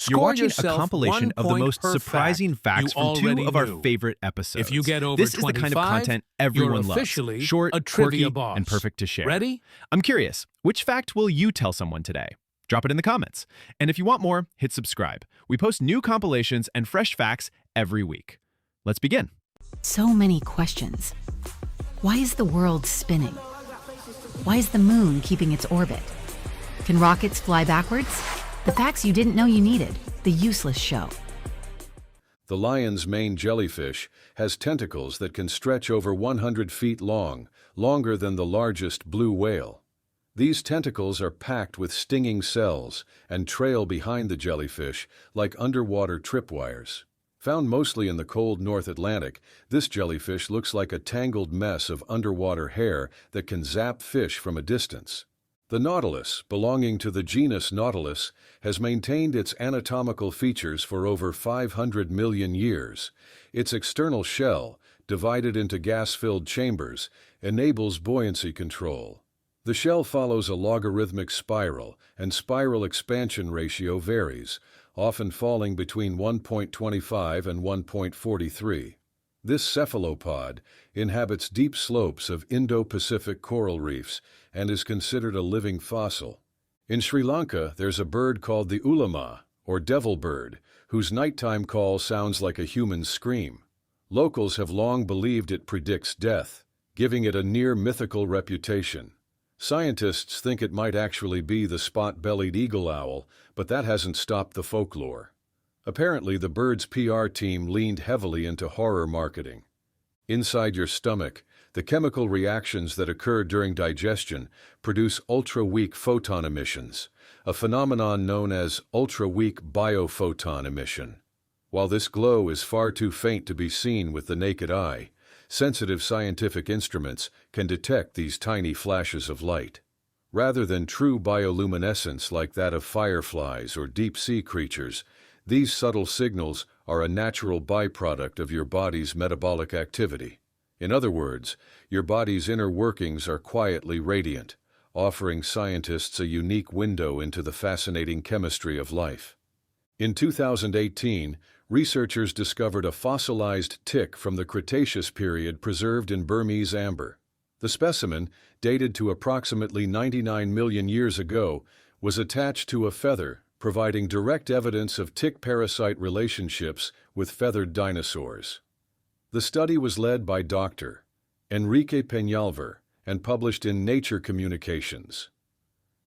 You're Score watching a yourself compilation 1 of the point most per surprising fact facts you from two already of our knew. favorite episodes. If you get over this is the kind of 25, content everyone you're loves. officially Short, a trivia quirky, boss. and perfect to share. Ready? I'm curious, which fact will you tell someone today? Drop it in the comments. And if you want more, hit subscribe. We post new compilations and fresh facts every week. Let's begin. So many questions. Why is the world spinning? Why is the moon keeping its orbit? Can rockets fly backwards? The facts you didn't know you needed. The Useless Show. The lion's mane jellyfish has tentacles that can stretch over 100 feet long, longer than the largest blue whale. These tentacles are packed with stinging cells and trail behind the jellyfish like underwater tripwires. Found mostly in the cold North Atlantic, this jellyfish looks like a tangled mess of underwater hair that can zap fish from a distance. The nautilus, belonging to the genus Nautilus, has maintained its anatomical features for over 500 million years. Its external shell, divided into gas-filled chambers, enables buoyancy control. The shell follows a logarithmic spiral, and spiral expansion ratio varies, often falling between 1.25 and 1.43. This cephalopod inhabits deep slopes of Indo-Pacific coral reefs and is considered a living fossil. In Sri Lanka, there's a bird called the ulama, or devil bird, whose nighttime call sounds like a human scream. Locals have long believed it predicts death, giving it a near-mythical reputation. Scientists think it might actually be the spot-bellied eagle owl, but that hasn't stopped the folklore. Apparently, the bird's PR team leaned heavily into horror marketing. Inside your stomach, the chemical reactions that occur during digestion produce ultra-weak photon emissions, a phenomenon known as ultra-weak biophoton emission. While this glow is far too faint to be seen with the naked eye, sensitive scientific instruments can detect these tiny flashes of light. Rather than true bioluminescence like that of fireflies or deep-sea creatures, these subtle signals are a natural byproduct of your body's metabolic activity. In other words, your body's inner workings are quietly radiant, offering scientists a unique window into the fascinating chemistry of life. In 2018, researchers discovered a fossilized tick from the Cretaceous period preserved in Burmese amber. The specimen, dated to approximately 99 million years ago, was attached to a feather, providing direct evidence of tick-parasite relationships with feathered dinosaurs. The study was led by Dr. Enrique Peñalver and published in Nature Communications.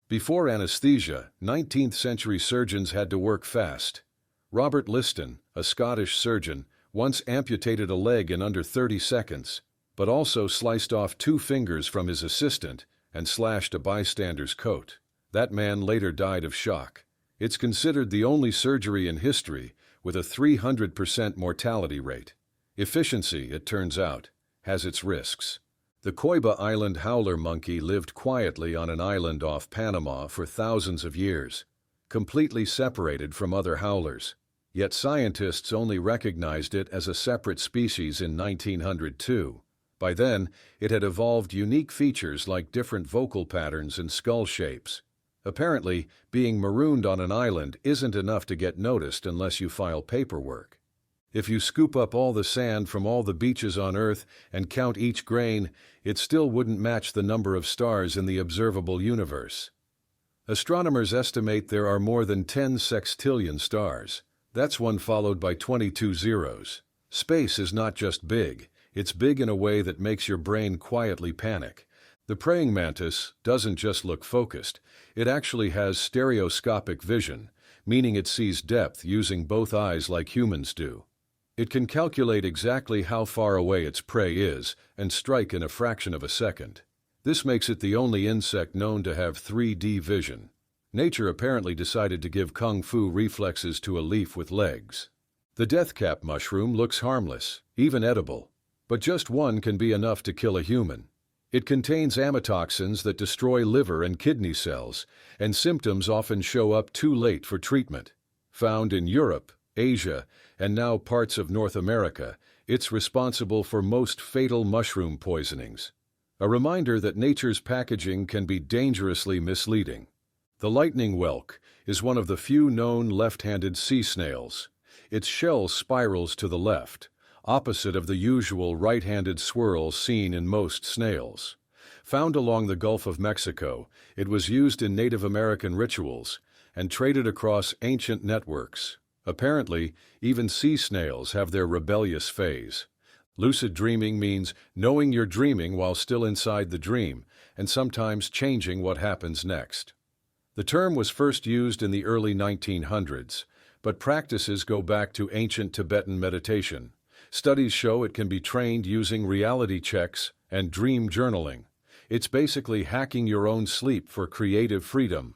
Before anesthesia, 19th-century surgeons had to work fast. Robert Liston, a Scottish surgeon, once amputated a leg in under 30 seconds, but also sliced off 2 fingers from his assistant and slashed a bystander's coat. That man later died of shock. It's considered the only surgery in history with a 300% mortality rate. Efficiency, it turns out, has its risks. The Coiba Island howler monkey lived quietly on an island off Panama for thousands of years, completely separated from other howlers. Yet scientists only recognized it as a separate species in 1902. By then, it had evolved unique features like different vocal patterns and skull shapes. Apparently, being marooned on an island isn't enough to get noticed unless you file paperwork. If you scoop up all the sand from all the beaches on Earth and count each grain, it still wouldn't match the number of stars in the observable universe. Astronomers estimate there are more than 10 sextillion stars. That's one followed by 22 zeros. Space is not just big, it's big in a way that makes your brain quietly panic. The praying mantis doesn't just look focused, it actually has stereoscopic vision, meaning it sees depth using both eyes like humans do. It can calculate exactly how far away its prey is and strike in a fraction of a second. This makes it the only insect known to have 3D vision. Nature apparently decided to give kung fu reflexes to a leaf with legs. The deathcap mushroom looks harmless, even edible, but just one can be enough to kill a human. It contains amatoxins that destroy liver and kidney cells, and symptoms often show up too late for treatment. Found in Europe, Asia, and now parts of North America, it's responsible for most fatal mushroom poisonings. A reminder that nature's packaging can be dangerously misleading. The lightning whelk is one of the few known left-handed sea snails. Its shell spirals to the left, opposite of the usual right-handed swirl seen in most snails. Found along the Gulf of Mexico, it was used in Native American rituals and traded across ancient networks. Apparently, even sea snails have their rebellious phase. Lucid dreaming means knowing you're dreaming while still inside the dream, and sometimes changing what happens next. The term was first used in the early 1900s, but practices go back to ancient Tibetan meditation. Studies show it can be trained using reality checks and dream journaling. It's basically hacking your own sleep for creative freedom.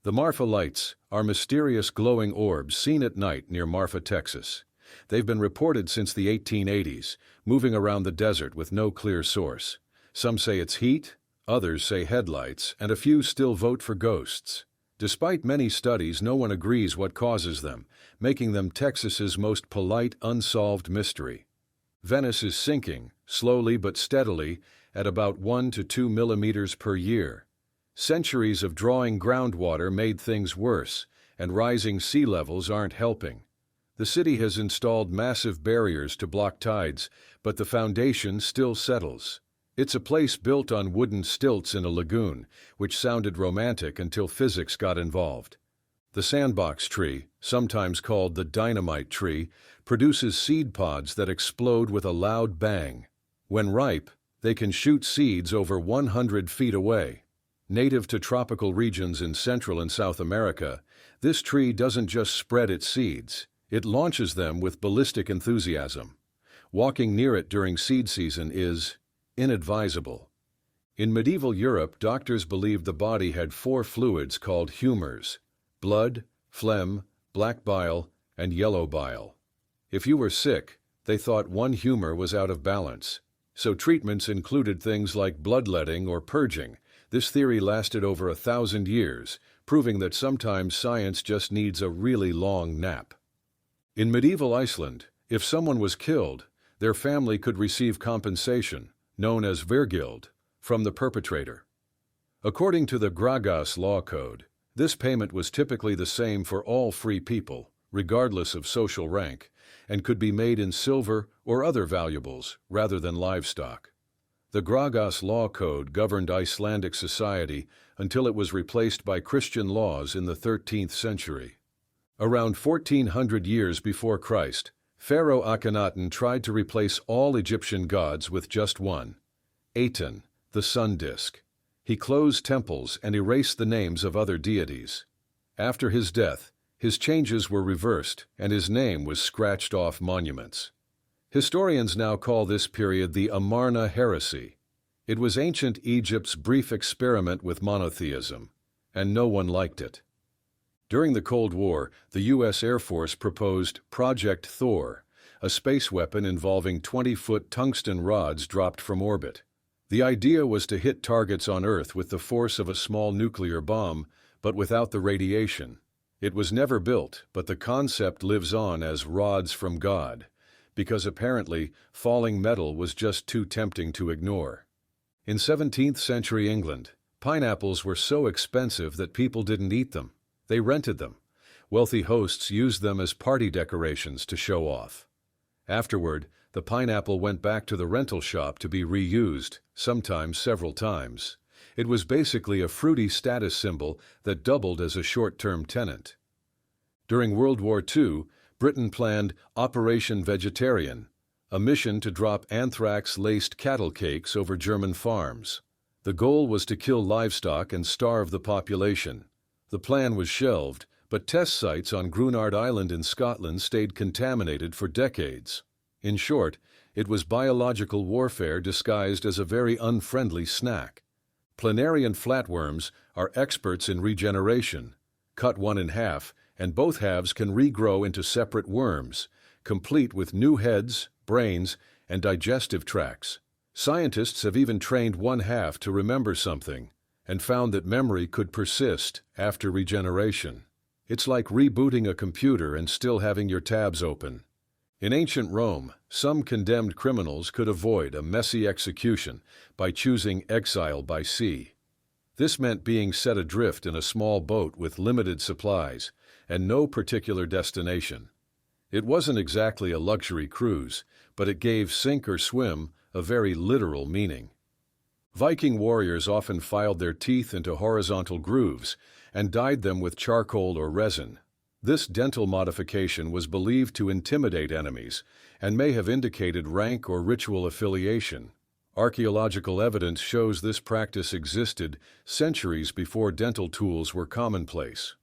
The Marfa lights are mysterious glowing orbs seen at night near Marfa, Texas. They've been reported since the 1880s, moving around the desert with no clear source. Some say it's heat, others say headlights, and a few still vote for ghosts. Despite many studies, no one agrees what causes them, making them Texas's most polite unsolved mystery. Venice is sinking, slowly but steadily, at about 1 to 2 millimeters per year. Centuries of drawing groundwater made things worse, and rising sea levels aren't helping. The city has installed massive barriers to block tides, but the foundation still settles. It's a place built on wooden stilts in a lagoon, which sounded romantic until physics got involved. The sandbox tree, sometimes called the dynamite tree, produces seed pods that explode with a loud bang. When ripe, they can shoot seeds over 100 feet away. Native to tropical regions in Central and South America, this tree doesn't just spread its seeds, it launches them with ballistic enthusiasm. Walking near it during seed season is inadvisable. In medieval Europe, doctors believed the body had 4 fluids called humors: blood, phlegm, black bile, and yellow bile. If you were sick, they thought one humor was out of balance. So treatments included things like bloodletting or purging. This theory lasted over 1,000 years, proving that sometimes science just needs a really long nap. In medieval Iceland, if someone was killed, their family could receive compensation, known as virgild, from the perpetrator. According to the Gragas law code, this payment was typically the same for all free people, regardless of social rank, and could be made in silver or other valuables rather than livestock. The Gragas law code governed Icelandic society until it was replaced by Christian laws in the 13th century. Around 1400 years before Christ, Pharaoh Akhenaten tried to replace all Egyptian gods with just one, Aten, the sun disk. He closed temples and erased the names of other deities. After his death, his changes were reversed and his name was scratched off monuments. Historians now call this period the Amarna heresy. It was ancient Egypt's brief experiment with monotheism, and no one liked it. During the Cold War, the U.S. Air Force proposed Project Thor, a space weapon involving 20-foot tungsten rods dropped from orbit. The idea was to hit targets on Earth with the force of a small nuclear bomb, but without the radiation. It was never built, but the concept lives on as rods from God, because apparently falling metal was just too tempting to ignore. In 17th century England, pineapples were so expensive that people didn't eat them. They rented them. Wealthy hosts used them as party decorations to show off. Afterward, the pineapple went back to the rental shop to be reused, sometimes several times. It was basically a fruity status symbol that doubled as a short-term tenant. During World War II, Britain planned Operation Vegetarian, a mission to drop anthrax-laced cattle cakes over German farms. The goal was to kill livestock and starve the population. The plan was shelved, but test sites on Grunard Island in Scotland stayed contaminated for decades. In short, it was biological warfare disguised as a very unfriendly snack. Planarian flatworms are experts in regeneration. Cut one in half, and both halves can regrow into separate worms, complete with new heads, brains, and digestive tracts. Scientists have even trained one half to remember something, and found that memory could persist after regeneration. It's like rebooting a computer and still having your tabs open. In ancient Rome, some condemned criminals could avoid a messy execution by choosing exile by sea. This meant being set adrift in a small boat with limited supplies and no particular destination. It wasn't exactly a luxury cruise, but it gave sink or swim a very literal meaning. Viking warriors often filed their teeth into horizontal grooves and dyed them with charcoal or resin. This dental modification was believed to intimidate enemies and may have indicated rank or ritual affiliation. Archaeological evidence shows this practice existed centuries before dental tools were commonplace.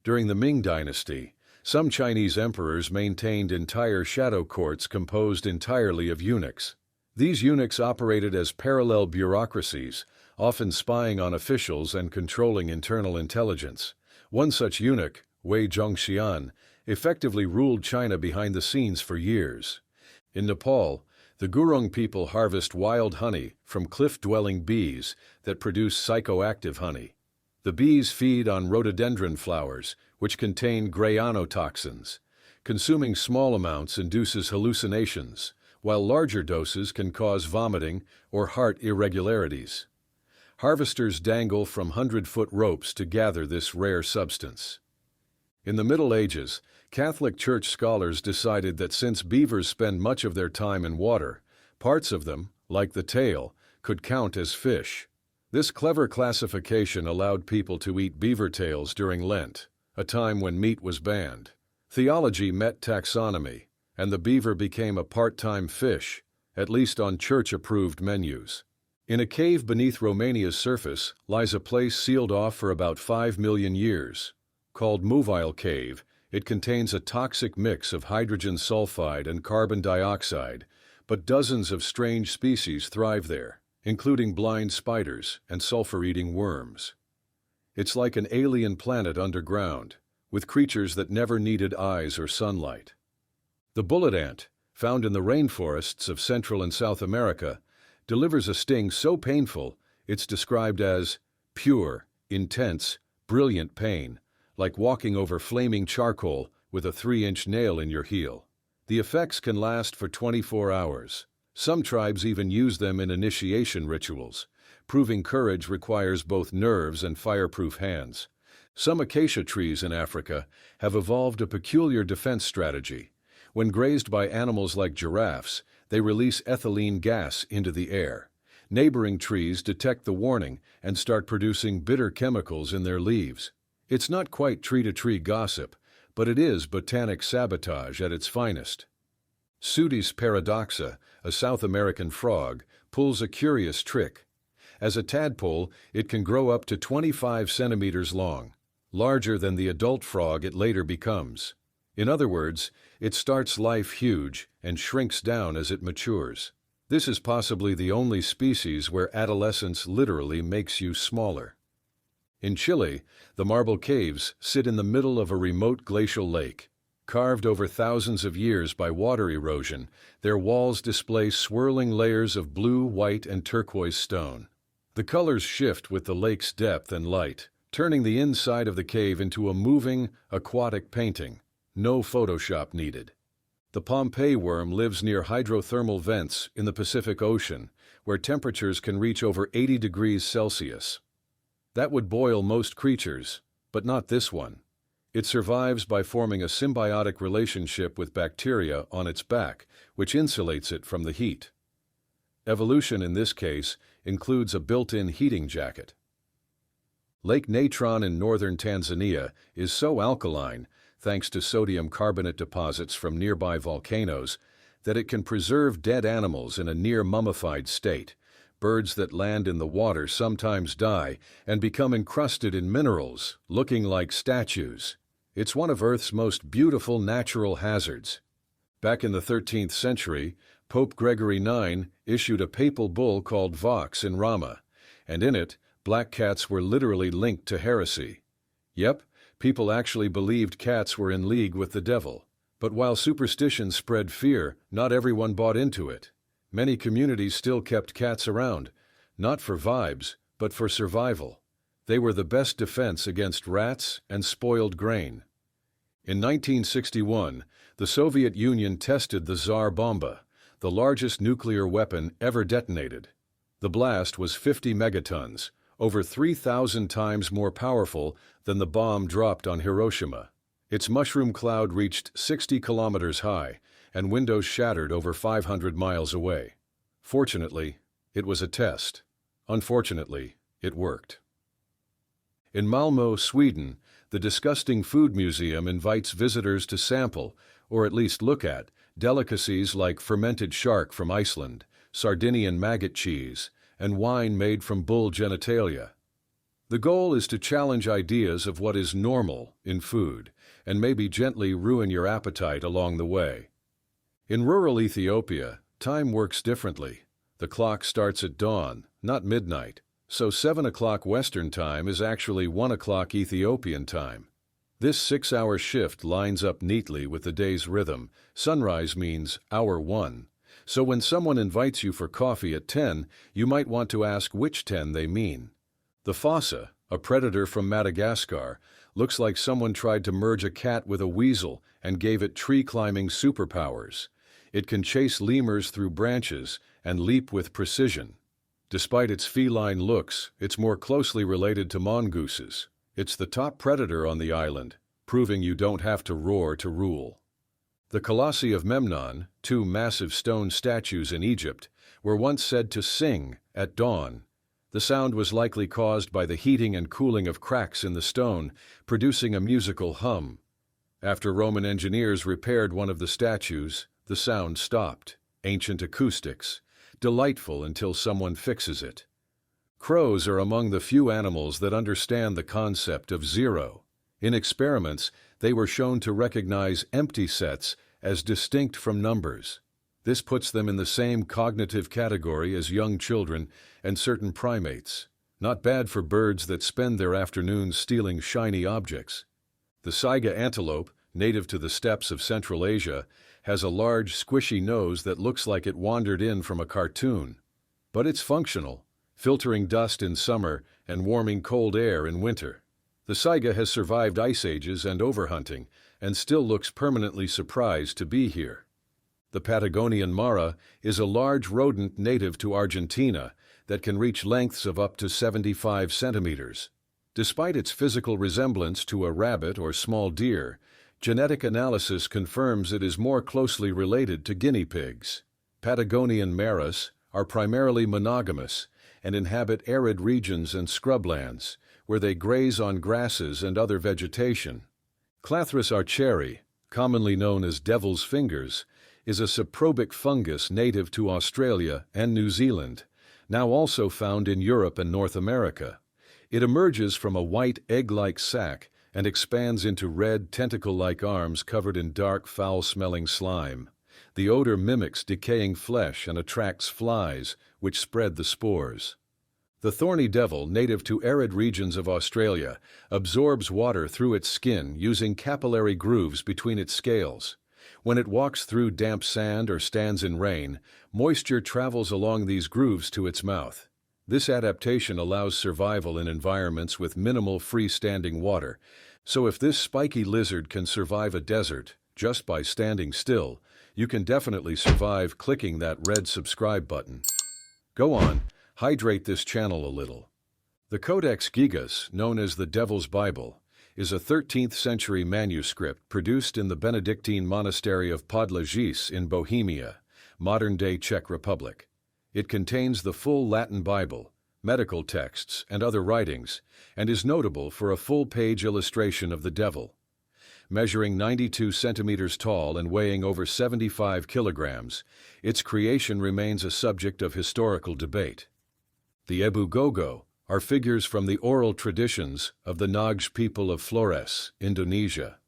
During the Ming Dynasty, some Chinese emperors maintained entire shadow courts composed entirely of eunuchs. These eunuchs operated as parallel bureaucracies, often spying on officials and controlling internal intelligence. One such eunuch, Wei Zhongxian, effectively ruled China behind the scenes for years. In Nepal, the Gurung people harvest wild honey from cliff-dwelling bees that produce psychoactive honey. The bees feed on rhododendron flowers, which contain grayanotoxins. Consuming small amounts induces hallucinations, while larger doses can cause vomiting or heart irregularities. Harvesters dangle from 100-foot ropes to gather this rare substance. In the Middle Ages, Catholic Church scholars decided that since beavers spend much of their time in water, parts of them, like the tail, could count as fish. This clever classification allowed people to eat beaver tails during Lent, a time when meat was banned. Theology met taxonomy, and the beaver became a part-time fish, at least on church-approved menus. In a cave beneath Romania's surface lies a place sealed off for about 5 million years. Called Movile Cave, it contains a toxic mix of hydrogen sulfide and carbon dioxide, but dozens of strange species thrive there, including blind spiders and sulfur-eating worms. It's like an alien planet underground, with creatures that never needed eyes or sunlight. The bullet ant, found in the rainforests of Central and South America, delivers a sting so painful it's described as pure, intense, brilliant pain, like walking over flaming charcoal with a 3-inch nail in your heel. The effects can last for 24 hours. Some tribes even use them in initiation rituals, proving courage requires both nerves and fireproof hands. Some acacia trees in Africa have evolved a peculiar defense strategy. When grazed by animals like giraffes, they release ethylene gas into the air. Neighboring trees detect the warning and start producing bitter chemicals in their leaves. It's not quite tree-to-tree gossip, but it is botanic sabotage at its finest. Pseudis paradoxa, a South American frog, pulls a curious trick. As a tadpole, it can grow up to 25 centimeters long, larger than the adult frog it later becomes. In other words, it starts life huge and shrinks down as it matures. This is possibly the only species where adolescence literally makes you smaller. In Chile, the marble caves sit in the middle of a remote glacial lake. Carved over thousands of years by water erosion, their walls display swirling layers of blue, white, and turquoise stone. The colors shift with the lake's depth and light, turning the inside of the cave into a moving, aquatic painting. No Photoshop needed. The Pompeii worm lives near hydrothermal vents in the Pacific Ocean, where temperatures can reach over 80 degrees Celsius. That would boil most creatures, but not this one. It survives by forming a symbiotic relationship with bacteria on its back, which insulates it from the heat. Evolution in this case includes a built-in heating jacket. Lake Natron in northern Tanzania is so alkaline, thanks to sodium carbonate deposits from nearby volcanoes, that it can preserve dead animals in a near-mummified state. Birds that land in the water sometimes die and become encrusted in minerals, looking like statues. It's one of Earth's most beautiful natural hazards. Back in the 13th century, Pope Gregory IX issued a papal bull called Vox in Rama, and in it, black cats were literally linked to heresy. Yep, people actually believed cats were in league with the devil. But while superstition spread fear, not everyone bought into it. Many communities still kept cats around, not for vibes, but for survival. They were the best defense against rats and spoiled grain. In 1961, the Soviet Union tested the Tsar Bomba, the largest nuclear weapon ever detonated. The blast was 50 megatons, over 3,000 times more powerful than the bomb dropped on Hiroshima. Its mushroom cloud reached 60 kilometers high, and windows shattered over 500 miles away. Fortunately, it was a test. Unfortunately, it worked. In Malmö, Sweden, the Disgusting Food Museum invites visitors to sample, or at least look at, delicacies like fermented shark from Iceland, Sardinian maggot cheese, and wine made from bull genitalia. The goal is to challenge ideas of what is normal in food, and maybe gently ruin your appetite along the way. In rural Ethiopia, time works differently. The clock starts at dawn, not midnight, so 7 o'clock Western Time is actually 1 o'clock Ethiopian time. This 6-hour shift lines up neatly with the day's rhythm. Sunrise means hour 1. So when someone invites you for coffee at 10, you might want to ask which 10 they mean. The fossa, a predator from Madagascar, looks like someone tried to merge a cat with a weasel and gave it tree-climbing superpowers. It can chase lemurs through branches and leap with precision. Despite its feline looks, it's more closely related to mongooses. It's the top predator on the island, proving you don't have to roar to rule. The Colossi of Memnon, 2 massive stone statues in Egypt, were once said to sing at dawn. The sound was likely caused by the heating and cooling of cracks in the stone, producing a musical hum. After Roman engineers repaired one of the statues, the sound stopped. Ancient acoustics. Delightful until someone fixes it. Crows are among the few animals that understand the concept of zero. In experiments, they were shown to recognize empty sets as distinct from numbers. This puts them in the same cognitive category as young children and certain primates. Not bad for birds that spend their afternoons stealing shiny objects. The saiga antelope, native to the steppes of Central Asia, has a large, squishy nose that looks like it wandered in from a cartoon. But it's functional, filtering dust in summer and warming cold air in winter. The saiga has survived ice ages and overhunting, and still looks permanently surprised to be here. The Patagonian mara is a large rodent native to Argentina that can reach lengths of up to 75 centimeters. Despite its physical resemblance to a rabbit or small deer, genetic analysis confirms it is more closely related to guinea pigs. Patagonian maras are primarily monogamous and inhabit arid regions and scrublands, where they graze on grasses and other vegetation. Clathrus archeri, commonly known as devil's fingers, is a saprobic fungus native to Australia and New Zealand, now also found in Europe and North America. It emerges from a white egg-like sac and expands into red, tentacle-like arms covered in dark, foul-smelling slime. The odor mimics decaying flesh and attracts flies, which spread the spores. The thorny devil, native to arid regions of Australia, absorbs water through its skin using capillary grooves between its scales. When it walks through damp sand or stands in rain, moisture travels along these grooves to its mouth. This adaptation allows survival in environments with minimal freestanding water, so if this spiky lizard can survive a desert just by standing still, you can definitely survive clicking that red subscribe button. Go on, hydrate this channel a little. The Codex Gigas, known as the Devil's Bible, is a 13th century manuscript produced in the Benedictine monastery of Podlažis in Bohemia, modern-day Czech Republic. It contains the full Latin Bible, medical texts, and other writings, and is notable for a full-page illustration of the devil. Measuring 92 centimeters tall and weighing over 75 kilograms, its creation remains a subject of historical debate. The Ebu Gogo are figures from the oral traditions of the Naj people of Flores, Indonesia.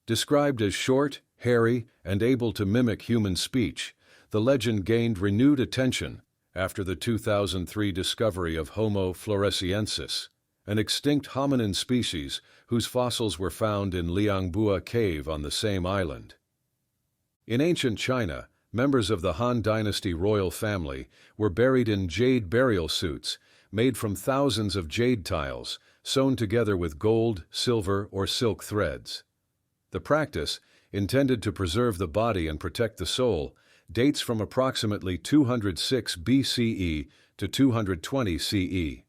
Described as short, hairy, and able to mimic human speech, the legend gained renewed attention after the 2003 discovery of Homo floresiensis, an extinct hominin species whose fossils were found in Liangbua Cave on the same island. In ancient China, members of the Han Dynasty royal family were buried in jade burial suits made from thousands of jade tiles sewn together with gold, silver, or silk threads. The practice, intended to preserve the body and protect the soul, dates from approximately 206 BCE to 220 CE.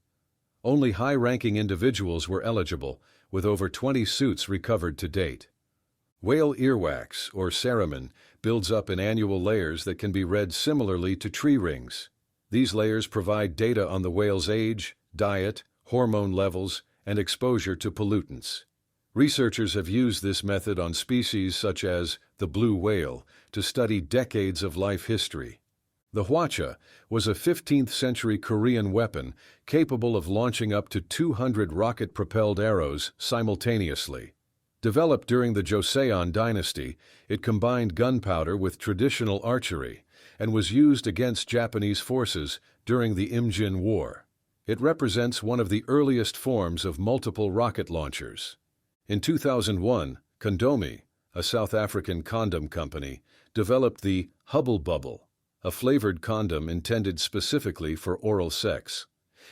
Only high-ranking individuals were eligible, with over 20 suits recovered to date. Whale earwax, or cerumen, builds up in annual layers that can be read similarly to tree rings. These layers provide data on the whale's age, diet, hormone levels, and exposure to pollutants. Researchers have used this method on species such as the blue whale to study decades of life history. The hwacha was a 15th-century Korean weapon capable of launching up to 200 rocket-propelled arrows simultaneously. Developed during the Joseon dynasty, it combined gunpowder with traditional archery and was used against Japanese forces during the Imjin War. It represents one of the earliest forms of multiple rocket launchers. In 2001, Kondomi, a South African condom company, developed the Hubble Bubble, a flavored condom intended specifically for oral sex.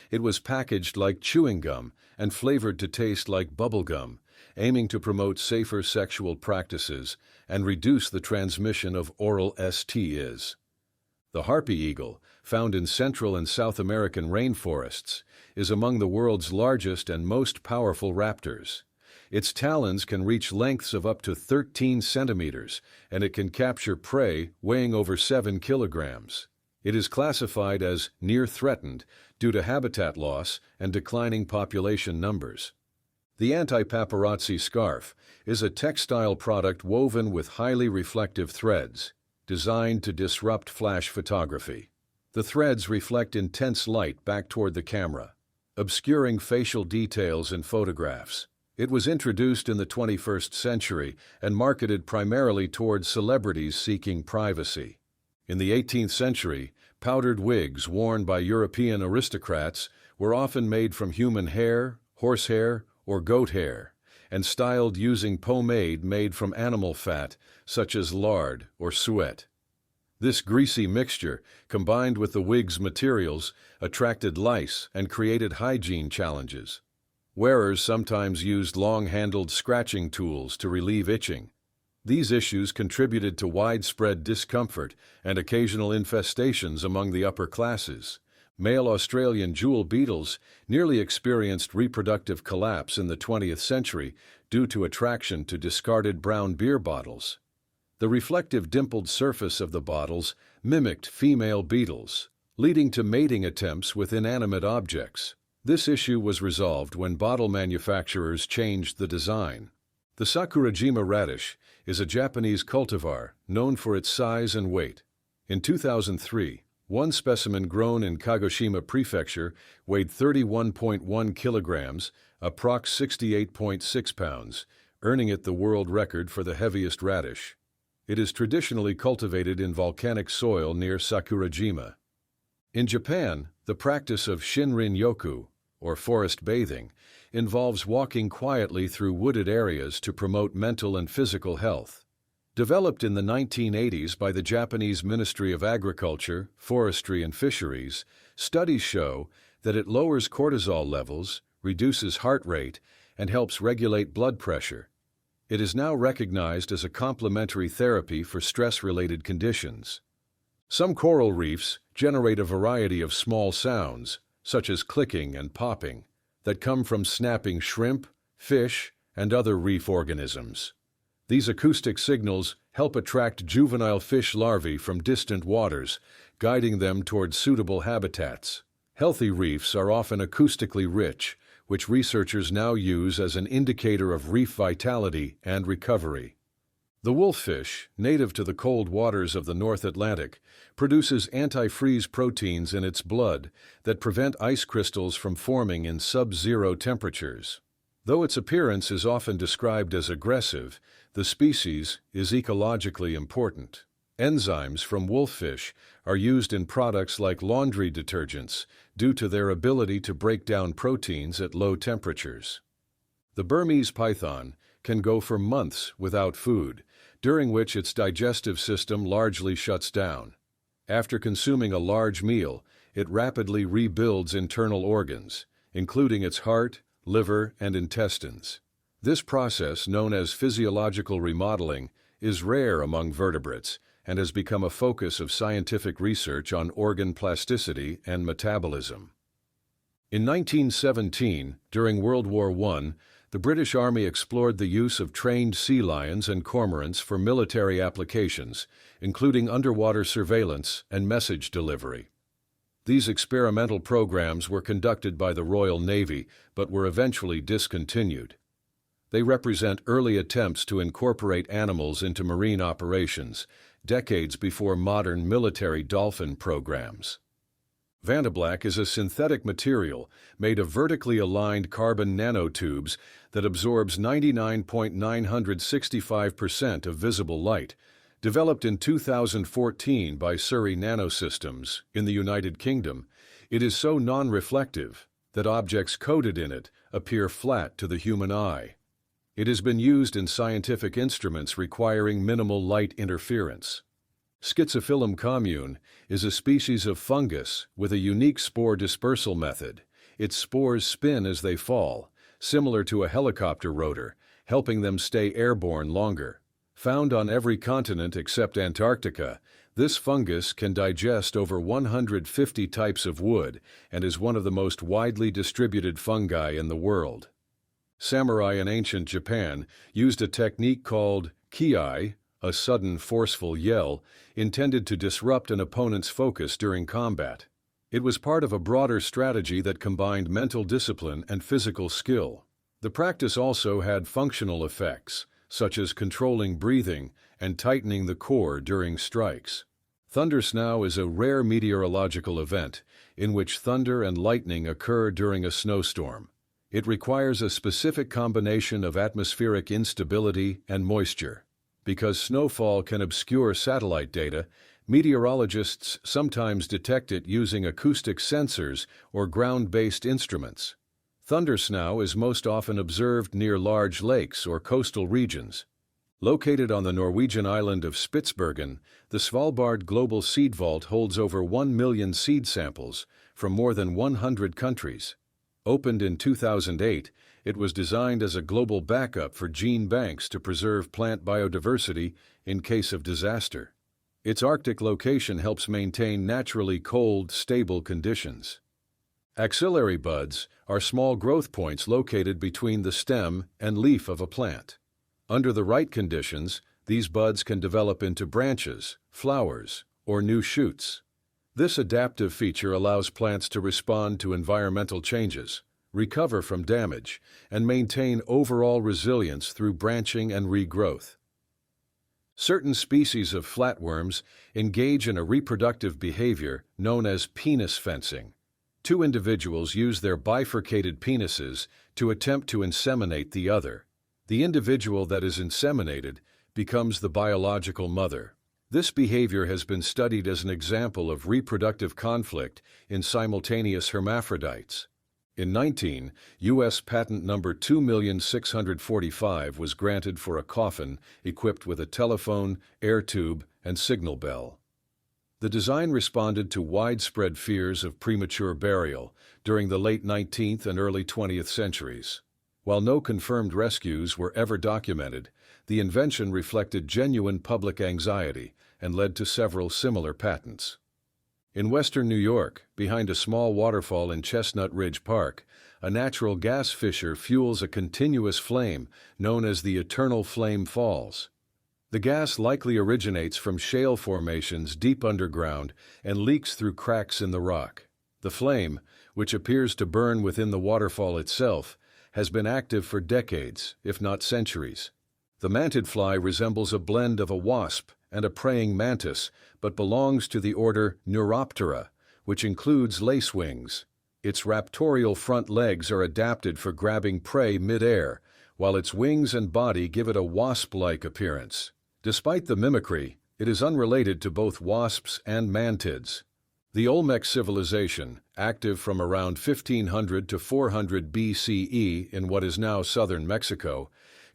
It was packaged like chewing gum and flavored to taste like bubble gum, aiming to promote safer sexual practices and reduce the transmission of oral STIs. The harpy eagle, found in Central and South American rainforests, is among the world's largest and most powerful raptors. Its talons can reach lengths of up to 13 centimeters, and it can capture prey weighing over 7 kilograms. It is classified as near threatened due to habitat loss and declining population numbers. The anti-paparazzi scarf is a textile product woven with highly reflective threads, designed to disrupt flash photography. The threads reflect intense light back toward the camera, obscuring facial details in photographs. It was introduced in the 21st century and marketed primarily towards celebrities seeking privacy. In the 18th century, powdered wigs worn by European aristocrats were often made from human hair, horsehair, or goat hair, and styled using pomade made from animal fat, such as lard or suet. This greasy mixture, combined with the wig's materials, attracted lice and created hygiene challenges. Wearers sometimes used long-handled scratching tools to relieve itching. These issues contributed to widespread discomfort and occasional infestations among the upper classes. Male Australian jewel beetles nearly experienced reproductive collapse in the 20th century due to attraction to discarded brown beer bottles. The reflective dimpled surface of the bottles mimicked female beetles, leading to mating attempts with inanimate objects. This issue was resolved when bottle manufacturers changed the design. The Sakurajima radish is a Japanese cultivar known for its size and weight. In 2003, one specimen grown in Kagoshima Prefecture weighed 31.1 kilograms, approx 68.6 pounds, earning it the world record for the heaviest radish. It is traditionally cultivated in volcanic soil near Sakurajima. In Japan, the practice of Shinrin-yoku, or forest bathing, involves walking quietly through wooded areas to promote mental and physical health. Developed in the 1980s by the Japanese Ministry of Agriculture, Forestry and Fisheries, studies show that it lowers cortisol levels, reduces heart rate, and helps regulate blood pressure. It is now recognized as a complementary therapy for stress-related conditions. Some coral reefs generate a variety of small sounds, such as clicking and popping, that come from snapping shrimp, fish, and other reef organisms. These acoustic signals help attract juvenile fish larvae from distant waters, guiding them toward suitable habitats. Healthy reefs are often acoustically rich, which researchers now use as an indicator of reef vitality and recovery. The wolffish, native to the cold waters of the North Atlantic, produces antifreeze proteins in its blood that prevent ice crystals from forming in sub-zero temperatures. Though its appearance is often described as aggressive, the species is ecologically important. Enzymes from wolffish are used in products like laundry detergents due to their ability to break down proteins at low temperatures. The Burmese python can go for months without food, during which its digestive system largely shuts down. After consuming a large meal, it rapidly rebuilds internal organs, including its heart, liver, and intestines. This process, known as physiological remodeling, is rare among vertebrates and has become a focus of scientific research on organ plasticity and metabolism. In 1917, during World War I, the British Army explored the use of trained sea lions and cormorants for military applications, including underwater surveillance and message delivery. These experimental programs were conducted by the Royal Navy, but were eventually discontinued. They represent early attempts to incorporate animals into marine operations, decades before modern military dolphin programs. Vantablack is a synthetic material made of vertically aligned carbon nanotubes that absorbs 99.965% of visible light, developed in 2014 by Surrey Nanosystems in the United Kingdom. It is so non-reflective that objects coated in it appear flat to the human eye. It has been used in scientific instruments requiring minimal light interference. Schizophyllum commune is a species of fungus with a unique spore dispersal method. Its spores spin as they fall, similar to a helicopter rotor, helping them stay airborne longer. Found on every continent except Antarctica, this fungus can digest over 150 types of wood and is one of the most widely distributed fungi in the world. Samurai in ancient Japan used a technique called kiai, a sudden, forceful yell, intended to disrupt an opponent's focus during combat. It was part of a broader strategy that combined mental discipline and physical skill. The practice also had functional effects, such as controlling breathing and tightening the core during strikes. Thundersnow is a rare meteorological event in which thunder and lightning occur during a snowstorm. It requires a specific combination of atmospheric instability and moisture. Because snowfall can obscure satellite data, meteorologists sometimes detect it using acoustic sensors or ground-based instruments. Thundersnow is most often observed near large lakes or coastal regions. Located on the Norwegian island of Spitsbergen, the Svalbard Global Seed Vault holds over 1 million seed samples from more than 100 countries. Opened in 2008, it was designed as a global backup for gene banks to preserve plant biodiversity in case of disaster. Its Arctic location helps maintain naturally cold, stable conditions. Axillary buds are small growth points located between the stem and leaf of a plant. Under the right conditions, these buds can develop into branches, flowers, or new shoots. This adaptive feature allows plants to respond to environmental changes, recover from damage, and maintain overall resilience through branching and regrowth. Certain species of flatworms engage in a reproductive behavior known as penis fencing. Two individuals use their bifurcated penises to attempt to inseminate the other. The individual that is inseminated becomes the biological mother. This behavior has been studied as an example of reproductive conflict in simultaneous hermaphrodites. In 2019, U.S. patent number 2,645 was granted for a coffin equipped with a telephone, air tube, and signal bell. The design responded to widespread fears of premature burial during the late 19th and early 20th centuries. While no confirmed rescues were ever documented, the invention reflected genuine public anxiety and led to several similar patents. In western New York, behind a small waterfall in Chestnut Ridge Park, a natural gas fissure fuels a continuous flame known as the Eternal Flame Falls. The gas likely originates from shale formations deep underground and leaks through cracks in the rock. The flame, which appears to burn within the waterfall itself, has been active for decades, if not centuries. The mantidfly resembles a blend of a wasp and a praying mantis, but belongs to the order Neuroptera, which includes lacewings. Its raptorial front legs are adapted for grabbing prey mid-air, while its wings and body give it a wasp-like appearance. Despite the mimicry, it is unrelated to both wasps and mantids. The Olmec civilization, active from around 1500 to 400 BCE in what is now southern Mexico,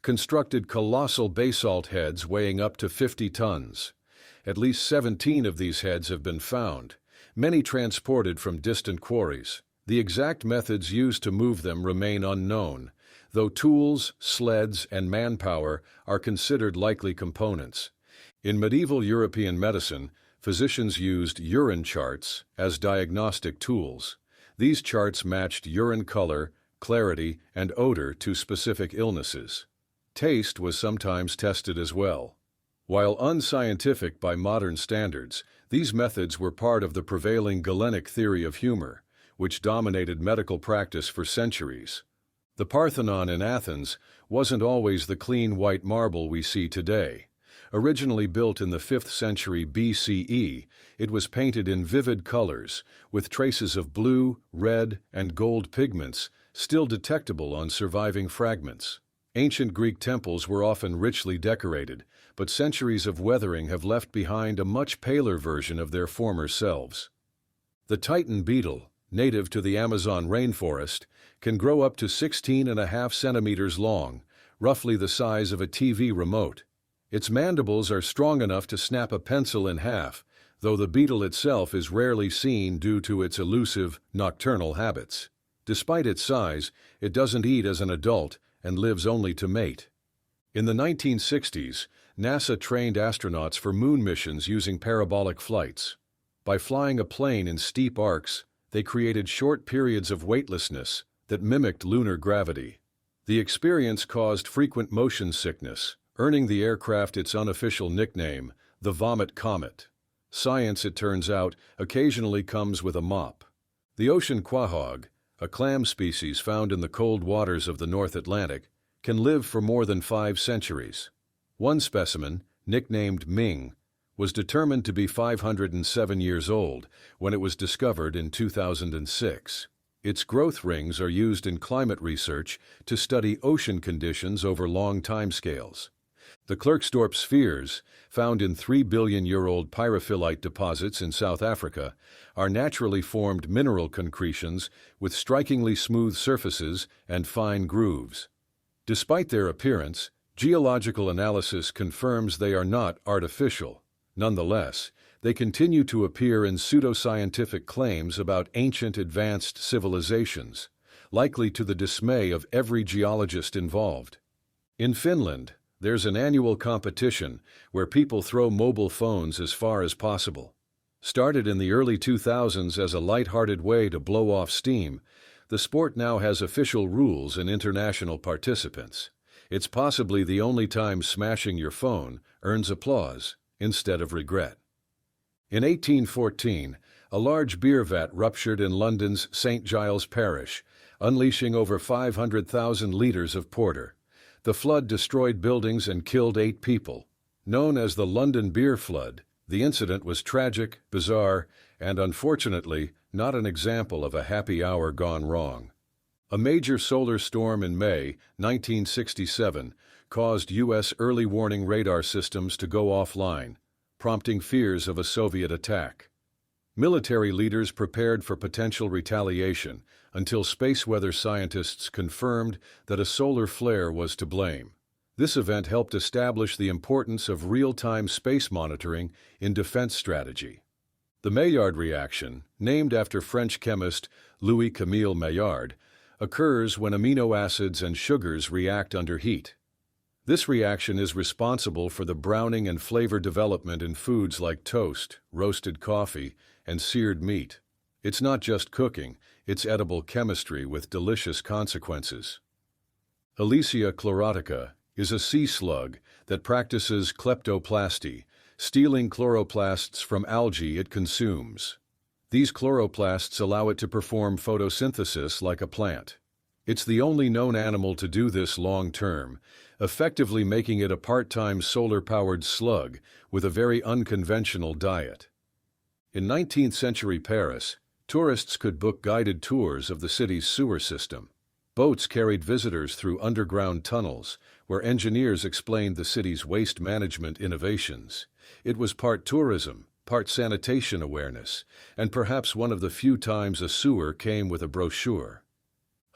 constructed colossal basalt heads weighing up to 50 tons. At least 17 of these heads have been found, many transported from distant quarries. The exact methods used to move them remain unknown, though tools, sleds, and manpower are considered likely components. In medieval European medicine, physicians used urine charts as diagnostic tools. These charts matched urine color, clarity, and odor to specific illnesses. Taste was sometimes tested as well. While unscientific by modern standards, these methods were part of the prevailing Galenic theory of humor, which dominated medical practice for centuries. The Parthenon in Athens wasn't always the clean white marble we see today. Originally built in the 5th century BCE, it was painted in vivid colors, with traces of blue, red, and gold pigments still detectable on surviving fragments. Ancient Greek temples were often richly decorated, but centuries of weathering have left behind a much paler version of their former selves. The Titan beetle, native to the Amazon rainforest, can grow up to 16.5 centimeters long, roughly the size of a TV remote. Its mandibles are strong enough to snap a pencil in half, though the beetle itself is rarely seen due to its elusive, nocturnal habits. Despite its size, it doesn't eat as an adult and lives only to mate. In the 1960s, NASA trained astronauts for moon missions using parabolic flights. By flying a plane in steep arcs, they created short periods of weightlessness that mimicked lunar gravity. The experience caused frequent motion sickness, earning the aircraft its unofficial nickname, the Vomit Comet. Science, it turns out, occasionally comes with a mop. The ocean quahog, a clam species found in the cold waters of the North Atlantic, can live for more than 5 centuries. One specimen, nicknamed Ming, was determined to be 507 years old when it was discovered in 2006. Its growth rings are used in climate research to study ocean conditions over long timescales. The Klerksdorp spheres, found in 3-billion-year-old pyrophyllite deposits in South Africa, are naturally formed mineral concretions with strikingly smooth surfaces and fine grooves. Despite their appearance, geological analysis confirms they are not artificial. Nonetheless, they continue to appear in pseudoscientific claims about ancient advanced civilizations, likely to the dismay of every geologist involved. In Finland, there's an annual competition where people throw mobile phones as far as possible. Started in the early 2000s as a light-hearted way to blow off steam, the sport now has official rules and international participants. It's possibly the only time smashing your phone earns applause instead of regret. In 1814, a large beer vat ruptured in London's St. Giles Parish, unleashing over 500,000 litres of porter. The flood destroyed buildings and killed 8 people. Known as the London Beer Flood, the incident was tragic, bizarre, and unfortunately not an example of a happy hour gone wrong. A major solar storm in May 1967 caused U.S. early warning radar systems to go offline, prompting fears of a Soviet attack. Military leaders prepared for potential retaliation until space weather scientists confirmed that a solar flare was to blame. This event helped establish the importance of real-time space monitoring in defense strategy. The Maillard reaction, named after French chemist Louis-Camille Maillard, occurs when amino acids and sugars react under heat. This reaction is responsible for the browning and flavor development in foods like toast, roasted coffee, and seared meat. It's not just cooking, it's edible chemistry with delicious consequences. Elysia chlorotica is a sea slug that practices kleptoplasty, stealing chloroplasts from algae it consumes. These chloroplasts allow it to perform photosynthesis like a plant. It's the only known animal to do this long-term, effectively making it a part-time solar-powered slug with a very unconventional diet. In 19th-century Paris, tourists could book guided tours of the city's sewer system. Boats carried visitors through underground tunnels, where engineers explained the city's waste management innovations. It was part tourism, part sanitation awareness, and perhaps one of the few times a sewer came with a brochure.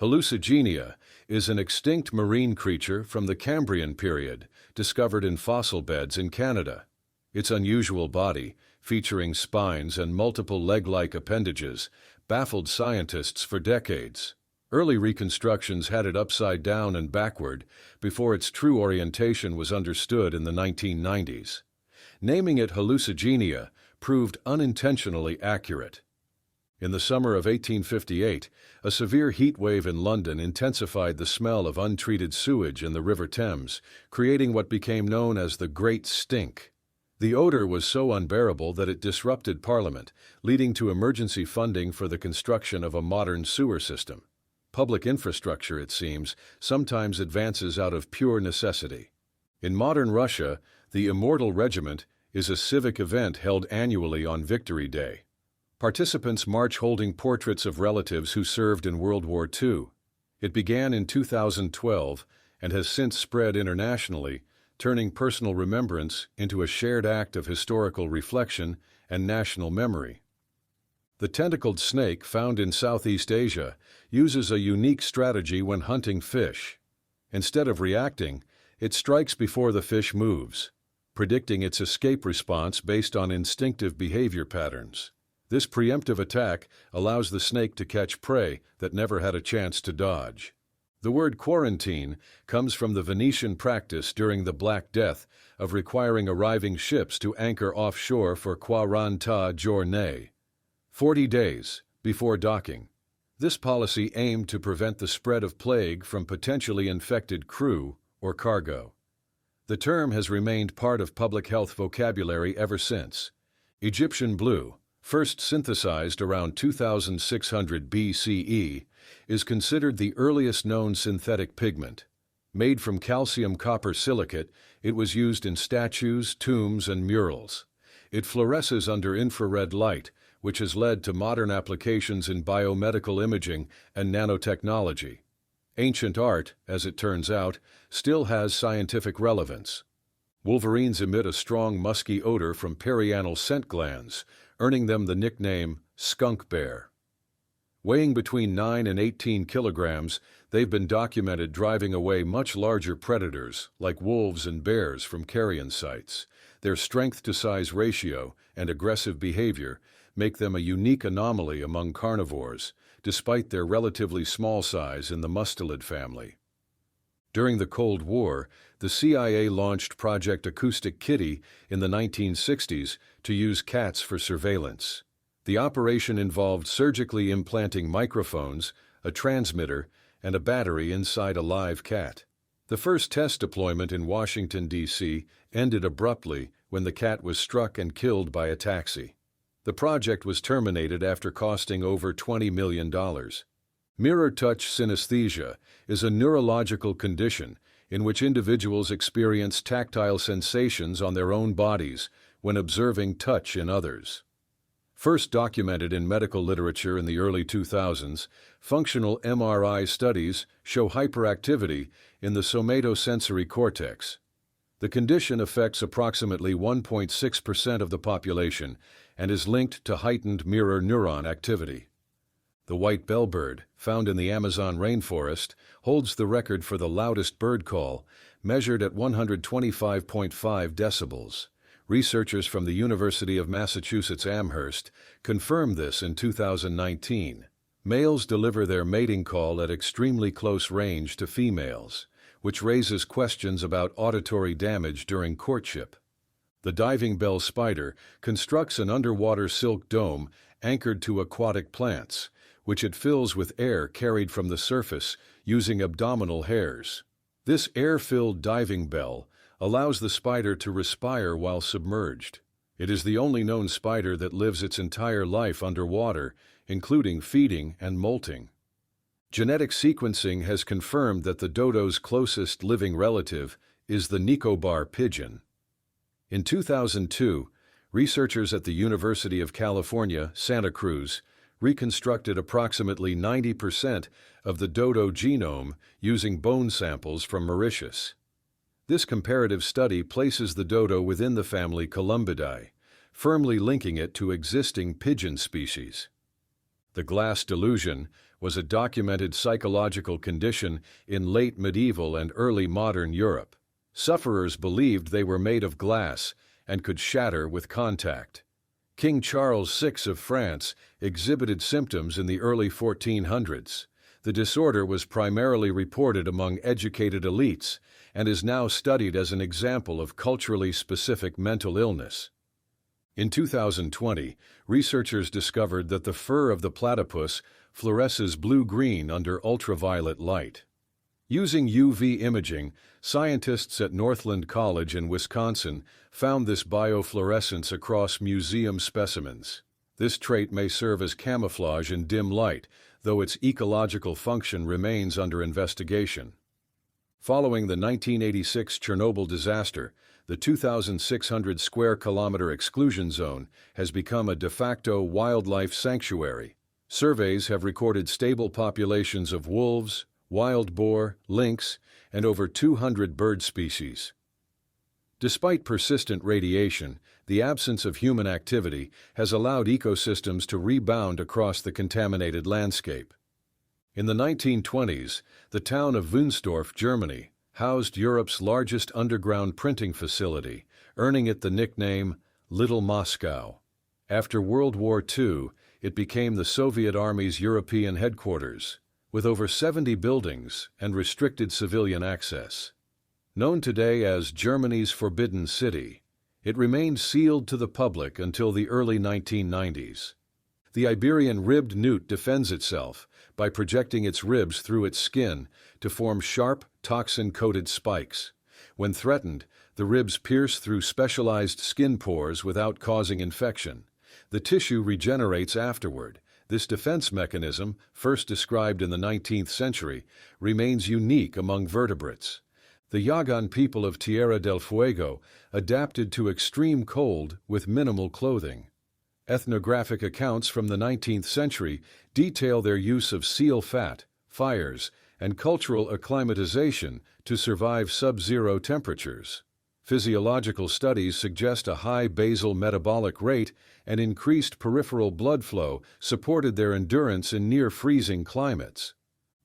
Hallucigenia is an extinct marine creature from the Cambrian period, discovered in fossil beds in Canada. Its unusual body, featuring spines and multiple leg-like appendages, baffled scientists for decades. Early reconstructions had it upside down and backward before its true orientation was understood in the 1990s. Naming it Hallucigenia proved unintentionally accurate. In the summer of 1858, a severe heat wave in London intensified the smell of untreated sewage in the River Thames, creating what became known as the Great Stink. The odor was so unbearable that it disrupted Parliament, leading to emergency funding for the construction of a modern sewer system. Public infrastructure, it seems, sometimes advances out of pure necessity. In modern Russia, the Immortal Regiment is a civic event held annually on Victory Day. Participants march holding portraits of relatives who served in World War II. It began in 2012 and has since spread internationally, turning personal remembrance into a shared act of historical reflection and national memory. The tentacled snake found in Southeast Asia uses a unique strategy when hunting fish. Instead of reacting, it strikes before the fish moves, predicting its escape response based on instinctive behavior patterns. This preemptive attack allows the snake to catch prey that never had a chance to dodge. The word quarantine comes from the Venetian practice during the Black Death of requiring arriving ships to anchor offshore for 40 giorni, 40 days, before docking. This policy aimed to prevent the spread of plague from potentially infected crew or cargo. The term has remained part of public health vocabulary ever since. Egyptian blue, first synthesized around 2600 BCE, is considered the earliest known synthetic pigment. Made from calcium copper silicate, it was used in statues, tombs, and murals. It fluoresces under infrared light, which has led to modern applications in biomedical imaging and nanotechnology. Ancient art, as it turns out, still has scientific relevance. Wolverines emit a strong musky odor from perianal scent glands, earning them the nickname skunk bear. Weighing between 9 and 18 kilograms, they've been documented driving away much larger predators, like wolves and bears, from carrion sites. Their strength-to-size ratio and aggressive behavior make them a unique anomaly among carnivores, despite their relatively small size in the mustelid family. During the Cold War, the CIA launched Project Acoustic Kitty in the 1960s to use cats for surveillance. The operation involved surgically implanting microphones, a transmitter, and a battery inside a live cat. The first test deployment in Washington, D.C. ended abruptly when the cat was struck and killed by a taxi. The project was terminated after costing over $20 million. Mirror touch synesthesia is a neurological condition in which individuals experience tactile sensations on their own bodies when observing touch in others. First documented in medical literature in the early 2000s, functional MRI studies show hyperactivity in the somatosensory cortex. The condition affects approximately 1.6% of the population and is linked to heightened mirror neuron activity. The white bellbird, found in the Amazon rainforest, holds the record for the loudest bird call, measured at 125.5 decibels. Researchers from the University of Massachusetts Amherst confirmed this in 2019. Males deliver their mating call at extremely close range to females, which raises questions about auditory damage during courtship. The diving bell spider constructs an underwater silk dome anchored to aquatic plants, which it fills with air carried from the surface using abdominal hairs. This air-filled diving bell allows the spider to respire while submerged. It is the only known spider that lives its entire life underwater, including feeding and molting. Genetic sequencing has confirmed that the dodo's closest living relative is the Nicobar pigeon. In 2002, researchers at the University of California, Santa Cruz, reconstructed approximately 90% of the dodo genome using bone samples from Mauritius. This comparative study places the dodo within the family Columbidae, firmly linking it to existing pigeon species. The glass delusion was a documented psychological condition in late medieval and early modern Europe. Sufferers believed they were made of glass and could shatter with contact. King Charles VI of France exhibited symptoms in the early 1400s. The disorder was primarily reported among educated elites and is now studied as an example of culturally specific mental illness. In 2020, researchers discovered that the fur of the platypus fluoresces blue-green under ultraviolet light. Using UV imaging, scientists at Northland College in Wisconsin found this biofluorescence across museum specimens. This trait may serve as camouflage in dim light, though its ecological function remains under investigation. Following the 1986 Chernobyl disaster, the 2,600 square kilometer exclusion zone has become a de facto wildlife sanctuary. Surveys have recorded stable populations of wolves, wild boar, lynx, and over 200 bird species. Despite persistent radiation, the absence of human activity has allowed ecosystems to rebound across the contaminated landscape. In the 1920s, the town of Wunstorf, Germany, housed Europe's largest underground printing facility, earning it the nickname Little Moscow. After World War II, it became the Soviet Army's European headquarters, with over 70 buildings and restricted civilian access. Known today as Germany's Forbidden City, it remained sealed to the public until the early 1990s. The Iberian ribbed newt defends itself by projecting its ribs through its skin to form sharp, toxin-coated spikes. When threatened, the ribs pierce through specialized skin pores without causing infection. The tissue regenerates afterward. This defense mechanism, first described in the 19th century, remains unique among vertebrates. The Yagan people of Tierra del Fuego adapted to extreme cold with minimal clothing. Ethnographic accounts from the 19th century detail their use of seal fat, fires, and cultural acclimatization to survive sub-zero temperatures. Physiological studies suggest a high basal metabolic rate and increased peripheral blood flow supported their endurance in near-freezing climates.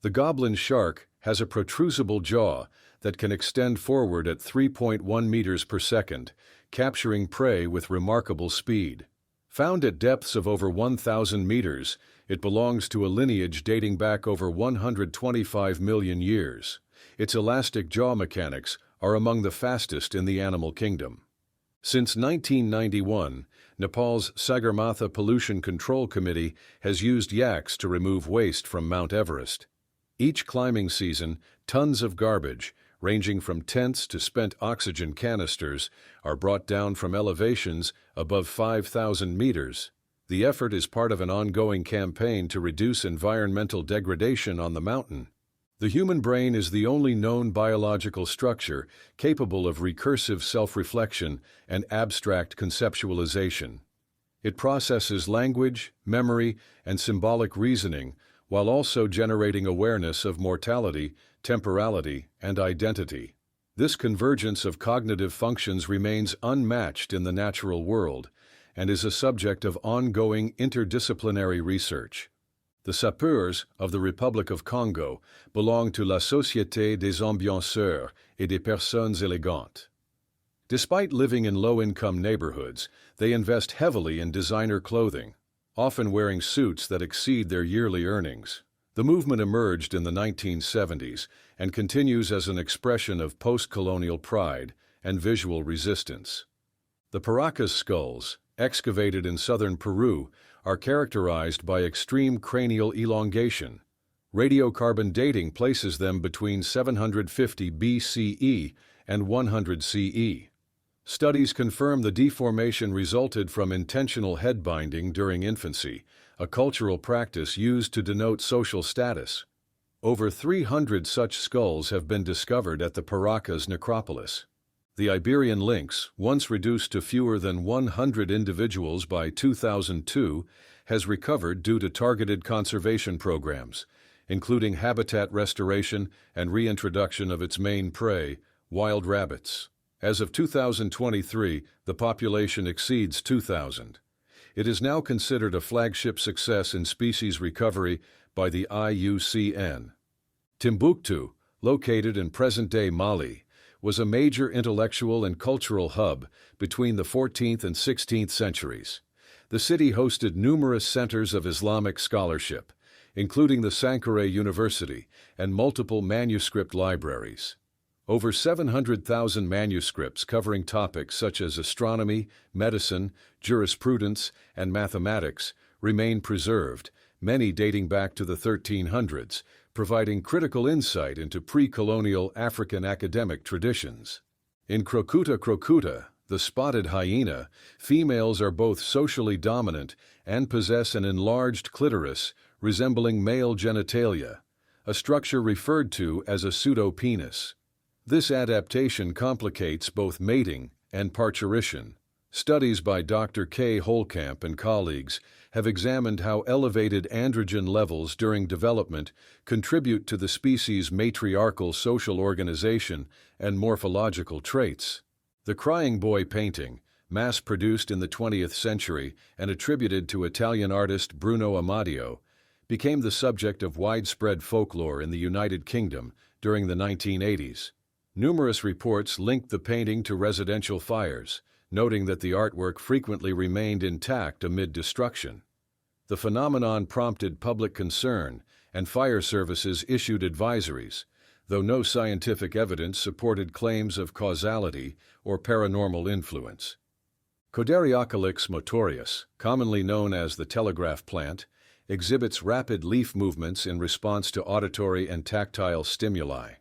The goblin shark has a protrusible jaw that can extend forward at 3.1 meters per second, capturing prey with remarkable speed. Found at depths of over 1,000 meters, it belongs to a lineage dating back over 125 million years. Its elastic jaw mechanics are among the fastest in the animal kingdom. Since 1991, Nepal's Sagarmatha Pollution Control Committee has used yaks to remove waste from Mount Everest. Each climbing season, tons of garbage, ranging from tents to spent oxygen canisters, are brought down from elevations above 5,000 meters. The effort is part of an ongoing campaign to reduce environmental degradation on the mountain. The human brain is the only known biological structure capable of recursive self-reflection and abstract conceptualization. It processes language, memory, and symbolic reasoning, while also generating awareness of mortality, temporality, and identity. This convergence of cognitive functions remains unmatched in the natural world and is a subject of ongoing interdisciplinary research. The sapeurs of the Republic of Congo belong to La Société des Ambianceurs et des Personnes Élégantes. Despite living in low-income neighborhoods, they invest heavily in designer clothing, often wearing suits that exceed their yearly earnings. The movement emerged in the 1970s and continues as an expression of post-colonial pride and visual resistance. The Paracas skulls, excavated in southern Peru, are characterized by extreme cranial elongation. Radiocarbon dating places them between 750 BCE and 100 CE. Studies confirm the deformation resulted from intentional head binding during infancy, a cultural practice used to denote social status. Over 300 such skulls have been discovered at the Paracas necropolis. The Iberian lynx, once reduced to fewer than 100 individuals by 2002, has recovered due to targeted conservation programs, including habitat restoration and reintroduction of its main prey, wild rabbits. As of 2023, the population exceeds 2,000. It is now considered a flagship success in species recovery by the IUCN. Timbuktu, located in present-day Mali, was a major intellectual and cultural hub between the 14th and 16th centuries. The city hosted numerous centers of Islamic scholarship, including the Sankore University and multiple manuscript libraries. Over 700,000 manuscripts covering topics such as astronomy, medicine, jurisprudence, and mathematics remain preserved, many dating back to the 1300s, providing critical insight into pre-colonial African academic traditions. In Crocuta crocuta, the spotted hyena, females are both socially dominant and possess an enlarged clitoris resembling male genitalia, a structure referred to as a pseudopenis. This adaptation complicates both mating and parturition. Studies by Dr. K. Holkamp and colleagues have examined how elevated androgen levels during development contribute to the species' matriarchal social organization and morphological traits. The Crying Boy painting, mass-produced in the 20th century and attributed to Italian artist Bruno Amadio, became the subject of widespread folklore in the United Kingdom during the 1980s. Numerous reports linked the painting to residential fires, noting that the artwork frequently remained intact amid destruction. The phenomenon prompted public concern, and fire services issued advisories, though no scientific evidence supported claims of causality or paranormal influence. Codariocalyx motorius, commonly known as the telegraph plant, exhibits rapid leaf movements in response to auditory and tactile stimuli.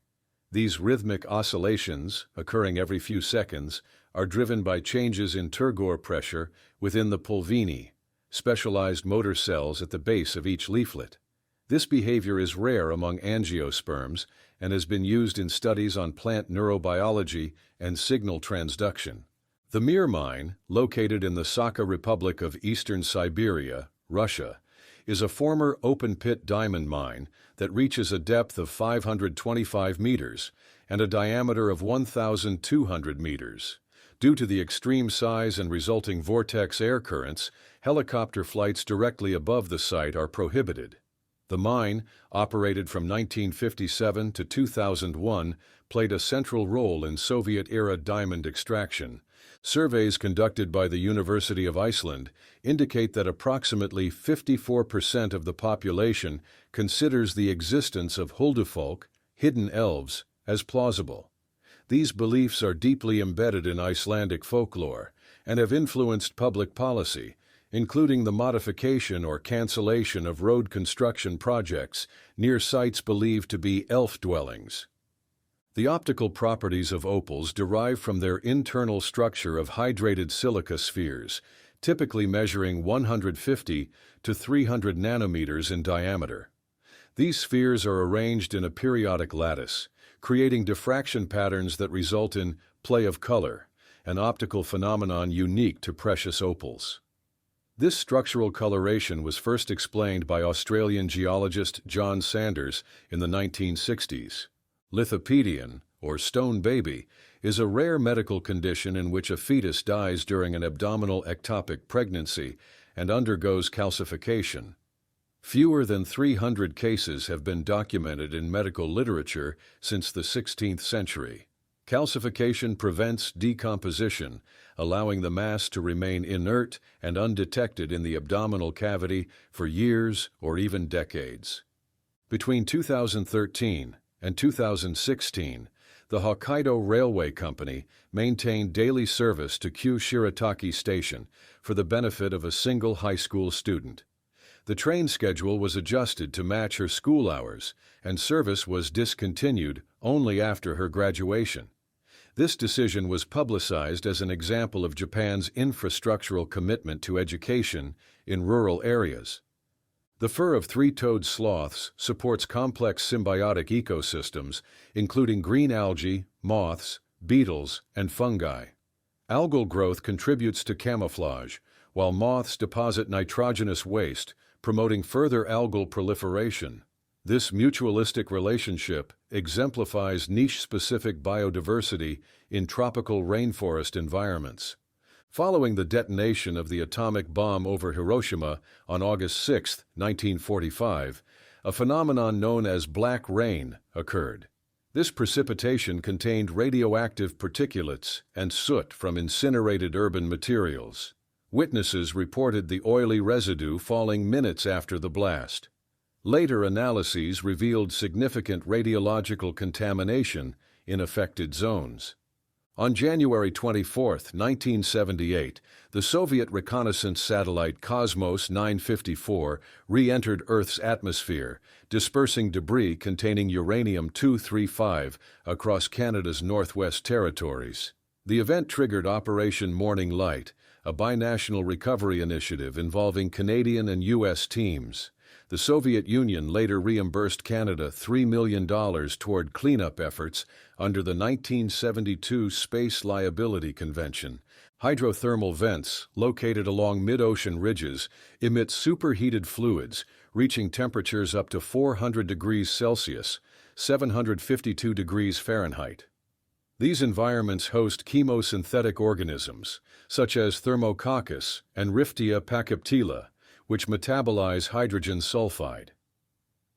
These rhythmic oscillations, occurring every few seconds, are driven by changes in turgor pressure within the pulvini, specialized motor cells at the base of each leaflet. This behavior is rare among angiosperms and has been used in studies on plant neurobiology and signal transduction. The Mir mine, located in the Sakha Republic of Eastern Siberia, Russia, is a former open-pit diamond mine that reaches a depth of 525 meters and a diameter of 1,200 meters. Due to the extreme size and resulting vortex air currents, helicopter flights directly above the site are prohibited. The mine, operated from 1957 to 2001, played a central role in Soviet-era diamond extraction. Surveys conducted by the University of Iceland indicate that approximately 54% of the population considers the existence of huldufolk, hidden elves, as plausible. These beliefs are deeply embedded in Icelandic folklore and have influenced public policy, including the modification or cancellation of road construction projects near sites believed to be elf dwellings. The optical properties of opals derive from their internal structure of hydrated silica spheres, typically measuring 150 to 300 nanometers in diameter. These spheres are arranged in a periodic lattice, creating diffraction patterns that result in play of color, an optical phenomenon unique to precious opals. This structural coloration was first explained by Australian geologist John Sanders in the 1960s. Lithopedion, or stone baby, is a rare medical condition in which a fetus dies during an abdominal ectopic pregnancy and undergoes calcification. Fewer than 300 cases have been documented in medical literature since the 16th century. Calcification prevents decomposition, allowing the mass to remain inert and undetected in the abdominal cavity for years or even decades. Between 2013 and 2016, the Hokkaido Railway Company maintained daily service to Kyu Shirataki Station for the benefit of a single high school student. The train schedule was adjusted to match her school hours, and service was discontinued only after her graduation. This decision was publicized as an example of Japan's infrastructural commitment to education in rural areas. The fur of three-toed sloths supports complex symbiotic ecosystems, including green algae, moths, beetles, and fungi. Algal growth contributes to camouflage, while moths deposit nitrogenous waste, promoting further algal proliferation. This mutualistic relationship exemplifies niche-specific biodiversity in tropical rainforest environments. Following the detonation of the atomic bomb over Hiroshima on August 6, 1945, a phenomenon known as black rain occurred. This precipitation contained radioactive particulates and soot from incinerated urban materials. Witnesses reported the oily residue falling minutes after the blast. Later analyses revealed significant radiological contamination, in affected zones. On January 24, 1978, the Soviet reconnaissance satellite Cosmos 954 re-entered Earth's atmosphere, dispersing debris containing uranium-235 across Canada's Northwest Territories. The event triggered Operation Morning Light, a binational recovery initiative involving Canadian and U.S. teams. The Soviet Union later reimbursed Canada $3 million toward cleanup efforts under the 1972 Space Liability Convention. Hydrothermal vents, located along mid-ocean ridges, emit superheated fluids, reaching temperatures up to 400 degrees Celsius, 752 degrees Fahrenheit. These environments host chemosynthetic organisms, such as Thermococcus and Riftia pachyptila, which metabolize hydrogen sulfide.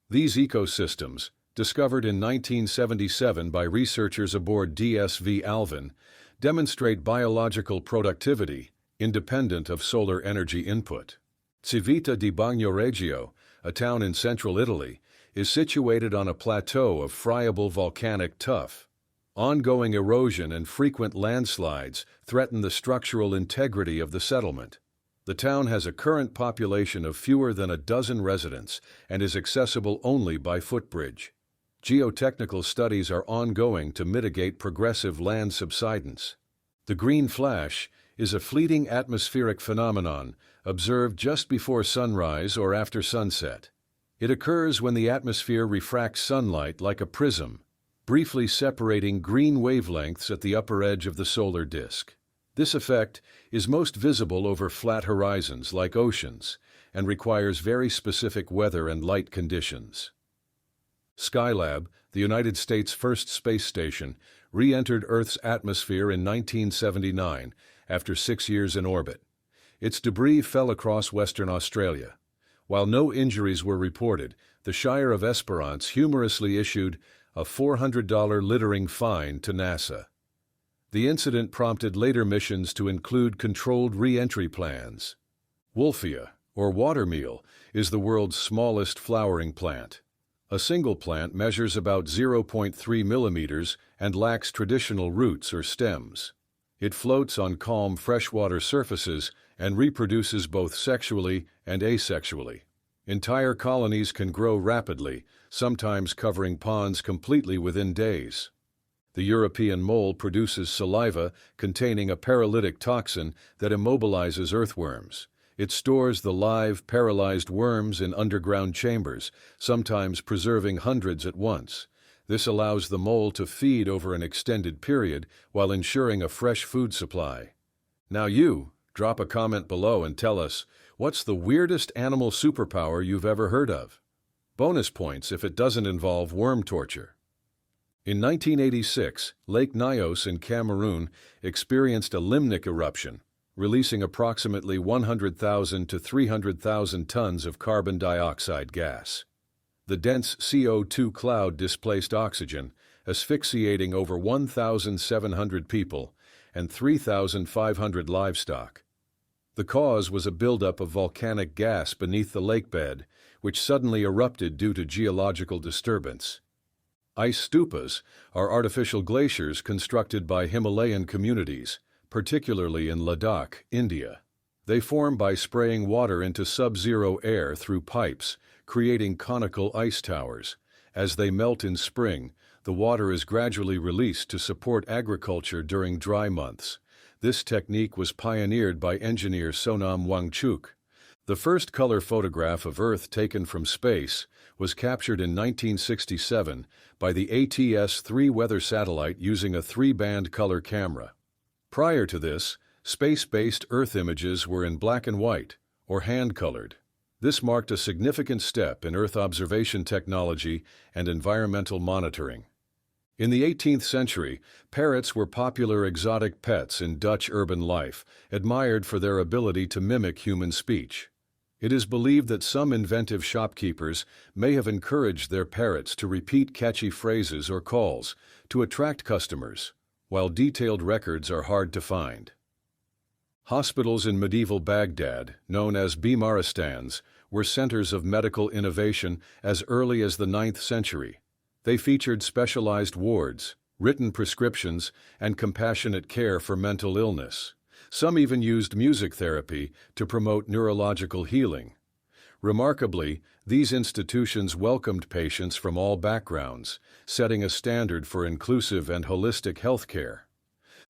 These ecosystems, discovered in 1977 by researchers aboard DSV Alvin, demonstrate biological productivity independent of solar energy input. Civita di Bagnoregio, a town in central Italy, is situated on a plateau of friable volcanic tuff. Ongoing erosion and frequent landslides threaten the structural integrity of the settlement. The town has a current population of fewer than a dozen residents and is accessible only by footbridge. Geotechnical studies are ongoing to mitigate progressive land subsidence. The green flash is a fleeting atmospheric phenomenon observed just before sunrise or after sunset. It occurs when the atmosphere refracts sunlight like a prism, briefly separating green wavelengths at the upper edge of the solar disk. This effect is most visible over flat horizons like oceans and requires very specific weather and light conditions. Skylab, the United States' first space station, re-entered Earth's atmosphere in 1979 after 6 years in orbit. Its debris fell across Western Australia. While no injuries were reported, the Shire of Esperance humorously issued a $400 littering fine to NASA. The incident prompted later missions to include controlled re-entry plans. Wolfia, or watermeal, is the world's smallest flowering plant. A single plant measures about 0.3 millimeters and lacks traditional roots or stems. It floats on calm freshwater surfaces and reproduces both sexually and asexually. Entire colonies can grow rapidly, sometimes covering ponds completely within days. The European mole produces saliva containing a paralytic toxin that immobilizes earthworms. It stores the live, paralyzed worms in underground chambers, sometimes preserving hundreds at once. This allows the mole to feed over an extended period while ensuring a fresh food supply. Now drop a comment below and tell us, what's the weirdest animal superpower you've ever heard of? Bonus points if it doesn't involve worm torture. In 1986, Lake Nyos in Cameroon experienced a limnic eruption, releasing approximately 100,000 to 300,000 tons of carbon dioxide gas. The dense CO2 cloud displaced oxygen, asphyxiating over 1,700 people and 3,500 livestock. The cause was a buildup of volcanic gas beneath the lakebed, which suddenly erupted due to geological disturbance. Ice stupas are artificial glaciers constructed by Himalayan communities, particularly in Ladakh, India. They form by spraying water into sub-zero air through pipes, creating conical ice towers. As they melt in spring, the water is gradually released to support agriculture during dry months. This technique was pioneered by engineer Sonam Wangchuk. The first color photograph of Earth taken from space was captured in 1967 by the ATS-3 weather satellite using a 3-band color camera. Prior to this, space-based Earth images were in black and white, or hand-colored. This marked a significant step in Earth observation technology and environmental monitoring. In the 18th century, parrots were popular exotic pets in Dutch urban life, admired for their ability to mimic human speech. It is believed that some inventive shopkeepers may have encouraged their parrots to repeat catchy phrases or calls to attract customers, while detailed records are hard to find. Hospitals in medieval Baghdad, known as Bimaristans, were centers of medical innovation as early as the 9th century. They featured specialized wards, written prescriptions, and compassionate care for mental illness. Some even used music therapy to promote neurological healing. Remarkably, these institutions welcomed patients from all backgrounds, setting a standard for inclusive and holistic healthcare.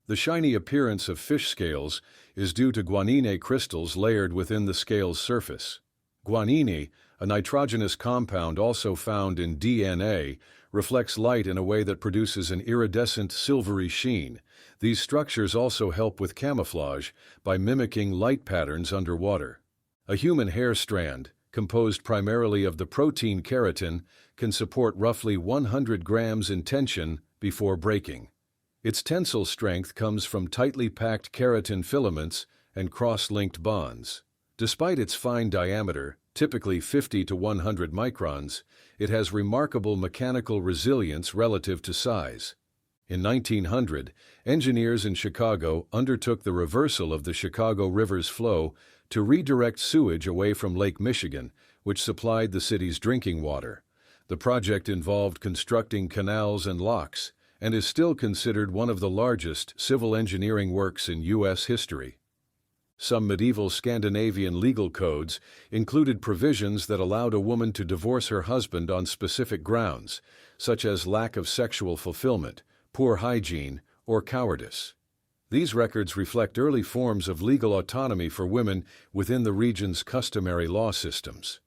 The shiny appearance of fish scales is due to guanine crystals layered within the scale's surface. Guanine, a nitrogenous compound also found in DNA, reflects light in a way that produces an iridescent silvery sheen. These structures also help with camouflage by mimicking light patterns underwater. A human hair strand, composed primarily of the protein keratin, can support roughly 100 grams in tension before breaking. Its tensile strength comes from tightly packed keratin filaments and cross-linked bonds. Despite its fine diameter, typically 50 to 100 microns, it has remarkable mechanical resilience relative to size. In 1900, engineers in Chicago undertook the reversal of the Chicago River's flow to redirect sewage away from Lake Michigan, which supplied the city's drinking water. The project involved constructing canals and locks, and is still considered one of the largest civil engineering works in U.S. history. Some medieval Scandinavian legal codes included provisions that allowed a woman to divorce her husband on specific grounds, such as lack of sexual fulfillment, poor hygiene, or cowardice. These records reflect early forms of legal autonomy for women within the region's customary law systems.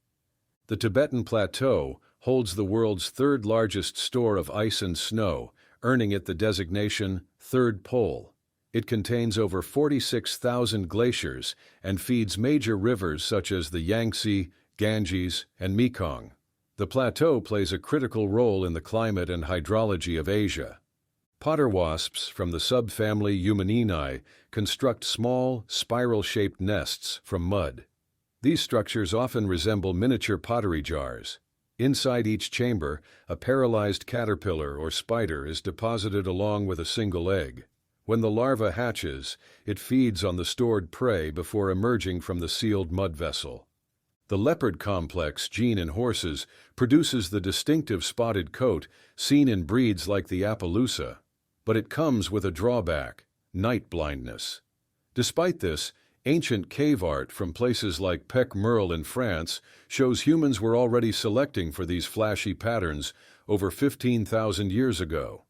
The Tibetan Plateau holds the world's third largest store of ice and snow, earning it the designation Third Pole. It contains over 46,000 glaciers and feeds major rivers such as the Yangtze, Ganges, and Mekong. The plateau plays a critical role in the climate and hydrology of Asia. Potter wasps from the subfamily Eumeninae construct small, spiral-shaped nests from mud. These structures often resemble miniature pottery jars. Inside each chamber, a paralyzed caterpillar or spider is deposited along with a single egg. When the larva hatches, it feeds on the stored prey before emerging from the sealed mud vessel. The leopard complex gene in horses produces the distinctive spotted coat seen in breeds like the Appaloosa, but it comes with a drawback: night blindness. Despite this, ancient cave art from places like Pec Merle in France shows humans were already selecting for these flashy patterns over 15,000 years ago.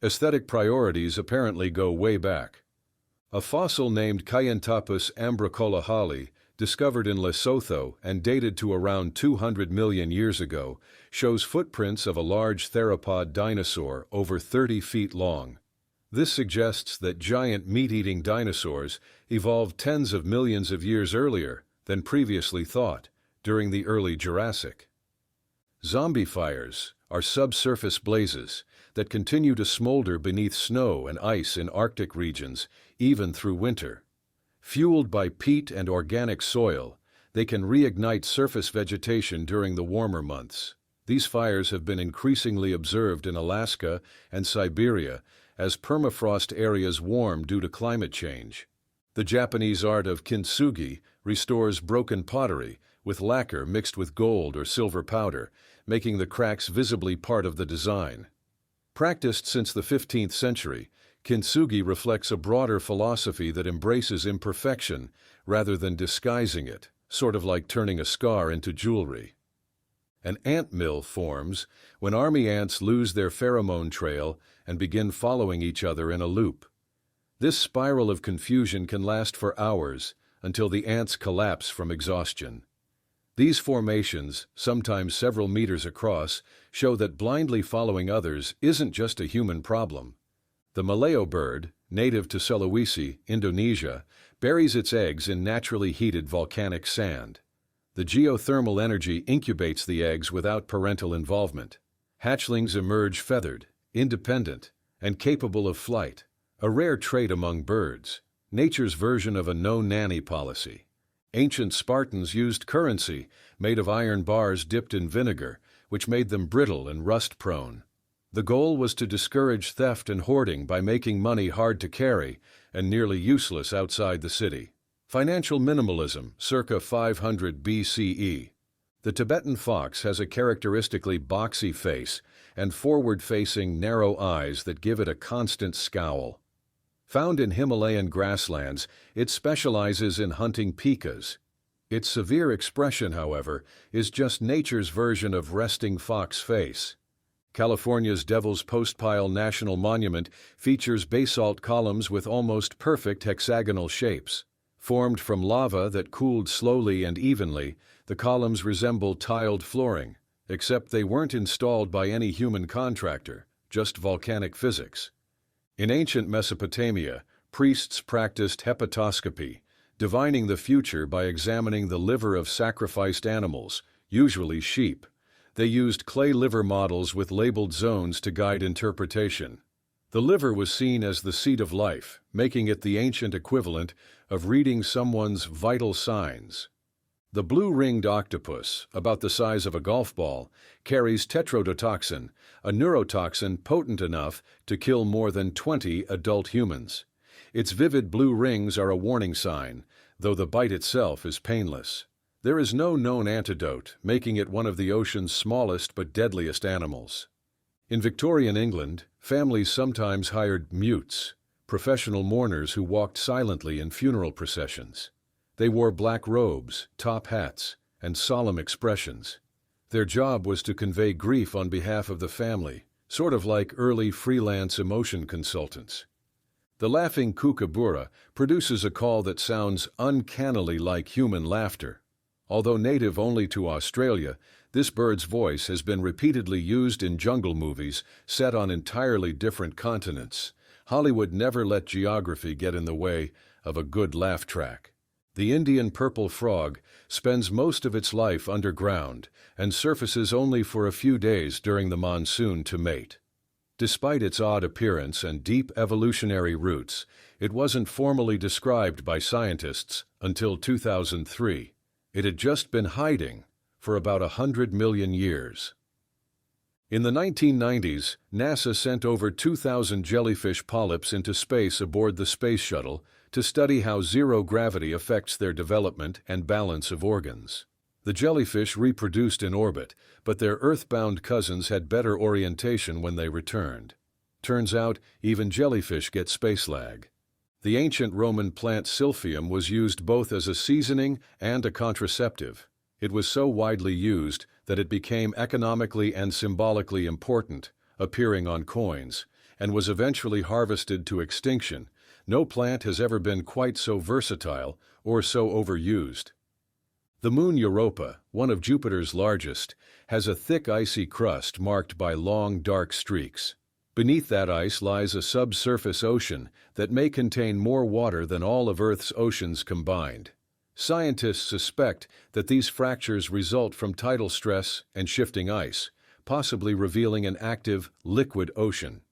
Aesthetic priorities apparently go way back. A fossil named Kayentopus ambricolahali, discovered in Lesotho and dated to around 200 million years ago, shows footprints of a large theropod dinosaur over 30 feet long. This suggests that giant meat-eating dinosaurs evolved tens of millions of years earlier than previously thought, during the early Jurassic. Zombie fires are subsurface blazes that continue to smolder beneath snow and ice in Arctic regions, even through winter. Fueled by peat and organic soil, they can reignite surface vegetation during the warmer months. These fires have been increasingly observed in Alaska and Siberia as permafrost areas warm due to climate change. The Japanese art of kintsugi restores broken pottery with lacquer mixed with gold or silver powder, making the cracks visibly part of the design. Practiced since the 15th century, kintsugi reflects a broader philosophy that embraces imperfection rather than disguising it, sort of like turning a scar into jewelry. An ant mill forms when army ants lose their pheromone trail and begin following each other in a loop. This spiral of confusion can last for hours until the ants collapse from exhaustion. These formations, sometimes several meters across, show that blindly following others isn't just a human problem. The Maleo bird, native to Sulawesi, Indonesia, buries its eggs in naturally heated volcanic sand. The geothermal energy incubates the eggs without parental involvement. Hatchlings emerge feathered, independent, and capable of flight, a rare trait among birds, nature's version of a no-nanny policy. Ancient Spartans used currency made of iron bars dipped in vinegar, which made them brittle and rust-prone. The goal was to discourage theft and hoarding by making money hard to carry and nearly useless outside the city. Financial minimalism, circa 500 BCE. The Tibetan fox has a characteristically boxy face and forward-facing narrow eyes that give it a constant scowl. Found in Himalayan grasslands, it specializes in hunting pikas. Its severe expression, however, is just nature's version of resting fox face. California's Devil's Postpile National Monument features basalt columns with almost perfect hexagonal shapes. Formed from lava that cooled slowly and evenly, the columns resemble tiled flooring, except they weren't installed by any human contractor, just volcanic physics. In ancient Mesopotamia, priests practiced hepatoscopy, divining the future by examining the liver of sacrificed animals, usually sheep. They used clay liver models with labeled zones to guide interpretation. The liver was seen as the seat of life, making it the ancient equivalent of reading someone's vital signs. The blue-ringed octopus, about the size of a golf ball, carries tetrodotoxin, a neurotoxin potent enough to kill more than 20 adult humans. Its vivid blue rings are a warning sign, though the bite itself is painless. There is no known antidote, making it one of the ocean's smallest but deadliest animals. In Victorian England, families sometimes hired mutes, professional mourners who walked silently in funeral processions. They wore black robes, top hats, and solemn expressions. Their job was to convey grief on behalf of the family, sort of like early freelance emotion consultants. The laughing kookaburra produces a call that sounds uncannily like human laughter. Although native only to Australia, this bird's voice has been repeatedly used in jungle movies set on entirely different continents. Hollywood never let geography get in the way of a good laugh track. The Indian purple frog spends most of its life underground and surfaces only for a few days during the monsoon to mate. Despite its odd appearance and deep evolutionary roots, it wasn't formally described by scientists until 2003. It had just been hiding for about 100 million years. In the 1990s, NASA sent over 2,000 jellyfish polyps into space aboard the Space Shuttle to study how zero gravity affects their development and balance of organs. The jellyfish reproduced in orbit, but their Earth-bound cousins had better orientation when they returned. Turns out, even jellyfish get space lag. The ancient Roman plant silphium was used both as a seasoning and a contraceptive. It was so widely used that it became economically and symbolically important, appearing on coins, and was eventually harvested to extinction. No plant has ever been quite so versatile or so overused. The moon Europa, one of Jupiter's largest, has a thick icy crust marked by long dark streaks. Beneath that ice lies a subsurface ocean that may contain more water than all of Earth's oceans combined. Scientists suspect that these fractures result from tidal stress and shifting ice, possibly revealing an active, liquid ocean.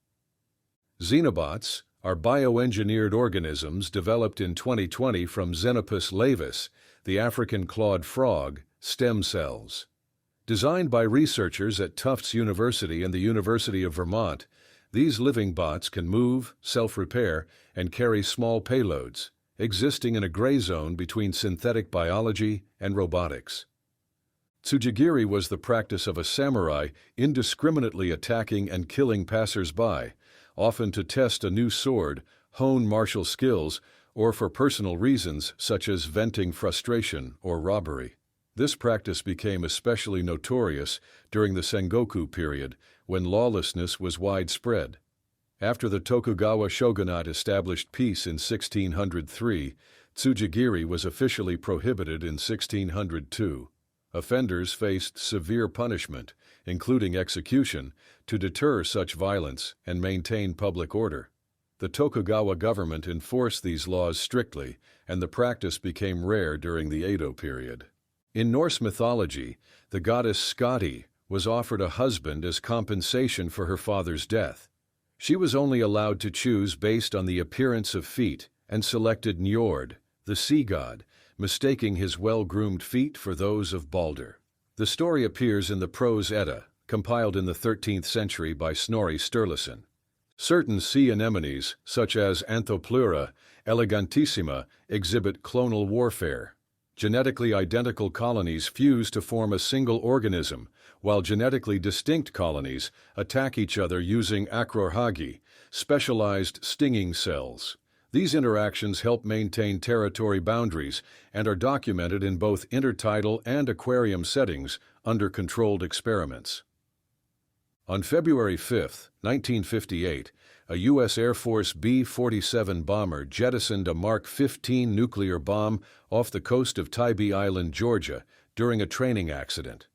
Xenobots are bioengineered organisms developed in 2020 from Xenopus laevis, the African clawed frog, stem cells. Designed by researchers at Tufts University and the University of Vermont, these living bots can move, self-repair, and carry small payloads, existing in a gray zone between synthetic biology and robotics. Tsujigiri was the practice of a samurai indiscriminately attacking and killing passers-by, often to test a new sword, hone martial skills, or for personal reasons such as venting frustration or robbery. This practice became especially notorious during the Sengoku period, when lawlessness was widespread. After the Tokugawa shogunate established peace in 1603, Tsujigiri was officially prohibited in 1602. Offenders faced severe punishment, including execution, to deter such violence and maintain public order. The Tokugawa government enforced these laws strictly, and the practice became rare during the Edo period. In Norse mythology, the goddess Skadi was offered a husband as compensation for her father's death. She was only allowed to choose based on the appearance of feet and selected Njord, the sea god, mistaking his well-groomed feet for those of Balder. The story appears in the Prose Edda, compiled in the 13th century by Snorri Sturluson. Certain sea anemones, such as Anthopleura elegantissima, exhibit clonal warfare. Genetically identical colonies fuse to form a single organism, while genetically distinct colonies attack each other using acrophagi, specialized stinging cells. These interactions help maintain territory boundaries and are documented in both intertidal and aquarium settings under controlled experiments. On February 5, 1958, a U.S. Air Force B-47 bomber jettisoned a Mark 15 nuclear bomb off the coast of Tybee Island, Georgia, during a training accident.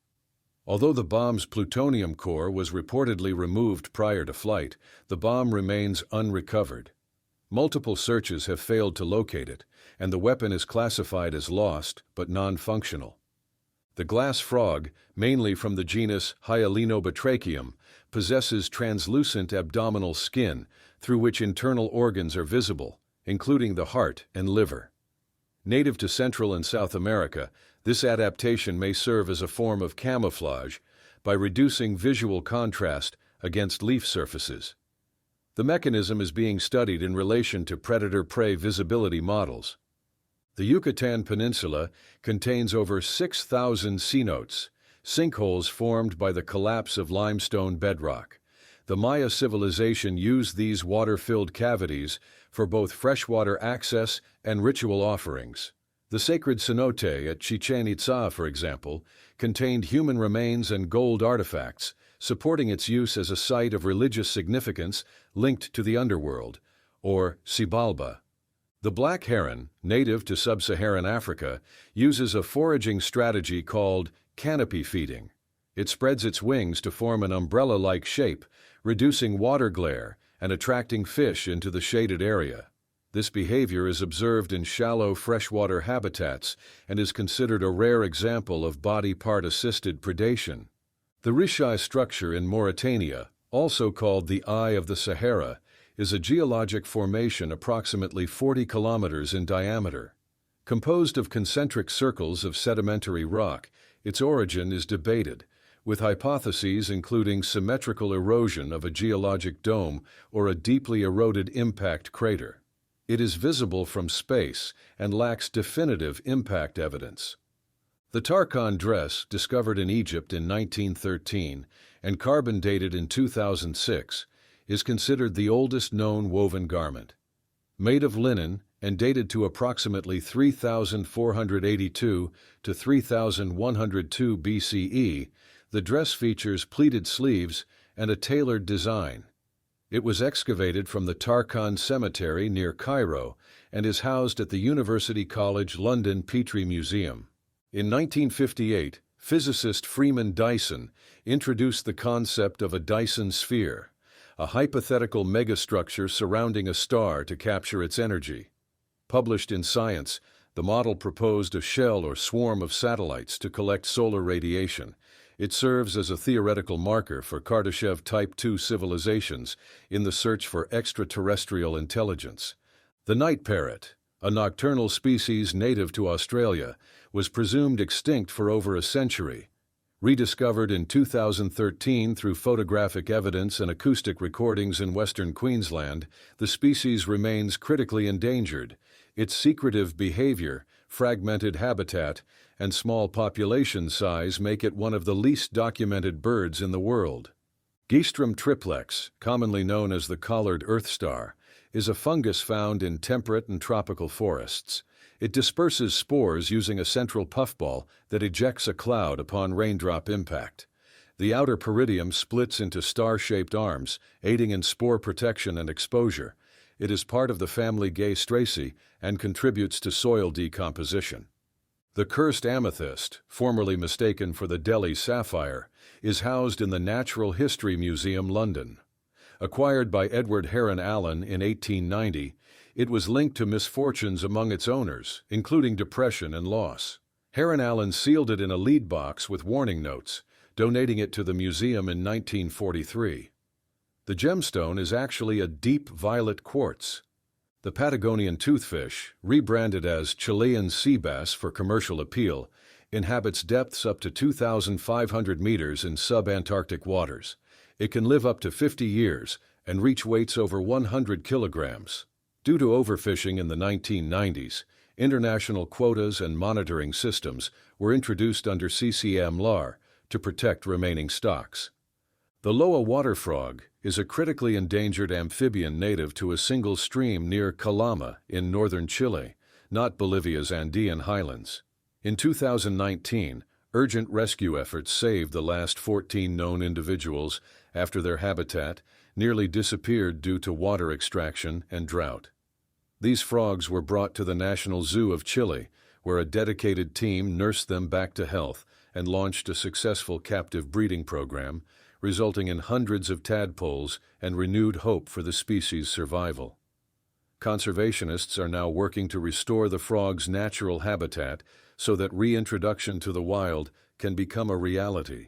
Although the bomb's plutonium core was reportedly removed prior to flight, the bomb remains unrecovered. Multiple searches have failed to locate it, and the weapon is classified as lost but non-functional. The glass frog, mainly from the genus Hyalinobatrachium, possesses translucent abdominal skin through which internal organs are visible, including the heart and liver. Native to Central and South America, this adaptation may serve as a form of camouflage by reducing visual contrast against leaf surfaces. The mechanism is being studied in relation to predator-prey visibility models. The Yucatan Peninsula contains over 6,000 cenotes, sinkholes formed by the collapse of limestone bedrock. The Maya civilization used these water-filled cavities for both freshwater access and ritual offerings. The sacred cenote at Chichen Itza, for example, contained human remains and gold artifacts, supporting its use as a site of religious significance linked to the underworld, or Xibalba. The black heron, native to sub-Saharan Africa, uses a foraging strategy called canopy feeding. It spreads its wings to form an umbrella-like shape, reducing water glare and attracting fish into the shaded area. This behavior is observed in shallow freshwater habitats and is considered a rare example of body part-assisted predation. The Rishai structure in Mauritania, also called the Eye of the Sahara, is a geologic formation approximately 40 kilometers in diameter. Composed of concentric circles of sedimentary rock, its origin is debated, with hypotheses including symmetrical erosion of a geologic dome or a deeply eroded impact crater. It is visible from space and lacks definitive impact evidence. The Tarkhan dress, discovered in Egypt in 1913 and carbon dated in 2006, is considered the oldest known woven garment. Made of linen and dated to approximately 3482 to 3102 BCE, the dress features pleated sleeves and a tailored design. It was excavated from the Tarkhan Cemetery near Cairo and is housed at the University College London Petrie Museum. In 1958, physicist Freeman Dyson introduced the concept of a Dyson sphere, a hypothetical megastructure surrounding a star to capture its energy. Published in Science, the model proposed a shell or swarm of satellites to collect solar radiation. It serves as a theoretical marker for Kardashev Type II civilizations in the search for extraterrestrial intelligence. The night parrot, a nocturnal species native to Australia, was presumed extinct for over a century. Rediscovered in 2013 through photographic evidence and acoustic recordings in Western Queensland, the species remains critically endangered. Its secretive behavior, fragmented habitat, and small population size make it one of the least documented birds in the world. Geestrum triplex, commonly known as the collared earth star, is a fungus found in temperate and tropical forests. It disperses spores using a central puffball that ejects a cloud upon raindrop impact. The outer peridium splits into star-shaped arms, aiding in spore protection and exposure. It is part of the family Gastraceae and contributes to soil decomposition. The cursed amethyst, formerly mistaken for the Delhi sapphire, is housed in the Natural History Museum, London. Acquired by Edward Heron Allen in 1890, it was linked to misfortunes among its owners, including depression and loss. Heron Allen sealed it in a lead box with warning notes, donating it to the museum in 1943. The gemstone is actually a deep violet quartz. The Patagonian toothfish, rebranded as Chilean sea bass for commercial appeal, inhabits depths up to 2,500 meters in subantarctic waters. It can live up to 50 years and reach weights over 100 kilograms. Due to overfishing in the 1990s, International quotas and monitoring systems were introduced under CCM-LAR to protect remaining stocks. The Loa water frog is a critically endangered amphibian native to a single stream near Calama in northern Chile, not Bolivia's Andean highlands. In 2019, urgent rescue efforts saved the last 14 known individuals after their habitat nearly disappeared due to water extraction and drought. These frogs were brought to the National Zoo of Chile, where a dedicated team nursed them back to health and launched a successful captive breeding program, resulting in hundreds of tadpoles and renewed hope for the species' survival. Conservationists are now working to restore the frog's natural habitat so that reintroduction to the wild can become a reality.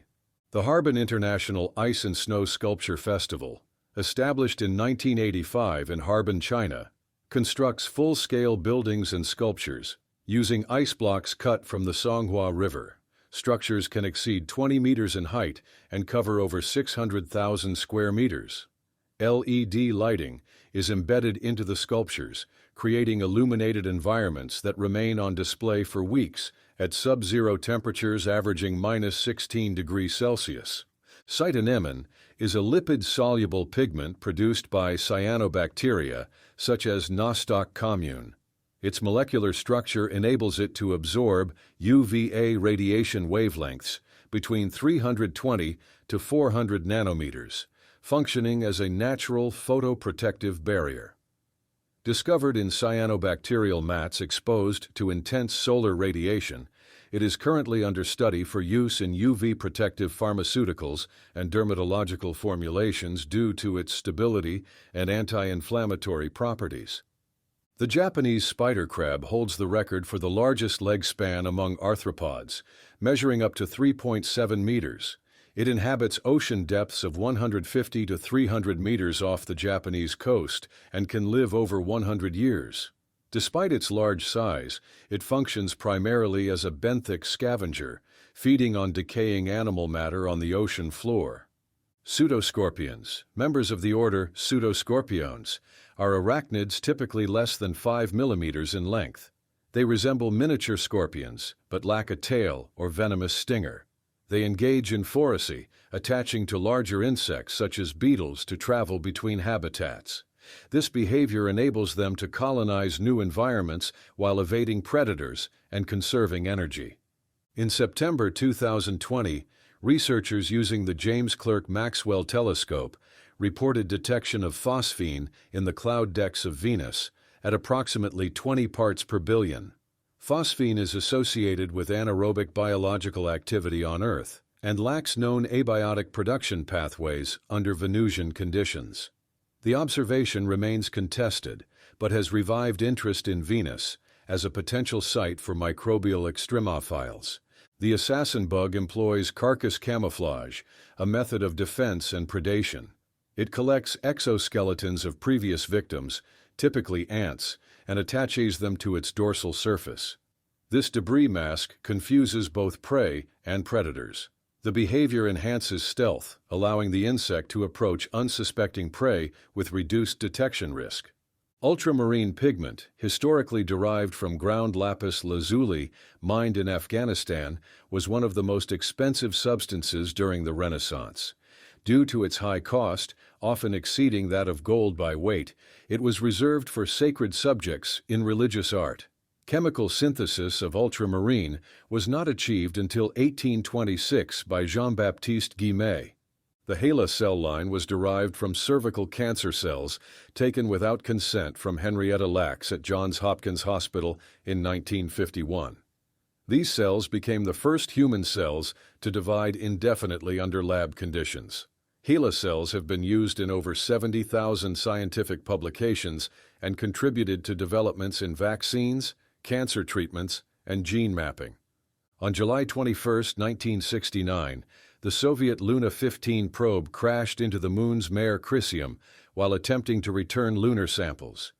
The Harbin International Ice and Snow Sculpture Festival, established in 1985 in Harbin, China, constructs full-scale buildings and sculptures using ice blocks cut from the Songhua River. Structures can exceed 20 meters in height and cover over 600,000 square meters. LED lighting is embedded into the sculptures, creating illuminated environments that remain on display for weeks at sub-zero temperatures averaging -16 degrees Celsius. Cytonemin is a lipid-soluble pigment produced by cyanobacteria, such as nostoc commune. Its molecular structure enables it to absorb UVA radiation wavelengths between 320 to 400 nanometers, functioning as a natural photoprotective barrier. Discovered in cyanobacterial mats exposed to intense solar radiation, it is currently under study for use in UV-protective pharmaceuticals and dermatological formulations due to its stability and anti-inflammatory properties. The Japanese spider crab holds the record for the largest leg span among arthropods, measuring up to 3.7 meters. It inhabits ocean depths of 150 to 300 meters off the Japanese coast and can live over 100 years. Despite its large size, it functions primarily as a benthic scavenger, feeding on decaying animal matter on the ocean floor. Pseudoscorpions, members of the order Pseudoscorpiones, are arachnids typically less than 5 millimeters in length. They resemble miniature scorpions, but lack a tail or venomous stinger. They engage in phoracy, attaching to larger insects such as beetles to travel between habitats. This behavior enables them to colonize new environments while evading predators and conserving energy. In September 2020, researchers using the James Clerk Maxwell Telescope reported detection of phosphine in the cloud decks of Venus at approximately 20 parts per billion. Phosphine is associated with anaerobic biological activity on Earth and lacks known abiotic production pathways under Venusian conditions. The observation remains contested, but has revived interest in Venus as a potential site for microbial extremophiles. The assassin bug employs carcass camouflage, a method of defense and predation. It collects exoskeletons of previous victims, typically ants, and attaches them to its dorsal surface. This debris mask confuses both prey and predators. The behavior enhances stealth, allowing the insect to approach unsuspecting prey with reduced detection risk. Ultramarine pigment, historically derived from ground lapis lazuli mined in Afghanistan, was one of the most expensive substances during the Renaissance. Due to its high cost, often exceeding that of gold by weight, it was reserved for sacred subjects in religious art. Chemical synthesis of ultramarine was not achieved until 1826 by Jean-Baptiste Guimet. The HeLa cell line was derived from cervical cancer cells taken without consent from Henrietta Lacks at Johns Hopkins Hospital in 1951. These cells became the first human cells to divide indefinitely under lab conditions. HeLa cells have been used in over 70,000 scientific publications and contributed to developments in vaccines, cancer treatments, and gene mapping. On July 21, 1969, the Soviet Luna 15 probe crashed into the Moon's Mare Crisium while attempting to return lunar samples.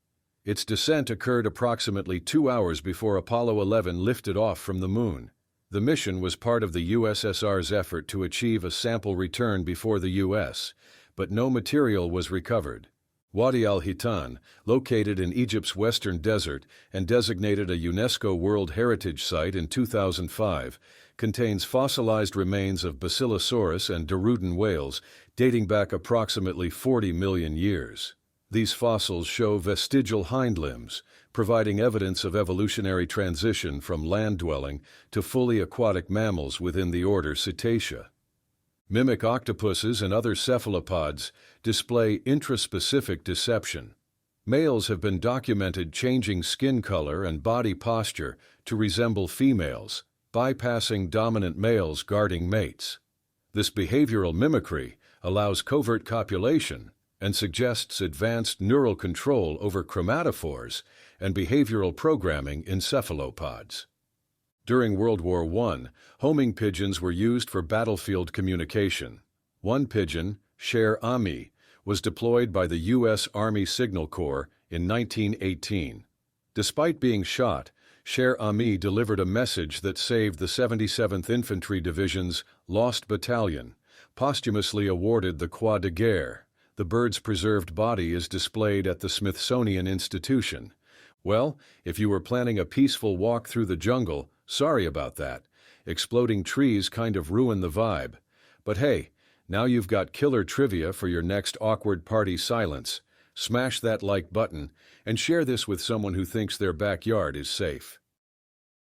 Its descent occurred approximately 2 hours before Apollo 11 lifted off from the Moon. The mission was part of the USSR's effort to achieve a sample return before the U.S., but no material was recovered. Wadi al-Hitan, located in Egypt's western desert and designated a UNESCO World Heritage Site in 2005, contains fossilized remains of Basilosaurus and Darudan whales dating back approximately 40 million years. These fossils show vestigial hind limbs, providing evidence of evolutionary transition from land-dwelling to fully aquatic mammals within the order Cetacea. Mimic octopuses and other cephalopods display intraspecific deception. Males have been documented changing skin color and body posture to resemble females, bypassing dominant males guarding mates. This behavioral mimicry allows covert copulation and suggests advanced neural control over chromatophores and behavioral programming in cephalopods. During World War I, homing pigeons were used for battlefield communication. One pigeon, Sher Ami, was deployed by the U.S. Army Signal Corps in 1918. Despite being shot, Sher Ami delivered a message that saved the 77th Infantry Division's Lost Battalion, posthumously awarded the Croix de Guerre. The bird's preserved body is displayed at the Smithsonian Institution. Well, if you were planning a peaceful walk through the jungle, sorry about that. Exploding trees kind of ruin the vibe. But hey, now you've got killer trivia for your next awkward party silence. Smash that like button and share this with someone who thinks their backyard is safe.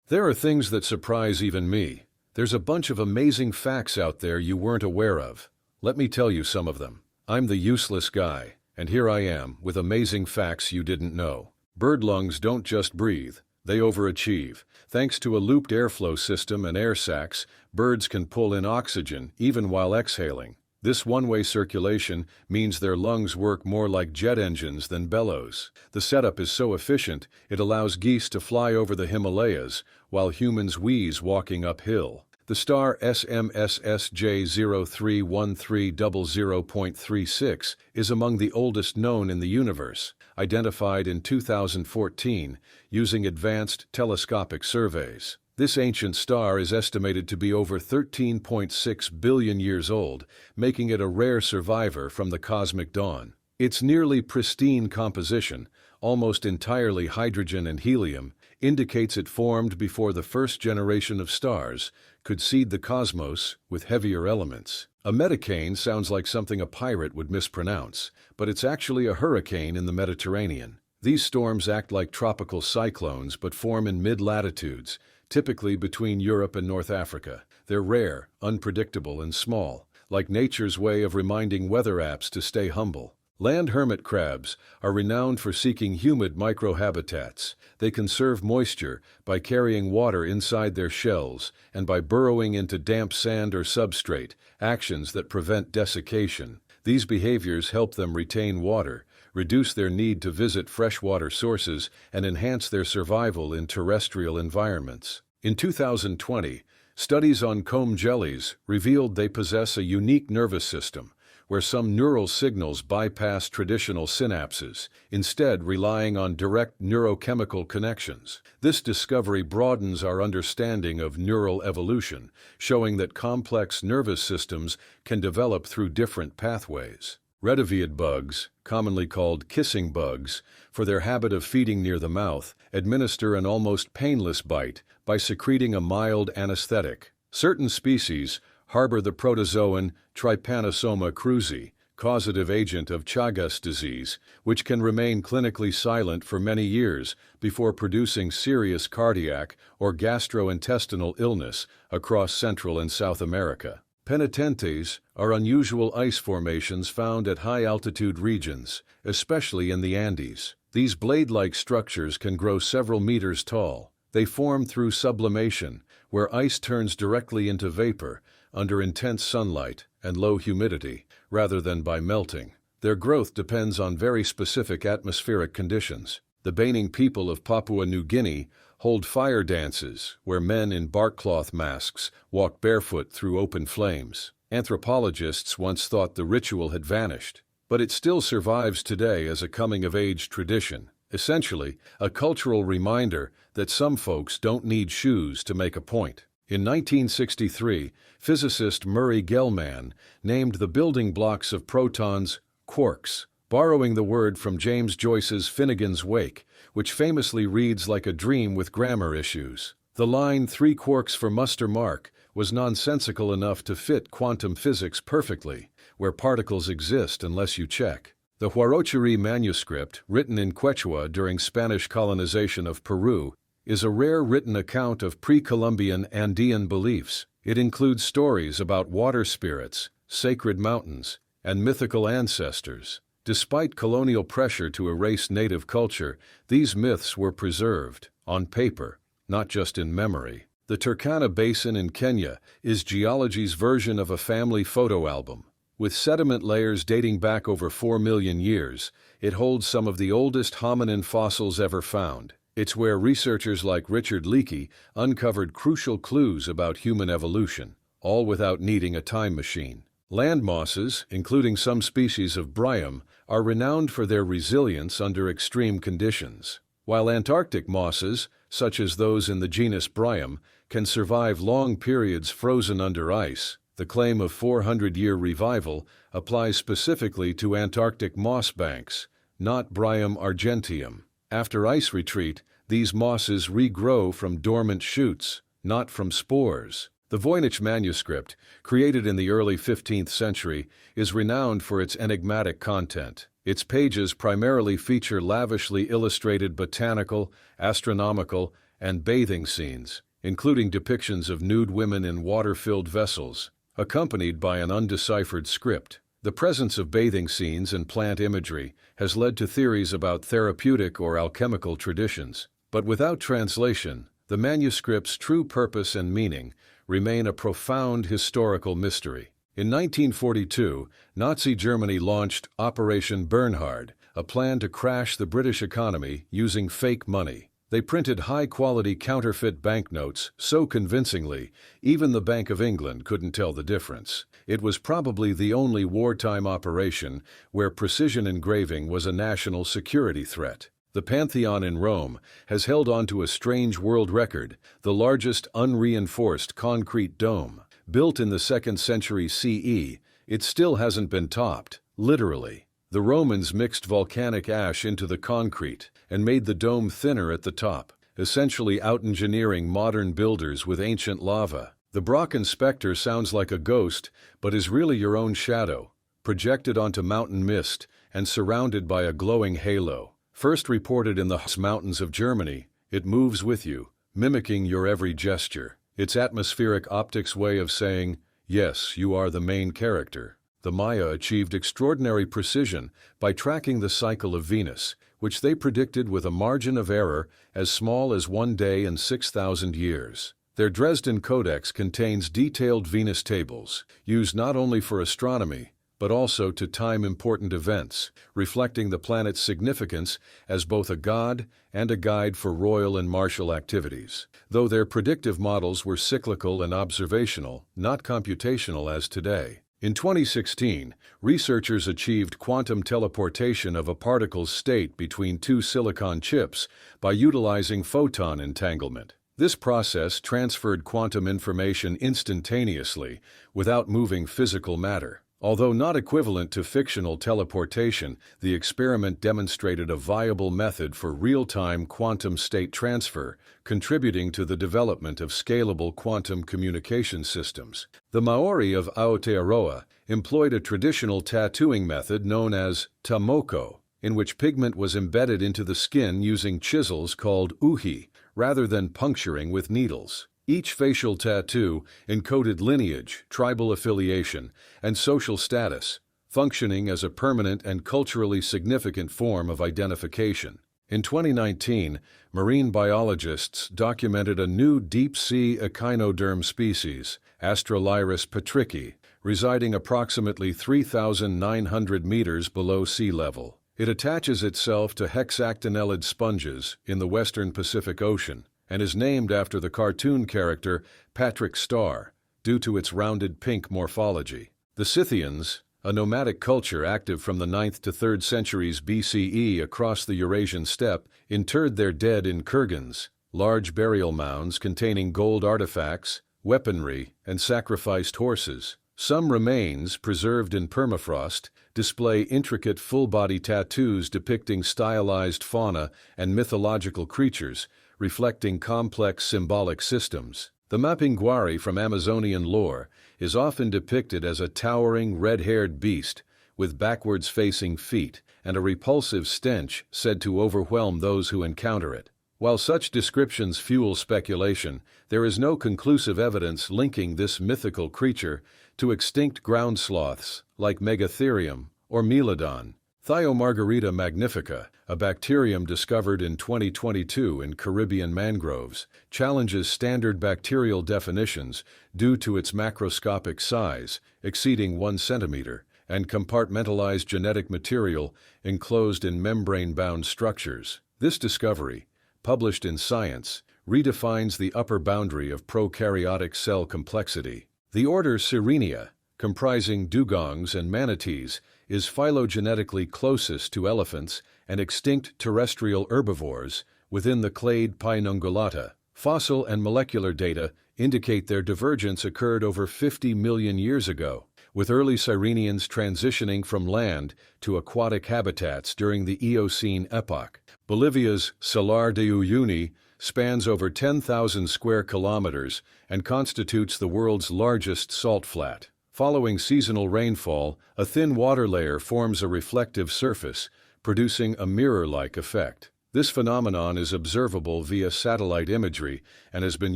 There are things that surprise even me. There's a bunch of amazing facts out there you weren't aware of. Let me tell you some of them. I'm the useless guy, and here I am with amazing facts you didn't know. Bird lungs don't just breathe, they overachieve. Thanks to a looped airflow system and air sacs, birds can pull in oxygen even while exhaling. This one-way circulation means their lungs work more like jet engines than bellows. The setup is so efficient, it allows geese to fly over the Himalayas while humans wheeze walking uphill. The star SMSSJ031300.36 is among the oldest known in the universe, identified in 2014 using advanced telescopic surveys. This ancient star is estimated to be over 13.6 billion years old, making it a rare survivor from the cosmic dawn. Its nearly pristine composition, almost entirely hydrogen and helium, indicates it formed before the first generation of stars could seed the cosmos with heavier elements. A metacane sounds like something a pirate would mispronounce, but it's actually a hurricane in the Mediterranean. These storms act like tropical cyclones but form in mid-latitudes, typically between Europe and North Africa. They're rare, unpredictable, and small, like nature's way of reminding weather apps to stay humble. Land hermit crabs are renowned for seeking humid microhabitats. They conserve moisture by carrying water inside their shells and by burrowing into damp sand or substrate, actions that prevent desiccation. These behaviors help them retain water, reduce their need to visit freshwater sources, and enhance their survival in terrestrial environments. In 2020, studies on comb jellies revealed they possess a unique nervous system, where some neural signals bypass traditional synapses, instead relying on direct neurochemical connections. This discovery broadens our understanding of neural evolution, showing that complex nervous systems can develop through different pathways. Rediviid bugs, commonly called kissing bugs, for their habit of feeding near the mouth, administer an almost painless bite by secreting a mild anesthetic. Certain species harbor the protozoan Trypanosoma cruzi, causative agent of Chagas disease, which can remain clinically silent for many years before producing serious cardiac or gastrointestinal illness across Central and South America. Penitentes are unusual ice formations found at high-altitude regions, especially in the Andes. These blade-like structures can grow several meters tall. They form through sublimation, where ice turns directly into vapor under intense sunlight and low humidity, rather than by melting. Their growth depends on very specific atmospheric conditions. The Baining people of Papua New Guinea hold fire dances where men in barkcloth masks walk barefoot through open flames. Anthropologists once thought the ritual had vanished, but it still survives today as a coming-of-age tradition, essentially a cultural reminder that some folks don't need shoes to make a point. In 1963, physicist Murray Gell-Mann named the building blocks of protons quarks. borrowing the word from James Joyce's Finnegan's Wake, which famously reads like a dream with grammar issues. The line "3 quarks for muster mark" was nonsensical enough to fit quantum physics perfectly, where particles exist unless you check. The Huarochirí manuscript, written in Quechua during Spanish colonization of Peru, is a rare written account of pre-Columbian Andean beliefs. It includes stories about water spirits, sacred mountains, and mythical ancestors. Despite colonial pressure to erase native culture, these myths were preserved, on paper, not just in memory. The Turkana Basin in Kenya is geology's version of a family photo album. With sediment layers dating back over 4 million years, it holds some of the oldest hominin fossils ever found. It's where researchers like Richard Leakey uncovered crucial clues about human evolution, all without needing a time machine. Land mosses, including some species of bryum, are renowned for their resilience under extreme conditions, while Antarctic mosses, such as those in the genus Bryum, can survive long periods frozen under ice. The claim of 400-year revival applies specifically to Antarctic moss banks, not Bryum argenteum. After ice retreat, these mosses regrow from dormant shoots, not from spores. The Voynich manuscript, created in the early 15th century, is renowned for its enigmatic content. Its pages primarily feature lavishly illustrated botanical, astronomical, and bathing scenes, including depictions of nude women in water-filled vessels, accompanied by an undeciphered script. The presence of bathing scenes and plant imagery has led to theories about therapeutic or alchemical traditions, but without translation, the manuscript's true purpose and meaning remain a profound historical mystery. In 1942, Nazi Germany launched Operation Bernhard, a plan to crash the British economy using fake money. They printed high-quality counterfeit banknotes so convincingly, even the Bank of England couldn't tell the difference. It was probably the only wartime operation where precision engraving was a national security threat. The Pantheon in Rome has held on to a strange world record, the largest unreinforced concrete dome. Built in the 2nd century CE, it still hasn't been topped, literally. The Romans mixed volcanic ash into the concrete and made the dome thinner at the top, essentially out-engineering modern builders with ancient lava. The Brocken Spectre sounds like a ghost, but is really your own shadow, projected onto mountain mist and surrounded by a glowing halo. First reported in the Harz Mountains of Germany, it moves with you, mimicking your every gesture. Its atmospheric optics way of saying, yes, you are the main character. The Maya achieved extraordinary precision by tracking the cycle of Venus, which they predicted with a margin of error as small as 1 day in 6,000 years. Their Dresden Codex contains detailed Venus tables, used not only for astronomy, but also to time important events, reflecting the planet's significance as both a god and a guide for royal and martial activities. Though their predictive models were cyclical and observational, not computational as today. In 2016, researchers achieved quantum teleportation of a particle's state between 2 silicon chips by utilizing photon entanglement. This process transferred quantum information instantaneously without moving physical matter. Although not equivalent to fictional teleportation, the experiment demonstrated a viable method for real-time quantum state transfer, contributing to the development of scalable quantum communication systems. The Maori of Aotearoa employed a traditional tattooing method known as tamoko, in which pigment was embedded into the skin using chisels called uhi, rather than puncturing with needles. Each facial tattoo encoded lineage, tribal affiliation, and social status, functioning as a permanent and culturally significant form of identification. In 2019, marine biologists documented a new deep-sea echinoderm species, Astrolyrus patricki, residing approximately 3,900 meters below sea level. It attaches itself to hexactinellid sponges in the western Pacific Ocean, and is named after the cartoon character Patrick Star, due to its rounded pink morphology. The Scythians, a nomadic culture active from the 9th to 3rd centuries BCE across the Eurasian steppe, interred their dead in kurgans, large burial mounds containing gold artifacts, weaponry, and sacrificed horses. Some remains, preserved in permafrost, display intricate full-body tattoos depicting stylized fauna and mythological creatures, reflecting complex symbolic systems. The Mapinguari from Amazonian lore is often depicted as a towering, red-haired beast with backwards-facing feet and a repulsive stench said to overwhelm those who encounter it. While such descriptions fuel speculation, there is no conclusive evidence linking this mythical creature to extinct ground sloths like Megatherium or Megalodon. Thiomargarita magnifica, a bacterium discovered in 2022 in Caribbean mangroves, challenges standard bacterial definitions due to its macroscopic size, exceeding 1 centimeter, and compartmentalized genetic material enclosed in membrane-bound structures. This discovery, published in Science, redefines the upper boundary of prokaryotic cell complexity. The order Sirenia, comprising dugongs and manatees, is phylogenetically closest to elephants and extinct terrestrial herbivores within the clade Paenungulata. Fossil and molecular data indicate their divergence occurred over 50 million years ago, with early Sirenians transitioning from land to aquatic habitats during the Eocene epoch. Bolivia's Salar de Uyuni spans over 10,000 square kilometers and constitutes the world's largest salt flat. Following seasonal rainfall, a thin water layer forms a reflective surface, producing a mirror-like effect. This phenomenon is observable via satellite imagery and has been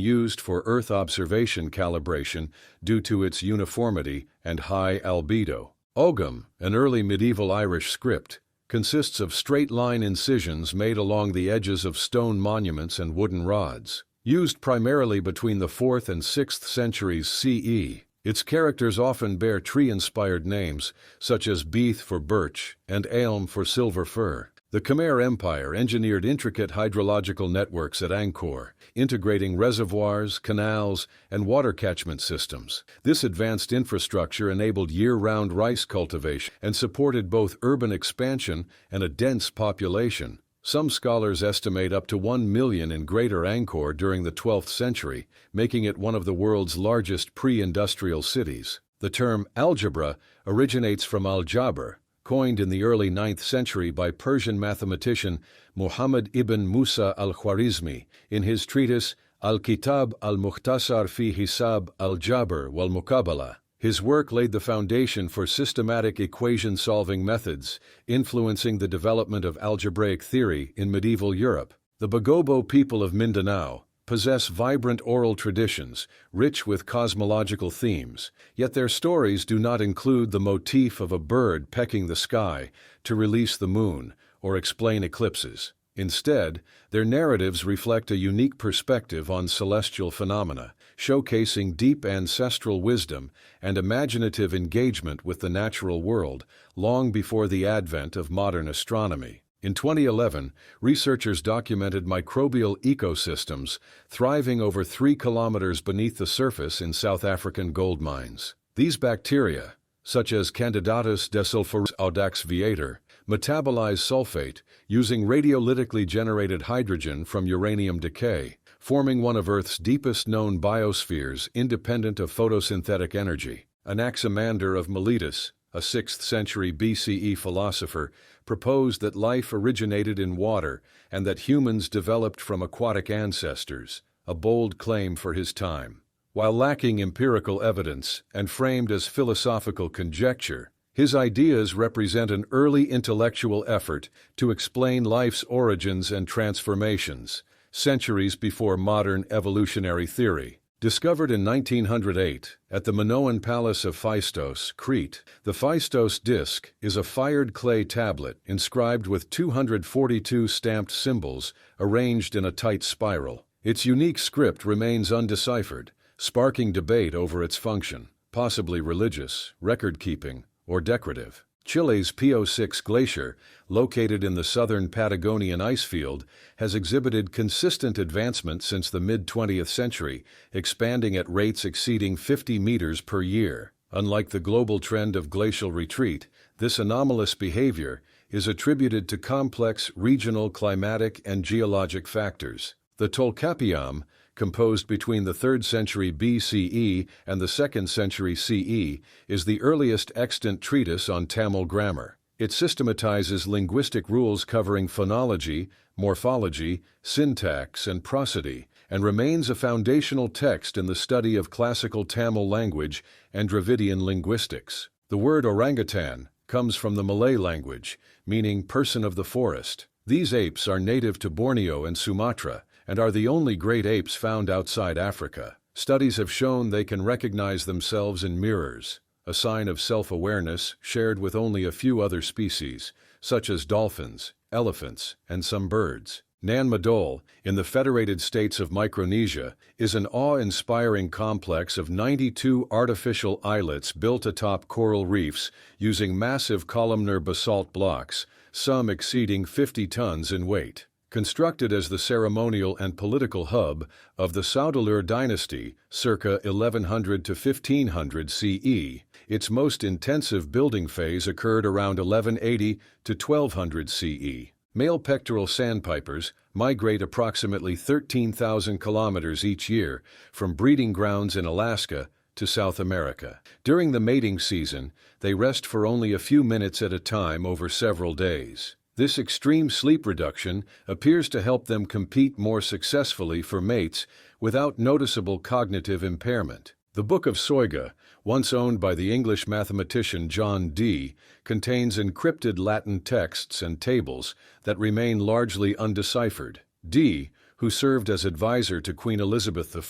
used for Earth observation calibration due to its uniformity and high albedo. Ogham, an early medieval Irish script, consists of straight-line incisions made along the edges of stone monuments and wooden rods. Used primarily between the 4th and 6th centuries CE, its characters often bear tree-inspired names, such as Beith for birch and Aelm for silver fir. The Khmer Empire engineered intricate hydrological networks at Angkor, integrating reservoirs, canals, and water catchment systems. This advanced infrastructure enabled year-round rice cultivation and supported both urban expansion and a dense population. Some scholars estimate up to 1 million in Greater Angkor during the 12th century, making it one of the world's largest pre-industrial cities. The term algebra originates from al-Jabr, coined in the early 9th century by Persian mathematician Muhammad ibn Musa al-Khwarizmi in his treatise Al-Kitab al-Mukhtasar fi Hisab al-Jabr wal-Muqabala. His work laid the foundation for systematic equation-solving methods, influencing the development of algebraic theory in medieval Europe. The Bagobo people of Mindanao possess vibrant oral traditions, rich with cosmological themes, yet their stories do not include the motif of a bird pecking the sky to release the moon or explain eclipses. Instead, their narratives reflect a unique perspective on celestial phenomena, showcasing deep ancestral wisdom and imaginative engagement with the natural world long before the advent of modern astronomy. In 2011, researchers documented microbial ecosystems thriving over 3 kilometers beneath the surface in South African gold mines. These bacteria, such as Candidatus desulfuris audax viator, metabolize sulfate using radiolytically generated hydrogen from uranium decay, forming one of Earth's deepest known biospheres independent of photosynthetic energy. Anaximander of Miletus, a 6th century BCE philosopher, proposed that life originated in water and that humans developed from aquatic ancestors, a bold claim for his time. While lacking empirical evidence and framed as philosophical conjecture, his ideas represent an early intellectual effort to explain life's origins and transformations, centuries before modern evolutionary theory. Discovered in 1908 at the Minoan Palace of Phaistos, Crete, the Phaistos disc is a fired clay tablet inscribed with 242 stamped symbols arranged in a tight spiral. Its unique script remains undeciphered, sparking debate over its function, possibly religious, record-keeping, or decorative. Chile's PO6 glacier, located in the southern Patagonian icefield, has exhibited consistent advancement since the mid-20th century, expanding at rates exceeding 50 meters per year. Unlike the global trend of glacial retreat, this anomalous behavior is attributed to complex regional climatic and geologic factors. The Tolkapiam, composed between the 3rd century BCE and the 2nd century CE, is the earliest extant treatise on Tamil grammar. It systematizes linguistic rules covering phonology, morphology, syntax, and prosody, and remains a foundational text in the study of classical Tamil language and Dravidian linguistics. The word orangutan comes from the Malay language, meaning person of the forest. These apes are native to Borneo and Sumatra, and are the only great apes found outside Africa. Studies have shown they can recognize themselves in mirrors, a sign of self-awareness shared with only a few other species, such as dolphins, elephants, and some birds. Nan Madol, in the Federated States of Micronesia, is an awe-inspiring complex of 92 artificial islets built atop coral reefs using massive columnar basalt blocks, some exceeding 50 tons in weight. Constructed as the ceremonial and political hub of the Saudalur dynasty circa 1100 to 1500 CE, its most intensive building phase occurred around 1180 to 1200 CE. Male pectoral sandpipers migrate approximately 13,000 kilometers each year from breeding grounds in Alaska to South America. During the mating season, they rest for only a few minutes at a time over several days. This extreme sleep reduction appears to help them compete more successfully for mates without noticeable cognitive impairment. The Book of Soiga, once owned by the English mathematician John Dee, contains encrypted Latin texts and tables that remain largely undeciphered. Dee, who served as advisor to Queen Elizabeth I,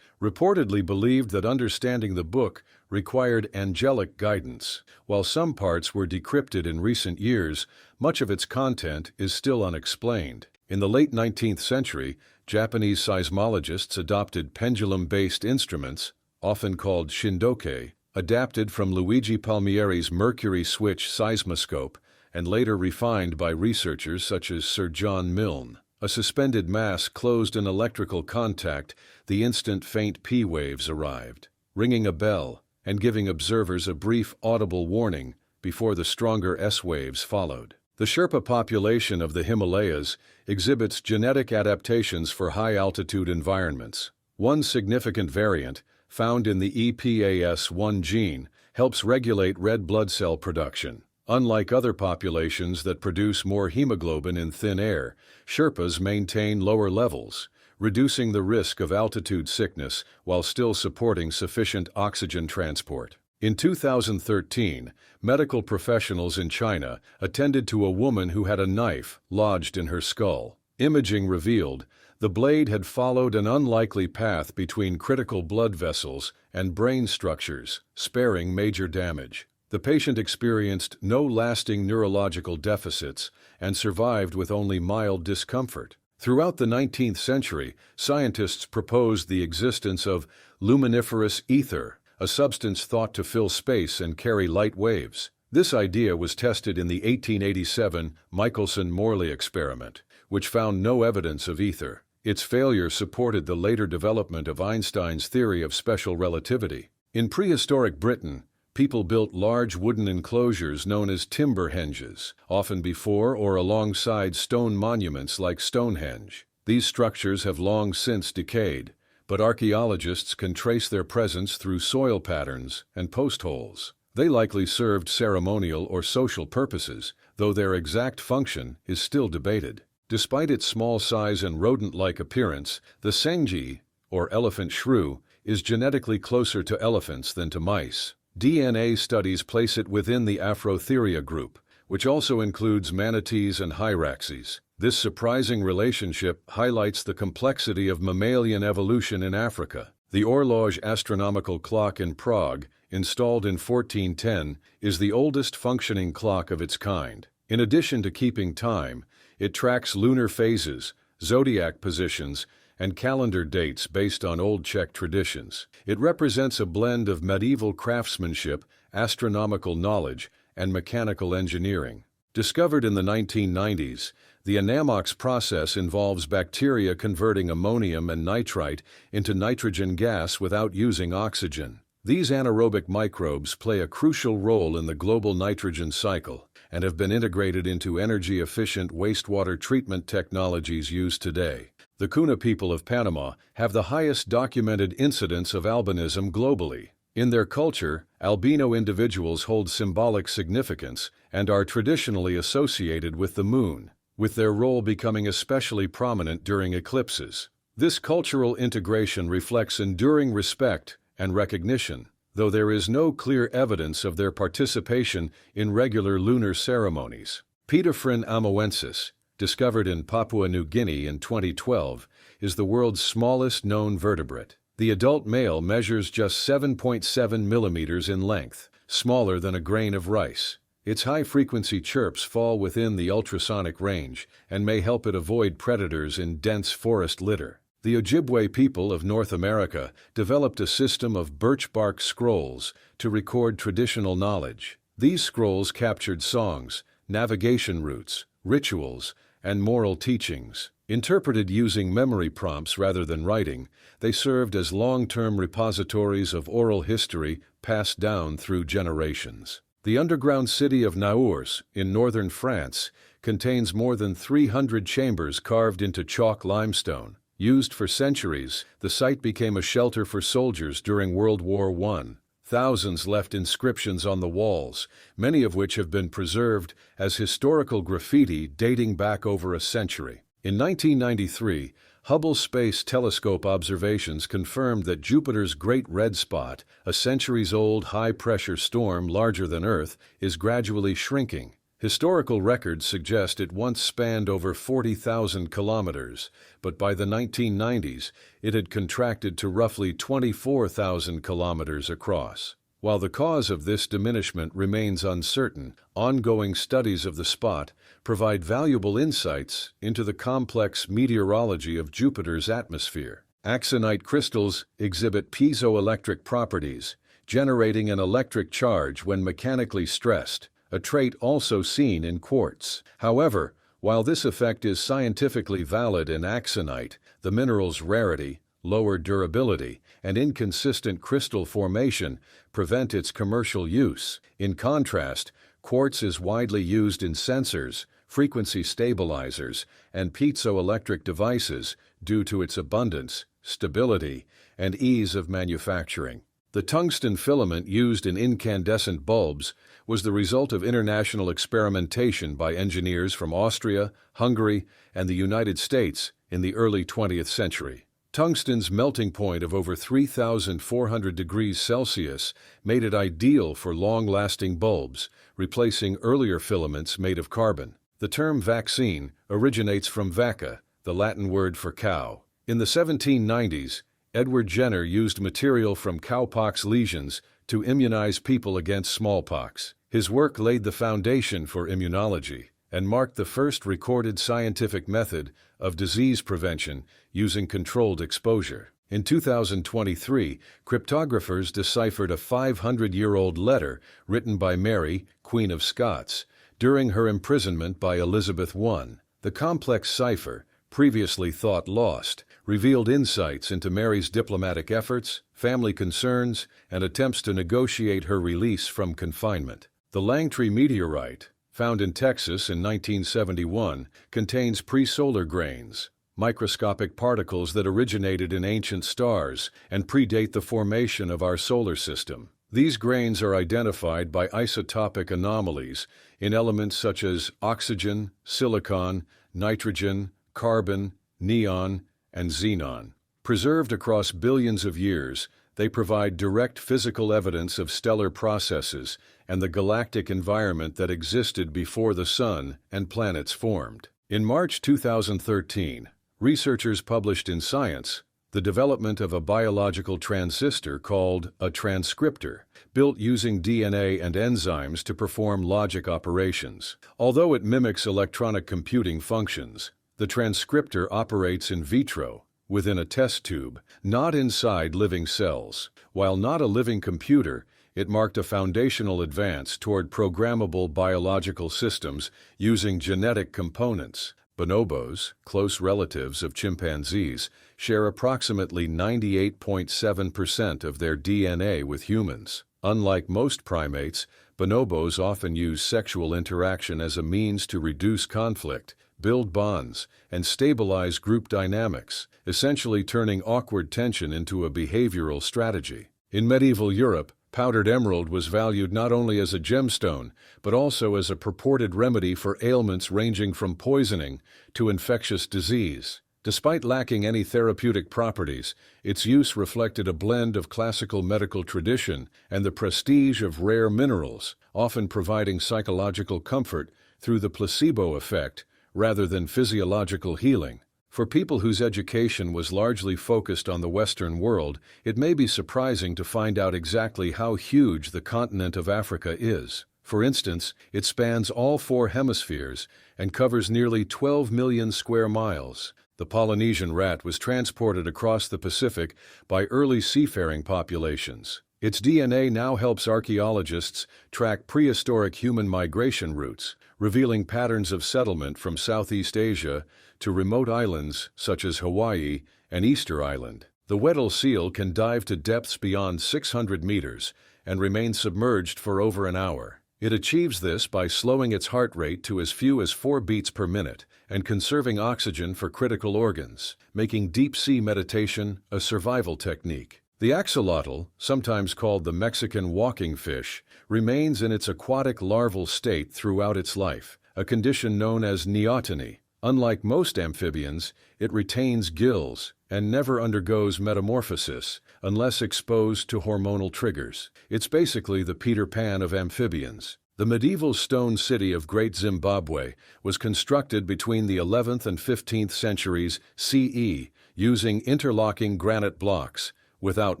reportedly believed that understanding the book required angelic guidance. While some parts were decrypted in recent years, much of its content is still unexplained. In the late 19th century, Japanese seismologists adopted pendulum-based instruments, often called shindoke, adapted from Luigi Palmieri's mercury switch seismoscope and later refined by researchers such as Sir John Milne. A suspended mass closed an electrical contact the instant faint P waves arrived, ringing a bell and giving observers a brief audible warning before the stronger S waves followed. The Sherpa population of the Himalayas exhibits genetic adaptations for high-altitude environments. One significant variant, found in the EPAS1 gene, helps regulate red blood cell production. Unlike other populations that produce more hemoglobin in thin air, Sherpas maintain lower levels, reducing the risk of altitude sickness while still supporting sufficient oxygen transport. In 2013, medical professionals in China attended to a woman who had a knife lodged in her skull. Imaging revealed the blade had followed an unlikely path between critical blood vessels and brain structures, sparing major damage. The patient experienced no lasting neurological deficits and survived with only mild discomfort. Throughout the 19th century, scientists proposed the existence of luminiferous ether, a substance thought to fill space and carry light waves. This idea was tested in the 1887 Michelson-Morley experiment, which found no evidence of ether. Its failure supported the later development of Einstein's theory of special relativity. In prehistoric Britain, people built large wooden enclosures known as timber henges, often before or alongside stone monuments like Stonehenge. These structures have long since decayed, but archaeologists can trace their presence through soil patterns and post holes. They likely served ceremonial or social purposes, though their exact function is still debated. Despite its small size and rodent-like appearance, the Sengji, or elephant shrew, is genetically closer to elephants than to mice. DNA studies place it within the Afrotheria group, which also includes manatees and hyraxes. This surprising relationship highlights the complexity of mammalian evolution in Africa. The horloge astronomical clock in Prague, installed in 1410, is the oldest functioning clock of its kind. In addition to keeping time, it tracks lunar phases, zodiac positions, and calendar dates based on old Czech traditions. It represents a blend of medieval craftsmanship, astronomical knowledge, and mechanical engineering. Discovered in the 1990s, the anamox process involves bacteria converting ammonium and nitrite into nitrogen gas without using oxygen. These anaerobic microbes play a crucial role in the global nitrogen cycle and have been integrated into energy-efficient wastewater treatment technologies used today. The Kuna people of Panama have the highest documented incidence of albinism globally. In their culture, albino individuals hold symbolic significance and are traditionally associated with the moon, with their role becoming especially prominent during eclipses. This cultural integration reflects enduring respect and recognition, though there is no clear evidence of their participation in regular lunar ceremonies. Pedophryn amoensis, discovered in Papua New Guinea in 2012, is the world's smallest known vertebrate. The adult male measures just 7.7 millimeters in length, smaller than a grain of rice. Its high-frequency chirps fall within the ultrasonic range and may help it avoid predators in dense forest litter. The Ojibwe people of North America developed a system of birch bark scrolls to record traditional knowledge. These scrolls captured songs, navigation routes, rituals, and moral teachings. Interpreted using memory prompts rather than writing, they served as long-term repositories of oral history passed down through generations. The underground city of Naours, in northern France, contains more than 300 chambers carved into chalk limestone. Used for centuries, the site became a shelter for soldiers during World War I. Thousands left inscriptions on the walls, many of which have been preserved as historical graffiti dating back over a century. In 1993, Hubble Space Telescope observations confirmed that Jupiter's Great Red Spot, a centuries-old high-pressure storm larger than Earth, is gradually shrinking. Historical records suggest it once spanned over 40,000 kilometers, but by the 1990s, it had contracted to roughly 24,000 kilometers across. While the cause of this diminishment remains uncertain, ongoing studies of the spot provide valuable insights into the complex meteorology of Jupiter's atmosphere. Axonite crystals exhibit piezoelectric properties, generating an electric charge when mechanically stressed, a trait also seen in quartz. However, while this effect is scientifically valid in axonite, the mineral's rarity, lower durability, and inconsistent crystal formation prevent its commercial use. In contrast, quartz is widely used in sensors, frequency stabilizers, and piezoelectric devices due to its abundance, stability, and ease of manufacturing. The tungsten filament used in incandescent bulbs was the result of international experimentation by engineers from Austria, Hungary, and the United States in the early 20th century. Tungsten's melting point of over 3,400 degrees Celsius made it ideal for long-lasting bulbs, replacing earlier filaments made of carbon. The term vaccine originates from vacca, the Latin word for cow. In the 1790s, Edward Jenner used material from cowpox lesions to immunize people against smallpox. His work laid the foundation for immunology and marked the first recorded scientific method of disease prevention using controlled exposure. In 2023, cryptographers deciphered a 500-year-old letter written by Mary, Queen of Scots, during her imprisonment by Elizabeth I. The complex cipher, previously thought lost, revealed insights into Mary's diplomatic efforts, family concerns, and attempts to negotiate her release from confinement. The Langtree meteorite, found in Texas in 1971, contains presolar grains, microscopic particles that originated in ancient stars and predate the formation of our solar system. These grains are identified by isotopic anomalies in elements such as oxygen, silicon, nitrogen, carbon, neon, and xenon. Preserved across billions of years, they provide direct physical evidence of stellar processes and the galactic environment that existed before the Sun and planets formed. In March 2013, researchers published in Science the development of a biological transistor called a transcriptor, built using DNA and enzymes to perform logic operations. Although it mimics electronic computing functions, the transcriptor operates in vitro, within a test tube, not inside living cells. While not a living computer, it marked a foundational advance toward programmable biological systems using genetic components. Bonobos, close relatives of chimpanzees, share approximately 98.7% of their DNA with humans. Unlike most primates, bonobos often use sexual interaction as a means to reduce conflict, build bonds, and stabilize group dynamics, essentially turning awkward tension into a behavioral strategy. In medieval Europe, powdered emerald was valued not only as a gemstone, but also as a purported remedy for ailments ranging from poisoning to infectious disease. Despite lacking any therapeutic properties, its use reflected a blend of classical medical tradition and the prestige of rare minerals, often providing psychological comfort through the placebo effect rather than physiological healing. For people whose education was largely focused on the Western world, it may be surprising to find out exactly how huge the continent of Africa is. For instance, it spans all 4 hemispheres and covers nearly 12 million square miles. The Polynesian rat was transported across the Pacific by early seafaring populations. Its DNA now helps archaeologists track prehistoric human migration routes, revealing patterns of settlement from Southeast Asia to remote islands such as Hawaii and Easter Island. The Weddell seal can dive to depths beyond 600 meters and remain submerged for over an hour. It achieves this by slowing its heart rate to as few as 4 beats per minute and conserving oxygen for critical organs, making deep-sea meditation a survival technique. The axolotl, sometimes called the Mexican walking fish, remains in its aquatic larval state throughout its life, a condition known as neoteny. Unlike most amphibians, it retains gills and never undergoes metamorphosis unless exposed to hormonal triggers. It's basically the Peter Pan of amphibians. The medieval stone city of Great Zimbabwe was constructed between the 11th and 15th centuries CE using interlocking granite blocks, without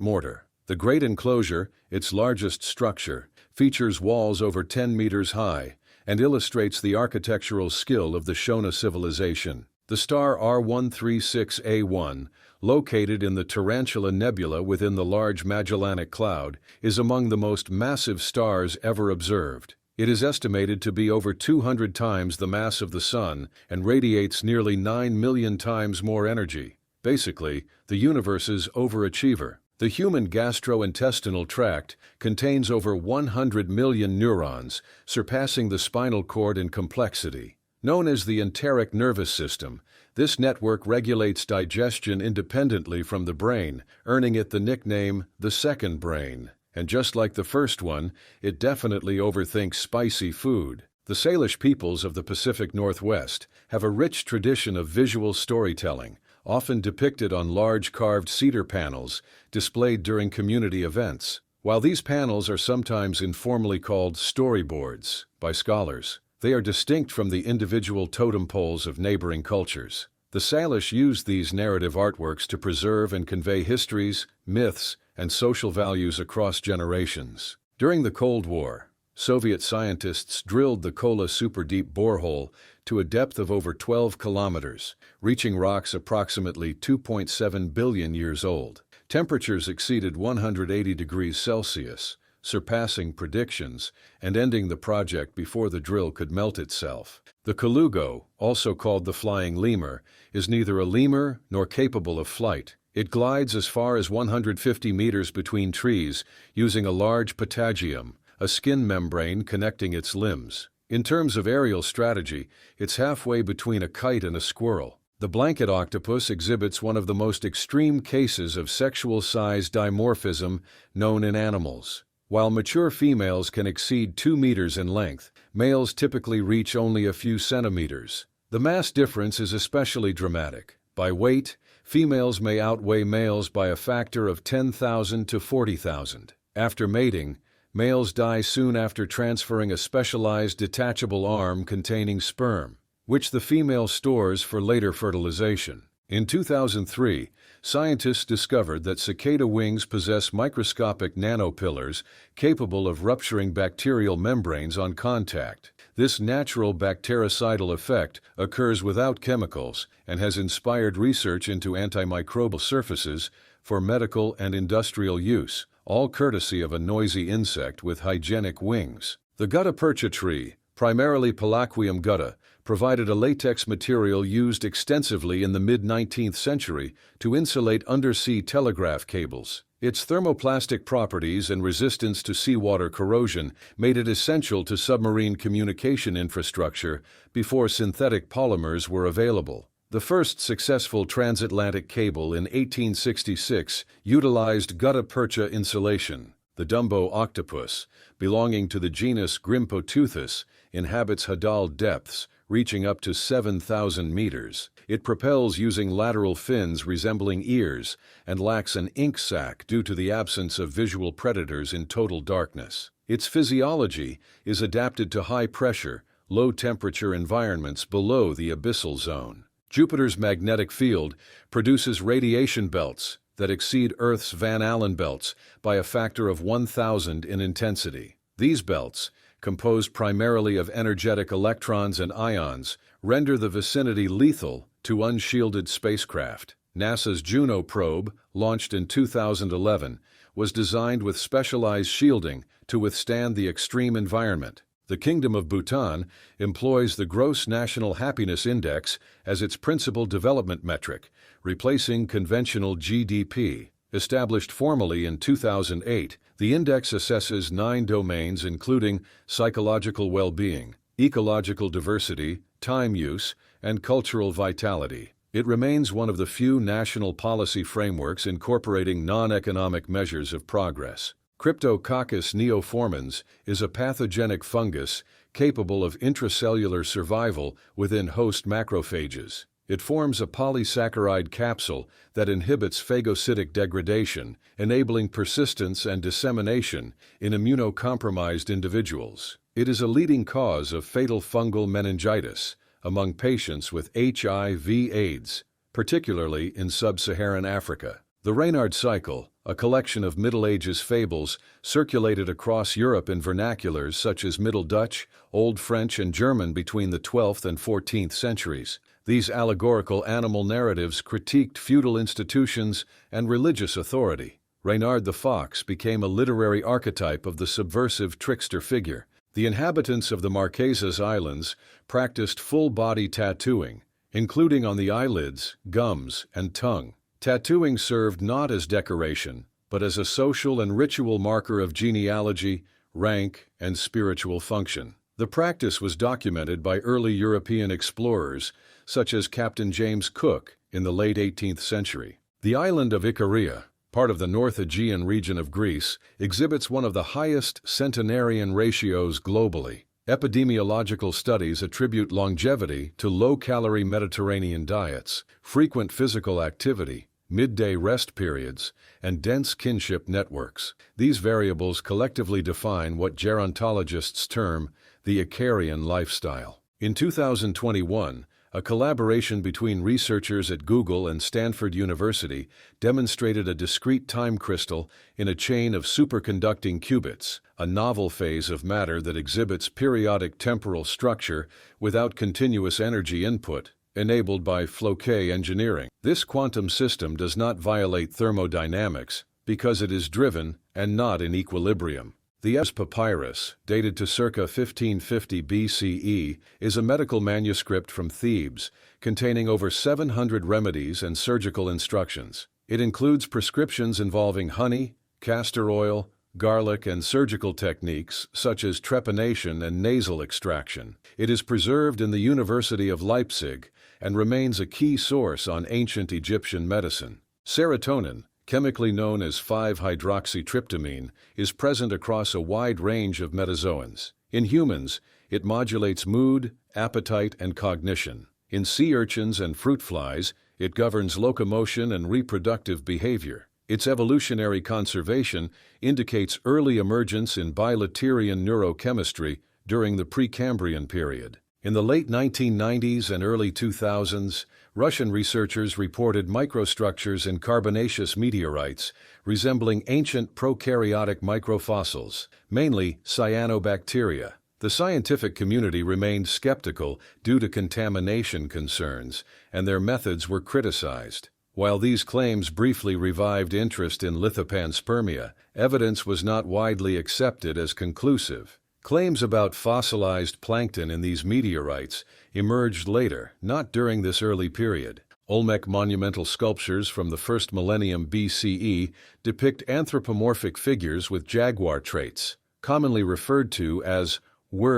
mortar. The Great Enclosure, its largest structure, features walls over 10 meters high and illustrates the architectural skill of the Shona civilization. The star R136A1, located in the Tarantula Nebula within the Large Magellanic Cloud, is among the most massive stars ever observed. It is estimated to be over 200 times the mass of the Sun and radiates nearly 9 million times more energy. Basically, the universe's overachiever. The human gastrointestinal tract contains over 100 million neurons, surpassing the spinal cord in complexity. Known as the enteric nervous system, this network regulates digestion independently from the brain, earning it the nickname the second brain. And just like the first one, it definitely overthinks spicy food. The Salish peoples of the Pacific Northwest have a rich tradition of visual storytelling, often depicted on large carved cedar panels displayed during community events. While these panels are sometimes informally called storyboards by scholars, they are distinct from the individual totem poles of neighboring cultures. The Salish used these narrative artworks to preserve and convey histories, myths, and social values across generations. During the Cold War, Soviet scientists drilled the Kola superdeep borehole to a depth of over 12 kilometers, reaching rocks approximately 2.7 billion years old. Temperatures exceeded 180 degrees Celsius, surpassing predictions and ending the project before the drill could melt itself. The Colugo, also called the flying lemur, is neither a lemur nor capable of flight. It glides as far as 150 meters between trees using a large patagium, a skin membrane connecting its limbs. In terms of aerial strategy, it's halfway between a kite and a squirrel. The blanket octopus exhibits one of the most extreme cases of sexual size dimorphism known in animals. While mature females can exceed 2 meters in length, males typically reach only a few centimeters. The mass difference is especially dramatic. By weight, females may outweigh males by a factor of 10,000 to 40,000. After mating, males die soon after transferring a specialized detachable arm containing sperm, which the female stores for later fertilization. In 2003, scientists discovered that cicada wings possess microscopic nanopillars capable of rupturing bacterial membranes on contact. This natural bactericidal effect occurs without chemicals and has inspired research into antimicrobial surfaces for medical and industrial use, all courtesy of a noisy insect with hygienic wings. The gutta percha tree, primarily Palaquium gutta, provided a latex material used extensively in the mid-19th century to insulate undersea telegraph cables. Its thermoplastic properties and resistance to seawater corrosion made it essential to submarine communication infrastructure before synthetic polymers were available. The first successful transatlantic cable in 1866 utilized gutta percha insulation. The Dumbo octopus, belonging to the genus Grimpoteuthis, inhabits hadal depths reaching up to 7,000 meters. It propels using lateral fins resembling ears and lacks an ink sac due to the absence of visual predators in total darkness. Its physiology is adapted to high-pressure, low-temperature environments below the abyssal zone. Jupiter's magnetic field produces radiation belts that exceed Earth's Van Allen belts by a factor of 1,000 in intensity. These belts, composed primarily of energetic electrons and ions, render the vicinity lethal to unshielded spacecraft. NASA's Juno probe, launched in 2011, was designed with specialized shielding to withstand the extreme environment. The Kingdom of Bhutan employs the Gross National Happiness Index as its principal development metric, replacing conventional GDP. Established formally in 2008, the index assesses 9 domains including psychological well-being, ecological diversity, time use, and cultural vitality. It remains one of the few national policy frameworks incorporating non-economic measures of progress. Cryptococcus neoformans is a pathogenic fungus capable of intracellular survival within host macrophages. It forms a polysaccharide capsule that inhibits phagocytic degradation, enabling persistence and dissemination in immunocompromised individuals. It is a leading cause of fatal fungal meningitis among patients with HIV/AIDS, particularly in sub-Saharan Africa. The Reynard cycle, a collection of Middle Ages fables, circulated across Europe in vernaculars such as Middle Dutch, Old French, and German between the 12th and 14th centuries. These allegorical animal narratives critiqued feudal institutions and religious authority. Reynard the Fox became a literary archetype of the subversive trickster figure. The inhabitants of the Marquesas Islands practiced full-body tattooing, including on the eyelids, gums, and tongue. Tattooing served not as decoration, but as a social and ritual marker of genealogy, rank, and spiritual function. The practice was documented by early European explorers, such as Captain James Cook in the late 18th century. The island of Icaria, part of the North Aegean region of Greece, exhibits one of the highest centenarian ratios globally. Epidemiological studies attribute longevity to low-calorie Mediterranean diets, frequent physical activity, midday rest periods, and dense kinship networks. These variables collectively define what gerontologists term the Icarian lifestyle. In 2021, a collaboration between researchers at Google and Stanford University demonstrated a discrete time crystal in a chain of superconducting qubits, a novel phase of matter that exhibits periodic temporal structure without continuous energy input, enabled by Floquet engineering. This quantum system does not violate thermodynamics because it is driven and not in equilibrium. The Ebers Papyrus, dated to circa 1550 BCE, is a medical manuscript from Thebes containing over 700 remedies and surgical instructions. It includes prescriptions involving honey, castor oil, garlic, and surgical techniques such as trepanation and nasal extraction. It is preserved in the University of Leipzig and remains a key source on ancient Egyptian medicine. Serotonin, chemically known as 5-hydroxytryptamine, is present across a wide range of metazoans. In humans, it modulates mood, appetite, and cognition. In sea urchins and fruit flies, it governs locomotion and reproductive behavior. Its evolutionary conservation indicates early emergence in bilaterian neurochemistry during the Precambrian period. In the late 1990s and early 2000s, Russian researchers reported microstructures in carbonaceous meteorites resembling ancient prokaryotic microfossils, mainly cyanobacteria. The scientific community remained skeptical due to contamination concerns, and their methods were criticized. While these claims briefly revived interest in lithopanspermia, evidence was not widely accepted as conclusive. Claims about fossilized plankton in these meteorites emerged later, not during this early period. Olmec monumental sculptures from the first millennium BCE depict anthropomorphic figures with jaguar traits, commonly referred to as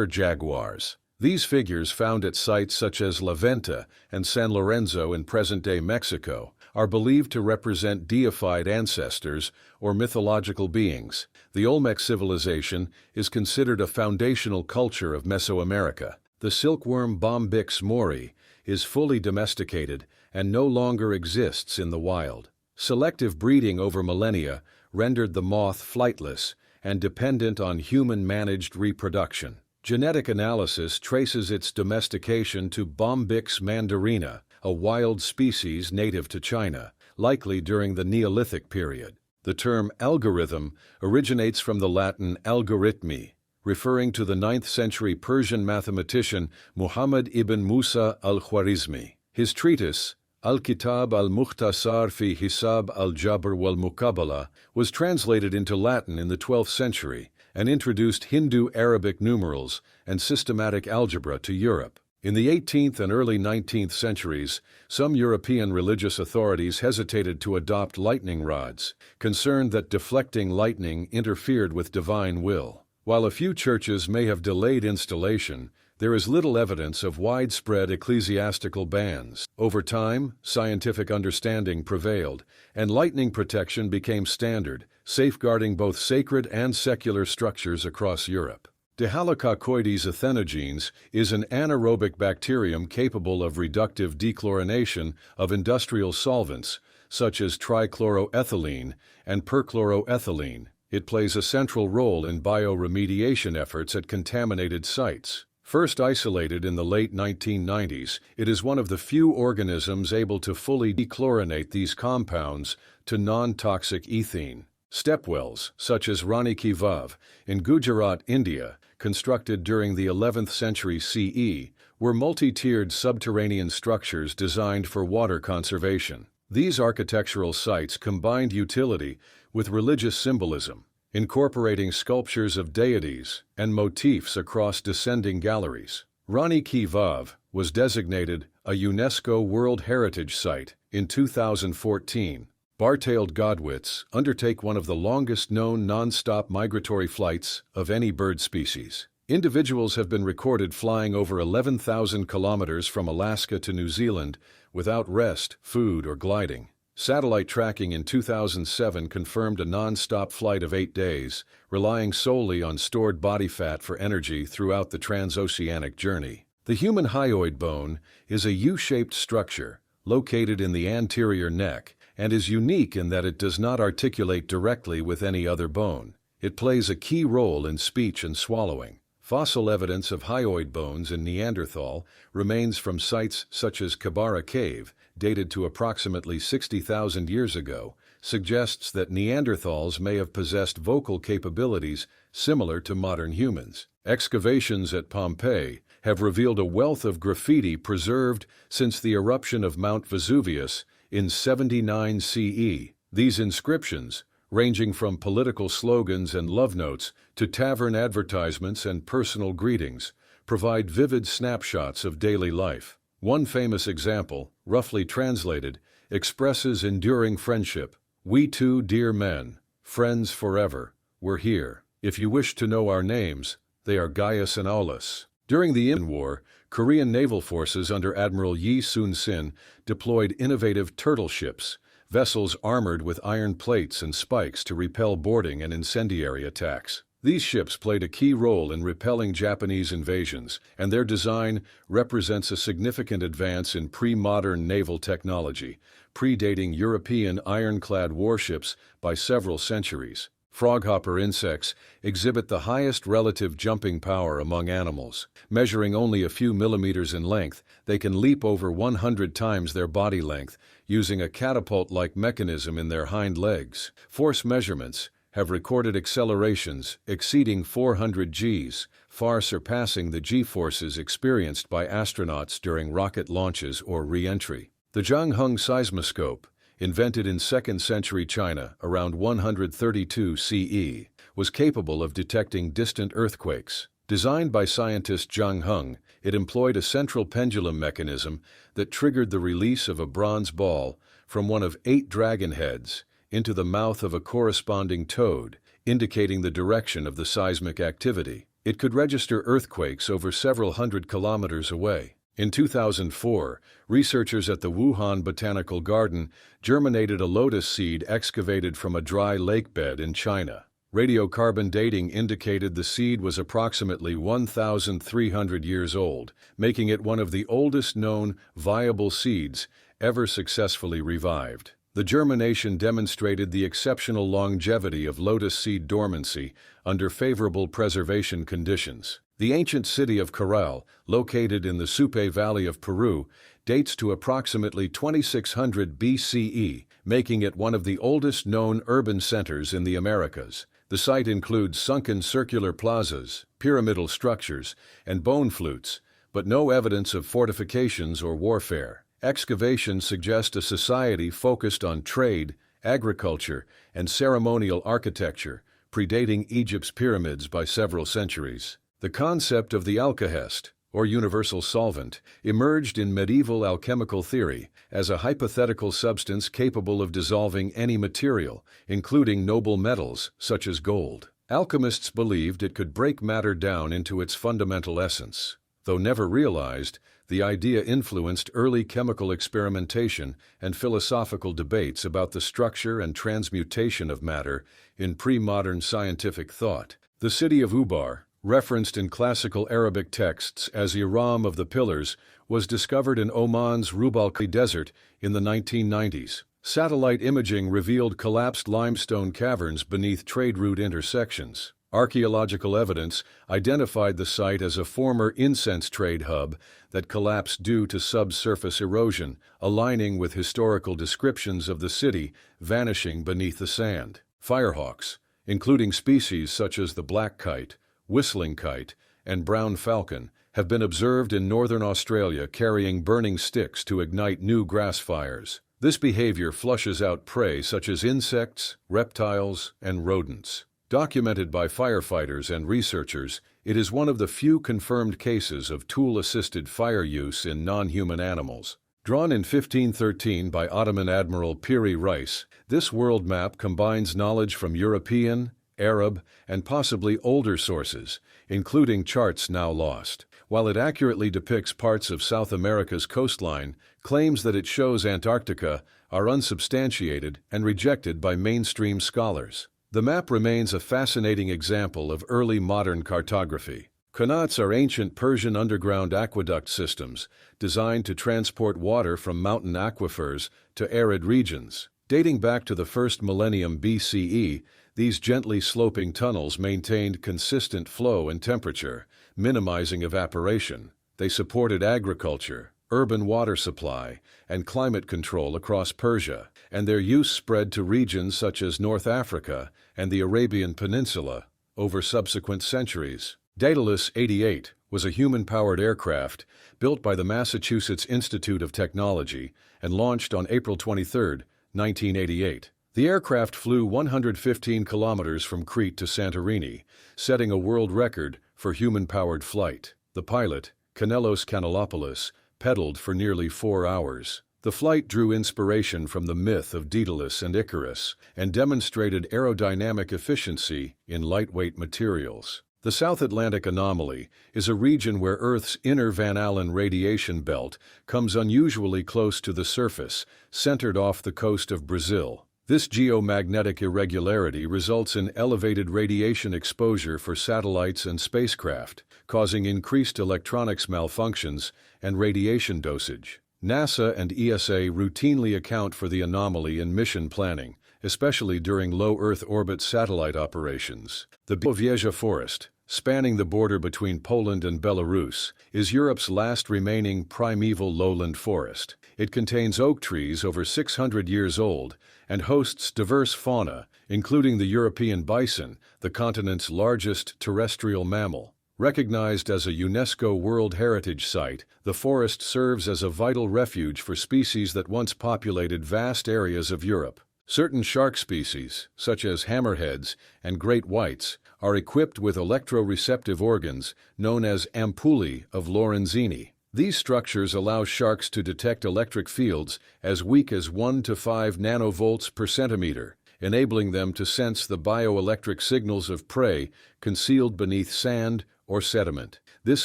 jaguars. These figures, found at sites such as La Venta and San Lorenzo in present-day Mexico, are believed to represent deified ancestors or mythological beings. The Olmec civilization is considered a foundational culture of Mesoamerica. The silkworm Bombyx mori is fully domesticated and no longer exists in the wild. Selective breeding over millennia rendered the moth flightless and dependent on human-managed reproduction. Genetic analysis traces its domestication to Bombyx mandarina, a wild species native to China, likely during the Neolithic period. The term algorithm originates from the Latin algorithmi, referring to the 9th century Persian mathematician Muhammad ibn Musa al-Khwarizmi. His treatise, Al-Kitab al-Mukhtasar fi Hisab al-Jabr wal-Muqabala, was translated into Latin in the 12th century and introduced Hindu-Arabic numerals and systematic algebra to Europe. In the 18th and early 19th centuries, some European religious authorities hesitated to adopt lightning rods, concerned that deflecting lightning interfered with divine will. While a few churches may have delayed installation, there is little evidence of widespread ecclesiastical bans. Over time, scientific understanding prevailed, and lightning protection became standard, safeguarding both sacred and secular structures across Europe. Dihalococoides athenogenes is an anaerobic bacterium capable of reductive dechlorination of industrial solvents, such as trichloroethylene and perchloroethylene. It plays a central role in bioremediation efforts at contaminated sites. First isolated in the late 1990s, it is one of the few organisms able to fully dechlorinate these compounds to non-toxic ethene. Stepwells, such as Rani Ki Vav in Gujarat, India, constructed during the 11th century CE, were multi-tiered subterranean structures designed for water conservation. These architectural sites combined utility with religious symbolism, incorporating sculptures of deities and motifs across descending galleries. Rani Ki Vav was designated a UNESCO World Heritage Site in 2014. Bar-tailed godwits undertake one of the longest-known non-stop migratory flights of any bird species. Individuals have been recorded flying over 11,000 kilometers from Alaska to New Zealand without rest, food, or gliding. Satellite tracking in 2007 confirmed a non-stop flight of 8 days, relying solely on stored body fat for energy throughout the transoceanic journey. The human hyoid bone is a U-shaped structure located in the anterior neck and is unique in that it does not articulate directly with any other bone. It plays a key role in speech and swallowing. Fossil evidence of hyoid bones in Neanderthal remains from sites such as Kabara Cave, dated to approximately 60,000 years ago, suggests that Neanderthals may have possessed vocal capabilities similar to modern humans. Excavations at Pompeii have revealed a wealth of graffiti preserved since the eruption of Mount Vesuvius in 79 CE. These inscriptions, ranging from political slogans and love notes to tavern advertisements and personal greetings, provide vivid snapshots of daily life. One famous example, roughly translated, expresses enduring friendship. "We two dear men, friends forever, we're here. If you wish to know our names, they are Gaius and Aulus." During the Indian War, Korean naval forces under Admiral Yi Sun-sin deployed innovative turtle ships, vessels armored with iron plates and spikes to repel boarding and incendiary attacks. These ships played a key role in repelling Japanese invasions, and their design represents a significant advance in pre-modern naval technology, predating European ironclad warships by several centuries. Froghopper insects exhibit the highest relative jumping power among animals. Measuring only a few millimeters in length, they can leap over 100 times their body length, using a catapult-like mechanism in their hind legs. Force measurements have recorded accelerations exceeding 400 Gs, far surpassing the G-forces experienced by astronauts during rocket launches or re-entry. The Zhangheng seismoscope, invented in 2nd century China around 132 CE, was capable of detecting distant earthquakes. Designed by scientist Zhang Heng, it employed a central pendulum mechanism that triggered the release of a bronze ball from one of 8 dragon heads into the mouth of a corresponding toad, indicating the direction of the seismic activity. It could register earthquakes over several hundred kilometers away. In 2004, researchers at the Wuhan Botanical Garden germinated a lotus seed excavated from a dry lake bed in China. Radiocarbon dating indicated the seed was approximately 1,300 years old, making it one of the oldest known viable seeds ever successfully revived. The germination demonstrated the exceptional longevity of lotus seed dormancy under favorable preservation conditions. The ancient city of Caral, located in the Supe Valley of Peru, dates to approximately 2600 BCE, making it one of the oldest known urban centers in the Americas. The site includes sunken circular plazas, pyramidal structures, and bone flutes, but no evidence of fortifications or warfare. Excavations suggest a society focused on trade, agriculture, and ceremonial architecture, predating Egypt's pyramids by several centuries. The concept of the alkahest, or universal solvent, emerged in medieval alchemical theory as a hypothetical substance capable of dissolving any material, including noble metals such as gold. Alchemists believed it could break matter down into its fundamental essence. Though never realized, the idea influenced early chemical experimentation and philosophical debates about the structure and transmutation of matter in pre-modern scientific thought. The city of Ubar, referenced in classical Arabic texts as Iram of the Pillars, was discovered in Oman's Rub al-Khali Desert in the 1990s. Satellite imaging revealed collapsed limestone caverns beneath trade route intersections. Archaeological evidence identified the site as a former incense trade hub that collapsed due to subsurface erosion, aligning with historical descriptions of the city vanishing beneath the sand. Firehawks, including species such as the black kite, whistling kite, and brown falcon, have been observed in northern Australia carrying burning sticks to ignite new grass fires. This behavior flushes out prey such as insects, reptiles, and rodents. Documented by firefighters and researchers, it is one of the few confirmed cases of tool-assisted fire use in non-human animals. Drawn in 1513 by Ottoman Admiral Piri Reis, this world map combines knowledge from European, Arab, and possibly older sources, including charts now lost. While it accurately depicts parts of South America's coastline, claims that it shows Antarctica are unsubstantiated and rejected by mainstream scholars. The map remains a fascinating example of early modern cartography. Qanats are ancient Persian underground aqueduct systems designed to transport water from mountain aquifers to arid regions. Dating back to the first millennium BCE, these gently sloping tunnels maintained consistent flow and temperature, minimizing evaporation. They supported agriculture, urban water supply, and climate control across Persia, and their use spread to regions such as North Africa and the Arabian Peninsula over subsequent centuries. Daedalus 88 was a human-powered aircraft built by the Massachusetts Institute of Technology and launched on April 23, 1988. The aircraft flew 115 kilometers from Crete to Santorini, setting a world record for human-powered flight. The pilot, Kanelos Kanelopoulos, pedaled for nearly 4 hours. The flight drew inspiration from the myth of Daedalus and Icarus and demonstrated aerodynamic efficiency in lightweight materials. The South Atlantic anomaly is a region where Earth's inner Van Allen radiation belt comes unusually close to the surface, centered off the coast of Brazil. This geomagnetic irregularity results in elevated radiation exposure for satellites and spacecraft, causing increased electronics malfunctions and radiation dosage. NASA and ESA routinely account for the anomaly in mission planning, especially during low Earth orbit satellite operations. The Białowieża Forest, spanning the border between Poland and Belarus, is Europe's last remaining primeval lowland forest. It contains oak trees over 600 years old and hosts diverse fauna, including the European bison, the continent's largest terrestrial mammal. Recognized as a UNESCO World Heritage Site, the forest serves as a vital refuge for species that once populated vast areas of Europe. Certain shark species, such as hammerheads and great whites, are equipped with electroreceptive organs known as ampullae of Lorenzini. These structures allow sharks to detect electric fields as weak as 1 to 5 nanovolts per centimeter, enabling them to sense the bioelectric signals of prey concealed beneath sand or sediment. This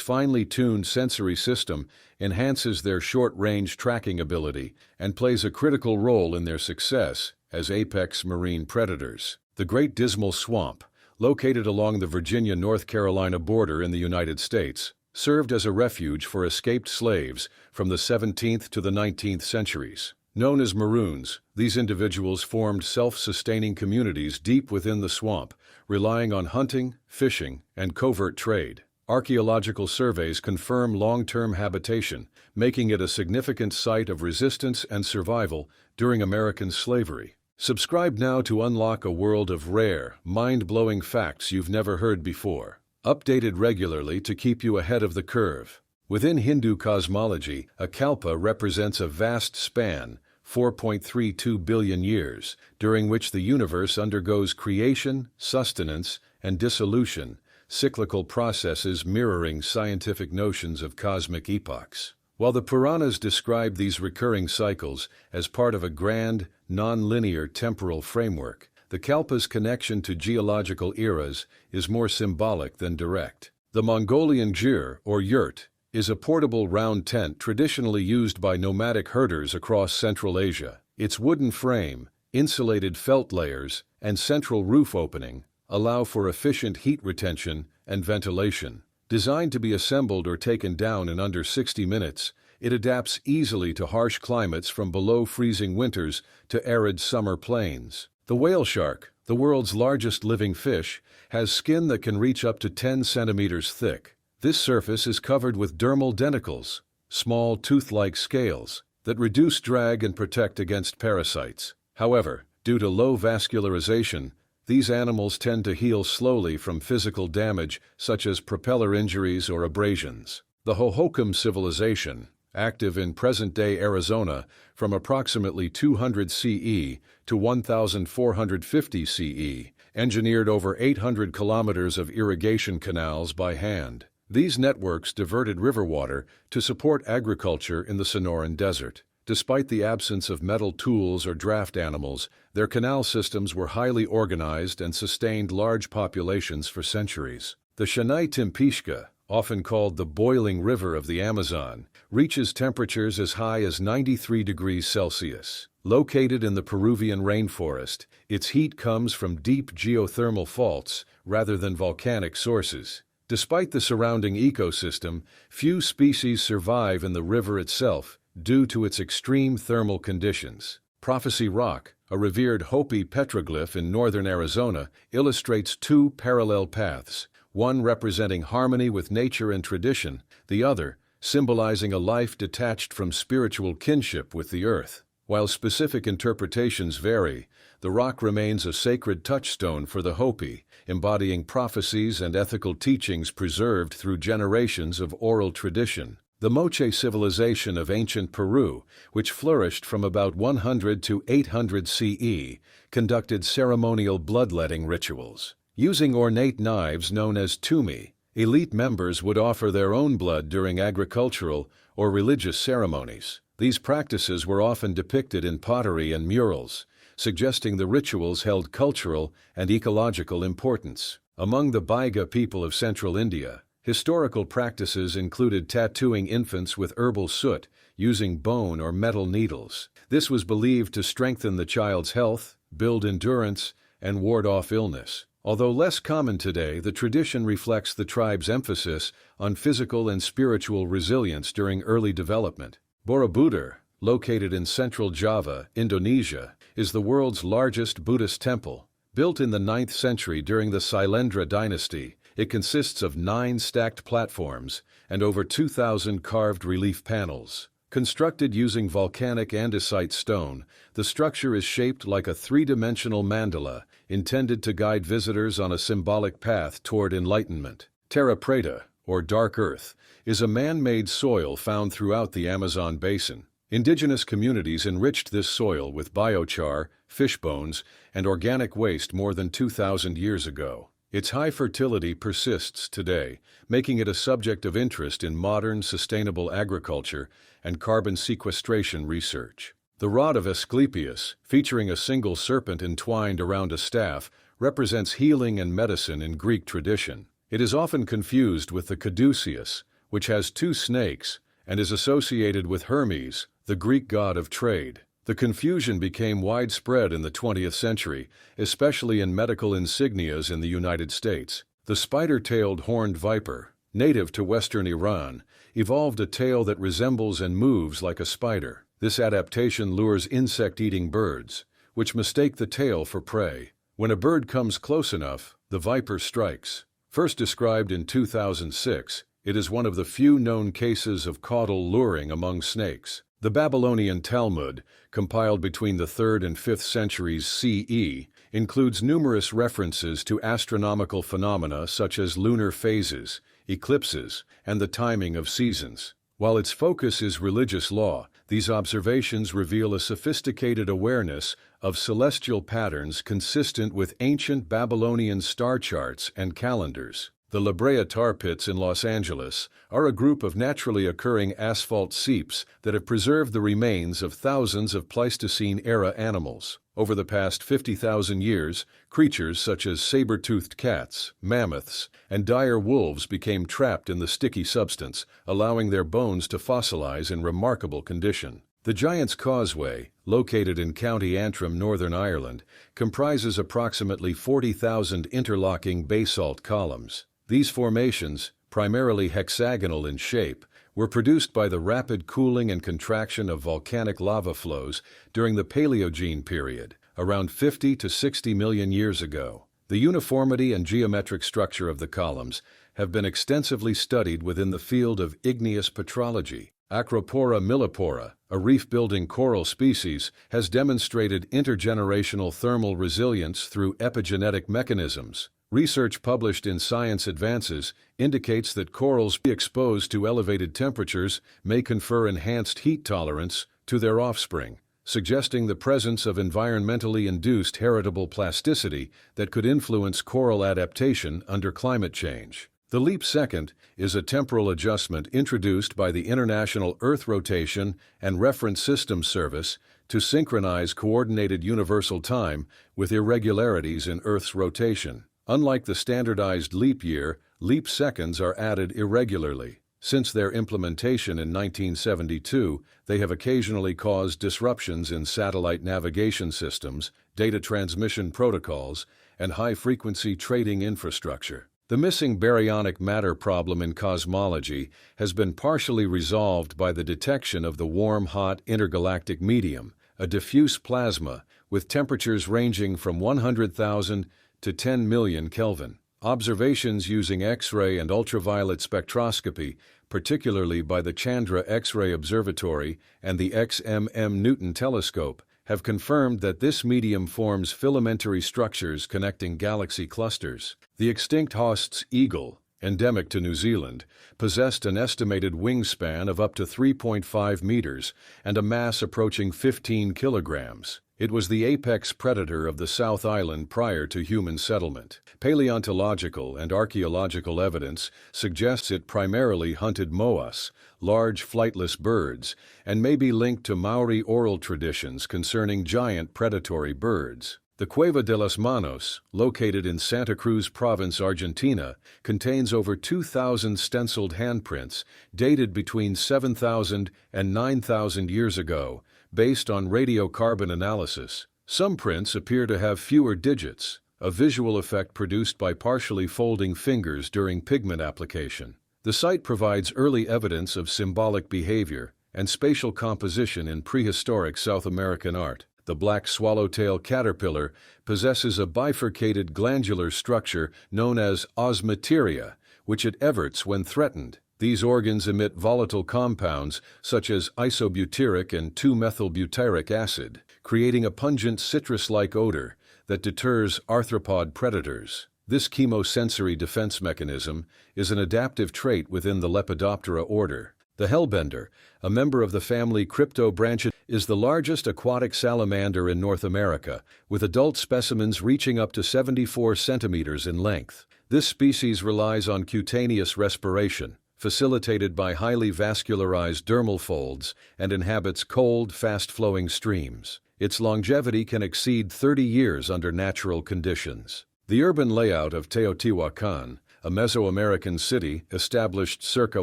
finely tuned sensory system enhances their short-range tracking ability and plays a critical role in their success as apex marine predators. The Great Dismal Swamp, located along the Virginia-North Carolina border in the United States, served as a refuge for escaped slaves from the 17th to the 19th centuries. Known as Maroons, these individuals formed self-sustaining communities deep within the swamp, relying on hunting, fishing, and covert trade. Archaeological surveys confirm long-term habitation, making it a significant site of resistance and survival during American slavery. Subscribe now to unlock a world of rare, mind-blowing facts you've never heard before. Updated regularly to keep you ahead of the curve. Within Hindu cosmology, a kalpa represents a vast span, 4.32 billion years, during which the universe undergoes creation, sustenance, and dissolution, cyclical processes mirroring scientific notions of cosmic epochs. While the Puranas describe these recurring cycles as part of a grand, non-linear temporal framework, the kalpa's connection to geological eras is more symbolic than direct. The Mongolian gyr, or yurt, is a portable round tent traditionally used by nomadic herders across Central Asia. Its wooden frame, insulated felt layers, and central roof opening allow for efficient heat retention and ventilation. Designed to be assembled or taken down in under 60 minutes, it adapts easily to harsh climates from below freezing winters to arid summer plains. The whale shark, the world's largest living fish, has skin that can reach up to 10 centimeters thick. This surface is covered with dermal denticles, small tooth-like scales, that reduce drag and protect against parasites. However, due to low vascularization, these animals tend to heal slowly from physical damage such as propeller injuries or abrasions. The Hohokam civilization, active in present-day Arizona from approximately 200 CE to 1450 CE, engineered over 800 kilometers of irrigation canals by hand. These networks diverted river water to support agriculture in the Sonoran Desert. Despite the absence of metal tools or draft animals, their canal systems were highly organized and sustained large populations for centuries. The Shanai Timpishka, often called the boiling river of the Amazon, reaches temperatures as high as 93 degrees Celsius. Located in the Peruvian rainforest, its heat comes from deep geothermal faults rather than volcanic sources. Despite the surrounding ecosystem, few species survive in the river itself due to its extreme thermal conditions. Prophecy Rock, a revered Hopi petroglyph in northern Arizona, illustrates two parallel paths, one representing harmony with nature and tradition, the other symbolizing a life detached from spiritual kinship with the earth. While specific interpretations vary, the rock remains a sacred touchstone for the Hopi, embodying prophecies and ethical teachings preserved through generations of oral tradition. The Moche civilization of ancient Peru, which flourished from about 100 to 800 CE, conducted ceremonial bloodletting rituals. Using ornate knives known as tumi, elite members would offer their own blood during agricultural or religious ceremonies. These practices were often depicted in pottery and murals, suggesting the rituals held cultural and ecological importance. Among the Baiga people of central India, historical practices included tattooing infants with herbal soot using bone or metal needles. This was believed to strengthen the child's health, build endurance, and ward off illness. Although less common today, the tradition reflects the tribe's emphasis on physical and spiritual resilience during early development. Borobudur, located in central Java, Indonesia, is the world's largest Buddhist temple. Built in the 9th century during the Sailendra dynasty, it consists of 9 stacked platforms and over 2,000 carved relief panels. Constructed using volcanic andesite stone, the structure is shaped like a three-dimensional mandala intended to guide visitors on a symbolic path toward enlightenment. Terra Preta, or dark earth, is a man-made soil found throughout the Amazon basin. Indigenous communities enriched this soil with biochar, fish bones, and organic waste more than 2,000 years ago. Its high fertility persists today, making it a subject of interest in modern sustainable agriculture and carbon sequestration research. The rod of Asclepius, featuring a single serpent entwined around a staff, represents healing and medicine in Greek tradition. It is often confused with the caduceus, which has two snakes and is associated with Hermes, the Greek god of trade. The confusion became widespread in the 20th century, especially in medical insignias in the United States. The spider-tailed horned viper, native to western Iran, evolved a tail that resembles and moves like a spider. This adaptation lures insect-eating birds, which mistake the tail for prey. When a bird comes close enough, the viper strikes. First described in 2006, it is one of the few known cases of caudal luring among snakes. The Babylonian Talmud, compiled between the 3rd and 5th centuries CE, includes numerous references to astronomical phenomena such as lunar phases, eclipses, and the timing of seasons. While its focus is religious law, these observations reveal a sophisticated awareness of celestial patterns consistent with ancient Babylonian star charts and calendars. The La Brea tar pits in Los Angeles are a group of naturally occurring asphalt seeps that have preserved the remains of thousands of Pleistocene-era animals. Over the past 50,000 years, creatures such as saber-toothed cats, mammoths, and dire wolves became trapped in the sticky substance, allowing their bones to fossilize in remarkable condition. The Giant's Causeway, located in County Antrim, Northern Ireland, comprises approximately 40,000 interlocking basalt columns. These formations, primarily hexagonal in shape, were produced by the rapid cooling and contraction of volcanic lava flows during the Paleogene period, around 50 to 60 million years ago. The uniformity and geometric structure of the columns have been extensively studied within the field of igneous petrology. Acropora millipora, a reef-building coral species, has demonstrated intergenerational thermal resilience through epigenetic mechanisms. Research published in Science Advances indicates that corals exposed to elevated temperatures may confer enhanced heat tolerance to their offspring, suggesting the presence of environmentally induced heritable plasticity that could influence coral adaptation under climate change. The leap second is a temporal adjustment introduced by the International Earth Rotation and Reference Systems Service to synchronize coordinated universal time with irregularities in Earth's rotation. Unlike the standardized leap year, leap seconds are added irregularly. Since their implementation in 1972, they have occasionally caused disruptions in satellite navigation systems, data transmission protocols, and high-frequency trading infrastructure. The missing baryonic matter problem in cosmology has been partially resolved by the detection of the warm-hot intergalactic medium, a diffuse plasma with temperatures ranging from 100,000 to 10 million Kelvin. Observations using X-ray and ultraviolet spectroscopy, particularly by the Chandra X-ray Observatory and the XMM Newton telescope, have confirmed that this medium forms filamentary structures connecting galaxy clusters. The extinct Haast's eagle, endemic to New Zealand, possessed an estimated wingspan of up to 3.5 meters and a mass approaching 15 kilograms. It was the apex predator of the South Island prior to human settlement. Paleontological and archaeological evidence suggests it primarily hunted moas, large flightless birds, and may be linked to Maori oral traditions concerning giant predatory birds. The Cueva de las Manos, located in Santa Cruz Province, Argentina, contains over 2,000 stenciled handprints dated between 7,000 and 9,000 years ago, based on radiocarbon analysis. Some prints appear to have fewer digits, a visual effect produced by partially folding fingers during pigment application. The site provides early evidence of symbolic behavior and spatial composition in prehistoric South American art. The black swallowtail caterpillar possesses a bifurcated glandular structure known as osmeteria, which it everts when threatened. These organs emit volatile compounds such as isobutyric and 2-methylbutyric acid, creating a pungent citrus-like odor that deters arthropod predators. This chemosensory defense mechanism is an adaptive trait within the Lepidoptera order. The hellbender, a member of the family Cryptobranchidae, is the largest aquatic salamander in North America, with adult specimens reaching up to 74 centimeters in length. This species relies on cutaneous respiration, facilitated by highly vascularized dermal folds, and inhabits cold, fast-flowing streams. Its longevity can exceed 30 years under natural conditions. The urban layout of Teotihuacan, a Mesoamerican city established circa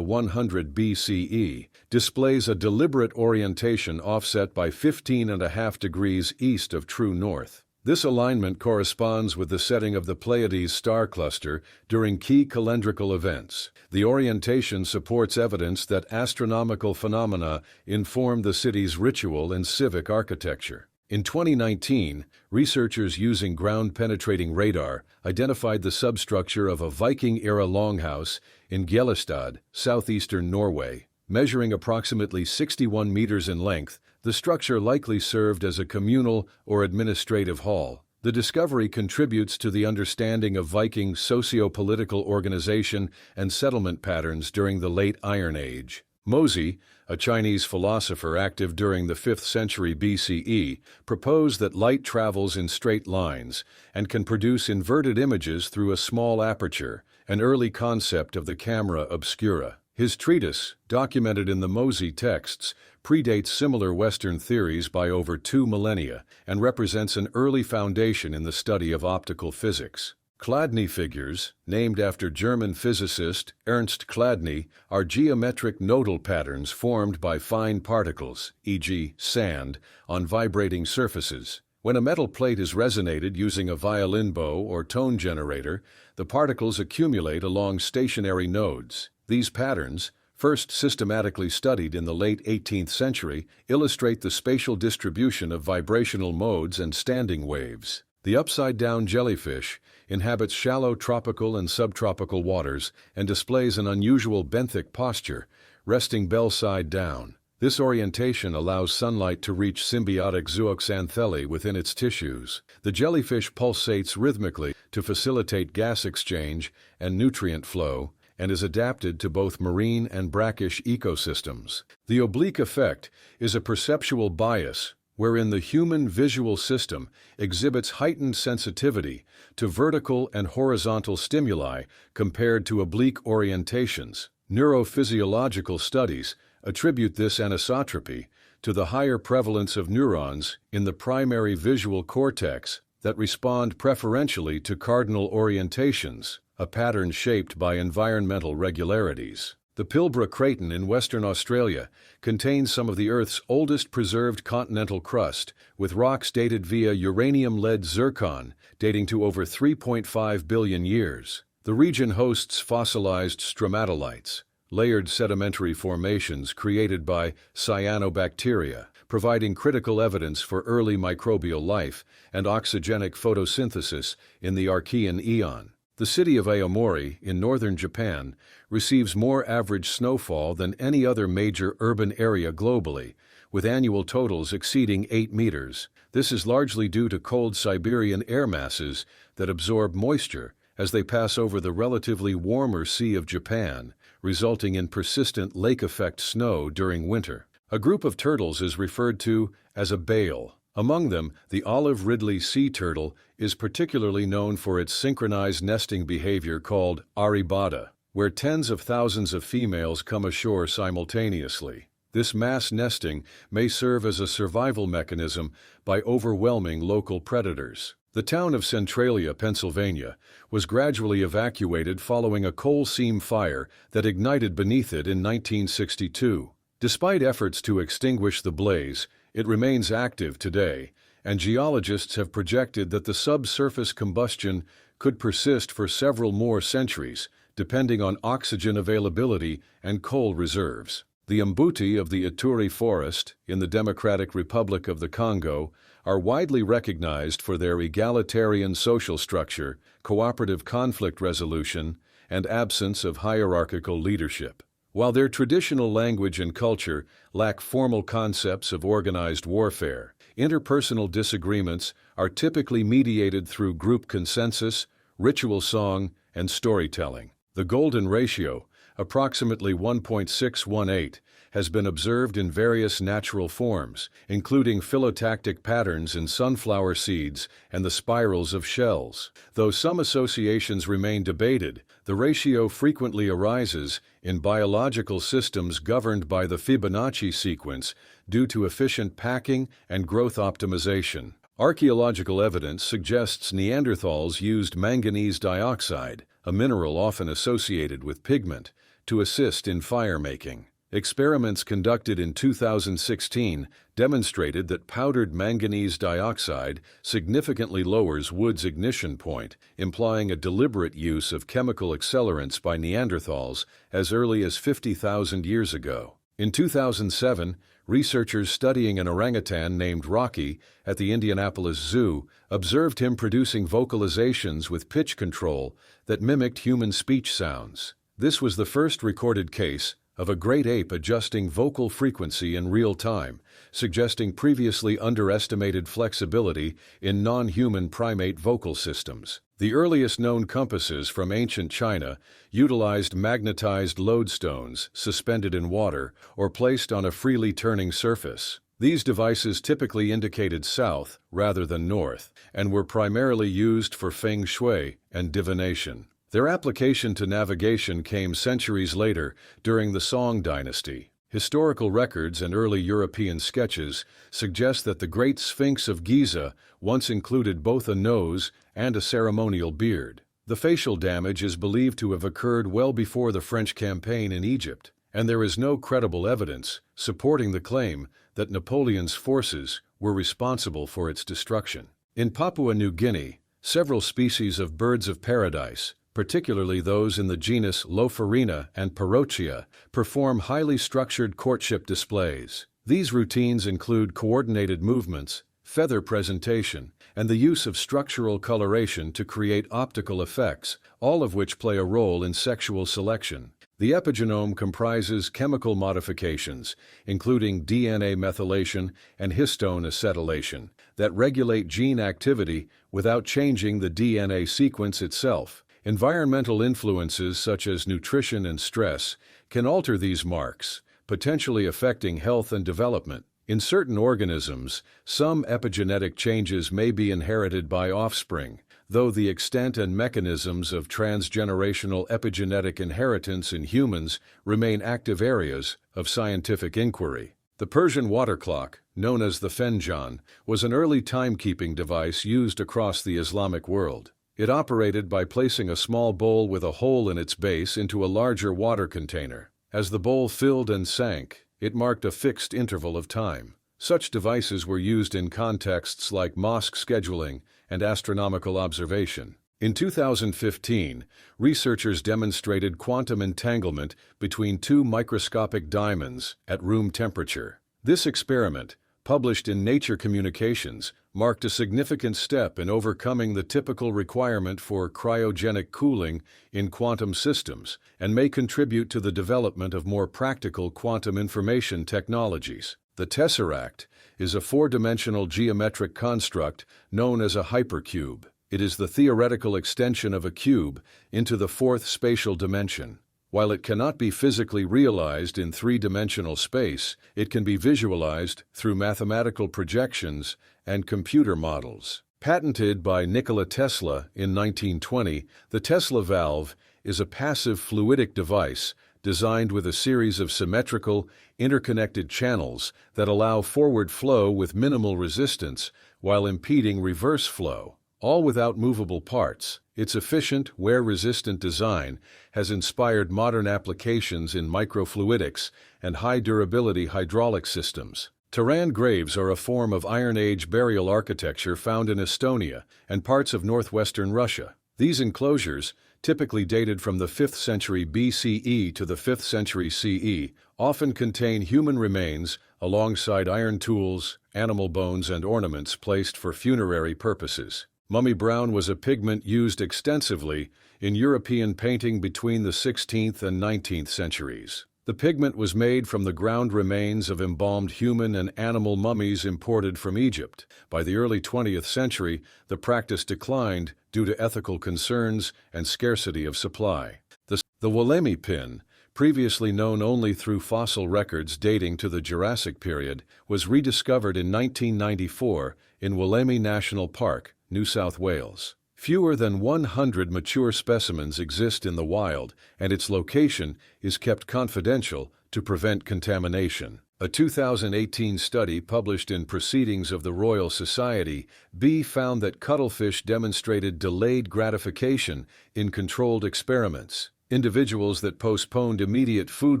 100 BCE, displays a deliberate orientation offset by 15.5 degrees east of true north. This alignment corresponds with the setting of the Pleiades star cluster during key calendrical events. The orientation supports evidence that astronomical phenomena inform the city's ritual and civic architecture. In 2019, researchers using ground-penetrating radar identified the substructure of a Viking-era longhouse in Gjellestad, southeastern Norway. Measuring approximately 61 meters in length, the structure likely served as a communal or administrative hall. The discovery contributes to the understanding of Viking socio-political organization and settlement patterns during the Late Iron Age. Mozi, a Chinese philosopher active during the 5th century BCE, proposed that light travels in straight lines and can produce inverted images through a small aperture, an early concept of the camera obscura. His treatise, documented in the Mozi texts, predates similar Western theories by over 2 millennia and represents an early foundation in the study of optical physics. Chladni figures, named after German physicist Ernst Chladni, are geometric nodal patterns formed by fine particles, e.g., sand, on vibrating surfaces. When a metal plate is resonated using a violin bow or tone generator, the particles accumulate along stationary nodes. These patterns, first systematically studied in the late 18th century, illustrate the spatial distribution of vibrational modes and standing waves. The upside-down jellyfish inhabits shallow tropical and subtropical waters and displays an unusual benthic posture, resting bell-side down. This orientation allows sunlight to reach symbiotic zooxanthellae within its tissues. The jellyfish pulsates rhythmically to facilitate gas exchange and nutrient flow, and is adapted to both marine and brackish ecosystems. The oblique effect is a perceptual bias wherein the human visual system exhibits heightened sensitivity to vertical and horizontal stimuli compared to oblique orientations. Neurophysiological studies attribute this anisotropy to the higher prevalence of neurons in the primary visual cortex that respond preferentially to cardinal orientations, a pattern shaped by environmental regularities. The Pilbara Craton in Western Australia contains some of the Earth's oldest preserved continental crust, with rocks dated via uranium-lead zircon dating to over 3.5 billion years. The region hosts fossilized stromatolites, layered sedimentary formations created by cyanobacteria, providing critical evidence for early microbial life and oxygenic photosynthesis in the Archean eon. The city of Aomori in northern Japan receives more average snowfall than any other major urban area globally, with annual totals exceeding 8 meters. This is largely due to cold Siberian air masses that absorb moisture as they pass over the relatively warmer Sea of Japan, resulting in persistent lake-effect snow during winter. A group of turtles is referred to as a bale. Among them, the olive ridley sea turtle is particularly known for its synchronized nesting behavior called aribada, where tens of thousands of females come ashore simultaneously. This mass nesting may serve as a survival mechanism by overwhelming local predators. The town of Centralia, Pennsylvania, was gradually evacuated following a coal seam fire that ignited beneath it in 1962. Despite efforts to extinguish the blaze, it remains active today, and geologists have projected that the subsurface combustion could persist for several more centuries, depending on oxygen availability and coal reserves. The Mbuti of the Ituri Forest in the Democratic Republic of the Congo are widely recognized for their egalitarian social structure, cooperative conflict resolution, and absence of hierarchical leadership. While their traditional language and culture lack formal concepts of organized warfare, interpersonal disagreements are typically mediated through group consensus, ritual song, and storytelling. The golden ratio, approximately 1.618, has been observed in various natural forms, including phyllotaxic patterns in sunflower seeds and the spirals of shells. Though some associations remain debated, the ratio frequently arises in biological systems governed by the Fibonacci sequence due to efficient packing and growth optimization. Archaeological evidence suggests Neanderthals used manganese dioxide, a mineral often associated with pigment, to assist in fire-making. Experiments conducted in 2016 demonstrated that powdered manganese dioxide significantly lowers wood's ignition point, implying a deliberate use of chemical accelerants by Neanderthals as early as 50,000 years ago. In 2007, researchers studying an orangutan named Rocky at the Indianapolis Zoo observed him producing vocalizations with pitch control that mimicked human speech sounds. This was the first recorded case of a great ape adjusting vocal frequency in real time, suggesting previously underestimated flexibility in non-human primate vocal systems. The earliest known compasses from ancient China utilized magnetized lodestones suspended in water or placed on a freely turning surface. These devices typically indicated south rather than north and were primarily used for feng shui and divination. Their application to navigation came centuries later during the Song dynasty. Historical records and early European sketches suggest that the Great Sphinx of Giza once included both a nose and a ceremonial beard. The facial damage is believed to have occurred well before the French campaign in Egypt, and there is no credible evidence supporting the claim that Napoleon's forces were responsible for its destruction. In Papua New Guinea, several species of birds of paradise, particularly those in the genus Lophorina and Parochia, perform highly structured courtship displays. These routines include coordinated movements, feather presentation, and the use of structural coloration to create optical effects, all of which play a role in sexual selection. The epigenome comprises chemical modifications, including DNA methylation and histone acetylation, that regulate gene activity without changing the DNA sequence itself. Environmental influences such as nutrition and stress can alter these marks, potentially affecting health and development. In certain organisms, some epigenetic changes may be inherited by offspring, though the extent and mechanisms of transgenerational epigenetic inheritance in humans remain active areas of scientific inquiry. The Persian water clock, known as the fenjan, was an early timekeeping device used across the Islamic world. It operated by placing a small bowl with a hole in its base into a larger water container. As the bowl filled and sank, it marked a fixed interval of time. Such devices were used in contexts like mosque scheduling and astronomical observation. In 2015, researchers demonstrated quantum entanglement between two microscopic diamonds at room temperature. This experiment, published in Nature Communications, marked a significant step in overcoming the typical requirement for cryogenic cooling in quantum systems and may contribute to the development of more practical quantum information technologies. The tesseract is a four-dimensional geometric construct known as a hypercube. It is the theoretical extension of a cube into the fourth spatial dimension. While it cannot be physically realized in three-dimensional space, it can be visualized through mathematical projections and computer models. Patented by Nikola Tesla in 1920, the Tesla valve is a passive fluidic device designed with a series of symmetrical, interconnected channels that allow forward flow with minimal resistance while impeding reverse flow, all without movable parts. Its efficient, wear-resistant design has inspired modern applications in microfluidics and high-durability hydraulic systems. Turan graves are a form of Iron Age burial architecture found in Estonia and parts of northwestern Russia. These enclosures, typically dated from the 5th century BCE to the 5th century CE, often contain human remains alongside iron tools, animal bones, and ornaments placed for funerary purposes. Mummy brown was a pigment used extensively in European painting between the 16th and 19th centuries. The pigment was made from the ground remains of embalmed human and animal mummies imported from Egypt. By the early 20th century, the practice declined due to ethical concerns and scarcity of supply. The Walemi pin, previously known only through fossil records dating to the Jurassic period, was rediscovered in 1994 in Wollemi National Park, New South Wales. Fewer than 100 mature specimens exist in the wild, and its location is kept confidential to prevent contamination. A 2018 study published in Proceedings of the Royal Society B found that cuttlefish demonstrated delayed gratification in controlled experiments. Individuals that postponed immediate food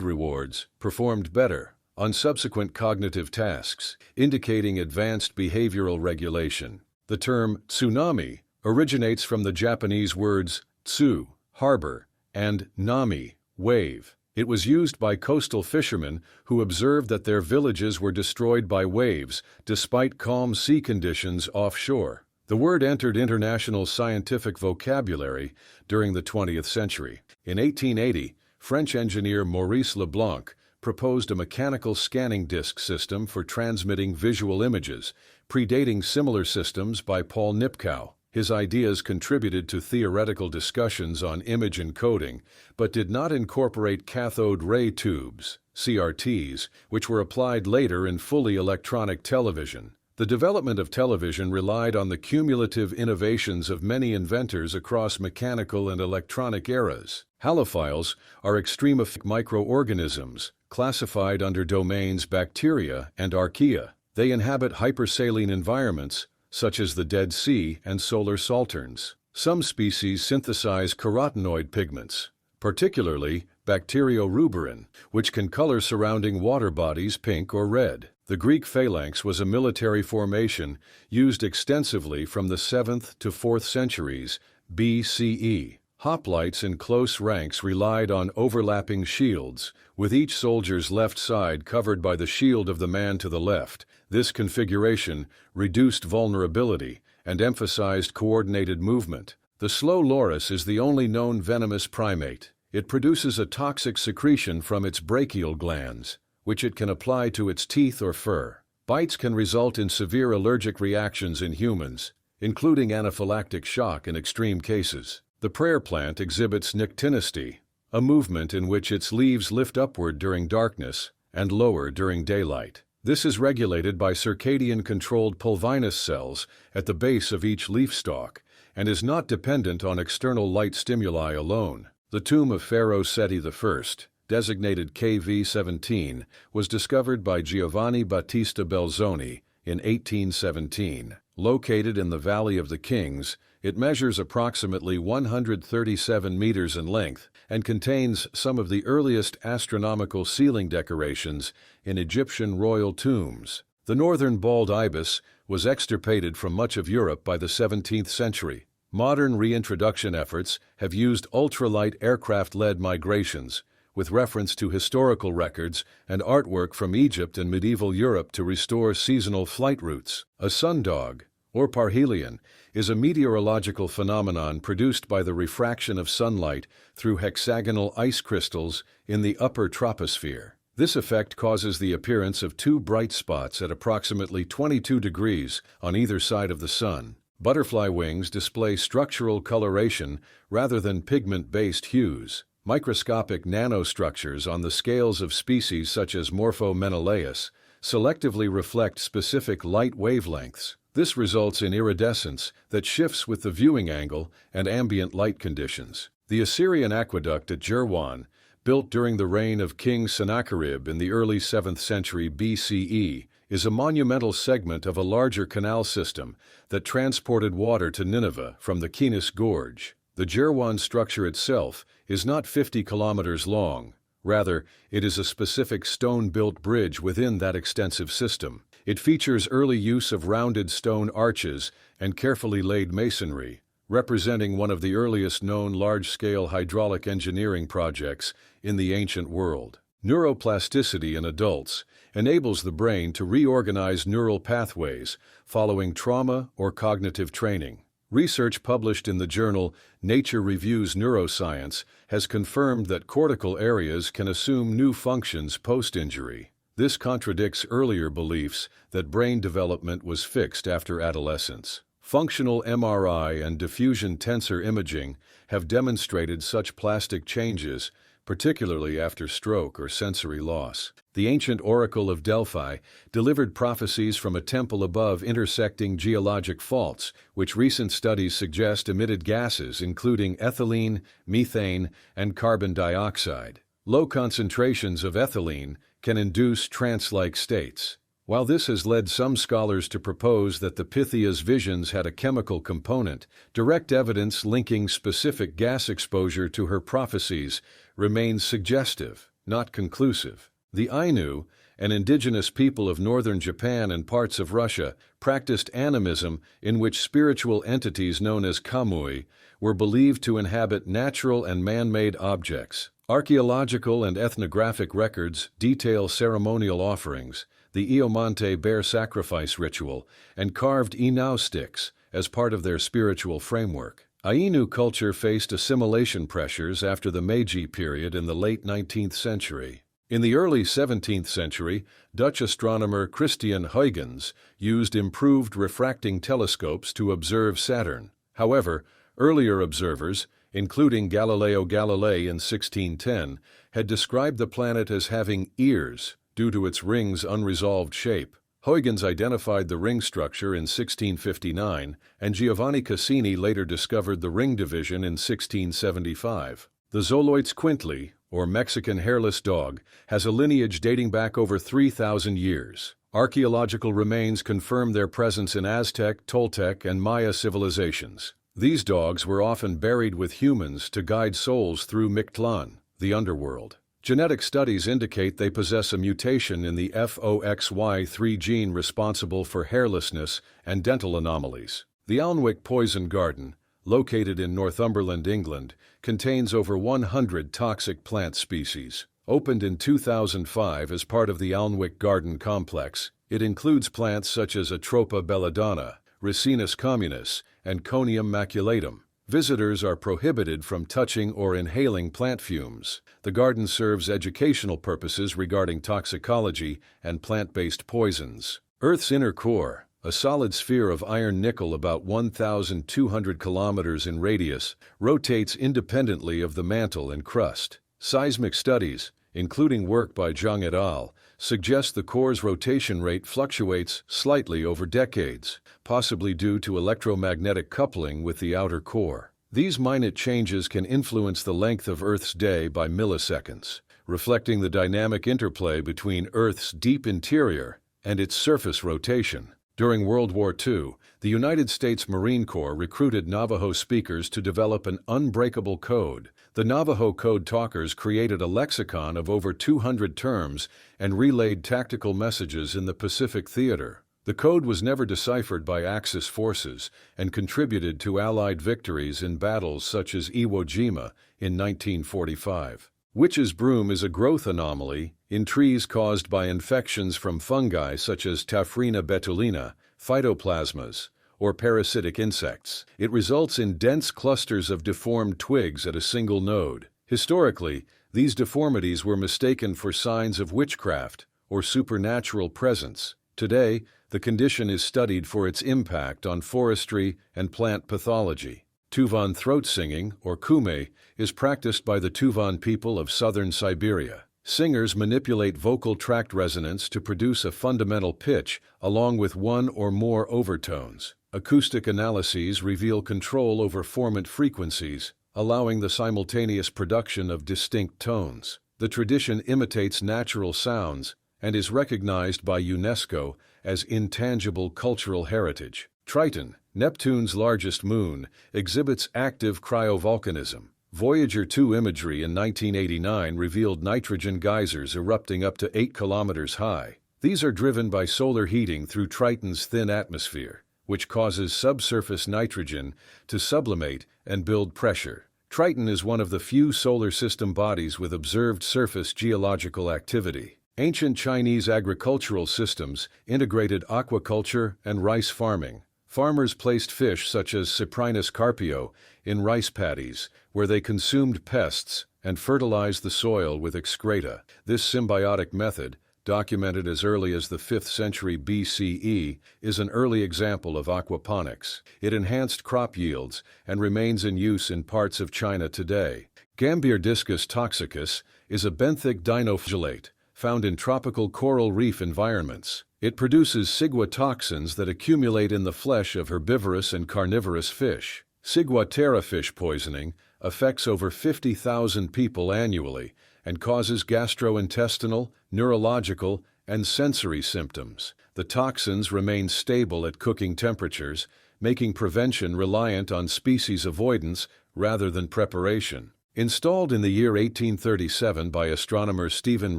rewards performed better on subsequent cognitive tasks, indicating advanced behavioral regulation. The term tsunami originates from the Japanese words tsu, harbor, and nami, wave. It was used by coastal fishermen who observed that their villages were destroyed by waves despite calm sea conditions offshore. The word entered international scientific vocabulary during the 20th century. In 1880, French engineer Maurice Leblanc proposed a mechanical scanning disc system for transmitting visual images, predating similar systems by Paul Nipkow. His ideas contributed to theoretical discussions on image encoding, but did not incorporate cathode ray tubes, CRTs, which were applied later in fully electronic television. The development of television relied on the cumulative innovations of many inventors across mechanical and electronic eras. Halophiles are extremophic microorganisms, classified under domains bacteria and archaea. They inhabit hypersaline environments, such as the Dead Sea and solar salterns. Some species synthesize carotenoid pigments, particularly bacterioruberin, which can color surrounding water bodies pink or red. The Greek phalanx was a military formation used extensively from the 7th to 4th centuries BCE. Hoplites in close ranks relied on overlapping shields, with each soldier's left side covered by the shield of the man to the left. This configuration reduced vulnerability and emphasized coordinated movement. The slow loris is the only known venomous primate. It produces a toxic secretion from its brachial glands, which it can apply to its teeth or fur. Bites can result in severe allergic reactions in humans, including anaphylactic shock in extreme cases. The prayer plant exhibits nyctinisty, a movement in which its leaves lift upward during darkness and lower during daylight. This is regulated by circadian-controlled pulvinous cells at the base of each leaf stalk and is not dependent on external light stimuli alone. The tomb of Pharaoh Seti I, designated KV-17, was discovered by Giovanni Battista Belzoni in 1817. Located in the Valley of the Kings, it measures approximately 137 meters in length and contains some of the earliest astronomical ceiling decorations in Egyptian royal tombs. The northern bald ibis was extirpated from much of Europe by the 17th century. Modern reintroduction efforts have used ultralight aircraft-led migrations, with reference to historical records and artwork from Egypt and medieval Europe to restore seasonal flight routes. A sundog, or parhelion, is a meteorological phenomenon produced by the refraction of sunlight through hexagonal ice crystals in the upper troposphere. This effect causes the appearance of two bright spots at approximately 22 degrees on either side of the sun. Butterfly wings display structural coloration rather than pigment-based hues. Microscopic nanostructures on the scales of species such as Morpho-Menelaus selectively reflect specific light wavelengths. This results in iridescence that shifts with the viewing angle and ambient light conditions. The Assyrian aqueduct at Jerwan, built during the reign of King Sennacherib in the early 7th century BCE, is a monumental segment of a larger canal system that transported water to Nineveh from the Khinus Gorge. The Jerwan structure itself is not 50 kilometers long. Rather, it is a specific stone-built bridge within that extensive system. It features early use of rounded stone arches and carefully laid masonry, representing one of the earliest known large-scale hydraulic engineering projects in the ancient world. Neuroplasticity in adults enables the brain to reorganize neural pathways following trauma or cognitive training. Research published in the journal Nature Reviews Neuroscience has confirmed that cortical areas can assume new functions post-injury. This contradicts earlier beliefs that brain development was fixed after adolescence. Functional MRI and diffusion tensor imaging have demonstrated such plastic changes, particularly after stroke or sensory loss. The ancient oracle of Delphi delivered prophecies from a temple above intersecting geologic faults, which recent studies suggest emitted gases including ethylene, methane, and carbon dioxide. Low concentrations of ethylene can induce trance-like states. While this has led some scholars to propose that the Pythia's visions had a chemical component, direct evidence linking specific gas exposure to her prophecies remains suggestive, not conclusive. The Ainu, an indigenous people of northern Japan and parts of Russia, practiced animism in which spiritual entities known as kamui were believed to inhabit natural and man-made objects. Archaeological and ethnographic records detail ceremonial offerings, the Iomante bear sacrifice ritual, and carved inao sticks as part of their spiritual framework. Ainu culture faced assimilation pressures after the Meiji period in the late 19th century. In the early 17th century, Dutch astronomer Christian Huygens used improved refracting telescopes to observe Saturn. However, earlier observers, including Galileo Galilei in 1610, had described the planet as having ears due to its ring's unresolved shape. Huygens identified the ring structure in 1659, and Giovanni Cassini later discovered the ring division in 1675. The Xoloitzcuintli, or Mexican hairless dog, has a lineage dating back over 3,000 years. Archaeological remains confirm their presence in Aztec, Toltec, and Maya civilizations. These dogs were often buried with humans to guide souls through Mictlan, the underworld. Genetic studies indicate they possess a mutation in the FOXY3 gene responsible for hairlessness and dental anomalies. The Alnwick Poison Garden, located in Northumberland, England, contains over 100 toxic plant species. Opened in 2005 as part of the Alnwick Garden Complex, it includes plants such as Atropa belladonna, Ricinus communis, and Conium maculatum. Visitors are prohibited from touching or inhaling plant fumes. The garden serves educational purposes regarding toxicology and plant-based poisons. Earth's inner core, a solid sphere of iron-nickel about 1,200 kilometers in radius, rotates independently of the mantle and crust. Seismic studies, including work by Zhang et al., suggest the core's rotation rate fluctuates slightly over decades, possibly due to electromagnetic coupling with the outer core. These minute changes can influence the length of Earth's day by milliseconds, reflecting the dynamic interplay between Earth's deep interior and its surface rotation. During World War II, the United States Marine Corps recruited Navajo speakers to develop an unbreakable code. The Navajo code talkers created a lexicon of over 200 terms and relayed tactical messages in the Pacific theater. The code was never deciphered by Axis forces and contributed to Allied victories in battles such as Iwo Jima in 1945. Witch's broom is a growth anomaly in trees caused by infections from fungi such as Taphrina betulina, phytoplasmas, or parasitic insects. It results in dense clusters of deformed twigs at a single node. Historically, these deformities were mistaken for signs of witchcraft or supernatural presence. Today, the condition is studied for its impact on forestry and plant pathology. Tuvan throat singing, or kume, is practiced by the Tuvan people of southern Siberia. Singers manipulate vocal tract resonance to produce a fundamental pitch along with one or more overtones. Acoustic analyses reveal control over formant frequencies, allowing the simultaneous production of distinct tones. The tradition imitates natural sounds and is recognized by UNESCO as intangible cultural heritage. Triton, Neptune's largest moon, exhibits active cryovolcanism. Voyager 2 imagery in 1989 revealed nitrogen geysers erupting up to 8 kilometers high. These are driven by solar heating through Triton's thin atmosphere, which causes subsurface nitrogen to sublimate and build pressure. Triton is one of the few solar system bodies with observed surface geological activity. Ancient Chinese agricultural systems integrated aquaculture and rice farming. Farmers placed fish such as Cyprinus carpio in rice paddies, where they consumed pests and fertilized the soil with excreta. This symbiotic method, documented as early as the 5th century BCE, is an early example of aquaponics. It enhanced crop yields and remains in use in parts of China today. Gambierdiscus toxicus is a benthic dinoflagellate found in tropical coral reef environments. It produces ciguatoxins that accumulate in the flesh of herbivorous and carnivorous fish. Ciguatera fish poisoning affects over 50,000 people annually and causes gastrointestinal, neurological, and sensory symptoms. The toxins remain stable at cooking temperatures, making prevention reliant on species avoidance rather than preparation. Installed in the year 1837 by astronomer Stephen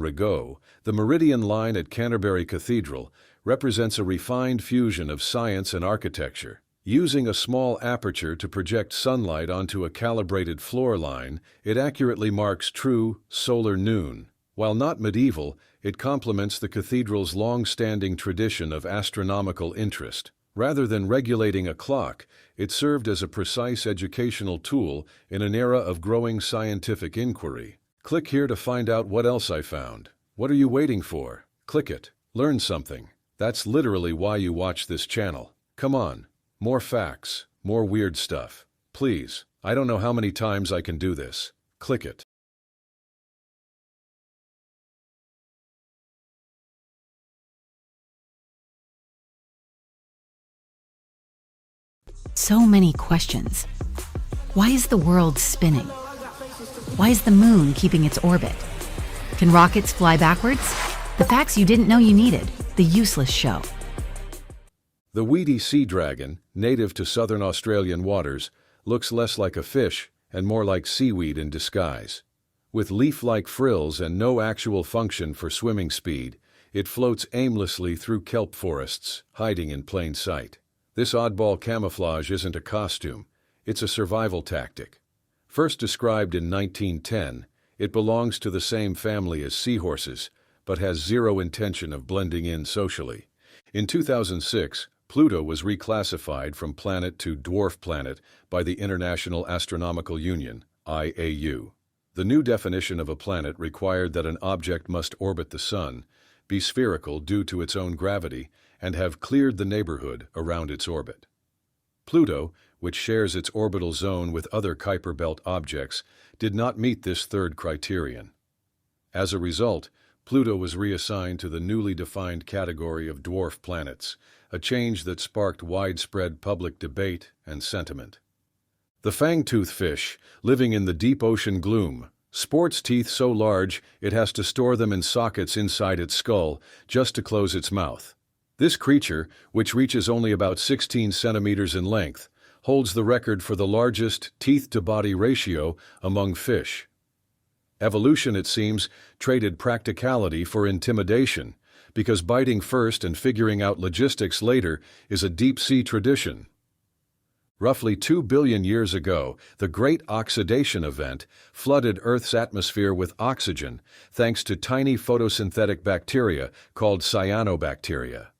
Rigaud, the Meridian Line at Canterbury Cathedral represents a refined fusion of science and architecture. Using a small aperture to project sunlight onto a calibrated floor line, it accurately marks true solar noon. While not medieval, it complements the cathedral's long-standing tradition of astronomical interest. Rather than regulating a clock, it served as a precise educational tool in an era of growing scientific inquiry. Click here to find out what else I found. What are you waiting for? Click it. Learn something. That's literally why you watch this channel. Come on. More facts. More weird stuff. Please. I don't know how many times I can do this. Click it. So many questions. Why is the world spinning? Why is the moon keeping its orbit? Can rockets fly backwards? The facts you didn't know you needed. The Useless Show. The weedy sea dragon, native to southern Australian waters, looks less like a fish and more like seaweed in disguise. With leaf-like frills and no actual function for swimming speed, it floats aimlessly through kelp forests, hiding in plain sight. This oddball camouflage isn't a costume, it's a survival tactic. First described in 1910, it belongs to the same family as seahorses, but has zero intention of blending in socially. In 2006, Pluto was reclassified from planet to dwarf planet by the International Astronomical Union, IAU. The new definition of a planet required that an object must orbit the Sun, be spherical due to its own gravity, and have cleared the neighborhood around its orbit. Pluto, which shares its orbital zone with other Kuiper Belt objects, did not meet this third criterion. As a result, Pluto was reassigned to the newly defined category of dwarf planets, a change that sparked widespread public debate and sentiment. The fangtooth fish, living in the deep ocean gloom, sports teeth so large it has to store them in sockets inside its skull just to close its mouth. This creature, which reaches only about 16 centimeters in length, holds the record for the largest teeth-to-body ratio among fish. Evolution, it seems, traded practicality for intimidation, because biting first and figuring out logistics later is a deep-sea tradition. Roughly 2 billion years ago, the Great Oxidation Event flooded Earth's atmosphere with oxygen thanks to tiny photosynthetic bacteria called cyanobacteria.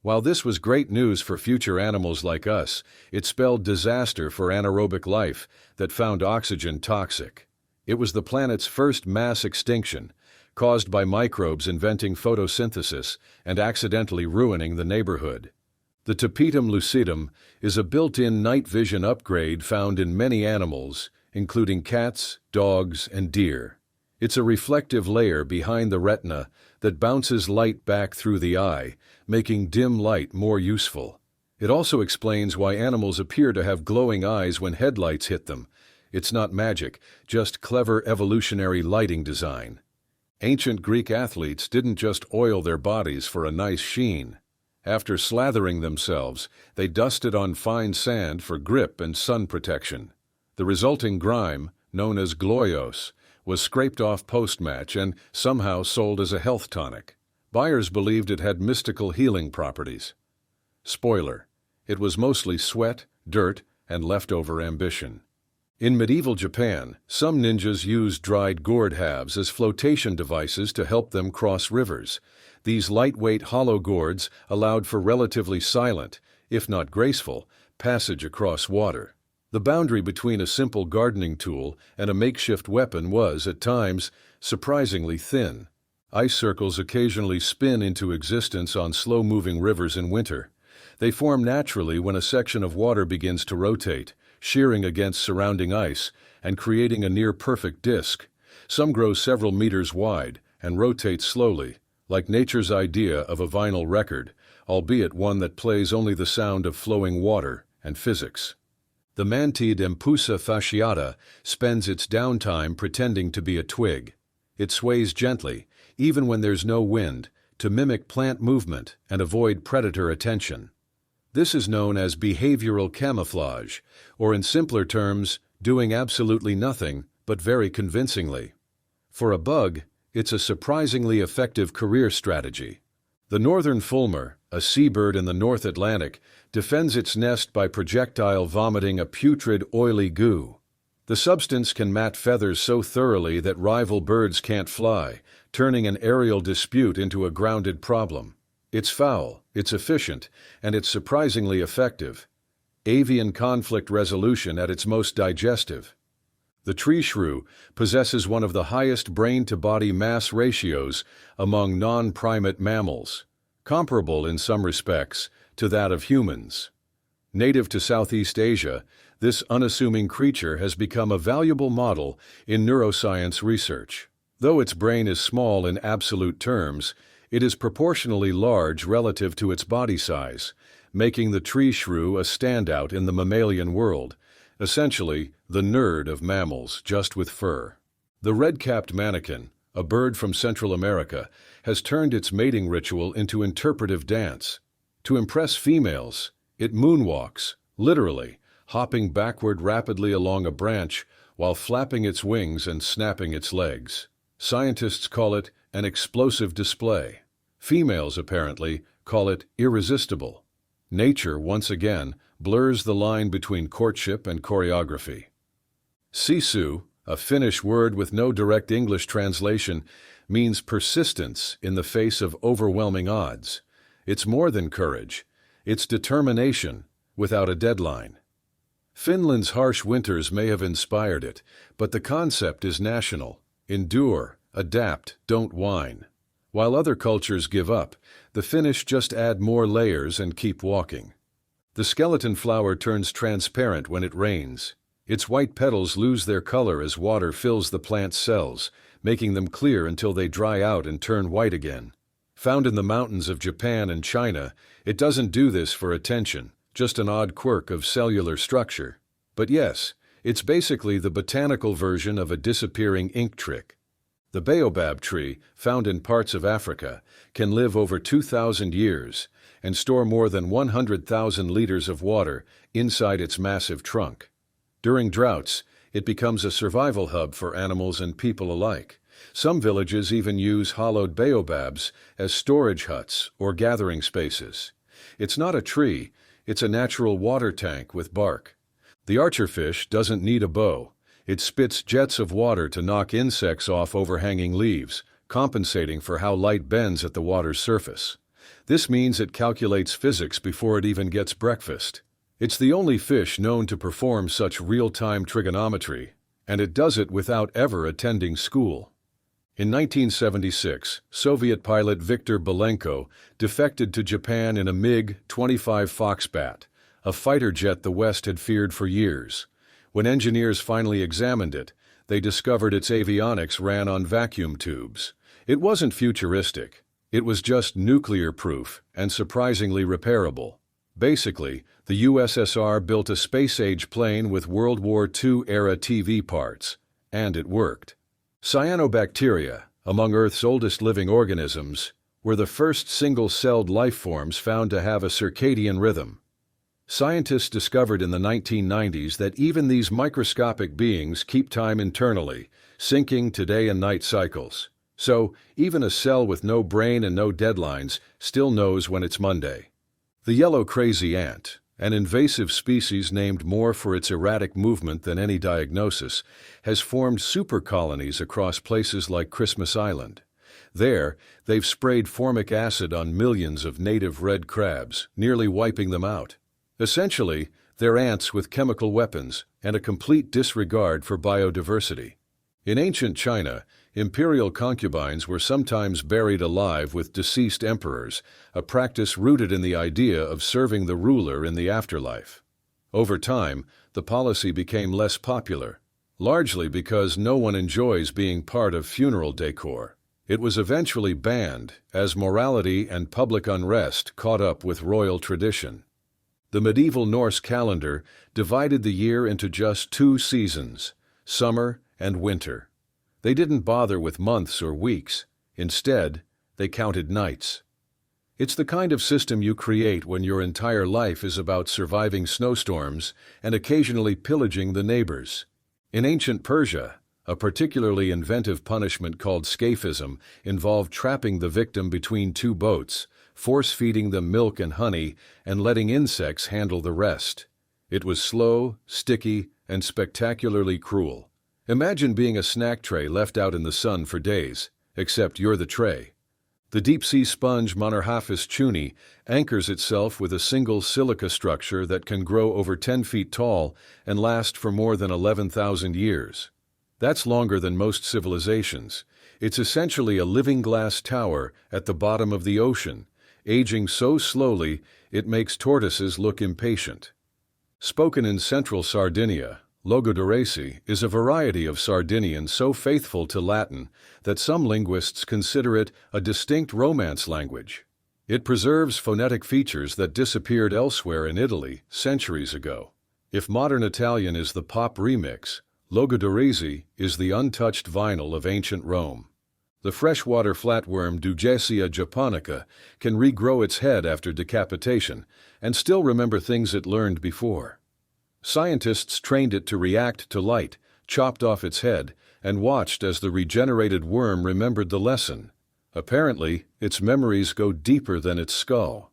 While this was great news for future animals like us, it spelled disaster for anaerobic life that found oxygen toxic. It was the planet's first mass extinction, caused by microbes inventing photosynthesis and accidentally ruining the neighborhood. The tapetum lucidum is a built-in night vision upgrade found in many animals, including cats, dogs, and deer. It's a reflective layer behind the retina that bounces light back through the eye, making dim light more useful. It also explains why animals appear to have glowing eyes when headlights hit them. It's not magic, just clever evolutionary lighting design. Ancient Greek athletes didn't just oil their bodies for a nice sheen. After slathering themselves, they dusted on fine sand for grip and sun protection. The resulting grime, known as gloios, was scraped off post-match and somehow sold as a health tonic. Buyers believed it had mystical healing properties. Spoiler: it was mostly sweat, dirt, and leftover ambition. In medieval Japan, some ninjas used dried gourd halves as flotation devices to help them cross rivers. These lightweight hollow gourds allowed for relatively silent, if not graceful, passage across water. The boundary between a simple gardening tool and a makeshift weapon was, at times, surprisingly thin. Ice circles occasionally spin into existence on slow-moving rivers in winter. They form naturally when a section of water begins to rotate, shearing against surrounding ice and creating a near-perfect disk. Some grow several meters wide and rotate slowly, like nature's idea of a vinyl record, albeit one that plays only the sound of flowing water and physics. The mantid Empusa fasciata spends its downtime pretending to be a twig. It sways gently, even when there's no wind, to mimic plant movement and avoid predator attention. This is known as behavioral camouflage, or in simpler terms, doing absolutely nothing, but very convincingly. For a bug, it's a surprisingly effective career strategy. The northern fulmar, a seabird in the North Atlantic, defends its nest by projectile vomiting a putrid, oily goo. The substance can mat feathers so thoroughly that rival birds can't fly, turning an aerial dispute into a grounded problem. It's foul, it's efficient, and it's surprisingly effective. Avian conflict resolution at its most digestive. The tree shrew possesses one of the highest brain-to-body mass ratios among non-primate mammals, comparable in some respects to that of humans. Native to Southeast Asia, this unassuming creature has become a valuable model in neuroscience research. Though its brain is small in absolute terms, it is proportionally large relative to its body size, making the tree shrew a standout in the mammalian world, essentially the nerd of mammals, just with fur. The red-capped manakin, a bird from Central America, has turned its mating ritual into interpretive dance. To impress females, it moonwalks, literally, hopping backward rapidly along a branch while flapping its wings and snapping its legs. Scientists call it an explosive display. Females, apparently, call it irresistible. Nature, once again, blurs the line between courtship and choreography. Sisu, a Finnish word with no direct English translation, means persistence in the face of overwhelming odds. It's more than courage. It's determination, without a deadline. Finland's harsh winters may have inspired it, but the concept is national. Endure, adapt, don't whine. While other cultures give up, the Finnish just add more layers and keep walking. The skeleton flower turns transparent when it rains. Its white petals lose their color as water fills the plant's cells, making them clear until they dry out and turn white again. Found in the mountains of Japan and China, it doesn't do this for attention, just an odd quirk of cellular structure. But yes, it's basically the botanical version of a disappearing ink trick. The baobab tree, found in parts of Africa, can live over 2,000 years and store more than 100,000 liters of water inside its massive trunk. During droughts, it becomes a survival hub for animals and people alike. Some villages even use hollowed baobabs as storage huts or gathering spaces. It's not a tree, it's a natural water tank with bark. The archerfish doesn't need a bow. It spits jets of water to knock insects off overhanging leaves, compensating for how light bends at the water's surface. This means it calculates physics before it even gets breakfast. It's the only fish known to perform such real-time trigonometry, and it does it without ever attending school. In 1976, Soviet pilot Viktor Belenko defected to Japan in a MiG-25 Foxbat, a fighter jet the West had feared for years. When engineers finally examined it, they discovered its avionics ran on vacuum tubes. It wasn't futuristic. It was just nuclear-proof and surprisingly repairable. Basically, the USSR built a space-age plane with World War II-era TV parts, and it worked. Cyanobacteria, among Earth's oldest living organisms, were the first single-celled life forms found to have a circadian rhythm. Scientists discovered in the 1990s that even these microscopic beings keep time internally, syncing to day and night cycles. So, even a cell with no brain and no deadlines still knows when it's Monday. The yellow crazy ant, an invasive species named more for its erratic movement than any diagnosis, has formed supercolonies across places like Christmas Island. There, they've sprayed formic acid on millions of native red crabs, nearly wiping them out. Essentially, they're ants with chemical weapons and a complete disregard for biodiversity. In ancient China, imperial concubines were sometimes buried alive with deceased emperors, a practice rooted in the idea of serving the ruler in the afterlife. Over time, the policy became less popular, largely because no one enjoys being part of funeral decor. It was eventually banned as morality and public unrest caught up with royal tradition. The medieval Norse calendar divided the year into just 2 seasons, summer and winter. They didn't bother with months or weeks. Instead, they counted nights. It's the kind of system you create when your entire life is about surviving snowstorms and occasionally pillaging the neighbors. In ancient Persia, a particularly inventive punishment called scaphism involved trapping the victim between 2 boats, force-feeding them milk and honey, and letting insects handle the rest. It was slow, sticky, and spectacularly cruel. Imagine being a snack tray left out in the sun for days, except you're the tray. The deep-sea sponge Monorhaphis chuni anchors itself with a single silica structure that can grow over 10 feet tall and last for more than 11,000 years. That's longer than most civilizations. It's essentially a living glass tower at the bottom of the ocean, aging so slowly it makes tortoises look impatient. Spoken in central Sardinia, Logudorese is a variety of Sardinian so faithful to Latin that some linguists consider it a distinct Romance language. It preserves phonetic features that disappeared elsewhere in Italy centuries ago. If modern Italian is the pop remix, Logudorese is the untouched vinyl of ancient Rome. The freshwater flatworm Dugesia japonica can regrow its head after decapitation and still remember things it learned before. Scientists trained it to react to light, chopped off its head, and watched as the regenerated worm remembered the lesson. Apparently, its memories go deeper than its skull.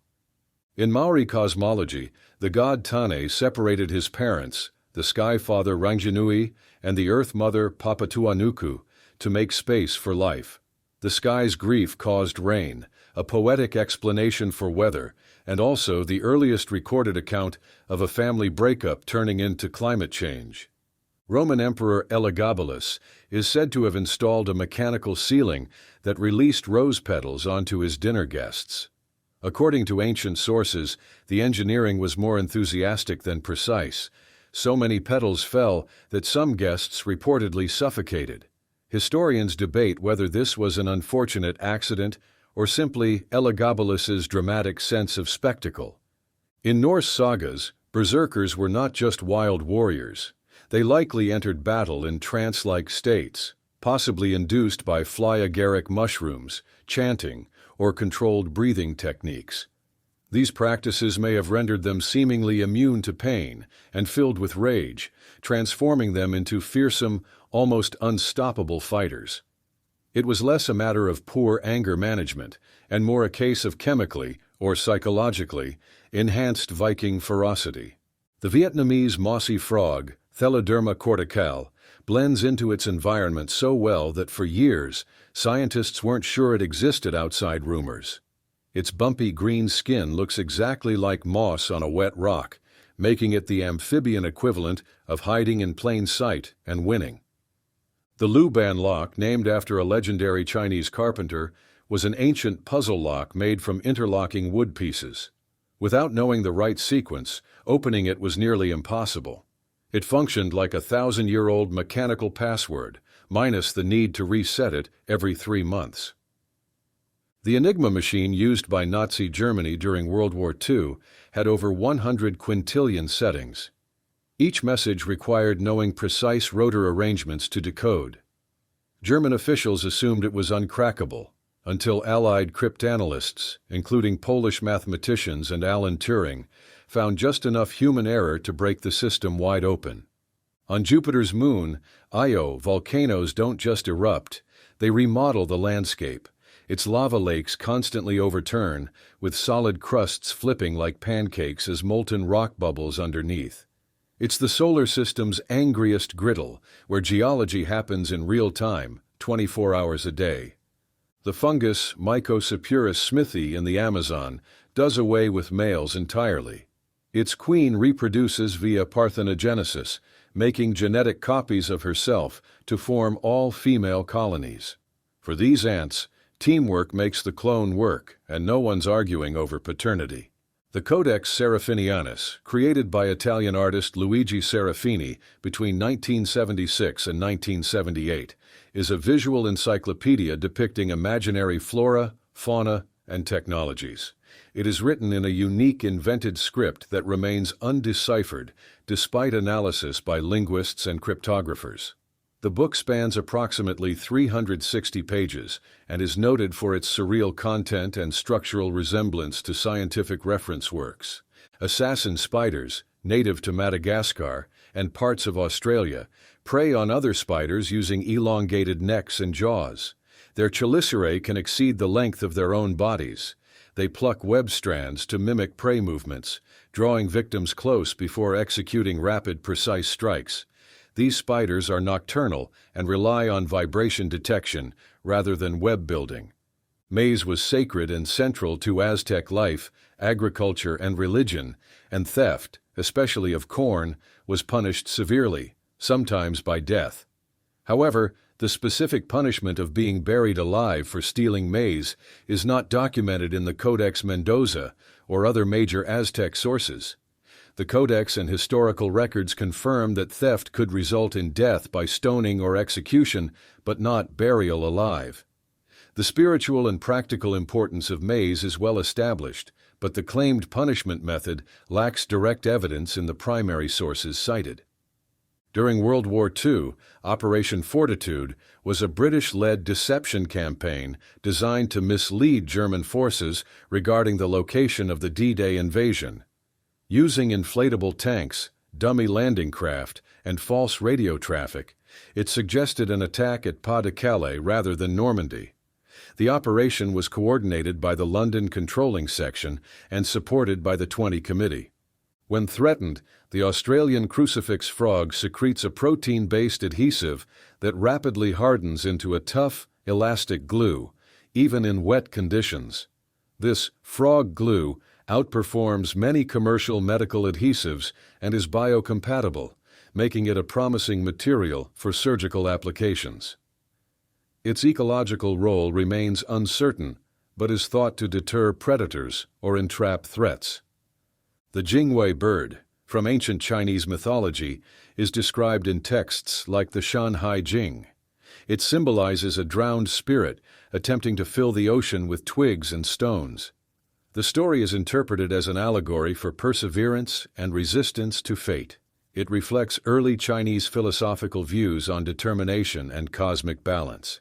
In Maori cosmology, the god Tane separated his parents, the sky father Ranginui and the earth mother Papatuanuku, to make space for life. The sky's grief caused rain, a poetic explanation for weather, and also the earliest recorded account of a family breakup turning into climate change. Roman Emperor Elagabalus is said to have installed a mechanical ceiling that released rose petals onto his dinner guests. According to ancient sources, the engineering was more enthusiastic than precise. So many petals fell that some guests reportedly suffocated. Historians debate whether this was an unfortunate accident or simply Elagabalus's dramatic sense of spectacle. In Norse sagas, berserkers were not just wild warriors. They likely entered battle in trance-like states, possibly induced by fly agaric mushrooms, chanting, or controlled breathing techniques. These practices may have rendered them seemingly immune to pain and filled with rage, transforming them into fearsome, almost unstoppable fighters. It was less a matter of poor anger management and more a case of chemically, or psychologically, enhanced Viking ferocity. The Vietnamese mossy frog, Thelederma corticale, blends into its environment so well that for years, scientists weren't sure it existed outside rumors. Its bumpy green skin looks exactly like moss on a wet rock, making it the amphibian equivalent of hiding in plain sight and winning. The Luban lock, named after a legendary Chinese carpenter, was an ancient puzzle lock made from interlocking wood pieces. Without knowing the right sequence, opening it was nearly impossible. It functioned like a 1,000-year-old mechanical password, minus the need to reset it every 3 months. The Enigma machine used by Nazi Germany during World War II had over 100 quintillion settings. Each message required knowing precise rotor arrangements to decode. German officials assumed it was uncrackable, until Allied cryptanalysts, including Polish mathematicians and Alan Turing, found just enough human error to break the system wide open. On Jupiter's moon, Io, volcanoes don't just erupt, they remodel the landscape. Its lava lakes constantly overturn, with solid crusts flipping like pancakes as molten rock bubbles underneath. It's the solar system's angriest griddle, where geology happens in real time, 24 hours a day. The fungus Mycosepurus smithii in the Amazon does away with males entirely. Its queen reproduces via parthenogenesis, making genetic copies of herself to form all female colonies. For these ants, teamwork makes the clone work, and no one's arguing over paternity. The Codex Serafinianus, created by Italian artist Luigi Serafini between 1976 and 1978, is a visual encyclopedia depicting imaginary flora, fauna, and technologies. It is written in a unique invented script that remains undeciphered despite analysis by linguists and cryptographers. The book spans approximately 360 pages and is noted for its surreal content and structural resemblance to scientific reference works. Assassin spiders, native to Madagascar and parts of Australia, prey on other spiders using elongated necks and jaws. Their chelicerae can exceed the length of their own bodies. They pluck web strands to mimic prey movements, drawing victims close before executing rapid, precise strikes. These spiders are nocturnal and rely on vibration detection rather than web building. Maize was sacred and central to Aztec life, agriculture, and religion, and theft, especially of corn, was punished severely, sometimes by death. However, the specific punishment of being buried alive for stealing maize is not documented in the Codex Mendoza or other major Aztec sources. The Codex and historical records confirm that theft could result in death by stoning or execution, but not burial alive. The spiritual and practical importance of maize is well established, but the claimed punishment method lacks direct evidence in the primary sources cited. During World War II, Operation Fortitude was a British-led deception campaign designed to mislead German forces regarding the location of the D-Day invasion. Using inflatable tanks, dummy landing craft, and false radio traffic, it suggested an attack at Pas-de-Calais rather than Normandy. The operation was coordinated by the London Controlling Section and supported by the 20 Committee. When threatened, the Australian crucifix frog secretes a protein-based adhesive that rapidly hardens into a tough, elastic glue, even in wet conditions. This frog glue outperforms many commercial medical adhesives and is biocompatible, making it a promising material for surgical applications. Its ecological role remains uncertain, but is thought to deter predators or entrap threats. The Jingwei bird, from ancient Chinese mythology, is described in texts like the Shanhai Jing. It symbolizes a drowned spirit attempting to fill the ocean with twigs and stones. The story is interpreted as an allegory for perseverance and resistance to fate. It reflects early Chinese philosophical views on determination and cosmic balance.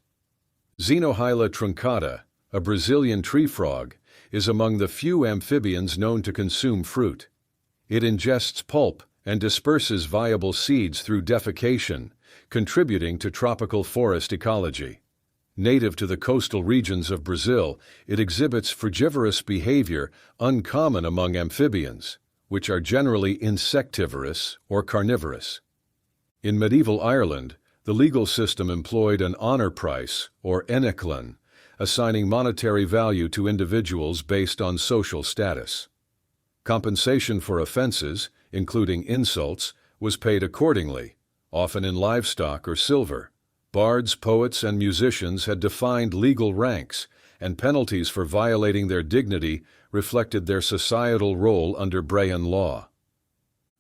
Xenohyla truncata, a Brazilian tree frog, is among the few amphibians known to consume fruit. It ingests pulp and disperses viable seeds through defecation, contributing to tropical forest ecology. Native to the coastal regions of Brazil, it exhibits frugivorous behavior uncommon among amphibians, which are generally insectivorous or carnivorous. In medieval Ireland, the legal system employed an honour price, or enechlan, assigning monetary value to individuals based on social status. Compensation for offenses, including insults, was paid accordingly, often in livestock or silver. Bards, poets, and musicians had defined legal ranks, and penalties for violating their dignity reflected their societal role under Brehon law.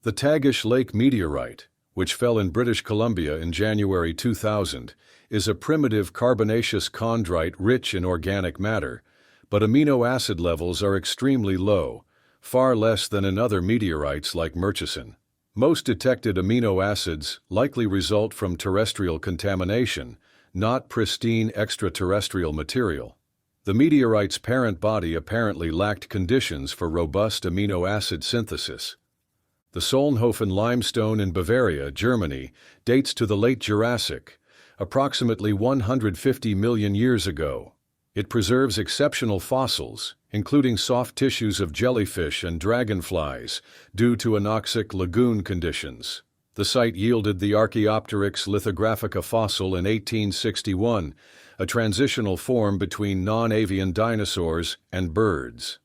The Tagish Lake meteorite, which fell in British Columbia in January 2000, is a primitive carbonaceous chondrite rich in organic matter, but amino acid levels are extremely low, far less than in other meteorites like Murchison. Most detected amino acids likely result from terrestrial contamination, not pristine extraterrestrial material. The meteorite's parent body apparently lacked conditions for robust amino acid synthesis. The Solnhofen limestone in Bavaria, Germany, dates to the late Jurassic, approximately 150 million years ago. It preserves exceptional fossils, including soft tissues of jellyfish and dragonflies, due to anoxic lagoon conditions. The site yielded the Archaeopteryx lithographica fossil in 1861, a transitional form between non-avian dinosaurs and birds.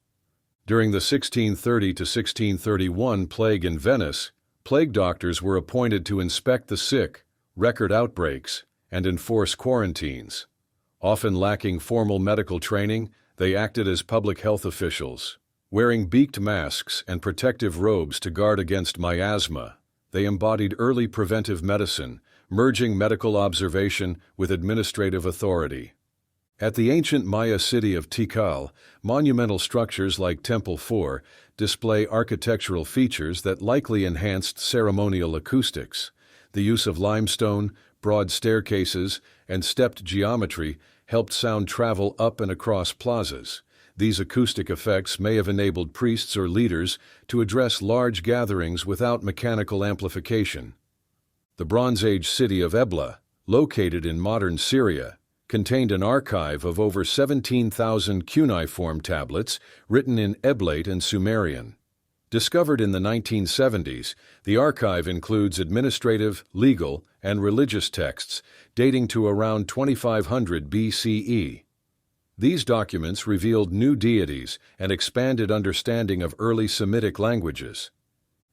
During the 1630 to 1631 plague in Venice, plague doctors were appointed to inspect the sick, record outbreaks, and enforce quarantines. Often lacking formal medical training, they acted as public health officials. Wearing beaked masks and protective robes to guard against miasma, they embodied early preventive medicine, merging medical observation with administrative authority. At the ancient Maya city of Tikal, monumental structures like Temple 4 display architectural features that likely enhanced ceremonial acoustics. The use of limestone, broad staircases, and stepped geometry helped sound travel up and across plazas. These acoustic effects may have enabled priests or leaders to address large gatherings without mechanical amplification. The Bronze Age city of Ebla, located in modern Syria, contained an archive of over 17,000 cuneiform tablets written in Eblate and Sumerian. Discovered in the 1970s, the archive includes administrative, legal, and religious texts dating to around 2500 BCE. These documents revealed new deities and expanded understanding of early Semitic languages.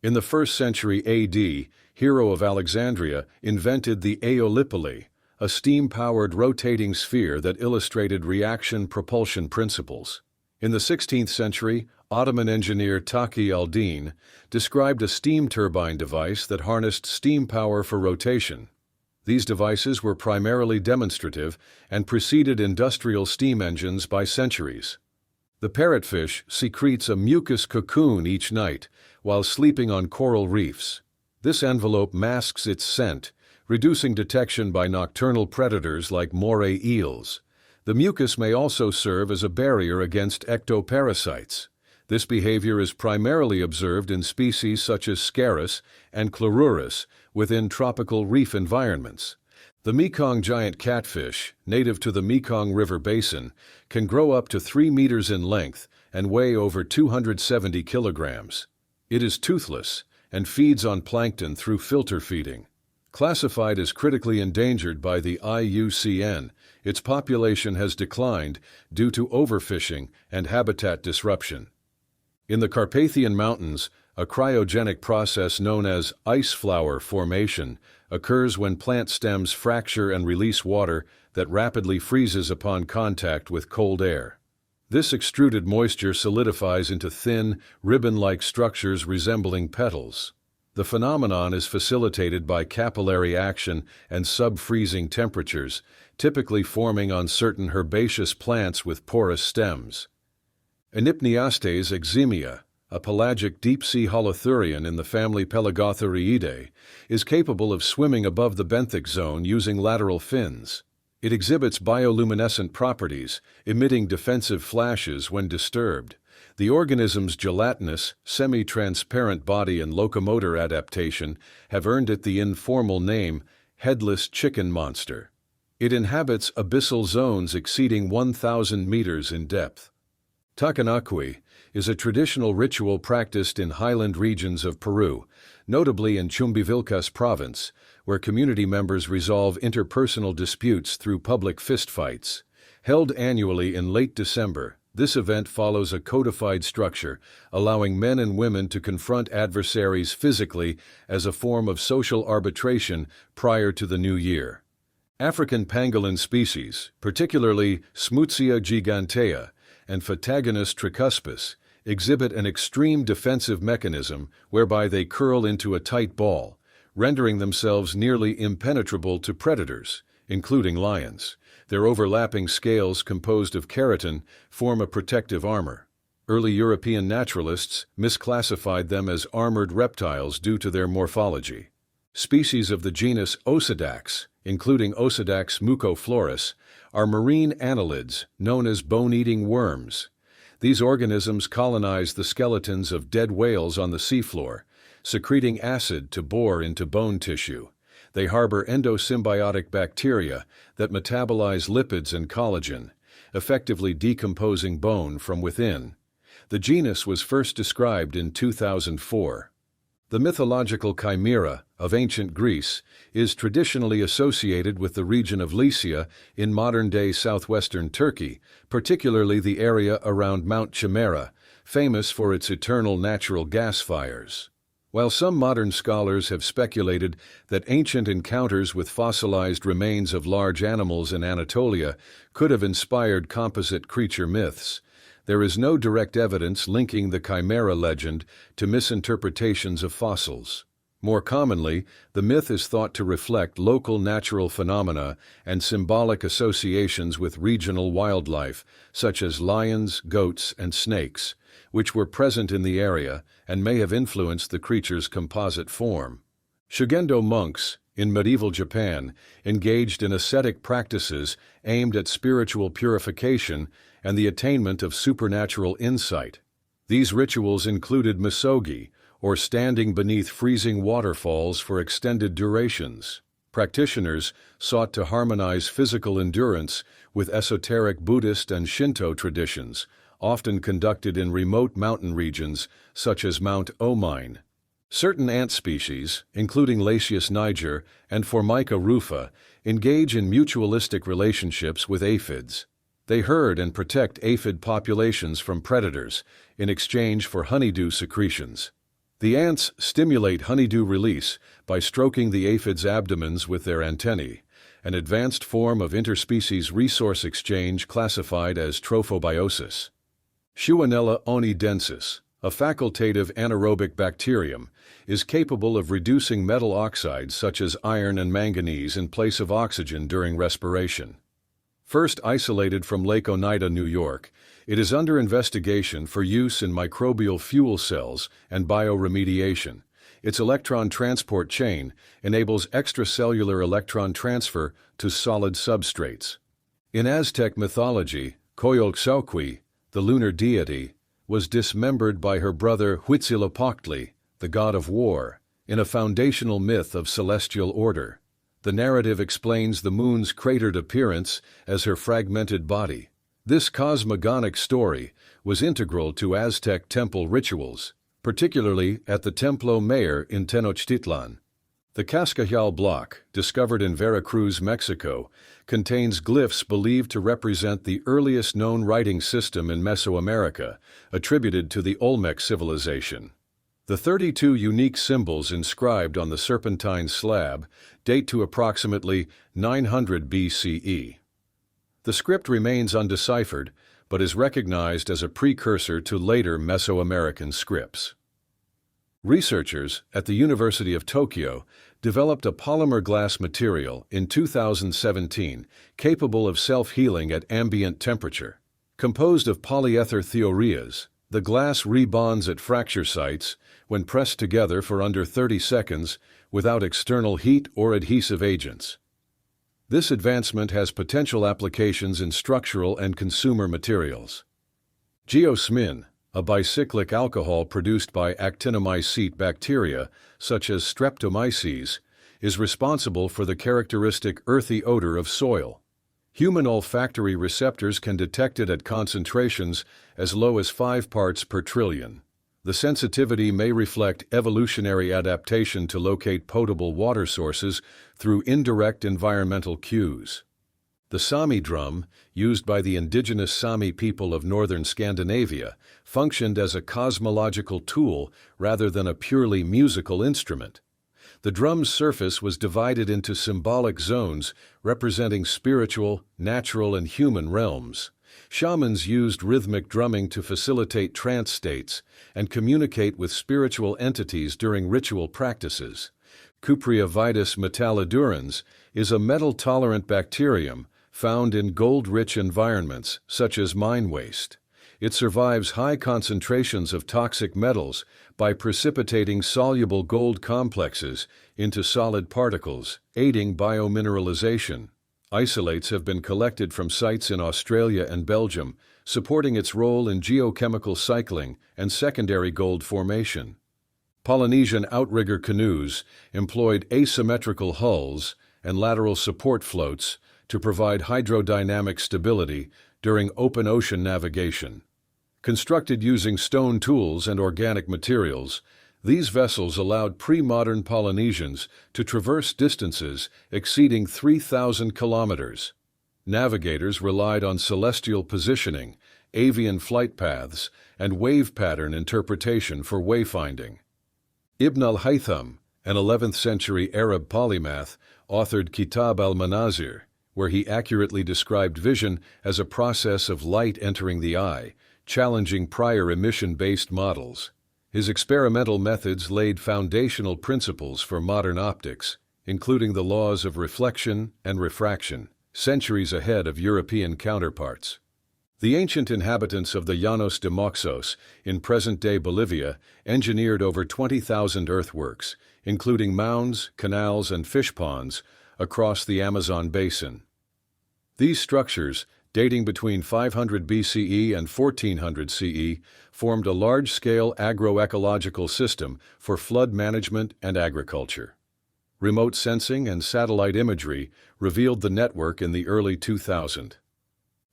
In the 1st century AD, Hero of Alexandria invented the Aeolipile, a steam-powered rotating sphere that illustrated reaction-propulsion principles. In the 16th century, Ottoman engineer Taqi al-Din described a steam turbine device that harnessed steam power for rotation. These devices were primarily demonstrative and preceded industrial steam engines by centuries. The parrotfish secretes a mucus cocoon each night while sleeping on coral reefs. This envelope masks its scent, reducing detection by nocturnal predators like moray eels. The mucus may also serve as a barrier against ectoparasites. This behavior is primarily observed in species such as Scarus and Chlorurus within tropical reef environments. The Mekong giant catfish, native to the Mekong River basin, can grow up to 3 meters in length and weigh over 270 kilograms. It is toothless and feeds on plankton through filter feeding. Classified as critically endangered by the IUCN, its population has declined due to overfishing and habitat disruption. In the Carpathian Mountains, a cryogenic process known as ice flower formation occurs when plant stems fracture and release water that rapidly freezes upon contact with cold air. This extruded moisture solidifies into thin, ribbon-like structures resembling petals. The phenomenon is facilitated by capillary action and sub-freezing temperatures, typically forming on certain herbaceous plants with porous stems. Enypniastes eximia, a pelagic deep-sea holothurian in the family Pelagothuriidae, is capable of swimming above the benthic zone using lateral fins. It exhibits bioluminescent properties, emitting defensive flashes when disturbed. The organism's gelatinous, semi-transparent body and locomotor adaptation have earned it the informal name headless chicken monster. It inhabits abyssal zones exceeding 1,000 meters in depth. Takanakui is a traditional ritual practiced in highland regions of Peru, notably in Chumbivilcas province, where community members resolve interpersonal disputes through public fistfights. Held annually in late December, this event follows a codified structure, allowing men and women to confront adversaries physically as a form of social arbitration prior to the new year. African pangolin species, particularly Smutsia gigantea and Phytagonus tricuspis, exhibit an extreme defensive mechanism whereby they curl into a tight ball, rendering themselves nearly impenetrable to predators, including lions. Their overlapping scales, composed of keratin, form a protective armor. Early European naturalists misclassified them as armored reptiles due to their morphology. Species of the genus Osedax, including Osedax mucoflorus, are marine annelids known as bone-eating worms. These organisms colonize the skeletons of dead whales on the seafloor, secreting acid to bore into bone tissue. They harbor endosymbiotic bacteria that metabolize lipids and collagen, effectively decomposing bone from within. The genus was first described in 2004. The mythological chimera of ancient Greece is traditionally associated with the region of Lycia in modern-day southwestern Turkey, particularly the area around Mount Chimera, famous for its eternal natural gas fires. While some modern scholars have speculated that ancient encounters with fossilized remains of large animals in Anatolia could have inspired composite creature myths, There is no direct evidence linking the chimera legend to misinterpretations of fossils. More commonly, the myth is thought to reflect local natural phenomena and symbolic associations with regional wildlife, such as lions, goats, and snakes, which were present in the area and may have influenced the creature's composite form. Shugendo monks, in medieval Japan, engaged in ascetic practices aimed at spiritual purification and the attainment of supernatural insight. These rituals included misogi, or standing beneath freezing waterfalls for extended durations. Practitioners sought to harmonize physical endurance with esoteric Buddhist and Shinto traditions, often conducted in remote mountain regions such as Mount Omine. Certain ant species, including Lasius niger and Formica rufa, engage in mutualistic relationships with aphids. They herd and protect aphid populations from predators in exchange for honeydew secretions. The ants stimulate honeydew release by stroking the aphids' abdomens with their antennae, an advanced form of interspecies resource exchange classified as trophobiosis. Schuanella onidensis, a facultative anaerobic bacterium, is capable of reducing metal oxides such as iron and manganese in place of oxygen during respiration. First isolated from Lake Oneida, New York, it is under investigation for use in microbial fuel cells and bioremediation. Its electron transport chain enables extracellular electron transfer to solid substrates. In Aztec mythology, Coyolxauhqui, the lunar deity, was dismembered by her brother Huitzilopochtli, the god of war, in a foundational myth of celestial order. The narrative explains the moon's cratered appearance as her fragmented body. This cosmogonic story was integral to Aztec temple rituals, particularly at the Templo Mayor in Tenochtitlan. The Cascajal block, discovered in Veracruz, Mexico, contains glyphs believed to represent the earliest known writing system in Mesoamerica, attributed to the Olmec civilization. The 32 unique symbols inscribed on the serpentine slab date to approximately 900 BCE. The script remains undeciphered, but is recognized as a precursor to later Mesoamerican scripts. Researchers at the University of Tokyo developed a polymer glass material in 2017 capable of self-healing at ambient temperature. Composed of polyether thioureas, the glass rebonds at fracture sites when pressed together for under 30 seconds without external heat or adhesive agents. This advancement has potential applications in structural and consumer materials. Geosmin, a bicyclic alcohol produced by actinomycete bacteria, such as Streptomyces, is responsible for the characteristic earthy odor of soil. Human olfactory receptors can detect it at concentrations as low as 5 parts per trillion. The sensitivity may reflect evolutionary adaptation to locate potable water sources through indirect environmental cues. The Sami drum, used by the indigenous Sami people of northern Scandinavia, functioned as a cosmological tool rather than a purely musical instrument. The drum's surface was divided into symbolic zones representing spiritual, natural, and human realms. Shamans used rhythmic drumming to facilitate trance states and communicate with spiritual entities during ritual practices. Cuprea vitis metallodurans is a metal-tolerant bacterium found in gold-rich environments, such as mine waste. It survives high concentrations of toxic metals by precipitating soluble gold complexes into solid particles, aiding biomineralization. Isolates have been collected from sites in Australia and Belgium, supporting its role in geochemical cycling and secondary gold formation. Polynesian outrigger canoes employed asymmetrical hulls and lateral support floats to provide hydrodynamic stability during open ocean navigation. Constructed using stone tools and organic materials, these vessels allowed pre-modern Polynesians to traverse distances exceeding 3,000 kilometers. Navigators relied on celestial positioning, avian flight paths, and wave pattern interpretation for wayfinding. Ibn al-Haytham, an 11th century Arab polymath, authored Kitab al-Manazir, where he accurately described vision as a process of light entering the eye, challenging prior emission-based models. His experimental methods laid foundational principles for modern optics, including the laws of reflection and refraction, centuries ahead of European counterparts. The ancient inhabitants of the Llanos de Moxos, in present-day Bolivia, engineered over 20,000 earthworks, including mounds, canals, and fish ponds, across the Amazon basin. These structures, dating between 500 BCE and 1400 CE, formed a large-scale agroecological system for flood management and agriculture. Remote sensing and satellite imagery revealed the network in the early 2000s.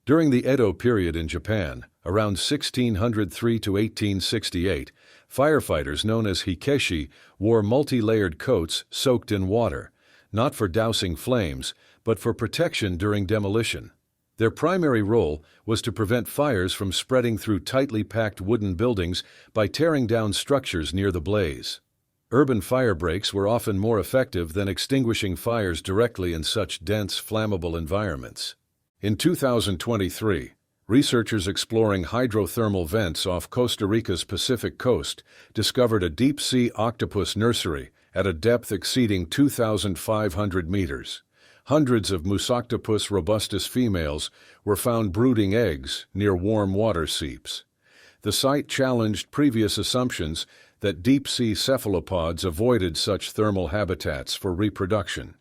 During the Edo period in Japan, around 1603 to 1868, firefighters known as hikeshi wore multi-layered coats soaked in water, not for dousing flames, but for protection during demolition. Their primary role was to prevent fires from spreading through tightly packed wooden buildings by tearing down structures near the blaze. Urban fire breaks were often more effective than extinguishing fires directly in such dense, flammable environments. In 2023, researchers exploring hydrothermal vents off Costa Rica's Pacific coast discovered a deep-sea octopus nursery at a depth exceeding 2,500 meters. Hundreds of Musoctopus robustus females were found brooding eggs near warm water seeps. The site challenged previous assumptions that deep-sea cephalopods avoided such thermal habitats for reproduction.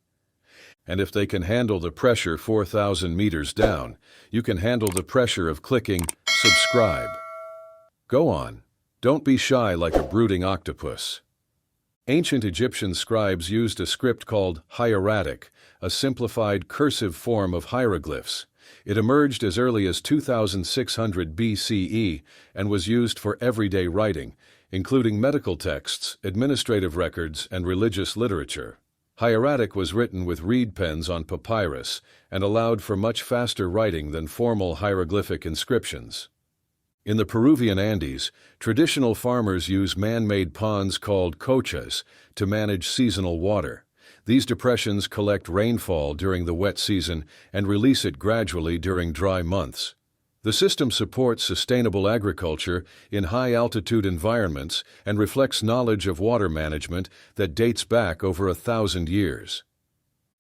And if they can handle the pressure 4,000 meters down, you can handle the pressure of clicking subscribe. Go on. Don't be shy like a brooding octopus. Ancient Egyptian scribes used a script called hieratic, a simplified cursive form of hieroglyphs. It emerged as early as 2600 BCE and was used for everyday writing, including medical texts, administrative records, and religious literature. Hieratic was written with reed pens on papyrus and allowed for much faster writing than formal hieroglyphic inscriptions. In the Peruvian Andes, traditional farmers use man-made ponds called cochas to manage seasonal water. These depressions collect rainfall during the wet season and release it gradually during dry months. The system supports sustainable agriculture in high-altitude environments and reflects knowledge of water management that dates back over 1,000 years.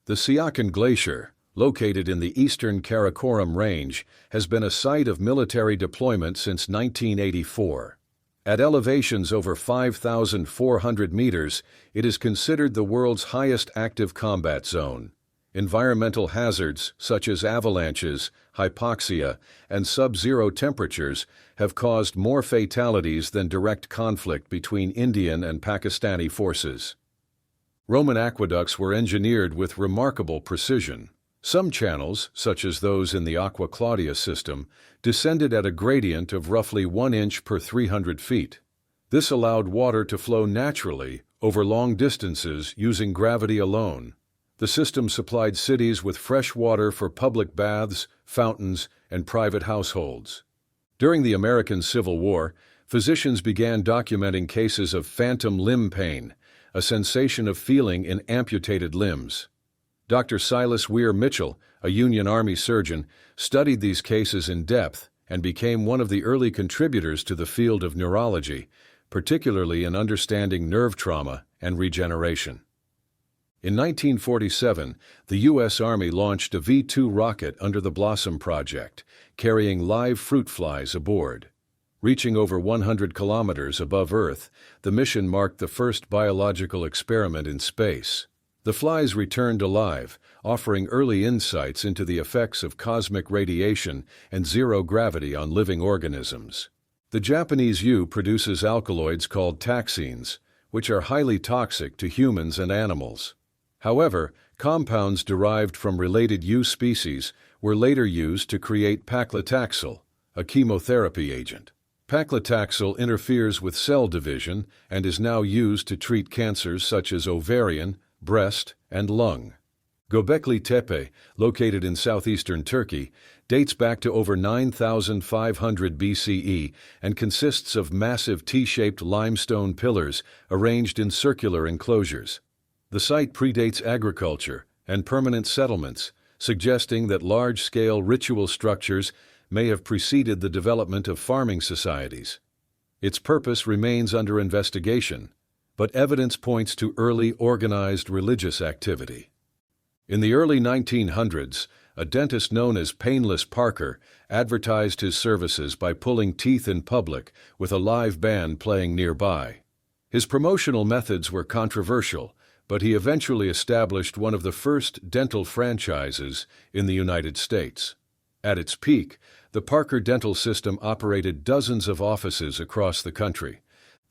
The Siachen Glacier, located in the eastern Karakoram Range, has been a site of military deployment since 1984. At elevations over 5,400 meters, it is considered the world's highest active combat zone. Environmental hazards such as avalanches, hypoxia, and sub-zero temperatures have caused more fatalities than direct conflict between Indian and Pakistani forces. Roman aqueducts were engineered with remarkable precision. Some channels, such as those in the Aqua Claudia system, descended at a gradient of roughly 1 inch per 300 feet. This allowed water to flow naturally over long distances using gravity alone. The system supplied cities with fresh water for public baths, fountains, and private households. During the American Civil War, physicians began documenting cases of phantom limb pain, a sensation of feeling in amputated limbs. Dr. Silas Weir Mitchell, a Union Army surgeon, studied these cases in depth and became one of the early contributors to the field of neurology, particularly in understanding nerve trauma and regeneration. In 1947, the U.S. Army launched a V-2 rocket under the Blossom Project, carrying live fruit flies aboard. Reaching over 100 kilometers above Earth, the mission marked the first biological experiment in space. The flies returned alive, offering early insights into the effects of cosmic radiation and zero gravity on living organisms. The Japanese yew produces alkaloids called taxines, which are highly toxic to humans and animals. However, compounds derived from related yew species were later used to create paclitaxel, a chemotherapy agent. Paclitaxel interferes with cell division and is now used to treat cancers such as ovarian, breast, and lung. Göbekli Tepe, located in southeastern Turkey, dates back to over 9,500 BCE and consists of massive T-shaped limestone pillars arranged in circular enclosures. The site predates agriculture and permanent settlements, suggesting that large-scale ritual structures may have preceded the development of farming societies. Its purpose remains under investigation, but evidence points to early organized religious activity. In the early 1900s, a dentist known as Painless Parker advertised his services by pulling teeth in public with a live band playing nearby. His promotional methods were controversial, but he eventually established one of the first dental franchises in the United States. At its peak, the Parker dental system operated dozens of offices across the country.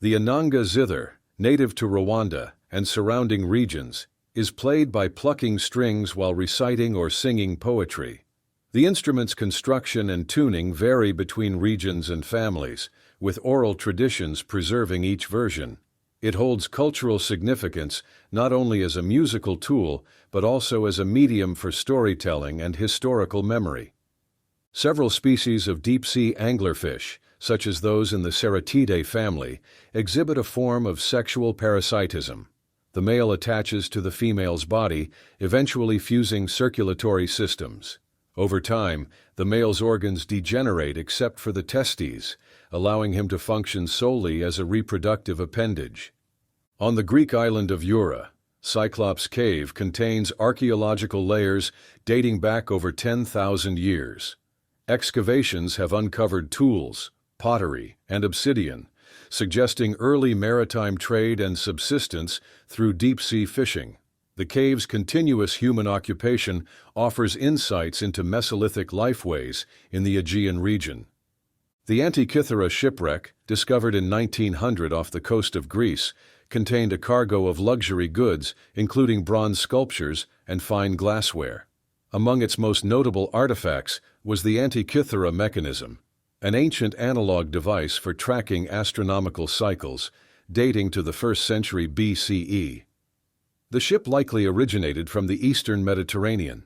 The Inanga zither, native to Rwanda and surrounding regions, is played by plucking strings while reciting or singing poetry. The instrument's construction and tuning vary between regions and families, with oral traditions preserving each version. It holds cultural significance not only as a musical tool, but also as a medium for storytelling and historical memory. Several species of deep-sea anglerfish, such as those in the Ceratidae family, exhibit a form of sexual parasitism. The male attaches to the female's body, eventually fusing circulatory systems. Over time, the male's organs degenerate except for the testes, allowing him to function solely as a reproductive appendage. On the Greek island of Eura, Cyclops Cave contains archaeological layers dating back over 10,000 years. Excavations have uncovered tools, pottery, and obsidian, suggesting early maritime trade and subsistence through deep-sea fishing. The cave's continuous human occupation offers insights into Mesolithic lifeways in the Aegean region. The Antikythera shipwreck, discovered in 1900 off the coast of Greece, contained a cargo of luxury goods, including bronze sculptures and fine glassware. Among its most notable artifacts was the Antikythera mechanism, an ancient analog device for tracking astronomical cycles, dating to the 1st century BCE. The ship likely originated from the eastern Mediterranean.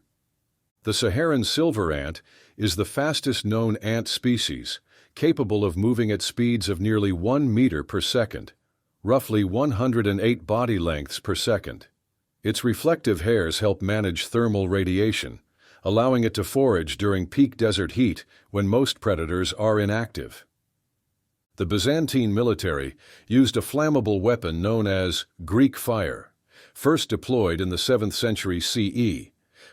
The Saharan silver ant is the fastest known ant species, capable of moving at speeds of nearly 1 meter per second, roughly 108 body lengths per second. Its reflective hairs help manage thermal radiation, allowing it to forage during peak desert heat when most predators are inactive. The Byzantine military used a flammable weapon known as Greek fire, first deployed in the 7th century CE.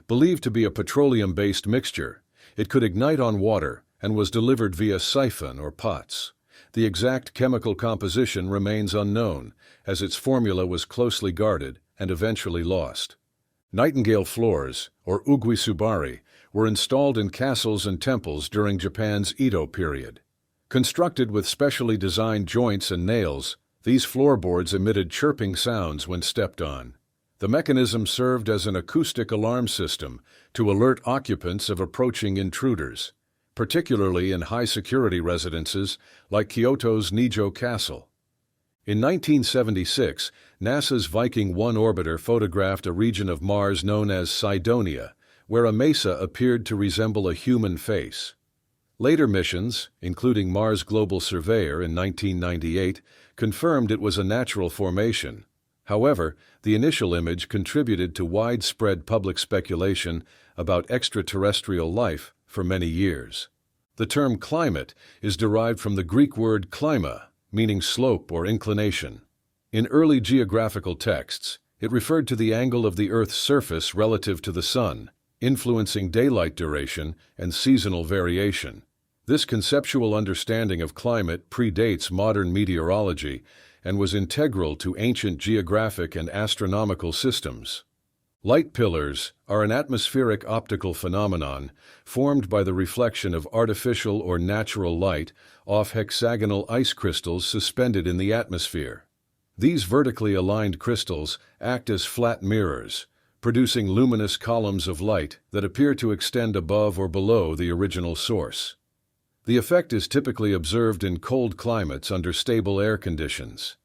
Believed to be a petroleum-based mixture, it could ignite on water and was delivered via siphon or pots. The exact chemical composition remains unknown, as its formula was closely guarded and eventually lost. Nightingale floors, or uguisubari, were installed in castles and temples during Japan's Edo period. Constructed with specially designed joints and nails, these floorboards emitted chirping sounds when stepped on. The mechanism served as an acoustic alarm system to alert occupants of approaching intruders, particularly in high-security residences like Kyoto's Nijo Castle. In 1976, NASA's Viking 1 orbiter photographed a region of Mars known as Cydonia, where a mesa appeared to resemble a human face. Later missions, including Mars Global Surveyor in 1998, confirmed it was a natural formation. However, the initial image contributed to widespread public speculation about extraterrestrial life for many years. The term climate is derived from the Greek word klima, meaning slope or inclination. In early geographical texts, it referred to the angle of the Earth's surface relative to the Sun, influencing daylight duration and seasonal variation. This conceptual understanding of climate predates modern meteorology and was integral to ancient geographic and astronomical systems. Light pillars are an atmospheric optical phenomenon formed by the reflection of artificial or natural light off hexagonal ice crystals suspended in the atmosphere. These vertically aligned crystals act as flat mirrors, producing luminous columns of light that appear to extend above or below the original source. The effect is typically observed in cold climates under stable air conditions.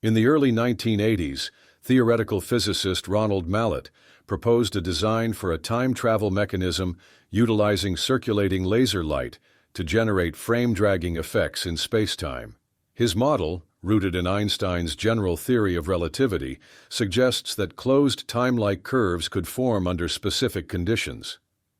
In the early 1980s, theoretical physicist Ronald Mallet proposed a design for a time travel mechanism utilizing circulating laser light to generate frame-dragging effects in spacetime. His model, rooted in Einstein's general theory of relativity, suggests that closed time-like curves could form under specific conditions.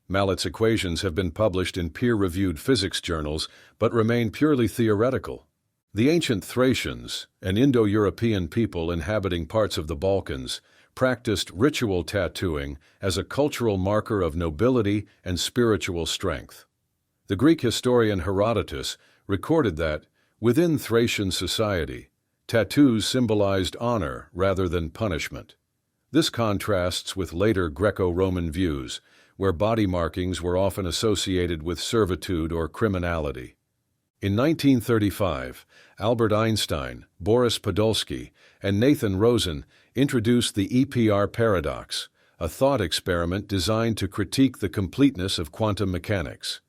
Mallett's equations have been published in peer-reviewed physics journals but remain purely theoretical. The ancient Thracians, an Indo-European people inhabiting parts of the Balkans, practiced ritual tattooing as a cultural marker of nobility and spiritual strength. The Greek historian Herodotus recorded that, within Thracian society, tattoos symbolized honor rather than punishment. This contrasts with later Greco-Roman views, where body markings were often associated with servitude or criminality. In 1935, Albert Einstein, Boris Podolsky, and Nathan Rosen introduced the EPR paradox, a thought experiment designed to critique the completeness of quantum mechanics.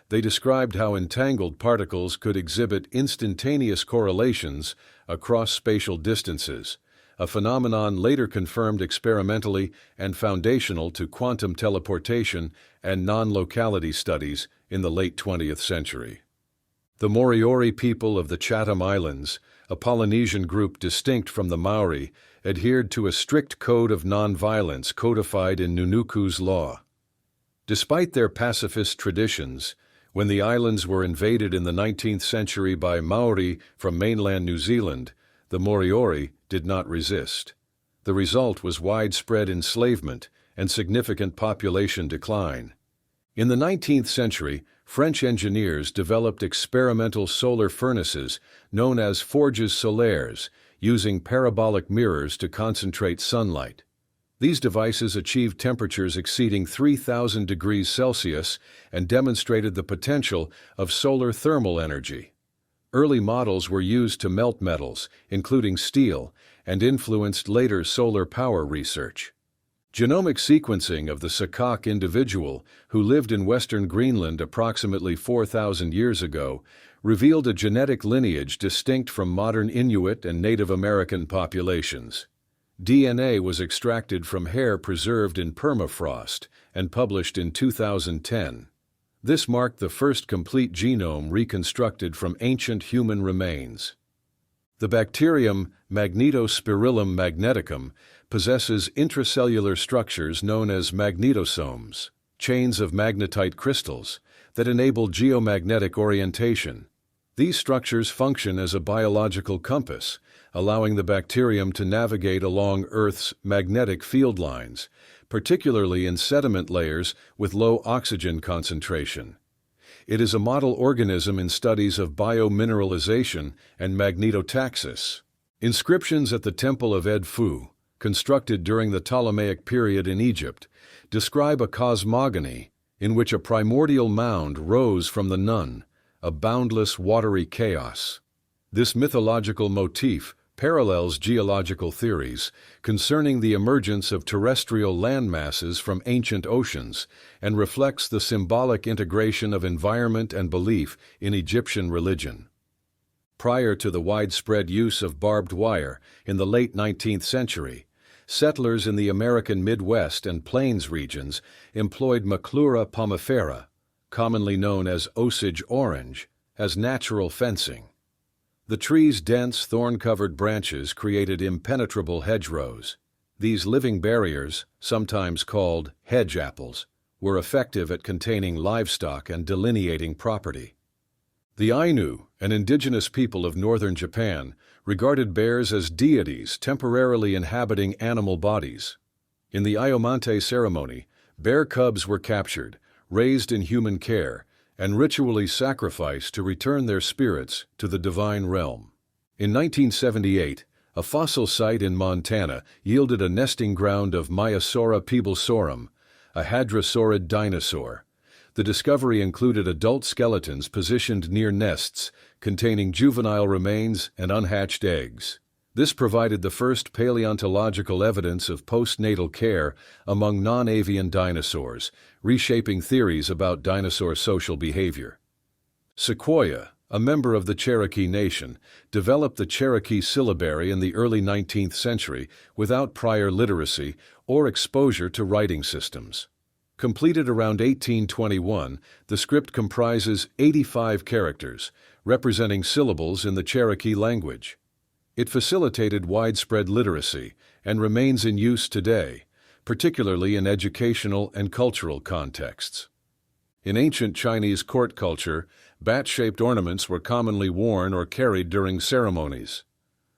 They described how entangled particles could exhibit instantaneous correlations across spatial distances, a phenomenon later confirmed experimentally and foundational to quantum teleportation and non-locality studies in the late 20th century. The Moriori people of the Chatham Islands, a Polynesian group distinct from the Maori, adhered to a strict code of nonviolence codified in Nunuku's law. Despite their pacifist traditions, when the islands were invaded in the 19th century by Maori from mainland New Zealand, the Moriori did not resist. The result was widespread enslavement and significant population decline. In the 19th century, French engineers developed experimental solar furnaces known as forges solaires, using parabolic mirrors to concentrate sunlight. These devices achieved temperatures exceeding 3,000 degrees Celsius and demonstrated the potential of solar thermal energy. Early models were used to melt metals, including steel, and influenced later solar power research. Genomic sequencing of the Sakak individual, who lived in western Greenland approximately 4,000 years ago, revealed a genetic lineage distinct from modern Inuit and Native American populations. DNA was extracted from hair preserved in permafrost and published in 2010. This marked the first complete genome reconstructed from ancient human remains. The bacterium Magnetospirillum magneticum possesses intracellular structures known as magnetosomes, chains of magnetite crystals, that enable geomagnetic orientation. These structures function as a biological compass, allowing the bacterium to navigate along Earth's magnetic field lines, particularly in sediment layers with low oxygen concentration. It is a model organism in studies of biomineralization and magnetotaxis. Inscriptions at the Temple of Edfu, constructed during the Ptolemaic period in Egypt, describe a cosmogony in which a primordial mound rose from the Nun, a boundless watery chaos. This mythological motif parallels geological theories concerning the emergence of terrestrial land masses from ancient oceans and reflects the symbolic integration of environment and belief in Egyptian religion. Prior to the widespread use of barbed wire in the late 19th century, settlers in the American Midwest and Plains regions employed Maclura pomifera, commonly known as Osage orange, as natural fencing. The tree's dense, thorn-covered branches created impenetrable hedgerows. These living barriers, sometimes called hedge apples, were effective at containing livestock and delineating property. The Ainu, an indigenous people of northern Japan, regarded bears as deities temporarily inhabiting animal bodies. In the Ayomante ceremony, bear cubs were captured, raised in human care, and ritually sacrificed to return their spirits to the divine realm. In 1978, a fossil site in Montana yielded a nesting ground of Maiasaura peebalsorum, a hadrosaurid dinosaur. The discovery included adult skeletons positioned near nests containing juvenile remains and unhatched eggs. This provided the first paleontological evidence of postnatal care among non-avian dinosaurs, reshaping theories about dinosaur social behavior. Sequoyah, a member of the Cherokee Nation, developed the Cherokee syllabary in the early 19th century without prior literacy or exposure to writing systems. Completed around 1821, the script comprises 85 characters, representing syllables in the Cherokee language. It facilitated widespread literacy and remains in use today, particularly in educational and cultural contexts. In ancient Chinese court culture, bat-shaped ornaments were commonly worn or carried during ceremonies.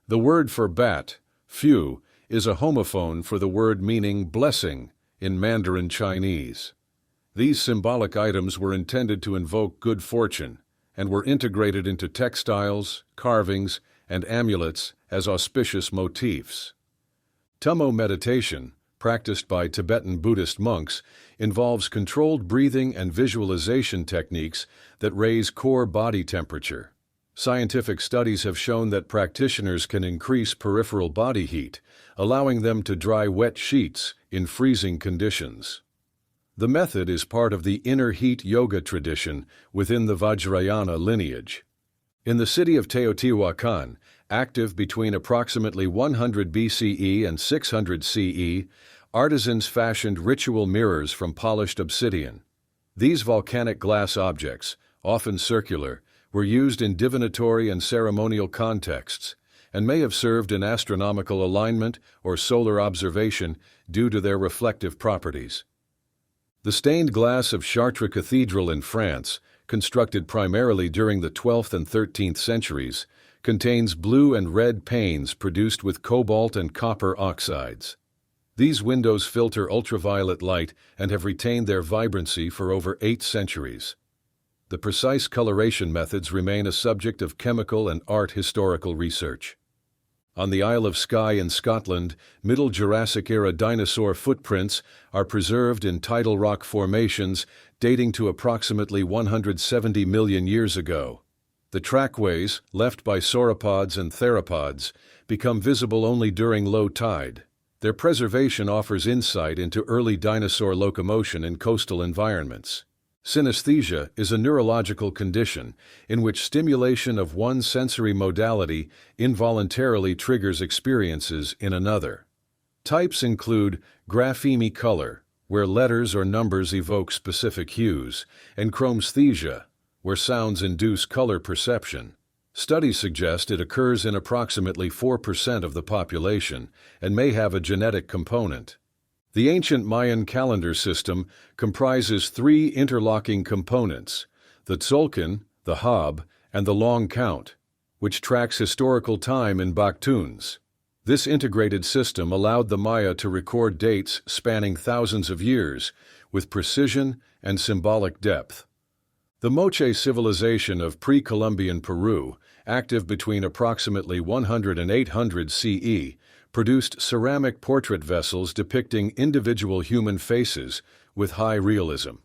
The word for bat, fu, is a homophone for the word meaning blessing in Mandarin Chinese. These symbolic items were intended to invoke good fortune and were integrated into textiles, carvings, and amulets as auspicious motifs. Tummo meditation, practiced by Tibetan Buddhist monks, involves controlled breathing and visualization techniques that raise core body temperature. Scientific studies have shown that practitioners can increase peripheral body heat, allowing them to dry wet sheets in freezing conditions. The method is part of the inner heat yoga tradition within the Vajrayana lineage. In the city of Teotihuacan, active between approximately 100 BCE and 600 CE, artisans fashioned ritual mirrors from polished obsidian. These volcanic glass objects, often circular, were used in divinatory and ceremonial contexts, and may have served in astronomical alignment or solar observation due to their reflective properties. The stained glass of Chartres Cathedral in France, constructed primarily during the 12th and 13th centuries, contains blue and red panes produced with cobalt and copper oxides. These windows filter ultraviolet light and have retained their vibrancy for over 8 centuries. The precise coloration methods remain a subject of chemical and art historical research. On the Isle of Skye in Scotland, Middle Jurassic-era dinosaur footprints are preserved in tidal rock formations dating to approximately 170 million years ago. The trackways, left by sauropods and theropods, become visible only during low tide. Their preservation offers insight into early dinosaur locomotion in coastal environments. Synesthesia is a neurological condition in which stimulation of one sensory modality involuntarily triggers experiences in another. Types include grapheme color, where letters or numbers evoke specific hues, and chromesthesia, where sounds induce color perception. Studies suggest it occurs in approximately 4% of the population and may have a genetic component. The ancient Mayan calendar system comprises 3 interlocking components: the tzolk'in, the hab, and the long count, which tracks historical time in baktuns. This integrated system allowed the Maya to record dates spanning thousands of years with precision and symbolic depth. The Moche civilization of pre-Columbian Peru, active between approximately 100 and 800 CE, produced ceramic portrait vessels depicting individual human faces with high realism.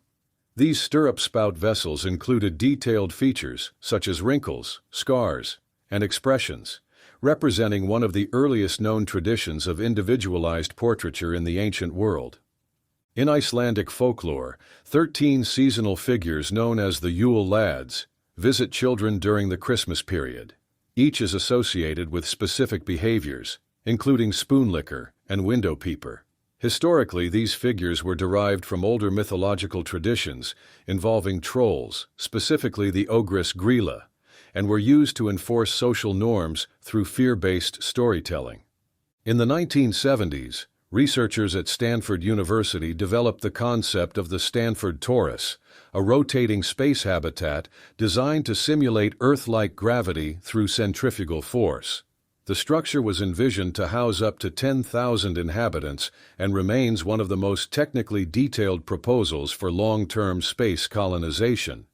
These stirrup spout vessels included detailed features such as wrinkles, scars, and expressions, representing one of the earliest known traditions of individualized portraiture in the ancient world. In Icelandic folklore, 13 seasonal figures known as the Yule Lads visit children during the Christmas period. Each is associated with specific behaviors, including spoon licker and window peeper. Historically, these figures were derived from older mythological traditions involving trolls, specifically the ogress Grilla, and were used to enforce social norms through fear-based storytelling. In the 1970s, researchers at Stanford University developed the concept of the Stanford Torus, a rotating space habitat designed to simulate Earth-like gravity through centrifugal force. The structure was envisioned to house up to 10,000 inhabitants and remains one of the most technically detailed proposals for long-term space colonization.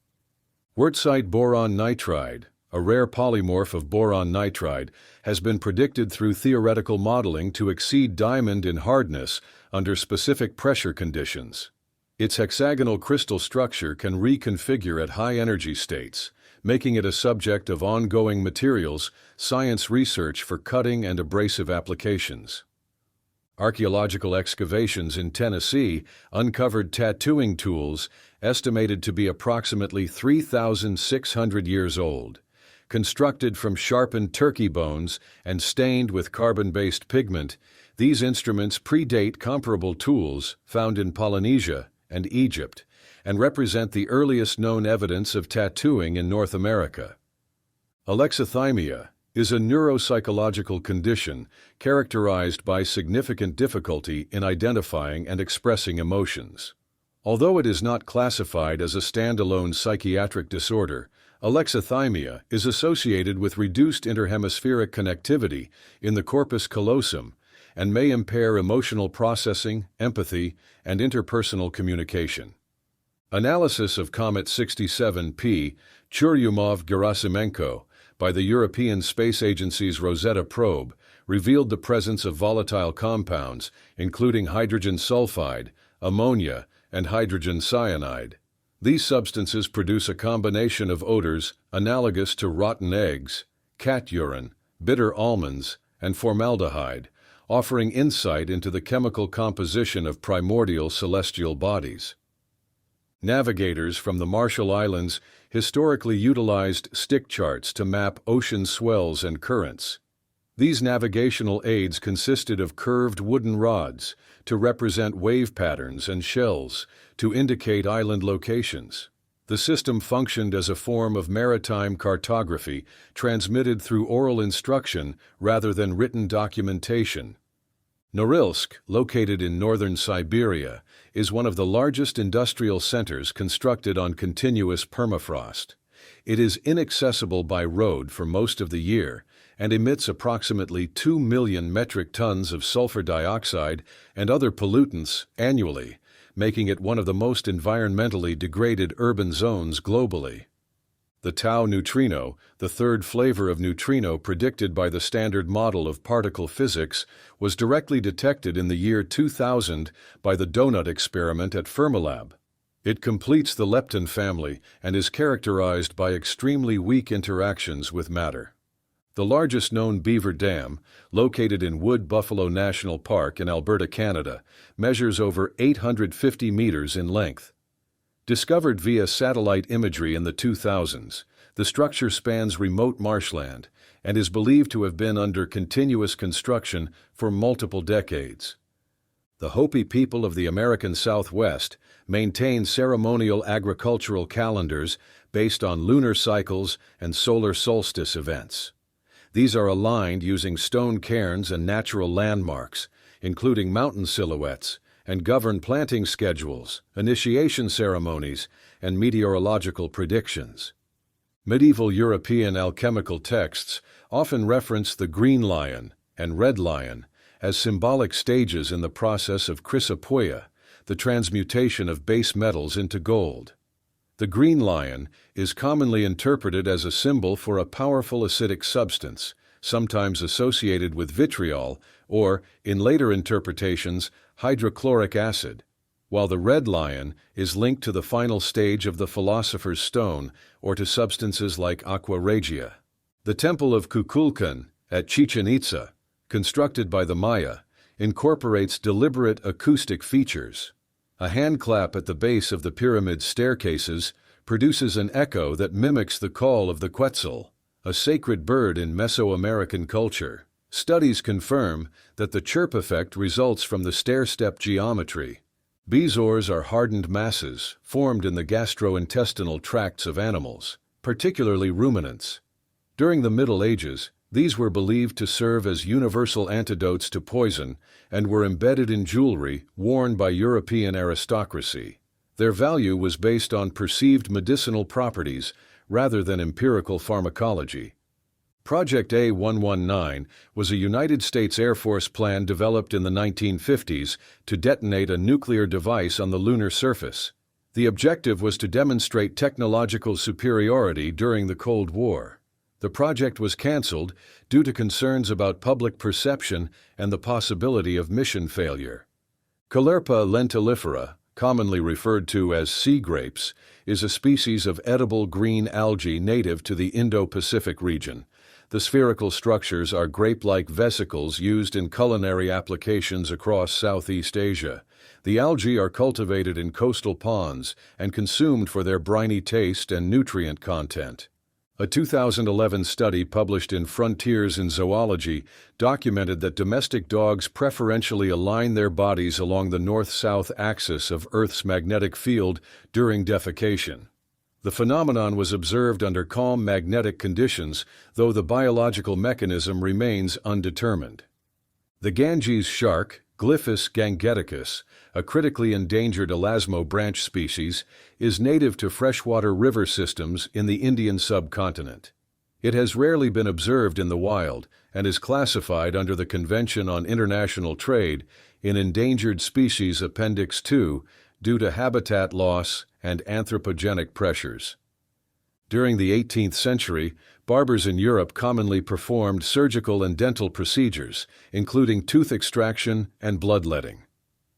Wurtzite boron nitride, a rare polymorph of boron nitride, has been predicted through theoretical modeling to exceed diamond in hardness under specific pressure conditions. Its hexagonal crystal structure can reconfigure at high energy states, making it a subject of ongoing materials science research for cutting and abrasive applications. Archaeological excavations in Tennessee uncovered tattooing tools estimated to be approximately 3,600 years old. Constructed from sharpened turkey bones and stained with carbon-based pigment, these instruments predate comparable tools found in Polynesia and Egypt, and represent the earliest known evidence of tattooing in North America. Alexithymia is a neuropsychological condition characterized by significant difficulty in identifying and expressing emotions. Although it is not classified as a standalone psychiatric disorder, alexithymia is associated with reduced interhemispheric connectivity in the corpus callosum and may impair emotional processing, empathy, and interpersonal communication. Analysis of Comet 67P Churyumov-Gerasimenko by the European Space Agency's Rosetta probe revealed the presence of volatile compounds, including hydrogen sulfide, ammonia, and hydrogen cyanide. These substances produce a combination of odors analogous to rotten eggs, cat urine, bitter almonds, and formaldehyde, offering insight into the chemical composition of primordial celestial bodies. Navigators from the Marshall Islands historically utilized stick charts to map ocean swells and currents. These navigational aids consisted of curved wooden rods to represent wave patterns and shells to indicate island locations. The system functioned as a form of maritime cartography transmitted through oral instruction rather than written documentation. Norilsk, located in northern Siberia, is one of the largest industrial centers constructed on continuous permafrost. It is inaccessible by road for most of the year and emits approximately 2 million metric tons of sulfur dioxide and other pollutants annually, making it one of the most environmentally degraded urban zones globally. The tau neutrino, the third flavor of neutrino predicted by the Standard Model of Particle Physics, was directly detected in the year 2000 by the Donut experiment at Fermilab. It completes the lepton family and is characterized by extremely weak interactions with matter. The largest known beaver dam, located in Wood Buffalo National Park in Alberta, Canada, measures over 850 meters in length. Discovered via satellite imagery in the 2000s, the structure spans remote marshland and is believed to have been under continuous construction for multiple decades. The Hopi people of the American Southwest maintain ceremonial agricultural calendars based on lunar cycles and solar solstice events. These are aligned using stone cairns and natural landmarks, including mountain silhouettes, and govern planting schedules, initiation ceremonies, and meteorological predictions. Medieval European alchemical texts often reference the green lion and red lion as symbolic stages in the process of chrysopoeia, the transmutation of base metals into gold. The green lion is commonly interpreted as a symbol for a powerful acidic substance, sometimes associated with vitriol or, in later interpretations, hydrochloric acid, while the red lion is linked to the final stage of the Philosopher's Stone or to substances like aqua regia. The Temple of Kukulkan at Chichen Itza, constructed by the Maya, incorporates deliberate acoustic features. A handclap at the base of the pyramid staircases produces an echo that mimics the call of the quetzal, a sacred bird in Mesoamerican culture. Studies confirm that the chirp effect results from the stair-step geometry. Bezoars are hardened masses formed in the gastrointestinal tracts of animals, particularly ruminants. During the Middle Ages, these were believed to serve as universal antidotes to poison and were embedded in jewelry worn by European aristocracy. Their value was based on perceived medicinal properties rather than empirical pharmacology. Project A119 was a United States Air Force plan developed in the 1950s to detonate a nuclear device on the lunar surface. The objective was to demonstrate technological superiority during the Cold War. The project was canceled due to concerns about public perception and the possibility of mission failure. Caulerpa lentilifera, commonly referred to as sea grapes, is a species of edible green algae native to the Indo-Pacific region. The spherical structures are grape-like vesicles used in culinary applications across Southeast Asia. The algae are cultivated in coastal ponds and consumed for their briny taste and nutrient content. A 2011 study published in Frontiers in Zoology documented that domestic dogs preferentially align their bodies along the north-south axis of Earth's magnetic field during defecation. The phenomenon was observed under calm magnetic conditions, though the biological mechanism remains undetermined. The Ganges shark, Glyphis gangeticus, a critically endangered elasmo branch species, is native to freshwater river systems in the Indian subcontinent. It has rarely been observed in the wild and is classified under the Convention on International Trade in Endangered Species Appendix II due to habitat loss and anthropogenic pressures. During the 18th century, barbers in Europe commonly performed surgical and dental procedures, including tooth extraction and bloodletting.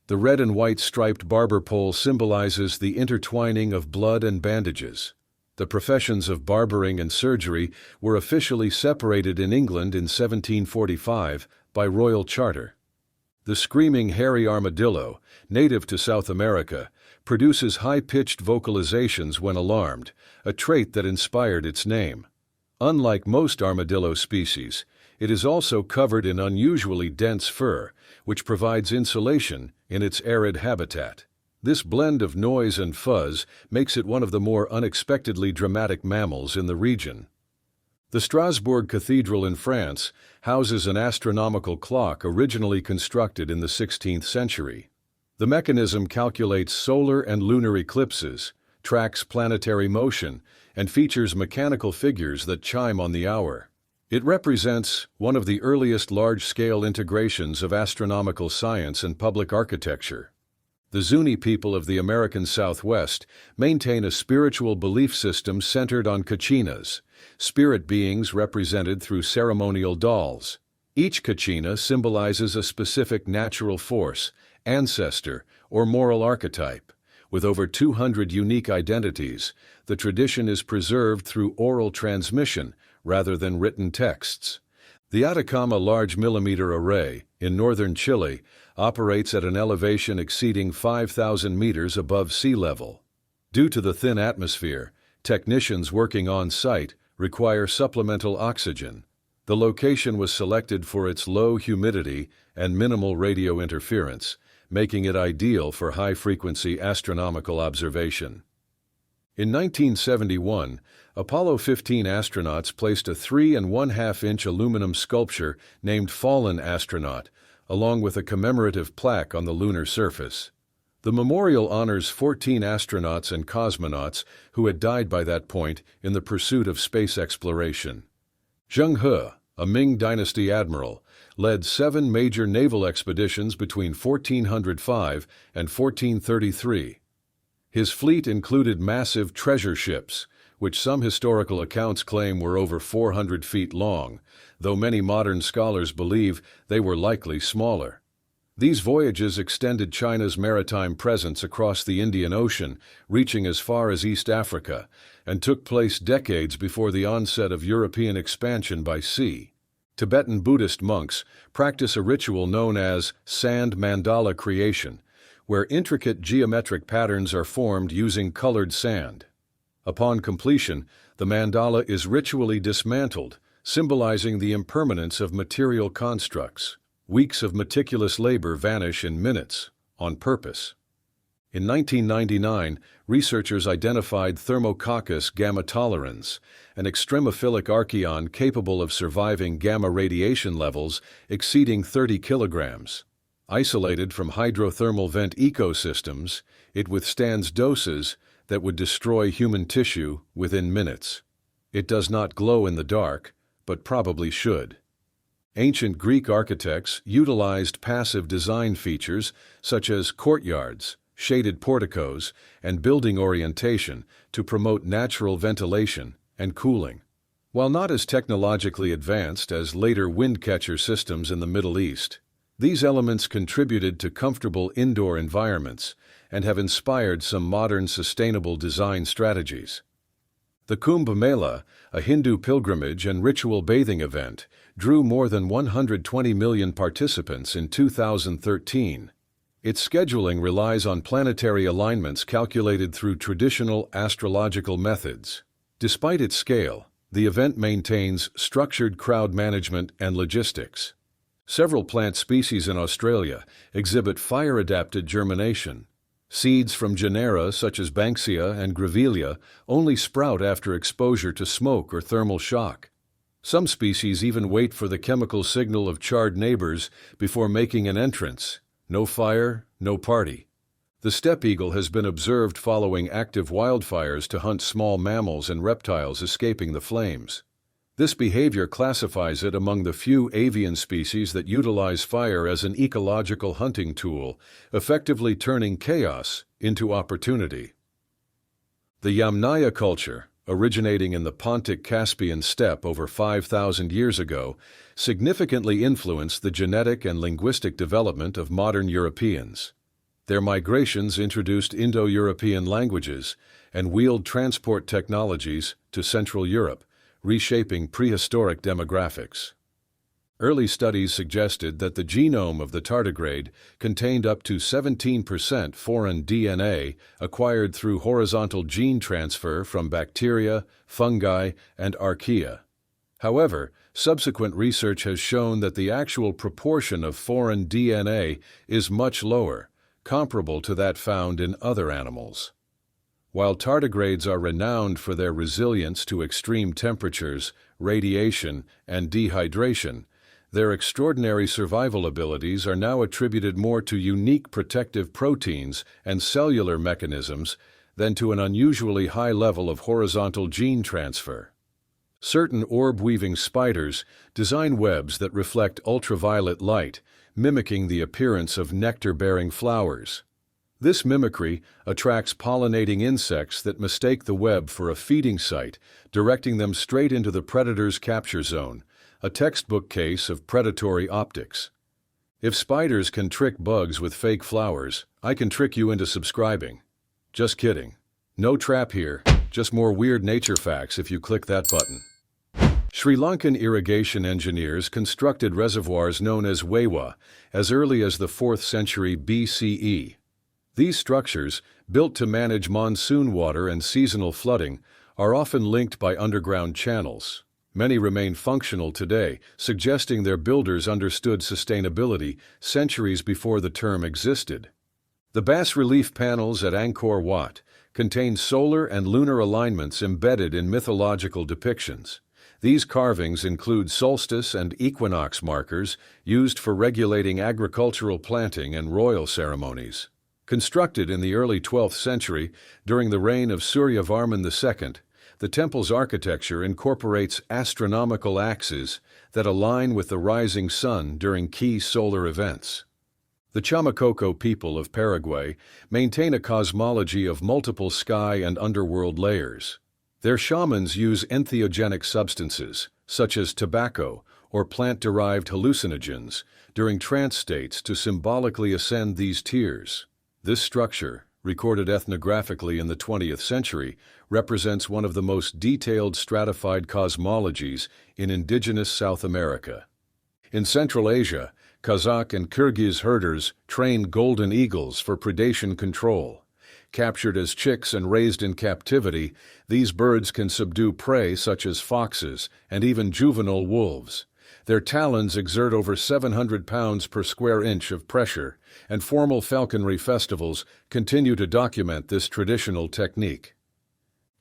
The red and white striped barber pole symbolizes the intertwining of blood and bandages. The professions of barbering and surgery were officially separated in England in 1745 by royal charter. The screaming hairy armadillo, native to South America, produces high-pitched vocalizations when alarmed, a trait that inspired its name. Unlike most armadillo species, it is also covered in unusually dense fur, which provides insulation in its arid habitat. This blend of noise and fuzz makes it one of the more unexpectedly dramatic mammals in the region. The Strasbourg Cathedral in France houses an astronomical clock originally constructed in the 16th century. The mechanism calculates solar and lunar eclipses, tracks planetary motion, and features mechanical figures that chime on the hour. It represents one of the earliest large-scale integrations of astronomical science and public architecture. The Zuni people of the American Southwest maintain a spiritual belief system centered on kachinas, spirit beings represented through ceremonial dolls. Each kachina symbolizes a specific natural force, ancestor, or moral archetype. With over 200 unique identities, the tradition is preserved through oral transmission rather than written texts. The Atacama Large Millimeter Array in northern Chile operates at an elevation exceeding 5,000 meters above sea level. Due to the thin atmosphere, technicians working on site require supplemental oxygen. The location was selected for its low humidity and minimal radio interference, making it ideal for high-frequency astronomical observation. In 1971, Apollo 15 astronauts placed a 3.5-inch aluminum sculpture named Fallen Astronaut, along with a commemorative plaque on the lunar surface. The memorial honors 14 astronauts and cosmonauts who had died by that point in the pursuit of space exploration. Zheng He, a Ming Dynasty admiral, led 7 major naval expeditions between 1405 and 1433. His fleet included massive treasure ships, which some historical accounts claim were over 400 feet long, though many modern scholars believe they were likely smaller. These voyages extended China's maritime presence across the Indian Ocean, reaching as far as East Africa, and took place decades before the onset of European expansion by sea. Tibetan Buddhist monks practice a ritual known as sand mandala creation, where intricate geometric patterns are formed using colored sand. Upon completion, the mandala is ritually dismantled, symbolizing the impermanence of material constructs. Weeks of meticulous labor vanish in minutes, on purpose. In 1999, researchers identified Thermococcus gammatolerans, an extremophilic archaeon capable of surviving gamma radiation levels exceeding 30 kilograms. Isolated from hydrothermal vent ecosystems, it withstands doses that would destroy human tissue within minutes. It does not glow in the dark, but probably should. Ancient Greek architects utilized passive design features such as courtyards, shaded porticos, and building orientation to promote natural ventilation and cooling. While not as technologically advanced as later wind catcher systems in the Middle East, these elements contributed to comfortable indoor environments and have inspired some modern sustainable design strategies. The Kumbh Mela, a Hindu pilgrimage and ritual bathing event, drew more than 120 million participants in 2013. Its scheduling relies on planetary alignments calculated through traditional astrological methods. Despite its scale, the event maintains structured crowd management and logistics. Several plant species in Australia exhibit fire-adapted germination. Seeds from genera such as Banksia and Grevillea only sprout after exposure to smoke or thermal shock. Some species even wait for the chemical signal of charred neighbors before making an entrance, No fire, no party. The steppe eagle has been observed following active wildfires to hunt small mammals and reptiles escaping the flames. This behavior classifies it among the few avian species that utilize fire as an ecological hunting tool, effectively turning chaos into opportunity. The Yamnaya culture, originating in the Pontic-Caspian steppe over 5,000 years ago, significantly influenced the genetic and linguistic development of modern Europeans. Their migrations introduced Indo-European languages and wheeled transport technologies to Central Europe, reshaping prehistoric demographics. Early studies suggested that the genome of the tardigrade contained up to 17% foreign DNA acquired through horizontal gene transfer from bacteria, fungi, and archaea. However, subsequent research has shown that the actual proportion of foreign DNA is much lower, comparable to that found in other animals. While tardigrades are renowned for their resilience to extreme temperatures, radiation, and dehydration, their extraordinary survival abilities are now attributed more to unique protective proteins and cellular mechanisms than to an unusually high level of horizontal gene transfer. Certain orb-weaving spiders design webs that reflect ultraviolet light, mimicking the appearance of nectar-bearing flowers. This mimicry attracts pollinating insects that mistake the web for a feeding site, directing them straight into the predator's capture zone, a textbook case of predatory optics. If spiders can trick bugs with fake flowers, I can trick you into subscribing. Just kidding. No trap here, just more weird nature facts if you click that button. Sri Lankan irrigation engineers constructed reservoirs known as wewa as early as the 4th century BCE. These structures, built to manage monsoon water and seasonal flooding, are often linked by underground channels. Many remain functional today, suggesting their builders understood sustainability centuries before the term existed. The bas-relief panels at Angkor Wat contain solar and lunar alignments embedded in mythological depictions. These carvings include solstice and equinox markers used for regulating agricultural planting and royal ceremonies. Constructed in the early 12th century during the reign of Suryavarman II, the temple's architecture incorporates astronomical axes that align with the rising sun during key solar events. The Chamacoco people of Paraguay maintain a cosmology of multiple sky and underworld layers. Their shamans use entheogenic substances, such as tobacco or plant-derived hallucinogens, during trance states to symbolically ascend these tiers. This structure, recorded ethnographically in the 20th century, represents one of the most detailed stratified cosmologies in indigenous South America. In Central Asia, Kazakh and Kyrgyz herders train golden eagles for predation control. Captured as chicks and raised in captivity, these birds can subdue prey such as foxes and even juvenile wolves. Their talons exert over 700 pounds per square inch of pressure, and formal falconry festivals continue to document this traditional technique.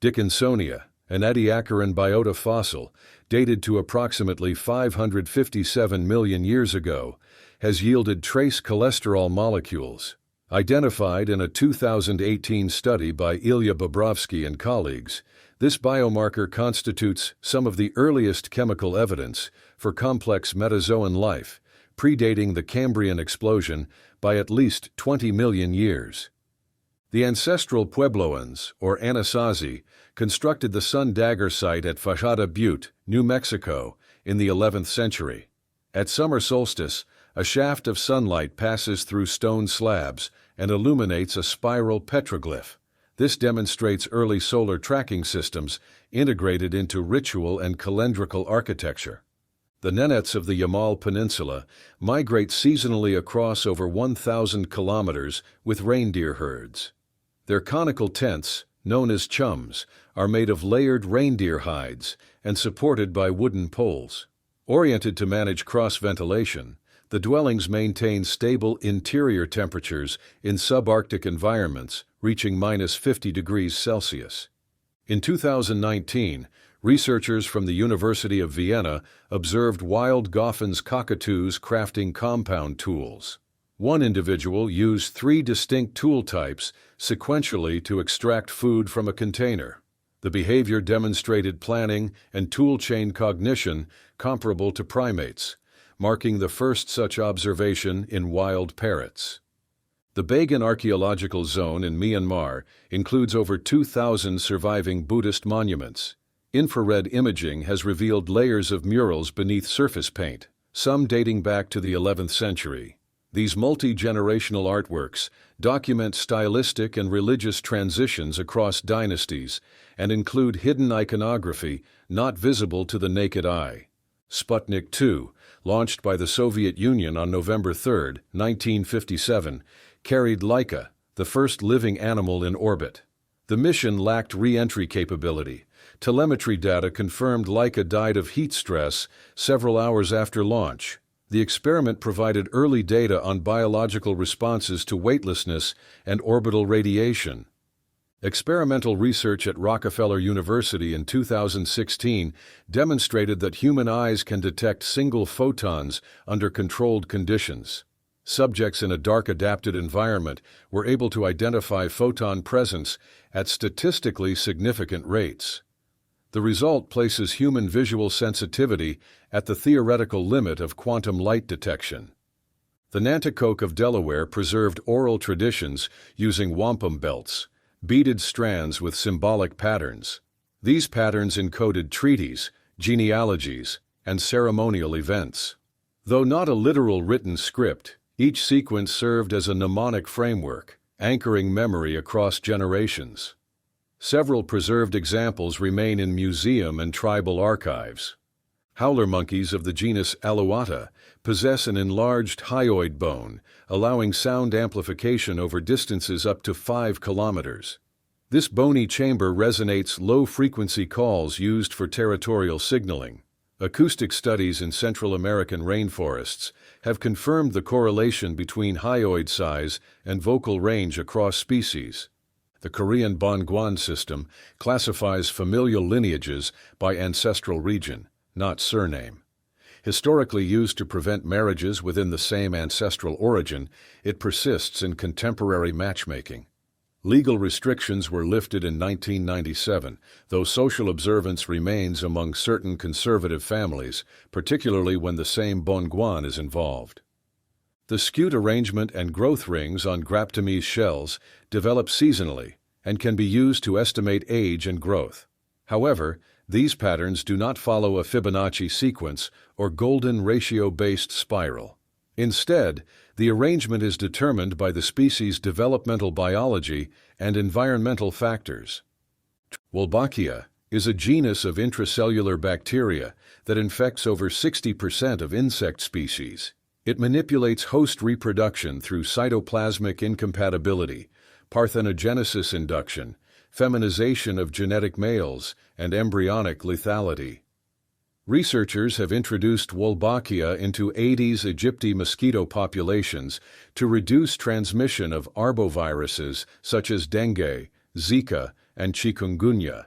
Dickinsonia, an Ediacaran biota fossil, dated to approximately 557 million years ago, has yielded trace cholesterol molecules. Identified in a 2018 study by Ilya Bobrovsky and colleagues, this biomarker constitutes some of the earliest chemical evidence for complex metazoan life, predating the Cambrian explosion by at least 20 million years. The ancestral Puebloans, or Anasazi, constructed the Sun Dagger site at Fajada Butte, New Mexico, in the 11th century. At summer solstice, a shaft of sunlight passes through stone slabs and illuminates a spiral petroglyph. This demonstrates early solar tracking systems integrated into ritual and calendrical architecture. The Nenets of the Yamal Peninsula migrate seasonally across over 1,000 kilometers with reindeer herds. Their conical tents, known as chums, are made of layered reindeer hides and supported by wooden poles. Oriented to manage cross-ventilation, the dwellings maintain stable interior temperatures in subarctic environments reaching -50 degrees Celsius. In 2019, researchers from the University of Vienna observed wild Goffin's cockatoos crafting compound tools. One individual used 3 distinct tool types sequentially to extract food from a container. The behavior demonstrated planning and tool chain cognition comparable to primates, marking the first such observation in wild parrots. The Bagan Archaeological Zone in Myanmar includes over 2,000 surviving Buddhist monuments. Infrared imaging has revealed layers of murals beneath surface paint, some dating back to the 11th century. These multi-generational artworks document stylistic and religious transitions across dynasties and include hidden iconography not visible to the naked eye. Sputnik 2, launched by the Soviet Union on November 3, 1957, carried Laika, the first living animal in orbit. The mission lacked re-entry capability. Telemetry data confirmed Laika died of heat stress several hours after launch. The experiment provided early data on biological responses to weightlessness and orbital radiation. Experimental research at Rockefeller University in 2016 demonstrated that human eyes can detect single photons under controlled conditions. Subjects in a dark-adapted environment were able to identify photon presence at statistically significant rates. The result places human visual sensitivity at the theoretical limit of quantum light detection. The Nanticoke of Delaware preserved oral traditions using wampum belts, beaded strands with symbolic patterns. These patterns encoded treaties, genealogies, and ceremonial events. Though not a literal written script, each sequence served as a mnemonic framework, anchoring memory across generations. Several preserved examples remain in museum and tribal archives. Howler monkeys of the genus Alouatta possess an enlarged hyoid bone, allowing sound amplification over distances up to 5 kilometers. This bony chamber resonates low-frequency calls used for territorial signaling. Acoustic studies in Central American rainforests have confirmed the correlation between hyoid size and vocal range across species. The Korean Bongwan system classifies familial lineages by ancestral region, not surname. Historically used to prevent marriages within the same ancestral origin, it persists in contemporary matchmaking. Legal restrictions were lifted in 1997, though social observance remains among certain conservative families, particularly when the same Bongwan is involved. The skewed arrangement and growth rings on Graptomys shells develop seasonally and can be used to estimate age and growth. However, these patterns do not follow a Fibonacci sequence or golden ratio-based spiral. Instead, the arrangement is determined by the species' developmental biology and environmental factors. Wolbachia is a genus of intracellular bacteria that infects over 60% of insect species. It manipulates host reproduction through cytoplasmic incompatibility, parthenogenesis induction, feminization of genetic males, and embryonic lethality. Researchers have introduced Wolbachia into Aedes aegypti mosquito populations to reduce transmission of arboviruses such as dengue, Zika, and chikungunya.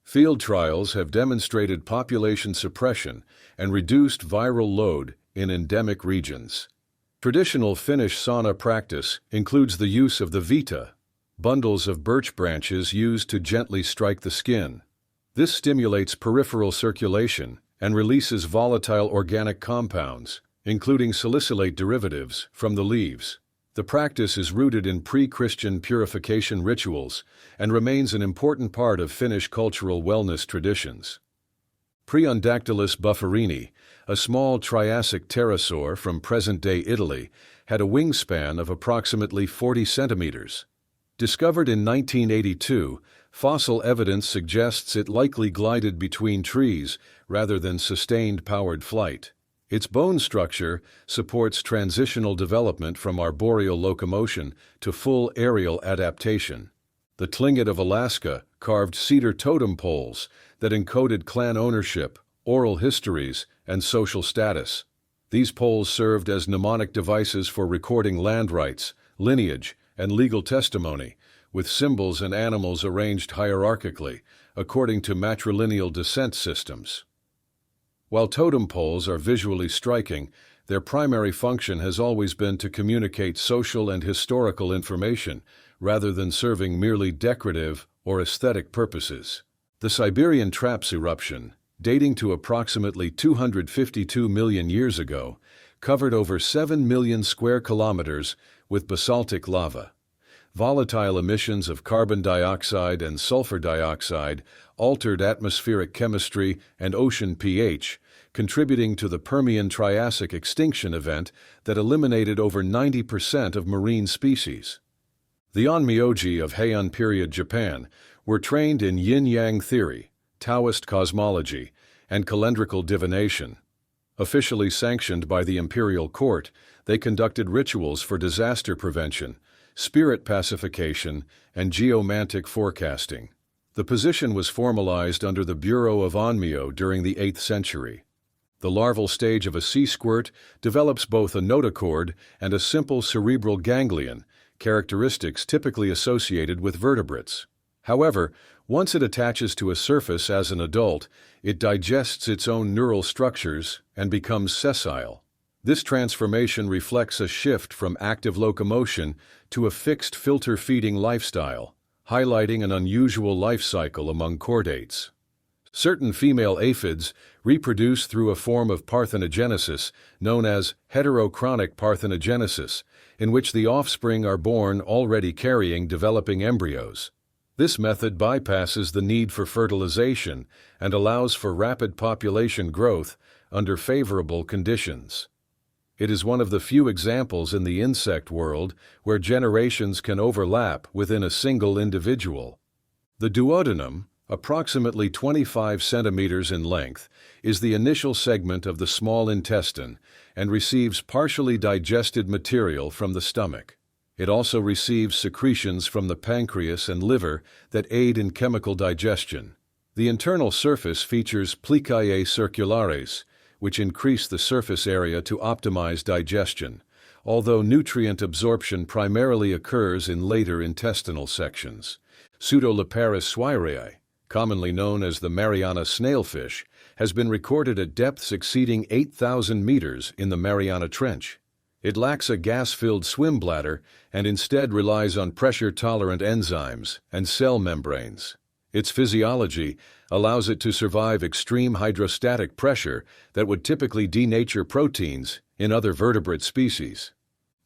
Field trials have demonstrated population suppression and reduced viral load in endemic regions. Traditional Finnish sauna practice includes the use of the vita, bundles of birch branches used to gently strike the skin. This stimulates peripheral circulation and releases volatile organic compounds, including salicylate derivatives, from the leaves. The practice is rooted in pre-Christian purification rituals and remains an important part of Finnish cultural wellness traditions. Preondactylus bufferini, a small Triassic pterosaur from present-day Italy, had a wingspan of approximately 40 centimeters. Discovered in 1982, fossil evidence suggests it likely glided between trees rather than sustained powered flight. Its bone structure supports transitional development from arboreal locomotion to full aerial adaptation. The Tlingit of Alaska carved cedar totem poles that encoded clan ownership, oral histories, and social status. These poles served as mnemonic devices for recording land rights, lineage, and legal testimony, with symbols and animals arranged hierarchically, according to matrilineal descent systems. While totem poles are visually striking, their primary function has always been to communicate social and historical information, rather than serving merely decorative or aesthetic purposes. The Siberian Traps eruption, dating to approximately 252 million years ago, covered over 7 million square kilometers with basaltic lava. Volatile emissions of carbon dioxide and sulfur dioxide altered atmospheric chemistry and ocean pH, contributing to the Permian-Triassic extinction event that eliminated over 90% of marine species. The Onmyoji of Heian period Japan were trained in yin-yang theory, Taoist cosmology, and calendrical divination. Officially sanctioned by the imperial court, they conducted rituals for disaster prevention, spirit pacification, and geomantic forecasting. The position was formalized under the Bureau of Onmyo during the 8th century. The larval stage of a sea squirt develops both a notochord and a simple cerebral ganglion, characteristics typically associated with vertebrates. However, once it attaches to a surface as an adult, it digests its own neural structures and becomes sessile. This transformation reflects a shift from active locomotion to a fixed filter-feeding lifestyle, highlighting an unusual life cycle among chordates. Certain female aphids reproduce through a form of parthenogenesis known as heterochronic parthenogenesis, in which the offspring are born already carrying developing embryos. This method bypasses the need for fertilization and allows for rapid population growth under favorable conditions. It is one of the few examples in the insect world where generations can overlap within a single individual. The duodenum, approximately 25 centimeters in length, is the initial segment of the small intestine and receives partially digested material from the stomach. It also receives secretions from the pancreas and liver that aid in chemical digestion. The internal surface features plicae circulares, which increase the surface area to optimize digestion, although nutrient absorption primarily occurs in later intestinal sections. Pseudoliparis swirae, commonly known as the Mariana snailfish, has been recorded at depths exceeding 8,000 meters in the Mariana Trench. It lacks a gas-filled swim bladder and instead relies on pressure-tolerant enzymes and cell membranes. Its physiology allows it to survive extreme hydrostatic pressure that would typically denature proteins in other vertebrate species.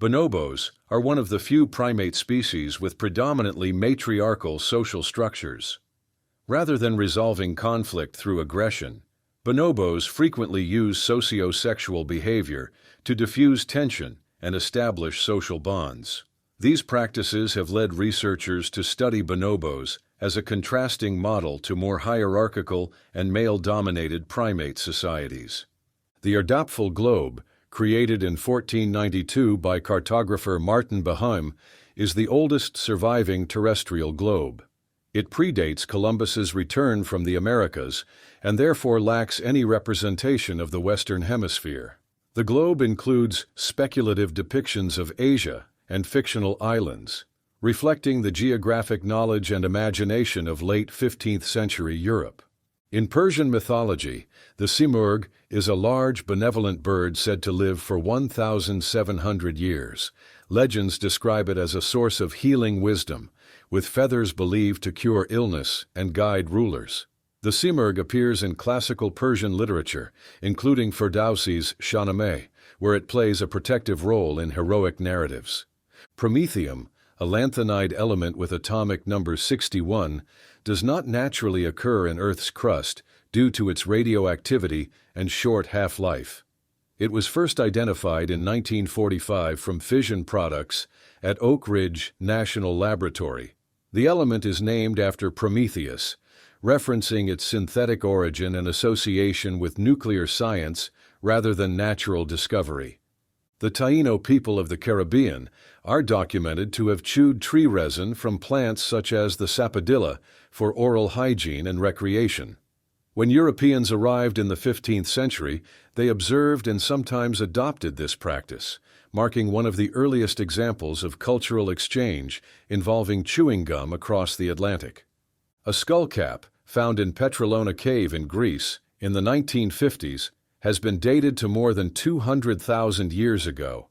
Bonobos are one of the few primate species with predominantly matriarchal social structures. Rather than resolving conflict through aggression, bonobos frequently use sociosexual behavior to diffuse tension and establish social bonds. These practices have led researchers to study bonobos as a contrasting model to more hierarchical and male-dominated primate societies. The Erdapfel globe, created in 1492 by cartographer Martin Behaim, is the oldest surviving terrestrial globe. It predates Columbus's return from the Americas and therefore lacks any representation of the Western Hemisphere. The globe includes speculative depictions of Asia and fictional islands, reflecting the geographic knowledge and imagination of late 15th century Europe. In Persian mythology, the simurgh is a large, benevolent bird said to live for 1,700 years. Legends describe it as a source of healing wisdom, with feathers believed to cure illness and guide rulers. The simurgh appears in classical Persian literature, including Ferdowsi's Shahnameh, where it plays a protective role in heroic narratives. Promethium, a lanthanide element with atomic number 61, does not naturally occur in Earth's crust due to its radioactivity and short half-life. It was first identified in 1945 from fission products at Oak Ridge National Laboratory. The element is named after Prometheus, referencing its synthetic origin and association with nuclear science rather than natural discovery. The Taino people of the Caribbean are documented to have chewed tree resin from plants such as the sapodilla for oral hygiene and recreation. When Europeans arrived in the 15th century, they observed and sometimes adopted this practice, marking one of the earliest examples of cultural exchange involving chewing gum across the Atlantic. A skullcap, found in Petrolona Cave in Greece in the 1950s, has been dated to more than 200,000 years ago.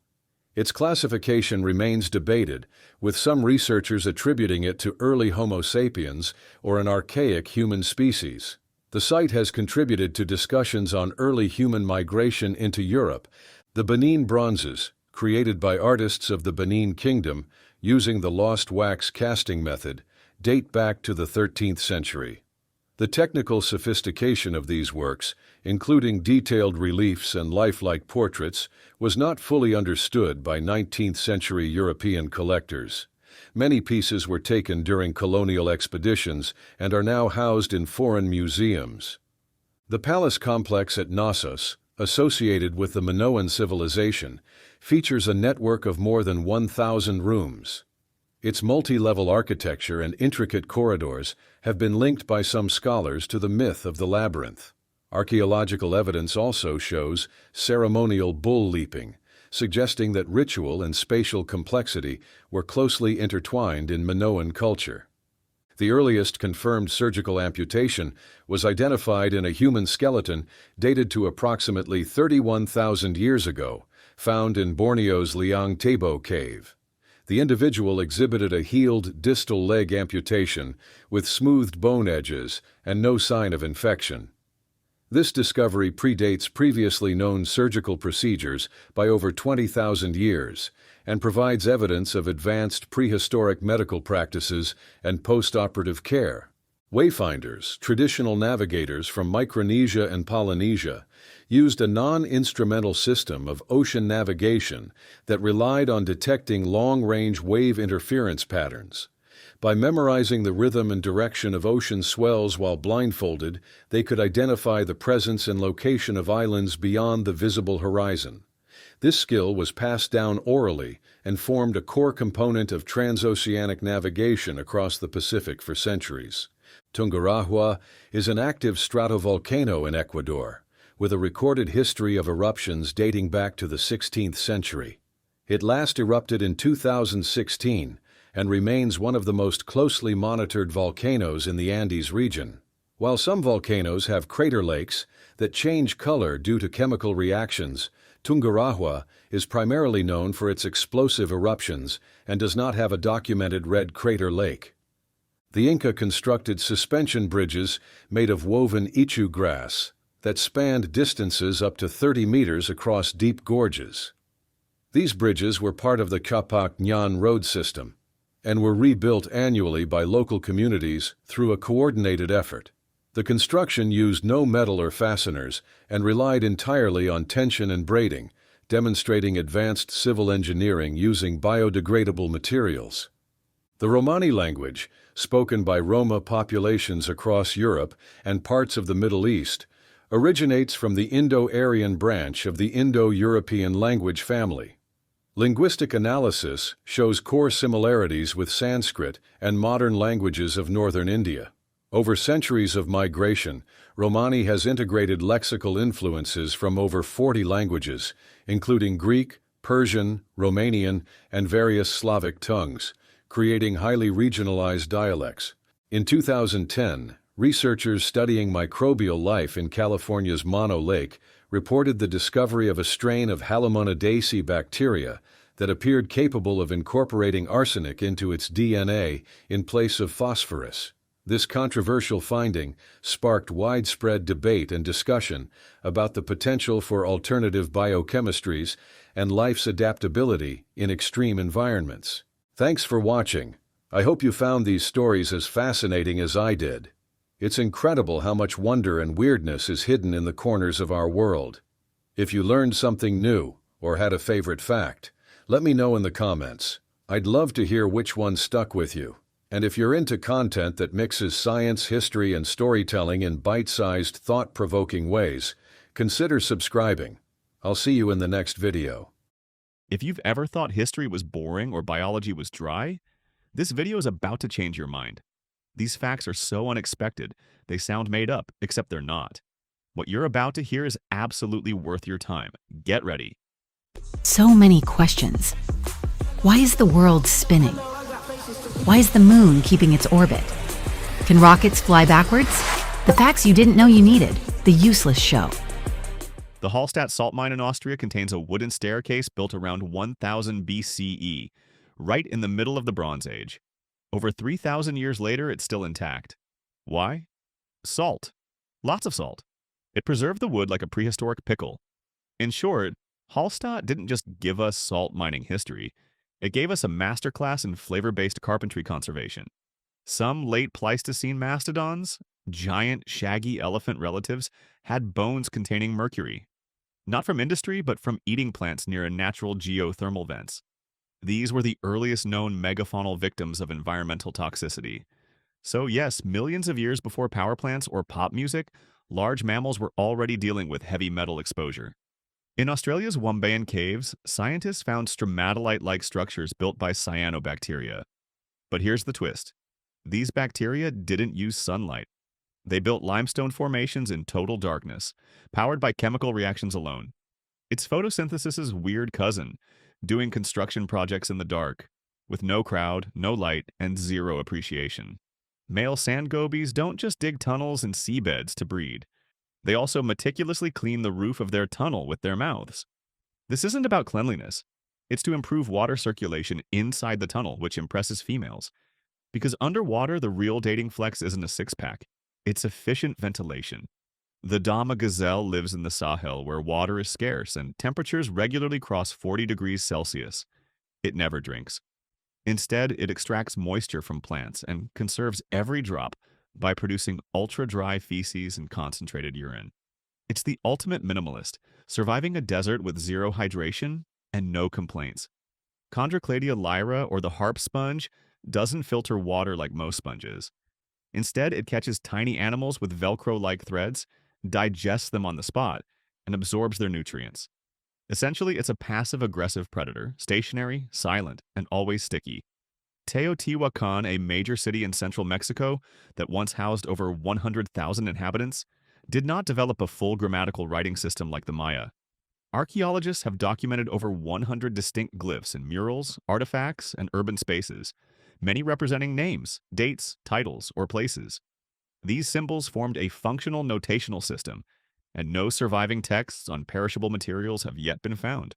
Its classification remains debated, with some researchers attributing it to early Homo sapiens or an archaic human species. The site has contributed to discussions on early human migration into Europe. The Benin bronzes, created by artists of the Benin Kingdom using the lost wax casting method, date back to the 13th century. The technical sophistication of these works, including detailed reliefs and lifelike portraits, was not fully understood by 19th-century European collectors. Many pieces were taken during colonial expeditions and are now housed in foreign museums. The palace complex at Knossos, associated with the Minoan civilization, features a network of more than 1,000 rooms. Its multi-level architecture and intricate corridors have been linked by some scholars to the myth of the labyrinth. Archaeological evidence also shows ceremonial bull leaping, suggesting that ritual and spatial complexity were closely intertwined in Minoan culture. The earliest confirmed surgical amputation was identified in a human skeleton dated to approximately 31,000 years ago, found in Borneo's Liang Tebo cave. The individual exhibited a healed distal leg amputation with smoothed bone edges and no sign of infection. This discovery predates previously known surgical procedures by over 20,000 years and provides evidence of advanced prehistoric medical practices and post-operative care. Wayfinders, traditional navigators from Micronesia and Polynesia, used a non-instrumental system of ocean navigation that relied on detecting long-range wave interference patterns. By memorizing the rhythm and direction of ocean swells while blindfolded, they could identify the presence and location of islands beyond the visible horizon. This skill was passed down orally and formed a core component of transoceanic navigation across the Pacific for centuries. Tungurahua is an active stratovolcano in Ecuador, with a recorded history of eruptions dating back to the 16th century. It last erupted in 2016 and remains one of the most closely monitored volcanoes in the Andes region. While some volcanoes have crater lakes that change color due to chemical reactions, Tungurahua is primarily known for its explosive eruptions and does not have a documented red crater lake. The Inca constructed suspension bridges made of woven ichu grass that spanned distances up to 30 meters across deep gorges. These bridges were part of the Capac Ñan road system and were rebuilt annually by local communities through a coordinated effort. The construction used no metal or fasteners and relied entirely on tension and braiding, demonstrating advanced civil engineering using biodegradable materials. The Romani language, spoken by Roma populations across Europe and parts of the Middle East, originates from the Indo-Aryan branch of the Indo-European language family. Linguistic analysis shows core similarities with Sanskrit and modern languages of northern India. Over centuries of migration, Romani has integrated lexical influences from over 40 languages, including Greek, Persian, Romanian, and various Slavic tongues, creating highly regionalized dialects. In 2010, researchers studying microbial life in California's Mono Lake reported the discovery of a strain of Halomonaceae bacteria that appeared capable of incorporating arsenic into its DNA in place of phosphorus. This controversial finding sparked widespread debate and discussion about the potential for alternative biochemistries and life's adaptability in extreme environments. Thanks for watching. I hope you found these stories as fascinating as I did. It's incredible how much wonder and weirdness is hidden in the corners of our world. If you learned something new or had a favorite fact, let me know in the comments. I'd love to hear which one stuck with you. And if you're into content that mixes science, history, and storytelling in bite-sized, thought-provoking ways, consider subscribing. I'll see you in the next video. If you've ever thought history was boring or biology was dry, this video is about to change your mind. These facts are so unexpected, they sound made up, except they're not. What you're about to hear is absolutely worth your time. Get ready. So many questions. Why is the world spinning? Why is the moon keeping its orbit? Can rockets fly backwards? The facts you didn't know you needed. The Useless Show. The Hallstatt salt mine in Austria contains a wooden staircase built around 1000 BCE, right in the middle of the Bronze Age. Over 3,000 years later, it's still intact. Why? Salt. Lots of salt. It preserved the wood like a prehistoric pickle. In short, Hallstatt didn't just give us salt mining history, it gave us a masterclass in flavor-based carpentry conservation. Some late Pleistocene mastodons, giant shaggy elephant relatives, had bones containing mercury. Not from industry, but from eating plants near natural geothermal vents. These were the earliest known megafaunal victims of environmental toxicity. So yes, millions of years before power plants or pop music, large mammals were already dealing with heavy metal exposure. In Australia's Wombayan caves, scientists found stromatolite-like structures built by cyanobacteria. But here's the twist. These bacteria didn't use sunlight. They built limestone formations in total darkness, powered by chemical reactions alone. It's photosynthesis's weird cousin, doing construction projects in the dark, with no crowd, no light, and zero appreciation. Male sand gobies don't just dig tunnels and seabeds to breed. They also meticulously clean the roof of their tunnel with their mouths. This isn't about cleanliness. It's to improve water circulation inside the tunnel, which impresses females. Because underwater, the real dating flex isn't a six-pack. It's efficient ventilation. The Dama gazelle lives in the Sahel, where water is scarce and temperatures regularly cross 40 degrees Celsius. It never drinks. Instead, it extracts moisture from plants and conserves every drop by producing ultra-dry feces and concentrated urine. It's the ultimate minimalist, surviving a desert with zero hydration and no complaints. Chondrocladia lyra, or the harp sponge, doesn't filter water like most sponges. Instead, it catches tiny animals with Velcro-like threads, digests them on the spot, and absorbs their nutrients. Essentially, it's a passive-aggressive predator, stationary, silent, and always sticky. Teotihuacan, a major city in central Mexico that once housed over 100,000 inhabitants, did not develop a full grammatical writing system like the Maya. Archaeologists have documented over 100 distinct glyphs in murals, artifacts, and urban spaces, many representing names, dates, titles, or places. These symbols formed a functional notational system, and no surviving texts on perishable materials have yet been found.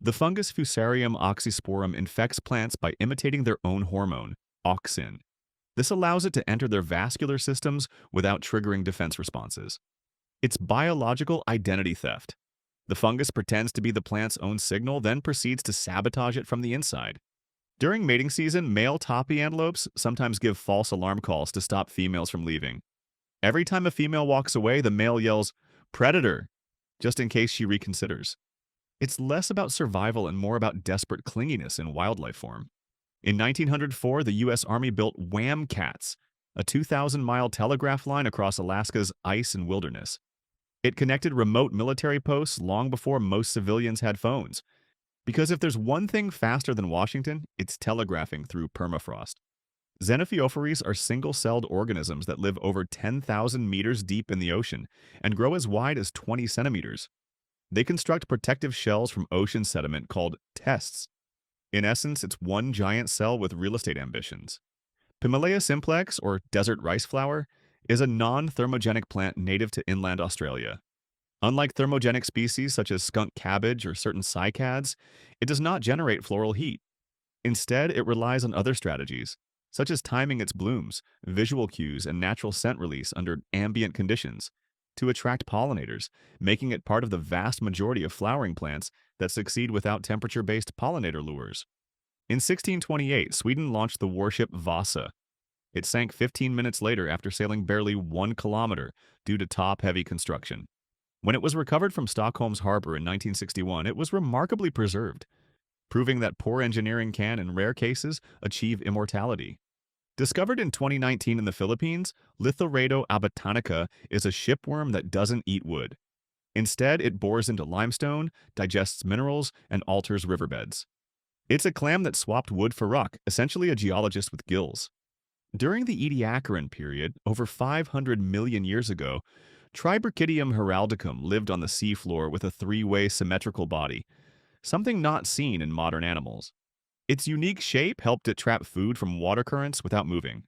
The fungus Fusarium oxysporum infects plants by imitating their own hormone, auxin. This allows it to enter their vascular systems without triggering defense responses. It's biological identity theft. The fungus pretends to be the plant's own signal, then proceeds to sabotage it from the inside. During mating season, male toppy antelopes sometimes give false alarm calls to stop females from leaving. Every time a female walks away, the male yells, "Predator," just in case she reconsiders. It's less about survival and more about desperate clinginess in wildlife form. In 1904, the U.S. Army built Wham Cats, a 2,000-mile telegraph line across Alaska's ice and wilderness. It connected remote military posts long before most civilians had phones. Because if there's one thing faster than Washington, it's telegraphing through permafrost. Xenophiophores are single-celled organisms that live over 10,000 meters deep in the ocean and grow as wide as 20 centimeters. They construct protective shells from ocean sediment called tests. In essence, it's one giant cell with real estate ambitions. Pimelea simplex, or desert rice flower, is a non-thermogenic plant native to inland Australia. Unlike thermogenic species such as skunk cabbage or certain cycads, it does not generate floral heat. Instead, it relies on other strategies, such as timing its blooms, visual cues, and natural scent release under ambient conditions, to attract pollinators, making it part of the vast majority of flowering plants that succeed without temperature-based pollinator lures. In 1628, Sweden launched the warship Vasa. It sank 15 minutes later after sailing barely 1 kilometer due to top-heavy construction. When it was recovered from Stockholm's harbor in 1961, it was remarkably preserved, proving that poor engineering can, in rare cases, achieve immortality. Discovered in 2019 in the Philippines, Lithoredo abatanica is a shipworm that doesn't eat wood. Instead, it bores into limestone, digests minerals, and alters riverbeds. It's a clam that swapped wood for rock, essentially a geologist with gills. During the Ediacaran period, over 500 million years ago, Triberchidium heraldicum lived on the seafloor with a three-way symmetrical body, something not seen in modern animals. Its unique shape helped it trap food from water currents without moving.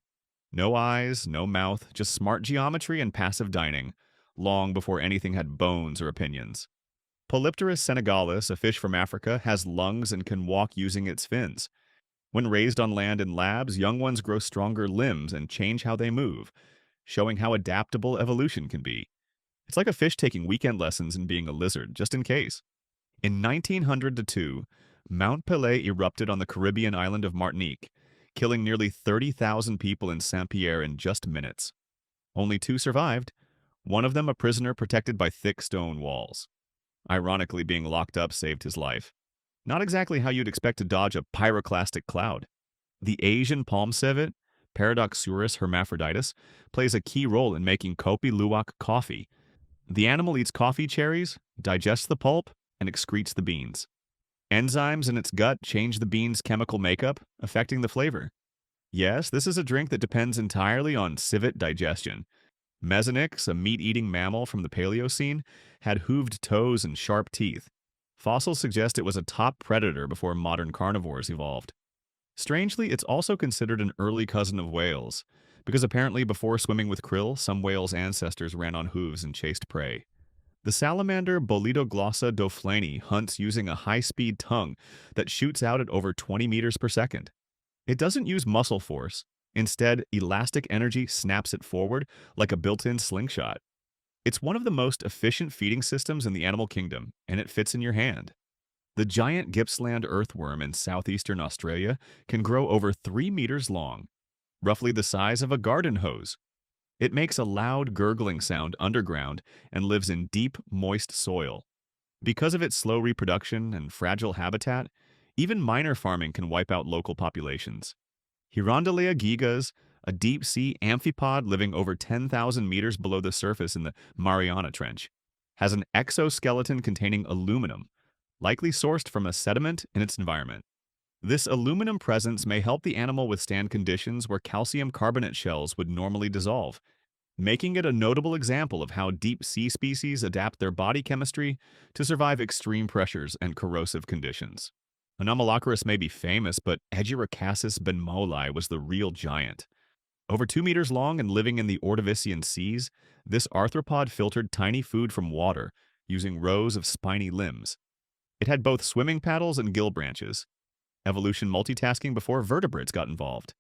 No eyes, no mouth, just smart geometry and passive dining, long before anything had bones or opinions. Polypterus senegalis, a fish from Africa, has lungs and can walk using its fins. When raised on land in labs, young ones grow stronger limbs and change how they move, showing how adaptable evolution can be. It's like a fish taking weekend lessons and being a lizard, just in case. In 1902, Mount Pelée erupted on the Caribbean island of Martinique, killing nearly 30,000 people in Saint-Pierre in just minutes. Only 2 survived, one of them a prisoner protected by thick stone walls. Ironically, being locked up saved his life. Not exactly how you'd expect to dodge a pyroclastic cloud. The Asian palm civet, Paradoxurus hermaphroditus, plays a key role in making Kopi Luwak coffee. The animal eats coffee cherries, digests the pulp, and excretes the beans. Enzymes in its gut change the bean's chemical makeup, affecting the flavor. Yes, this is a drink that depends entirely on civet digestion. Mesonyx, a meat-eating mammal from the Paleocene, had hooved toes and sharp teeth. Fossils suggest it was a top predator before modern carnivores evolved. Strangely, it's also considered an early cousin of whales, because apparently before swimming with krill, some whales' ancestors ran on hooves and chased prey. The salamander Bolidoglossa doflani hunts using a high-speed tongue that shoots out at over 20 meters per second. It doesn't use muscle force. Instead, elastic energy snaps it forward like a built-in slingshot. It's one of the most efficient feeding systems in the animal kingdom, and it fits in your hand. The giant Gippsland earthworm in southeastern Australia can grow over 3 meters long, roughly the size of a garden hose. It makes a loud gurgling sound underground and lives in deep, moist soil. Because of its slow reproduction and fragile habitat, even minor farming can wipe out local populations. Hirondellea gigas, a deep-sea amphipod living over 10,000 meters below the surface in the Mariana Trench, has an exoskeleton containing aluminum, likely sourced from a sediment in its environment. This aluminum presence may help the animal withstand conditions where calcium carbonate shells would normally dissolve, making it a notable example of how deep-sea species adapt their body chemistry to survive extreme pressures and corrosive conditions. Anomalocaris may be famous, but Egirocassis benmoli was the real giant. Over 2 meters long and living in the Ordovician seas, this arthropod filtered tiny food from water, using rows of spiny limbs. It had both swimming paddles and gill branches. Evolution multitasking before vertebrates got involved.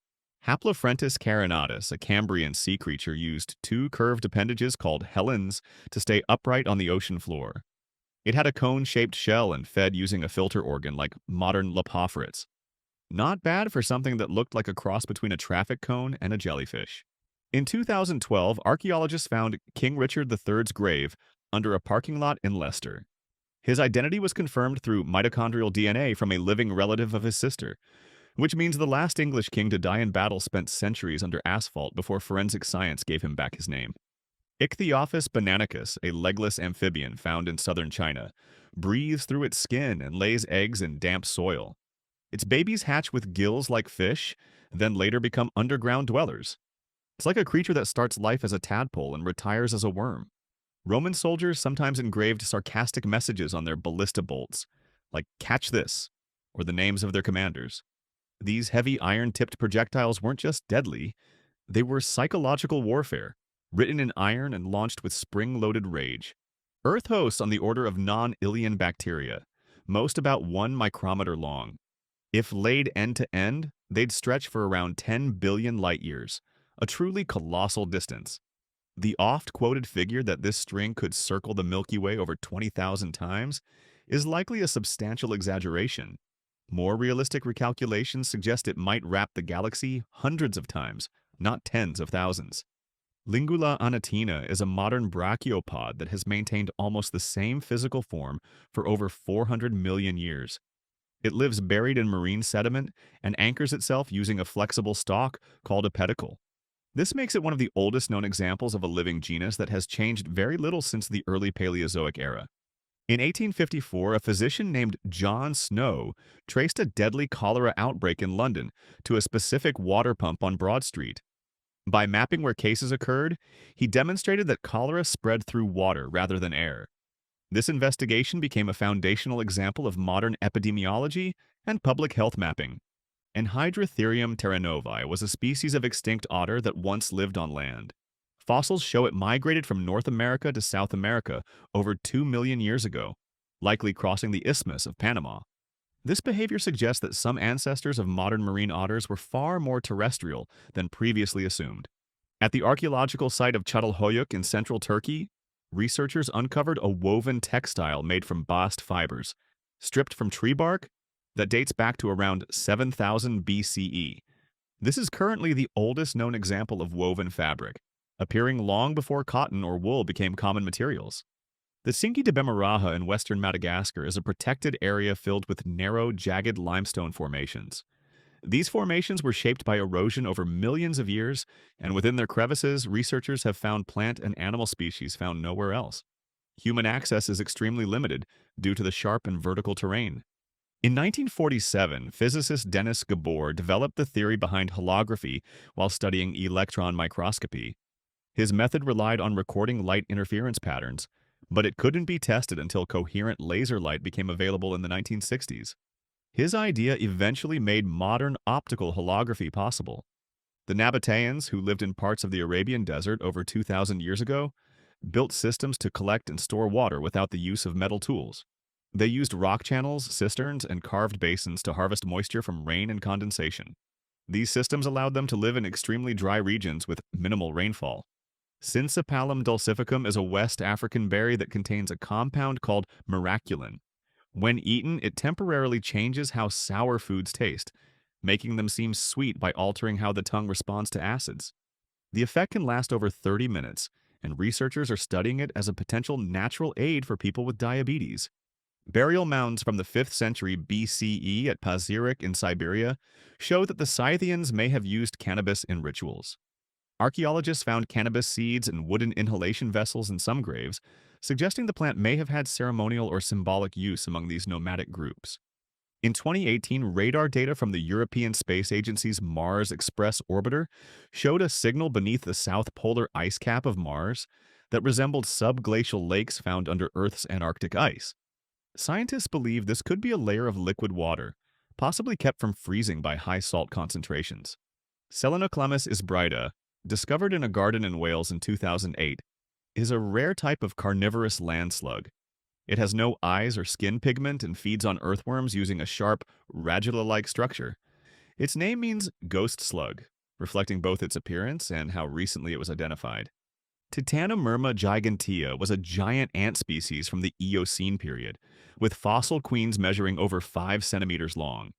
Haplophrenitis carinatus, a Cambrian sea creature, used 2 curved appendages called helens to stay upright on the ocean floor. It had a cone-shaped shell and fed using a filter organ like modern lepophorids. Not bad for something that looked like a cross between a traffic cone and a jellyfish. In 2012, archaeologists found King Richard III's grave under a parking lot in Leicester. His identity was confirmed through mitochondrial DNA from a living relative of his sister, which means the last English king to die in battle spent centuries under asphalt before forensic science gave him back his name. Ichthyophis bananicus, a legless amphibian found in southern China, breathes through its skin and lays eggs in damp soil. Its babies hatch with gills like fish, then later become underground dwellers. It's like a creature that starts life as a tadpole and retires as a worm. Roman soldiers sometimes engraved sarcastic messages on their ballista bolts, like "catch this," or the names of their commanders. These heavy iron-tipped projectiles weren't just deadly, they were psychological warfare, written in iron and launched with spring-loaded rage. Earth hosts on the order of non-Ilian bacteria, most about 1 micrometer long. If laid end-to-end, they'd stretch for around 10 billion light-years, a truly colossal distance. The oft-quoted figure that this string could circle the Milky Way over 20,000 times is likely a substantial exaggeration. More realistic recalculations suggest it might wrap the galaxy hundreds of times, not tens of thousands. Lingula anatina is a modern brachiopod that has maintained almost the same physical form for over 400 million years. It lives buried in marine sediment and anchors itself using a flexible stalk called a pedicle. This makes it one of the oldest known examples of a living genus that has changed very little since the early Paleozoic era. In 1854, a physician named John Snow traced a deadly cholera outbreak in London to a specific water pump on Broad Street. By mapping where cases occurred, he demonstrated that cholera spread through water rather than air. This investigation became a foundational example of modern epidemiology and public health mapping. Enhydrotherium terranovi was a species of extinct otter that once lived on land. Fossils show it migrated from North America to South America over 2 million years ago. likely crossing the Isthmus of Panama. This behavior suggests that some ancestors of modern marine otters were far more terrestrial than previously assumed. At the archaeological site of Çatalhöyük in central Turkey, researchers uncovered a woven textile made from bast fibers, stripped from tree bark, that dates back to around 7000 BCE. This is currently the oldest known example of woven fabric, appearing long before cotton or wool became common materials. The Tsingy de Bemaraha in western Madagascar is a protected area filled with narrow, jagged limestone formations. These formations were shaped by erosion over millions of years, and within their crevices, researchers have found plant and animal species found nowhere else. Human access is extremely limited due to the sharp and vertical terrain. In 1947, physicist Dennis Gabor developed the theory behind holography while studying electron microscopy. His method relied on recording light interference patterns, but it couldn't be tested until coherent laser light became available in the 1960s. His idea eventually made modern optical holography possible. The Nabateans, who lived in parts of the Arabian desert over 2,000 years ago, built systems to collect and store water without the use of metal tools. They used rock channels, cisterns, and carved basins to harvest moisture from rain and condensation. These systems allowed them to live in extremely dry regions with minimal rainfall. Syncypalum dulcificum is a West African berry that contains a compound called miraculin. When eaten, it temporarily changes how sour foods taste, making them seem sweet by altering how the tongue responds to acids. The effect can last over 30 minutes, and researchers are studying it as a potential natural aid for people with diabetes. Burial mounds from the 5th century BCE at Pazyryk in Siberia show that the Scythians may have used cannabis in rituals. Archaeologists found cannabis seeds in wooden inhalation vessels in some graves, suggesting the plant may have had ceremonial or symbolic use among these nomadic groups. In 2018, radar data from the European Space Agency's Mars Express orbiter showed a signal beneath the south polar ice cap of Mars that resembled subglacial lakes found under Earth's Antarctic ice. Scientists believe this could be a layer of liquid water, possibly kept from freezing by high salt concentrations. Selenoclamus isbrida, discovered in a garden in Wales in 2008, is a rare type of carnivorous land slug. It has no eyes or skin pigment and feeds on earthworms using a sharp, radula-like structure. Its name means ghost slug, reflecting both its appearance and how recently it was identified. Titanomyrma gigantea was a giant ant species from the Eocene period, with fossil queens measuring over 5 centimeters long.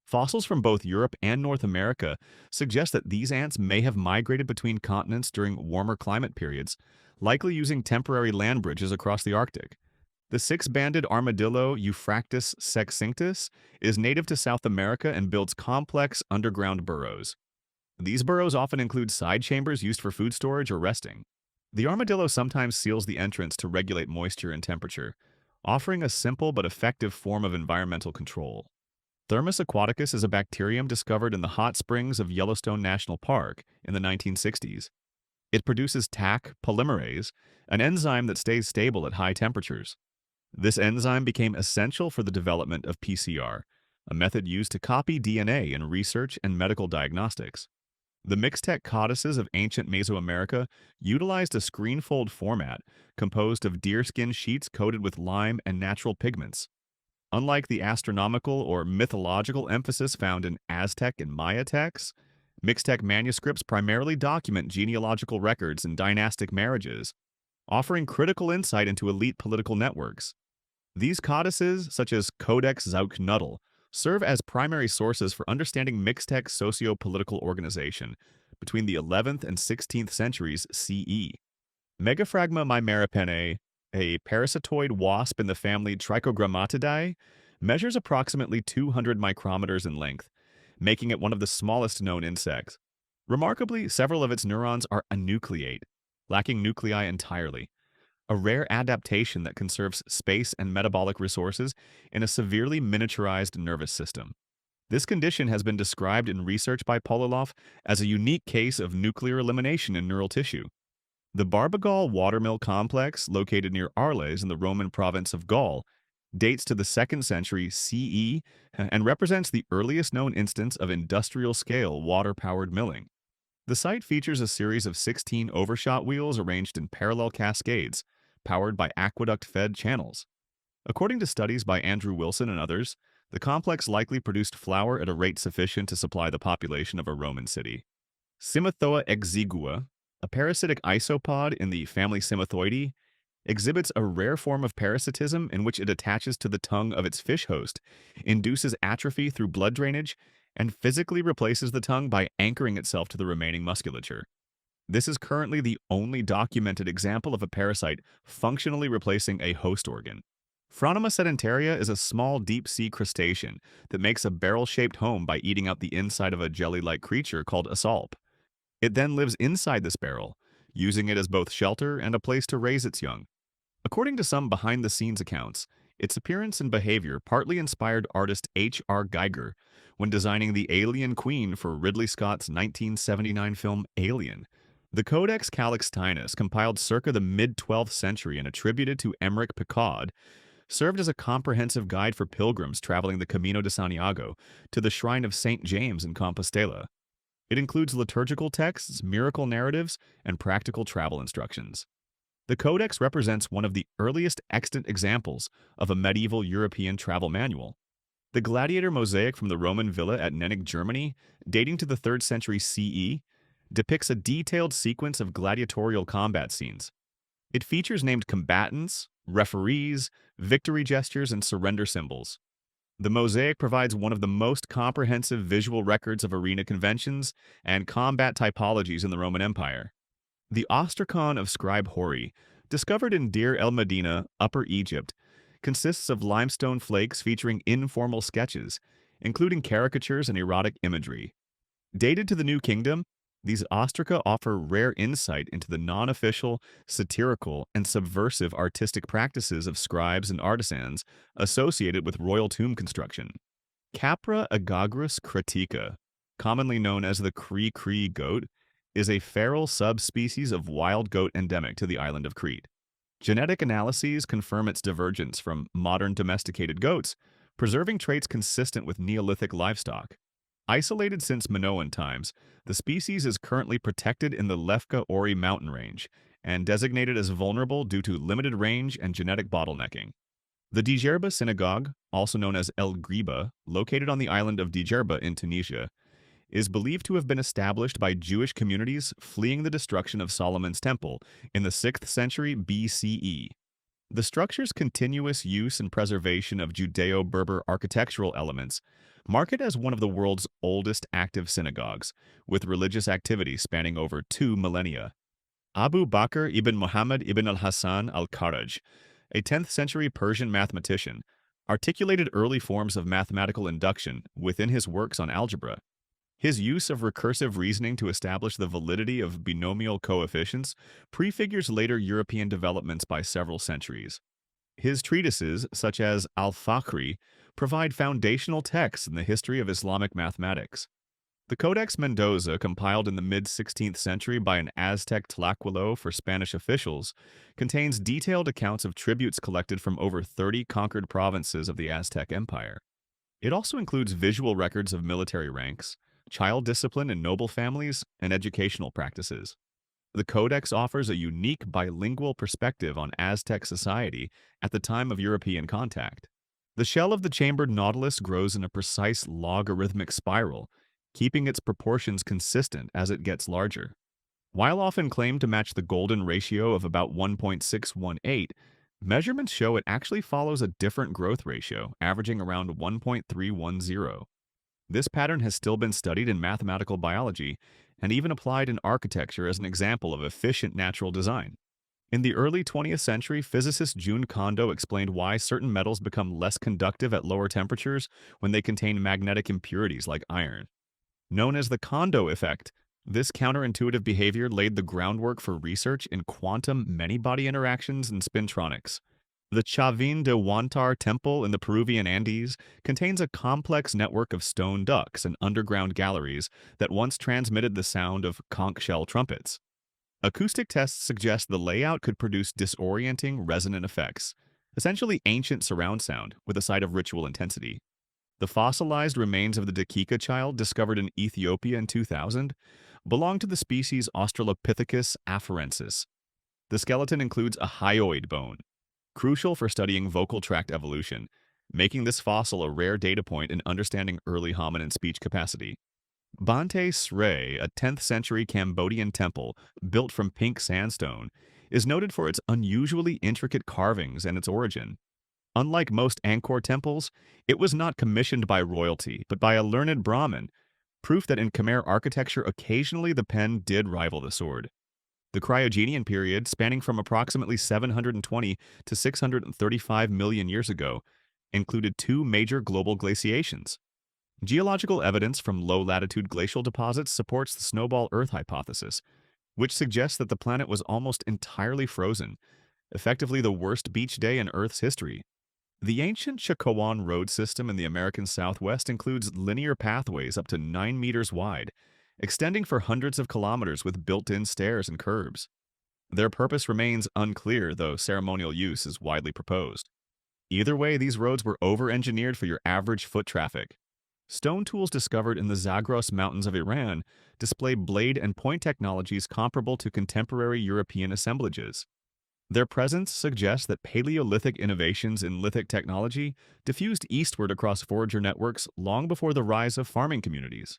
Fossils from both Europe and North America suggest that these ants may have migrated between continents during warmer climate periods, likely using temporary land bridges across the Arctic. The six-banded armadillo Euphracis succinctus is native to South America and builds complex underground burrows. These burrows often include side chambers used for food storage or resting. The armadillo sometimes seals the entrance to regulate moisture and temperature, offering a simple but effective form of environmental control. Thermus aquaticus is a bacterium discovered in the hot springs of Yellowstone National Park in the 1960s. It produces Taq polymerase, an enzyme that stays stable at high temperatures. This enzyme became essential for the development of PCR, a method used to copy DNA in research and medical diagnostics. The Mixtec codices of ancient Mesoamerica utilized a screenfold format composed of deerskin sheets coated with lime and natural pigments. Unlike the astronomical or mythological emphasis found in Aztec and Maya texts, Mixtec manuscripts primarily document genealogical records and dynastic marriages, offering critical insight into elite political networks. These codices, such as Codex Zauchnudel, serve as primary sources for understanding Mixtec socio-political organization between the 11th and 16th centuries CE. Megaphragma mimerapenae, a parasitoid wasp in the family Trichogrammatidae, measures approximately 200 micrometers in length, making it one of the smallest known insects. Remarkably, several of its neurons are anucleate, lacking nuclei entirely, a rare adaptation that conserves space and metabolic resources in a severely miniaturized nervous system. This condition has been described in research by Polilov as a unique case of nuclear elimination in neural tissue. The Barbagal watermill complex, located near Arles in the Roman province of Gaul, dates to the 2nd century CE and represents the earliest known instance of industrial-scale water-powered milling. The site features a series of 16 overshot wheels arranged in parallel cascades, powered by aqueduct-fed channels. According to studies by Andrew Wilson and others, the complex likely produced flour at a rate sufficient to supply the population of a Roman city. Cymathoa exigua, a parasitic isopod in the family Cymathoidae, exhibits a rare form of parasitism in which it attaches to the tongue of its fish host, induces atrophy through blood drainage, and physically replaces the tongue by anchoring itself to the remaining musculature. This is currently the only documented example of a parasite functionally replacing a host organ. Phronima sedentaria is a small deep-sea crustacean that makes a barrel-shaped home by eating out the inside of a jelly-like creature called a salp. It then lives inside this barrel, using it as both shelter and a place to raise its young. According to some behind-the-scenes accounts, its appearance and behavior partly inspired artist H.R. Giger when designing the Alien Queen for Ridley Scott's 1979 film Alien. The Codex Calixtinus, compiled circa the mid-12th century and attributed to Emmerich Picard, served as a comprehensive guide for pilgrims traveling the Camino de Santiago to the Shrine of St. James in Compostela. It includes liturgical texts, miracle narratives, and practical travel instructions. The Codex represents one of the earliest extant examples of a medieval European travel manual. The gladiator mosaic from the Roman villa at Nennig, Germany, dating to the 3rd century CE, depicts a detailed sequence of gladiatorial combat scenes. It features named combatants, referees, victory gestures, and surrender symbols. The mosaic provides one of the most comprehensive visual records of arena conventions and combat typologies in the Roman Empire. The ostracon of Scribe Hori, discovered in Deir el Medina, Upper Egypt, consists of limestone flakes featuring informal sketches, including caricatures and erotic imagery. Dated to the New Kingdom, these ostraca offer rare insight into the non-official, satirical, and subversive artistic practices of scribes and artisans associated with royal tomb construction. Capra agagrus critica, commonly known as the Cree goat, is a feral subspecies of wild goat endemic to the island of Crete. Genetic analyses confirm its divergence from modern domesticated goats, preserving traits consistent with Neolithic livestock. Isolated since Minoan times, the species is currently protected in the Lefka Ori mountain range and designated as vulnerable due to limited range and genetic bottlenecking. The Djerba synagogue, also known as El Griba, located on the island of Djerba in Tunisia, is believed to have been established by Jewish communities fleeing the destruction of Solomon's temple in the 6th century BCE. The structure's continuous use and preservation of Judeo-Berber architectural elements mark it as one of the world's oldest active synagogues, with religious activity spanning over 2 millennia. Abu Bakr ibn Muhammad ibn al-Hassan al-Kharaj, a 10th century Persian mathematician, articulated early forms of mathematical induction within his works on algebra. His use of recursive reasoning to establish the validity of binomial coefficients prefigures later European developments by several centuries. His treatises, such as Al-Fakhri, provide foundational texts in the history of Islamic mathematics. The Codex Mendoza, compiled in the mid-16th century by an Aztec tlacuelo for Spanish officials, contains detailed accounts of tributes collected from over 30 conquered provinces of the Aztec Empire. It also includes visual records of military ranks, child discipline in noble families, and educational practices. The Codex offers a unique bilingual perspective on Aztec society at the time of European contact. The shell of the chambered nautilus grows in a precise logarithmic spiral, keeping its proportions consistent as it gets larger. While often claimed to match the golden ratio of about 1.618, measurements show it actually follows a different growth ratio, averaging around 1.310. This pattern has still been studied in mathematical biology and even applied in architecture as an example of efficient natural design. In the early 20th century, physicist June Kondo explained why certain metals become less conductive at lower temperatures when they contain magnetic impurities like iron. Known as the Kondo effect, this counterintuitive behavior laid the groundwork for research in quantum many-body interactions and spintronics. The Chavin de Huantar Temple in the Peruvian Andes contains a complex network of stone ducts and underground galleries that once transmitted the sound of conch shell trumpets. Acoustic tests suggest the layout could produce disorienting, resonant effects, essentially ancient surround sound with a side of ritual intensity. The fossilized remains of the Dakika child discovered in Ethiopia in 2000 belong to the species Australopithecus afarensis. The skeleton includes a hyoid bone, crucial for studying vocal tract evolution, making this fossil a rare data point in understanding early hominin speech capacity. Bante Sre, a 10th century Cambodian temple built from pink sandstone, is noted for its unusually intricate carvings and its origin. Unlike most Angkor temples, it was not commissioned by royalty, but by a learned Brahmin, proof that in Khmer architecture occasionally the pen did rival the sword. The Cryogenian period, spanning from approximately 720 to 635 million years ago, included two major global glaciations. Geological evidence from low-latitude glacial deposits supports the snowball Earth hypothesis, which suggests that the planet was almost entirely frozen, effectively the worst beach day in Earth's history. The ancient Chakawan road system in the American Southwest includes linear pathways up to 9 meters wide, extending for hundreds of kilometers with built-in stairs and curbs. Their purpose remains unclear, though ceremonial use is widely proposed. Either way, these roads were over-engineered for your average foot traffic. Stone tools discovered in the Zagros Mountains of Iran display blade and point technologies comparable to contemporary European assemblages. Their presence suggests that Paleolithic innovations in lithic technology diffused eastward across forager networks long before the rise of farming communities.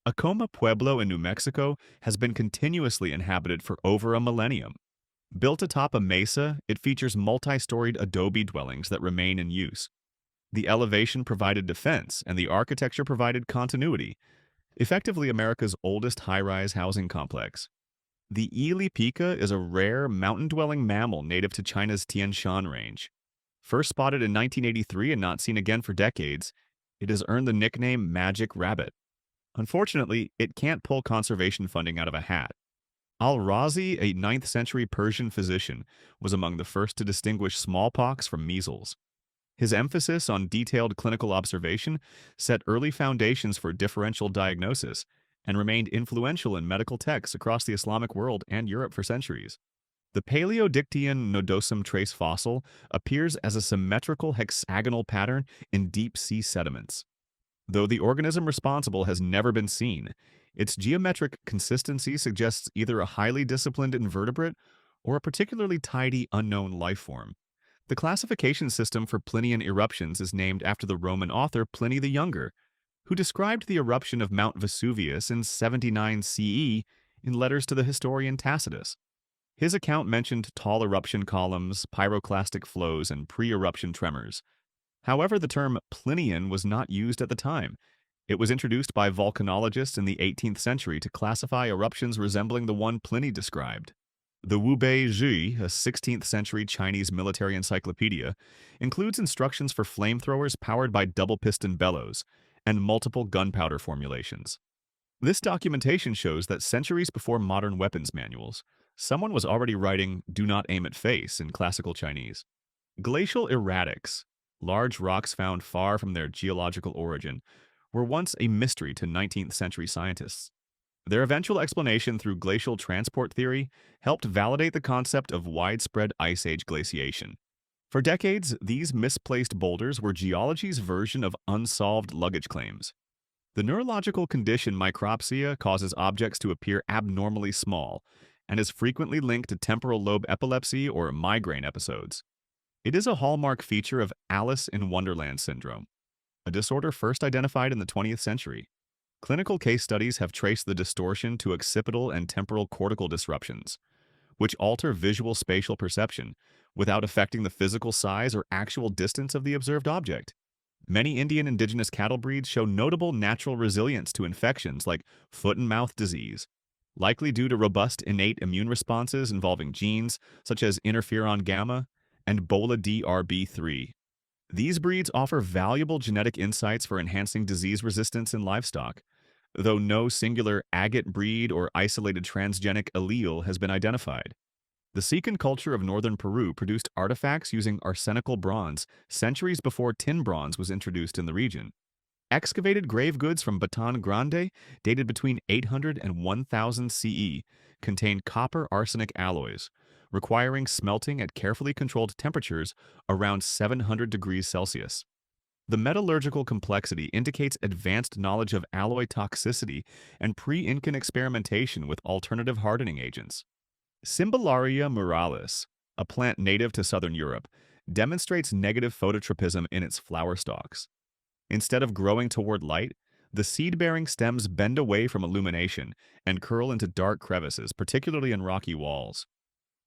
Acoma Pueblo in New Mexico has been continuously inhabited for over a millennium. Built atop a mesa, it features multi-storied adobe dwellings that remain in use. The elevation provided defense, and the architecture provided continuity, effectively America's oldest high-rise housing complex. The Yili Pika is a rare mountain-dwelling mammal native to China's Tian Shan Range. First spotted in 1983 and not seen again for decades, it has earned the nickname Magic Rabbit. Unfortunately, it can't pull conservation funding out of a hat. Al-Razi, a 9th century Persian physician, was among the first to distinguish smallpox from measles. His emphasis on detailed clinical observation set early foundations for differential diagnosis and remained influential in medical texts across the Islamic world and Europe for centuries. The Paleodictian nodosum trace fossil appears as a symmetrical hexagonal pattern in deep-sea sediments. Though the organism responsible has never been seen, its geometric consistency suggests either a highly disciplined invertebrate or a particularly tidy unknown life form. The classification system for Plinian eruptions is named after the Roman author Pliny the Younger, who described the eruption of Mount Vesuvius in 79 CE in letters to the historian Tacitus. His account mentioned tall eruption columns, pyroclastic flows, and pre-eruption tremors. However, the term Plinian was not used at the time. It was introduced by volcanologists in the 18th century to classify eruptions resembling the one Pliny described. The Wubei Zhi, a 16th century Chinese military encyclopedia, includes instructions for flamethrowers powered by double-piston bellows and multiple gunpowder formulations. This documentation shows that centuries before modern weapons manuals, someone was already writing "do not aim at face" in classical Chinese. Glacial erratics, large rocks found far from their geological origin, were once a mystery to 19th century scientists. Their eventual explanation through glacial transport theory helped validate the concept of widespread ice age glaciation. For decades, these misplaced boulders were geology's version of unsolved luggage claims. The neurological condition micropsia causes objects to appear abnormally small and is frequently linked to temporal lobe epilepsy or migraine episodes. It is a hallmark feature of Alice in Wonderland syndrome, a disorder first identified in the 20th century. Clinical case studies have traced the distortion to occipital and temporal cortical disruptions, which alter visual spatial perception without affecting the physical size or actual distance of the observed object. Many Indian indigenous cattle breeds show notable natural resilience to infections like foot and mouth disease, likely due to robust innate immune responses involving genes such as interferon gamma and BOLA-DRB3. These breeds offer valuable genetic insights for enhancing disease resistance in livestock, though no singular agate breed or isolated transgenic allele has been identified. The Sican culture of northern Peru produced artifacts using arsenical bronze centuries before tin bronze was introduced in the region. Excavated grave goods from Batan Grande, dated between 800 and 1000 CE, contain copper arsenic alloys, requiring smelting at carefully controlled temperatures around 700 degrees Celsius. The metallurgical complexity indicates advanced knowledge of alloy toxicity and pre-Incan experimentation with alternative hardening agents. Cymbellaria muralis, a plant native to southern Europe, demonstrates negative phototropism in its flower stalks. Instead of growing toward light, the seed-bearing stems bend away from illumination and curl into dark crevices, particularly in rocky walls.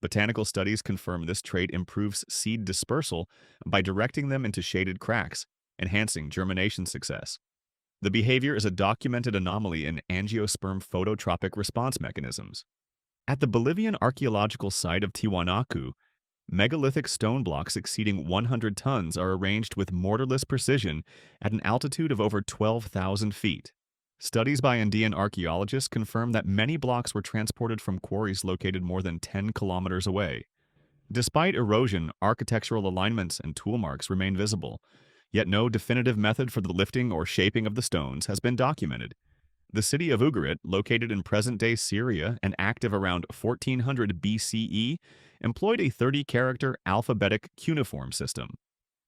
Botanical studies confirm this trait improves seed dispersal by directing them into shaded cracks, enhancing germination success. The behavior is a documented anomaly in angiosperm phototropic response mechanisms. At the Bolivian archaeological site of Tiwanaku, megalithic stone blocks exceeding 100 tons are arranged with mortarless precision at an altitude of over 12,000 feet. Studies by Andean archaeologists confirm that many blocks were transported from quarries located more than 10 kilometers away. Despite erosion, architectural alignments and tool marks remain visible, yet no definitive method for the lifting or shaping of the stones has been documented. The city of Ugarit, located in present-day Syria and active around 1400 BCE, employed a 30-character alphabetic cuneiform system.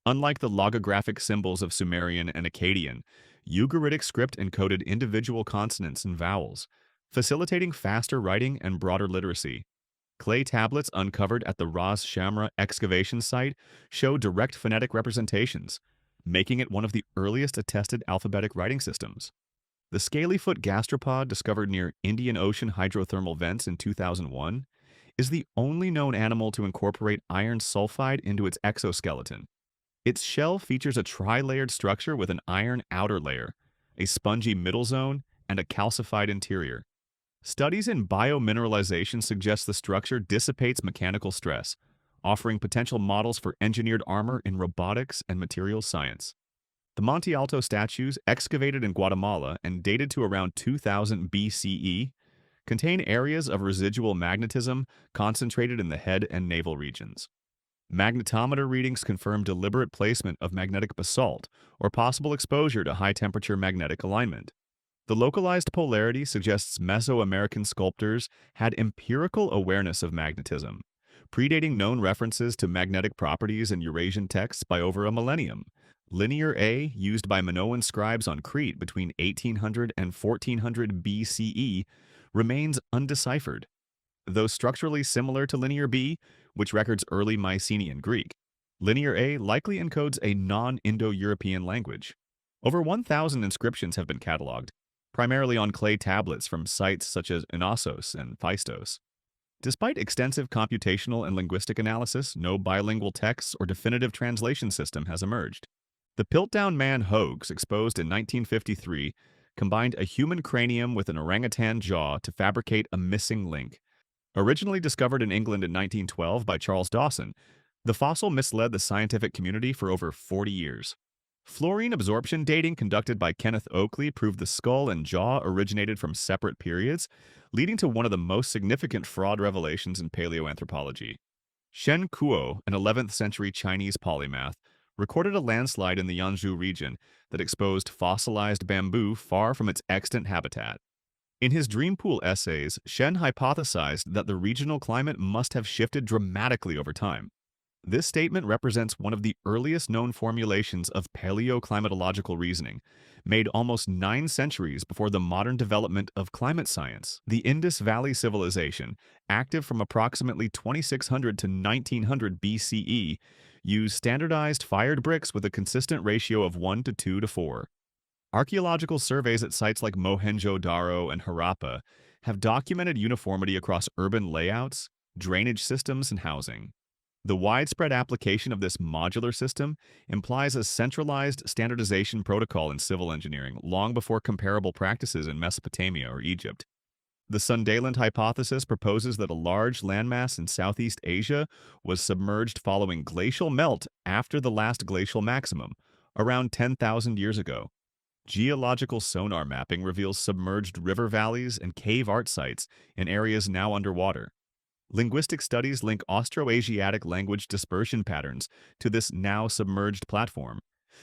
Unlike the logographic symbols of Sumerian and Akkadian, Ugaritic script encoded individual consonants and vowels, facilitating faster writing and broader literacy. Clay tablets uncovered at the Ras Shamra excavation site show direct phonetic representations, making it one of the earliest attested alphabetic writing systems. The scaly-foot gastropod discovered near Indian Ocean hydrothermal vents in 2001 is the only known animal to incorporate iron sulfide into its exoskeleton. Its shell features a tri-layered structure with an iron outer layer, a spongy middle zone, and a calcified interior. Studies in biomineralization suggest the structure dissipates mechanical stress, offering potential models for engineered armor in robotics and materials science. The Monte Alto statues, excavated in Guatemala and dated to around 2000 BCE, contain areas of residual magnetism concentrated in the head and navel regions. Magnetometer readings confirm deliberate placement of magnetic basalt or possible exposure to high-temperature magnetic alignment. The localized polarity suggests Mesoamerican sculptors had empirical awareness of magnetism, predating known references to magnetic properties in Eurasian texts by over a millennium. Linear A, used by Minoan scribes on Crete between 1800 and 1400 BCE, remains undeciphered. Though structurally similar to Linear B, which records early Mycenaean Greek, Linear A likely encodes a non-Indo-European language. Over 1,000 inscriptions have been cataloged, primarily on clay tablets from sites such as Inassos and Phaistos. Despite extensive computational and linguistic analysis, no bilingual text or definitive translation system has emerged. The Piltdown Man hoax, exposed in 1953, combined a human cranium with an orangutan jaw to fabricate a missing link. Originally discovered in England in 1912 by Charles Dawson, the fossil misled the scientific community for over 40 years. Fluorine absorption dating conducted by Kenneth Oakley proved the skull and jaw originated from separate periods, leading to one of the most significant fraud revelations in paleoanthropology. Shen Kuo, an 11th century Chinese polymath, recorded a landslide in the Yanzhou region that exposed fossilized bamboo far from its extant habitat. In his dream pool essays, Shen hypothesized that the regional climate must have shifted dramatically over time. This statement represents one of the earliest known formulations of paleoclimatological reasoning, made almost 9 centuries before the modern development of climate science. The Indus Valley Civilization, active from approximately 2600 to 1900 BCE, used standardized fired bricks with a consistent ratio of 1 to 2 to 4. Archaeological surveys at sites like Mohenjo-Daro and Harappa have documented uniformity across urban layouts, drainage systems, and housing. The widespread application of this modular system implies a centralized standardization protocol in civil engineering long before comparable practices in Mesopotamia or Egypt. The Sundaland hypothesis proposes that a large landmass in Southeast Asia was submerged following glacial melt after the last glacial maximum, around 10,000 years ago. Geological sonar mapping reveals submerged river valleys and cave art sites in areas now underwater. Linguistic studies link Austroasiatic language dispersion patterns to this now submerged platform,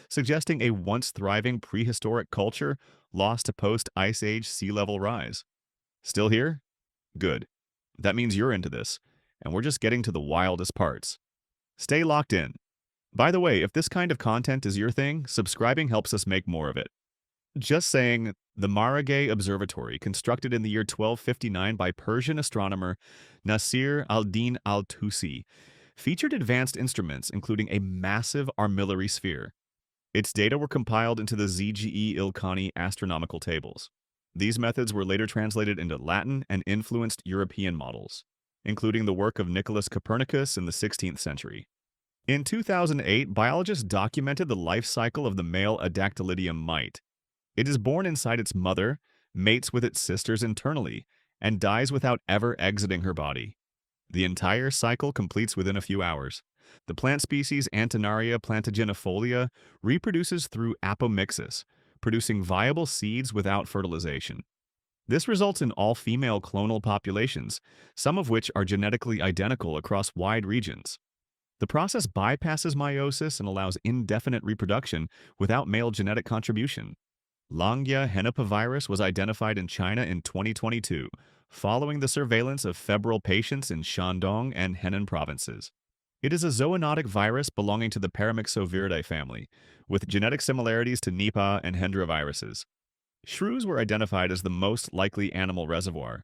suggesting a once thriving prehistoric culture lost to post-Ice Age sea level rise. Still here? Good. That means you're into this, and we're just getting to the wildest parts. Stay locked in. By the way, if this kind of content is your thing, subscribing helps us make more of it. Just saying, the Maragay Observatory, constructed in the year 1259 by Persian astronomer Nasir al-Din al-Tusi, featured advanced instruments including a massive armillary sphere. Its data were compiled into the ZGE-Ilkani astronomical tables. These methods were later translated into Latin and influenced European models, including the work of Nicholas Copernicus in the 16th century. In 2008, biologists documented the life cycle of the male Adactylidium mite. It is born inside its mother, mates with its sisters internally, and dies without ever exiting her body. The entire cycle completes within a few hours. The plant species Antinaria plantaginefolia reproduces through apomixis, producing viable seeds without fertilization. This results in all-female clonal populations, some of which are genetically identical across wide regions. The process bypasses meiosis and allows indefinite reproduction without male genetic contribution. Langia henipavirus was identified in China in 2022, following the surveillance of febrile patients in Shandong and Henan provinces. It is a zoonotic virus belonging to the Paramyxoviridae family, with genetic similarities to Nipah and Hendra viruses. Shrews were identified as the most likely animal reservoir.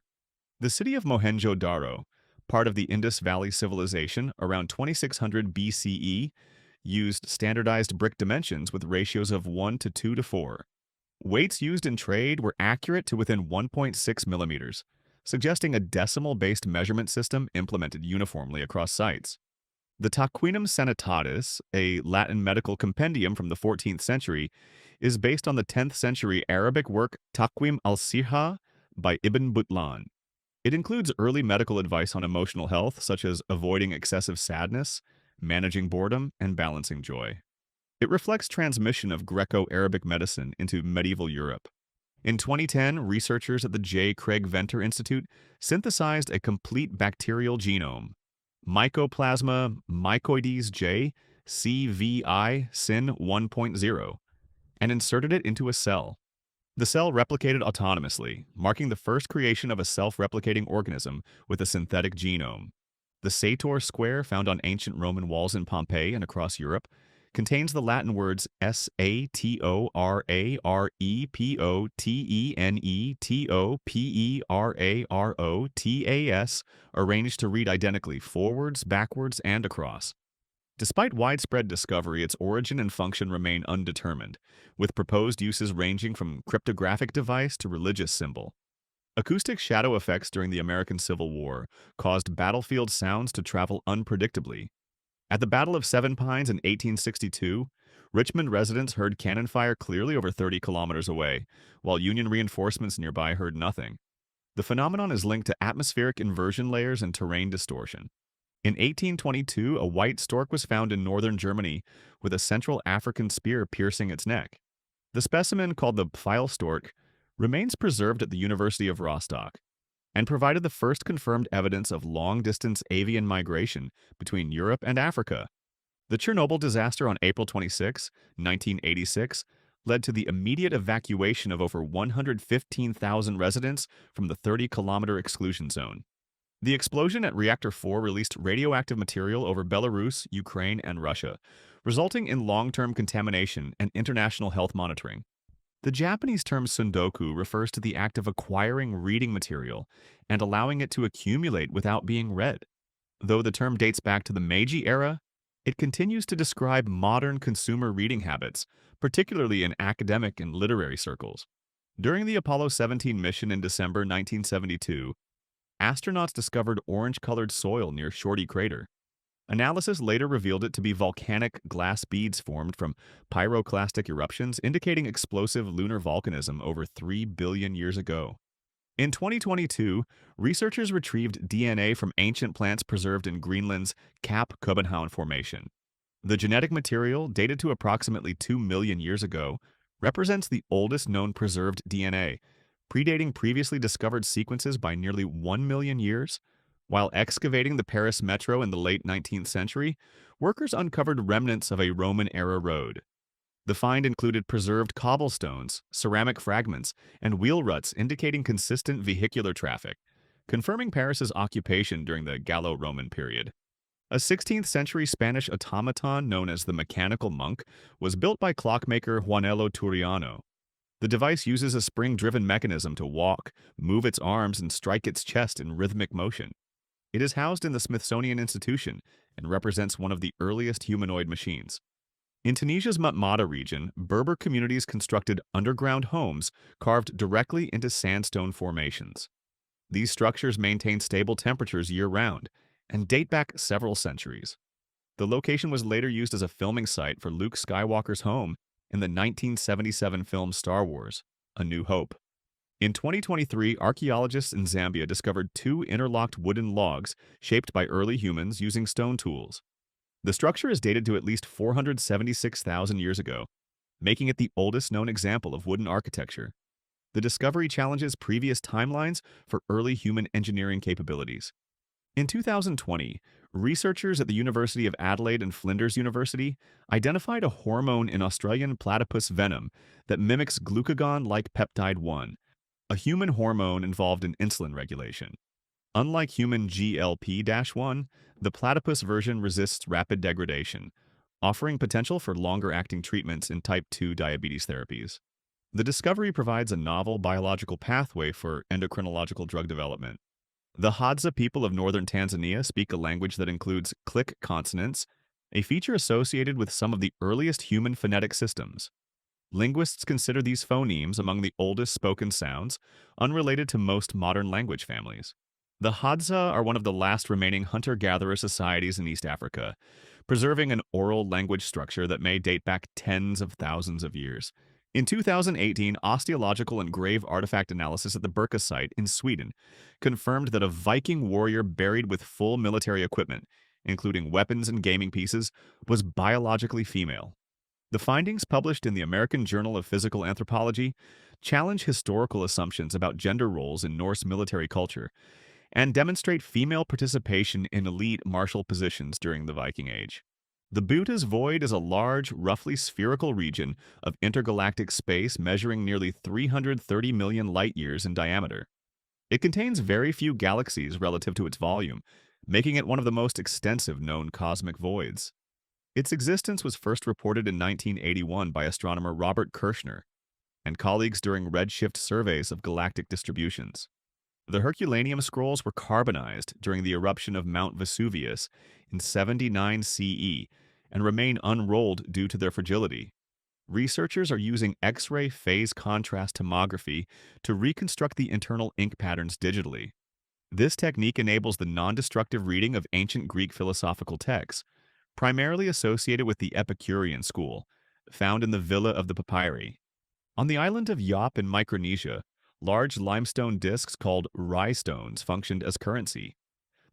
The city of Mohenjo-Daro, part of the Indus Valley Civilization around 2600 BCE, used standardized brick dimensions with ratios of 1 to 2 to 4. Weights used in trade were accurate to within 1.6 millimeters, suggesting a decimal-based measurement system implemented uniformly across sites. The Tarquinum Sanitatis, a Latin medical compendium from the 14th century, is based on the 10th century Arabic work Taqwim al-Sihah by Ibn Butlan. It includes early medical advice on emotional health, such as avoiding excessive sadness, managing boredom, and balancing joy. It reflects transmission of Greco-Arabic medicine into medieval Europe. In 2010, researchers at the J. Craig Venter Institute synthesized a complete bacterial genome, Mycoplasma mycoides J. CVI Syn 1.0, and inserted it into a cell. The cell replicated autonomously, marking the first creation of a self-replicating organism with a synthetic genome. The Sator square found on ancient Roman walls in Pompeii and across Europe contains the Latin words SATORAREPOTENETOPERAROTAS arranged to read identically forwards, backwards, and across. Despite widespread discovery, its origin and function remain undetermined, with proposed uses ranging from cryptographic device to religious symbol. Acoustic shadow effects during the American Civil War caused battlefield sounds to travel unpredictably. At the Battle of Seven Pines in 1862, Richmond residents heard cannon fire clearly over 30 kilometers away, while Union reinforcements nearby heard nothing. The phenomenon is linked to atmospheric inversion layers and terrain distortion. In 1822, a white stork was found in northern Germany with a Central African spear piercing its neck. The specimen, called the Pfeil stork, remains preserved at the University of Rostock and provided the first confirmed evidence of long-distance avian migration between Europe and Africa. The Chernobyl disaster on April 26, 1986, led to the immediate evacuation of over 115,000 residents from the 30-kilometer exclusion zone. The explosion at Reactor 4 released radioactive material over Belarus, Ukraine, and Russia, resulting in long-term contamination and international health monitoring. The Japanese term sundoku refers to the act of acquiring reading material and allowing it to accumulate without being read. Though the term dates back to the Meiji era, it continues to describe modern consumer reading habits, particularly in academic and literary circles. During the Apollo 17 mission in December 1972, astronauts discovered orange-colored soil near Shorty Crater. Analysis later revealed it to be volcanic glass beads formed from pyroclastic eruptions, indicating explosive lunar volcanism over 3 billion years ago. In 2022, researchers retrieved DNA from ancient plants preserved in Greenland's Cap Copenhagen Formation. The genetic material, dated to approximately 2 million years ago, represents the oldest known preserved DNA, predating previously discovered sequences by nearly 1 million years. While excavating the Paris metro in the late 19th century, workers uncovered remnants of a Roman-era road. The find included preserved cobblestones, ceramic fragments, and wheel ruts indicating consistent vehicular traffic, confirming Paris's occupation during the Gallo-Roman period. A 16th-century Spanish automaton known as the mechanical monk was built by clockmaker Juanelo Turiano. The device uses a spring-driven mechanism to walk, move its arms, and strike its chest in rhythmic motion. It is housed in the Smithsonian Institution and represents one of the earliest humanoid machines. In Tunisia's Matmata region, Berber communities constructed underground homes carved directly into sandstone formations. These structures maintain stable temperatures year-round and date back several centuries. The location was later used as a filming site for Luke Skywalker's home in the 1977 film Star Wars: A New Hope. In 2023, archaeologists in Zambia discovered two interlocked wooden logs shaped by early humans using stone tools. The structure is dated to at least 476,000 years ago, making it the oldest known example of wooden architecture. The discovery challenges previous timelines for early human engineering capabilities. In 2020, researchers at the University of Adelaide and Flinders University identified a hormone in Australian platypus venom that mimics glucagon-like peptide 1, a human hormone involved in insulin regulation. Unlike human GLP-1, the platypus version resists rapid degradation, offering potential for longer-acting treatments in type 2 diabetes therapies. The discovery provides a novel biological pathway for endocrinological drug development. The Hadza people of northern Tanzania speak a language that includes click consonants, a feature associated with some of the earliest human phonetic systems. Linguists consider these phonemes among the oldest spoken sounds, unrelated to most modern language families. The Hadza are one of the last remaining hunter-gatherer societies in East Africa, preserving an oral language structure that may date back tens of thousands of years. In 2018, osteological and grave artifact analysis at the Birka site in Sweden confirmed that a Viking warrior buried with full military equipment, including weapons and gaming pieces, was biologically female. The findings, published in the American Journal of Physical Anthropology, challenge historical assumptions about gender roles in Norse military culture and demonstrate female participation in elite martial positions during the Viking Age. The Buta's Void is a large, roughly spherical region of intergalactic space measuring nearly 330 million light-years in diameter. It contains very few galaxies relative to its volume, making it one of the most extensive known cosmic voids. Its existence was first reported in 1981 by astronomer Robert Kirshner and colleagues during redshift surveys of galactic distributions. The Herculaneum scrolls were carbonized during the eruption of Mount Vesuvius in 79 CE and remain unrolled due to their fragility. Researchers are using X-ray phase contrast tomography to reconstruct the internal ink patterns digitally. This technique enables the non-destructive reading of ancient Greek philosophical texts, primarily associated with the Epicurean school, found in the Villa of the Papyri. On the island of Yap in Micronesia, large limestone discs called rye stones functioned as currency.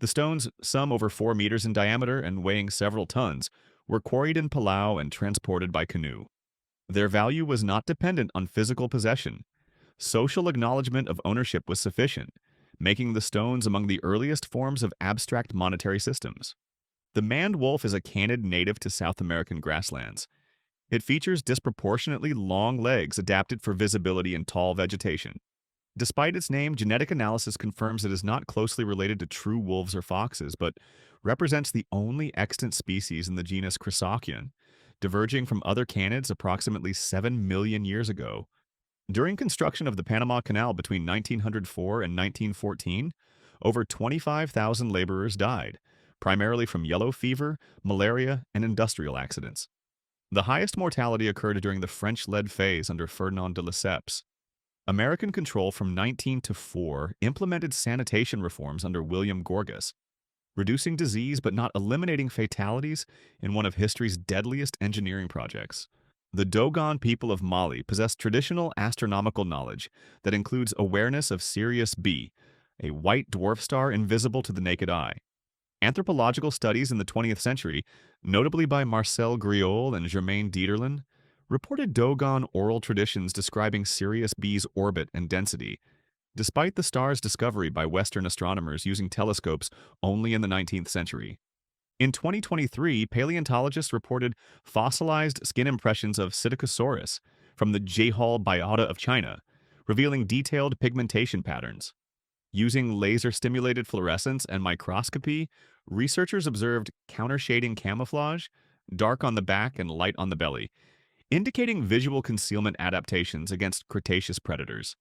The stones, some over 4 meters in diameter and weighing several tons, were quarried in Palau and transported by canoe. Their value was not dependent on physical possession. Social acknowledgement of ownership was sufficient, making the stones among the earliest forms of abstract monetary systems. The maned wolf is a canid native to South American grasslands. It features disproportionately long legs adapted for visibility in tall vegetation. Despite its name, genetic analysis confirms it is not closely related to true wolves or foxes, but represents the only extant species in the genus Chrysocheon, diverging from other canids approximately 7 million years ago. During construction of the Panama Canal between 1904 and 1914, over 25,000 laborers died, primarily from yellow fever, malaria, and industrial accidents. The highest mortality occurred during the French-led phase under Ferdinand de Lesseps. American control from 1904 implemented sanitation reforms under William Gorgas, reducing disease but not eliminating fatalities in one of history's deadliest engineering projects. The Dogon people of Mali possess traditional astronomical knowledge that includes awareness of Sirius B, a white dwarf star invisible to the naked eye. Anthropological studies in the 20th century, notably by Marcel Griol and Germaine Dieterlen, reported Dogon oral traditions describing Sirius B's orbit and density, despite the star's discovery by Western astronomers using telescopes only in the 19th century. In 2023, paleontologists reported fossilized skin impressions of Psittacosaurus from the Jehol biota of China, revealing detailed pigmentation patterns. Using laser-stimulated fluorescence and microscopy, researchers observed countershading camouflage, dark on the back and light on the belly, indicating visual concealment adaptations against Cretaceous predators.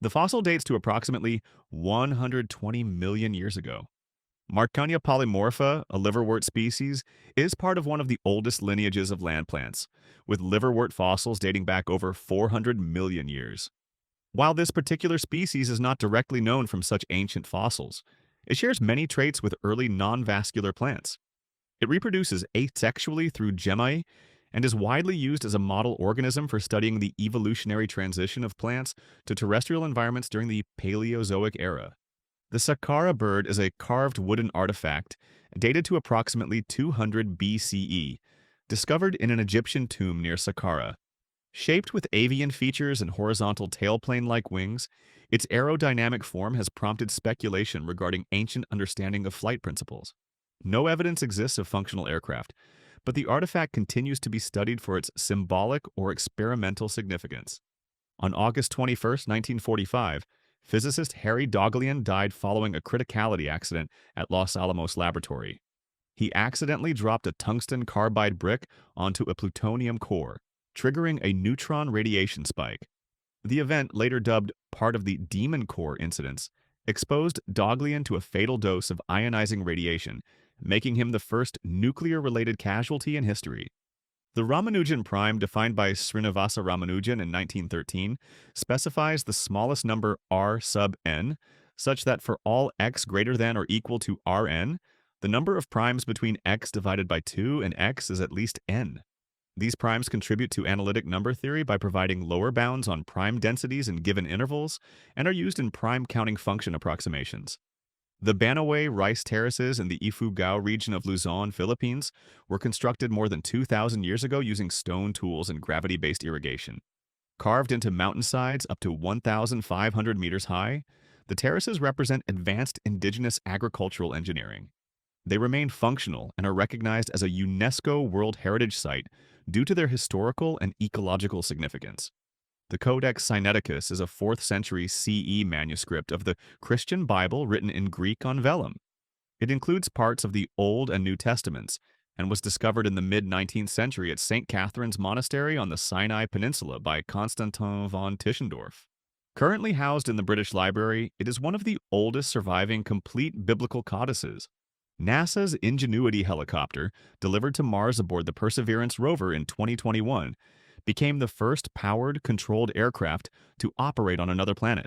The fossil dates to approximately 120 million years ago. Marcania polymorpha, a liverwort species, is part of one of the oldest lineages of land plants, with liverwort fossils dating back over 400 million years. While this particular species is not directly known from such ancient fossils, it shares many traits with early non-vascular plants. It reproduces asexually through gemmae and is widely used as a model organism for studying the evolutionary transition of plants to terrestrial environments during the Paleozoic era. The Saqqara bird is a carved wooden artifact dated to approximately 200 BCE, discovered in an Egyptian tomb near Saqqara. Shaped with avian features and horizontal tailplane-like wings, its aerodynamic form has prompted speculation regarding ancient understanding of flight principles. No evidence exists of functional aircraft, but the artifact continues to be studied for its symbolic or experimental significance. On August 21, 1945, physicist Harry Daghlian died following a criticality accident at Los Alamos Laboratory. He accidentally dropped a tungsten carbide brick onto a plutonium core, triggering a neutron radiation spike. The event, later dubbed part of the Demon Core incidents, exposed Daghlian to a fatal dose of ionizing radiation, making him the first nuclear-related casualty in history. The Ramanujan prime, defined by Srinivasa Ramanujan in 1913, specifies the smallest number r sub n, such that for all x greater than or equal to Rn, the number of primes between x divided by 2 and x is at least n. These primes contribute to analytic number theory by providing lower bounds on prime densities in given intervals and are used in prime counting function approximations. The Banaway rice terraces in the Ifugao region of Luzon, Philippines, were constructed more than 2,000 years ago using stone tools and gravity-based irrigation. Carved into mountainsides up to 1,500 meters high, the terraces represent advanced indigenous agricultural engineering. They remain functional and are recognized as a UNESCO World Heritage Site due to their historical and ecological significance. The Codex Sinaiticus is a 4th century CE manuscript of the Christian Bible written in Greek on vellum. It includes parts of the Old and New Testaments and was discovered in the mid-19th century at St. Catherine's Monastery on the Sinai Peninsula by Constantin von Tischendorf. Currently housed in the British Library, it is one of the oldest surviving complete biblical codices. NASA's Ingenuity helicopter, delivered to Mars aboard the Perseverance rover in 2021, became the first powered, controlled aircraft to operate on another planet.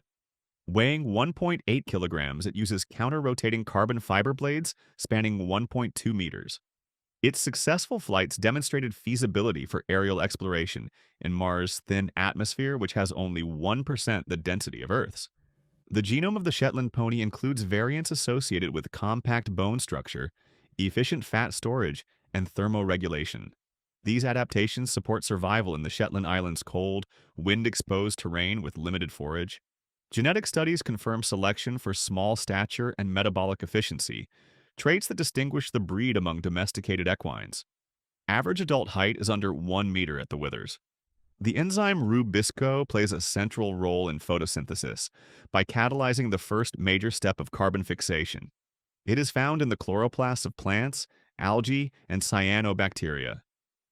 Weighing 1.8 kilograms, it uses counter-rotating carbon fiber blades spanning 1.2 meters. Its successful flights demonstrated feasibility for aerial exploration in Mars' thin atmosphere, which has only 1% the density of Earth's. The genome of the Shetland pony includes variants associated with compact bone structure, efficient fat storage, and thermoregulation. These adaptations support survival in the Shetland Islands' cold, wind-exposed terrain with limited forage. Genetic studies confirm selection for small stature and metabolic efficiency, traits that distinguish the breed among domesticated equines. Average adult height is under 1 meter at the withers. The enzyme rubisco plays a central role in photosynthesis by catalyzing the first major step of carbon fixation. It is found in the chloroplasts of plants, algae, and cyanobacteria.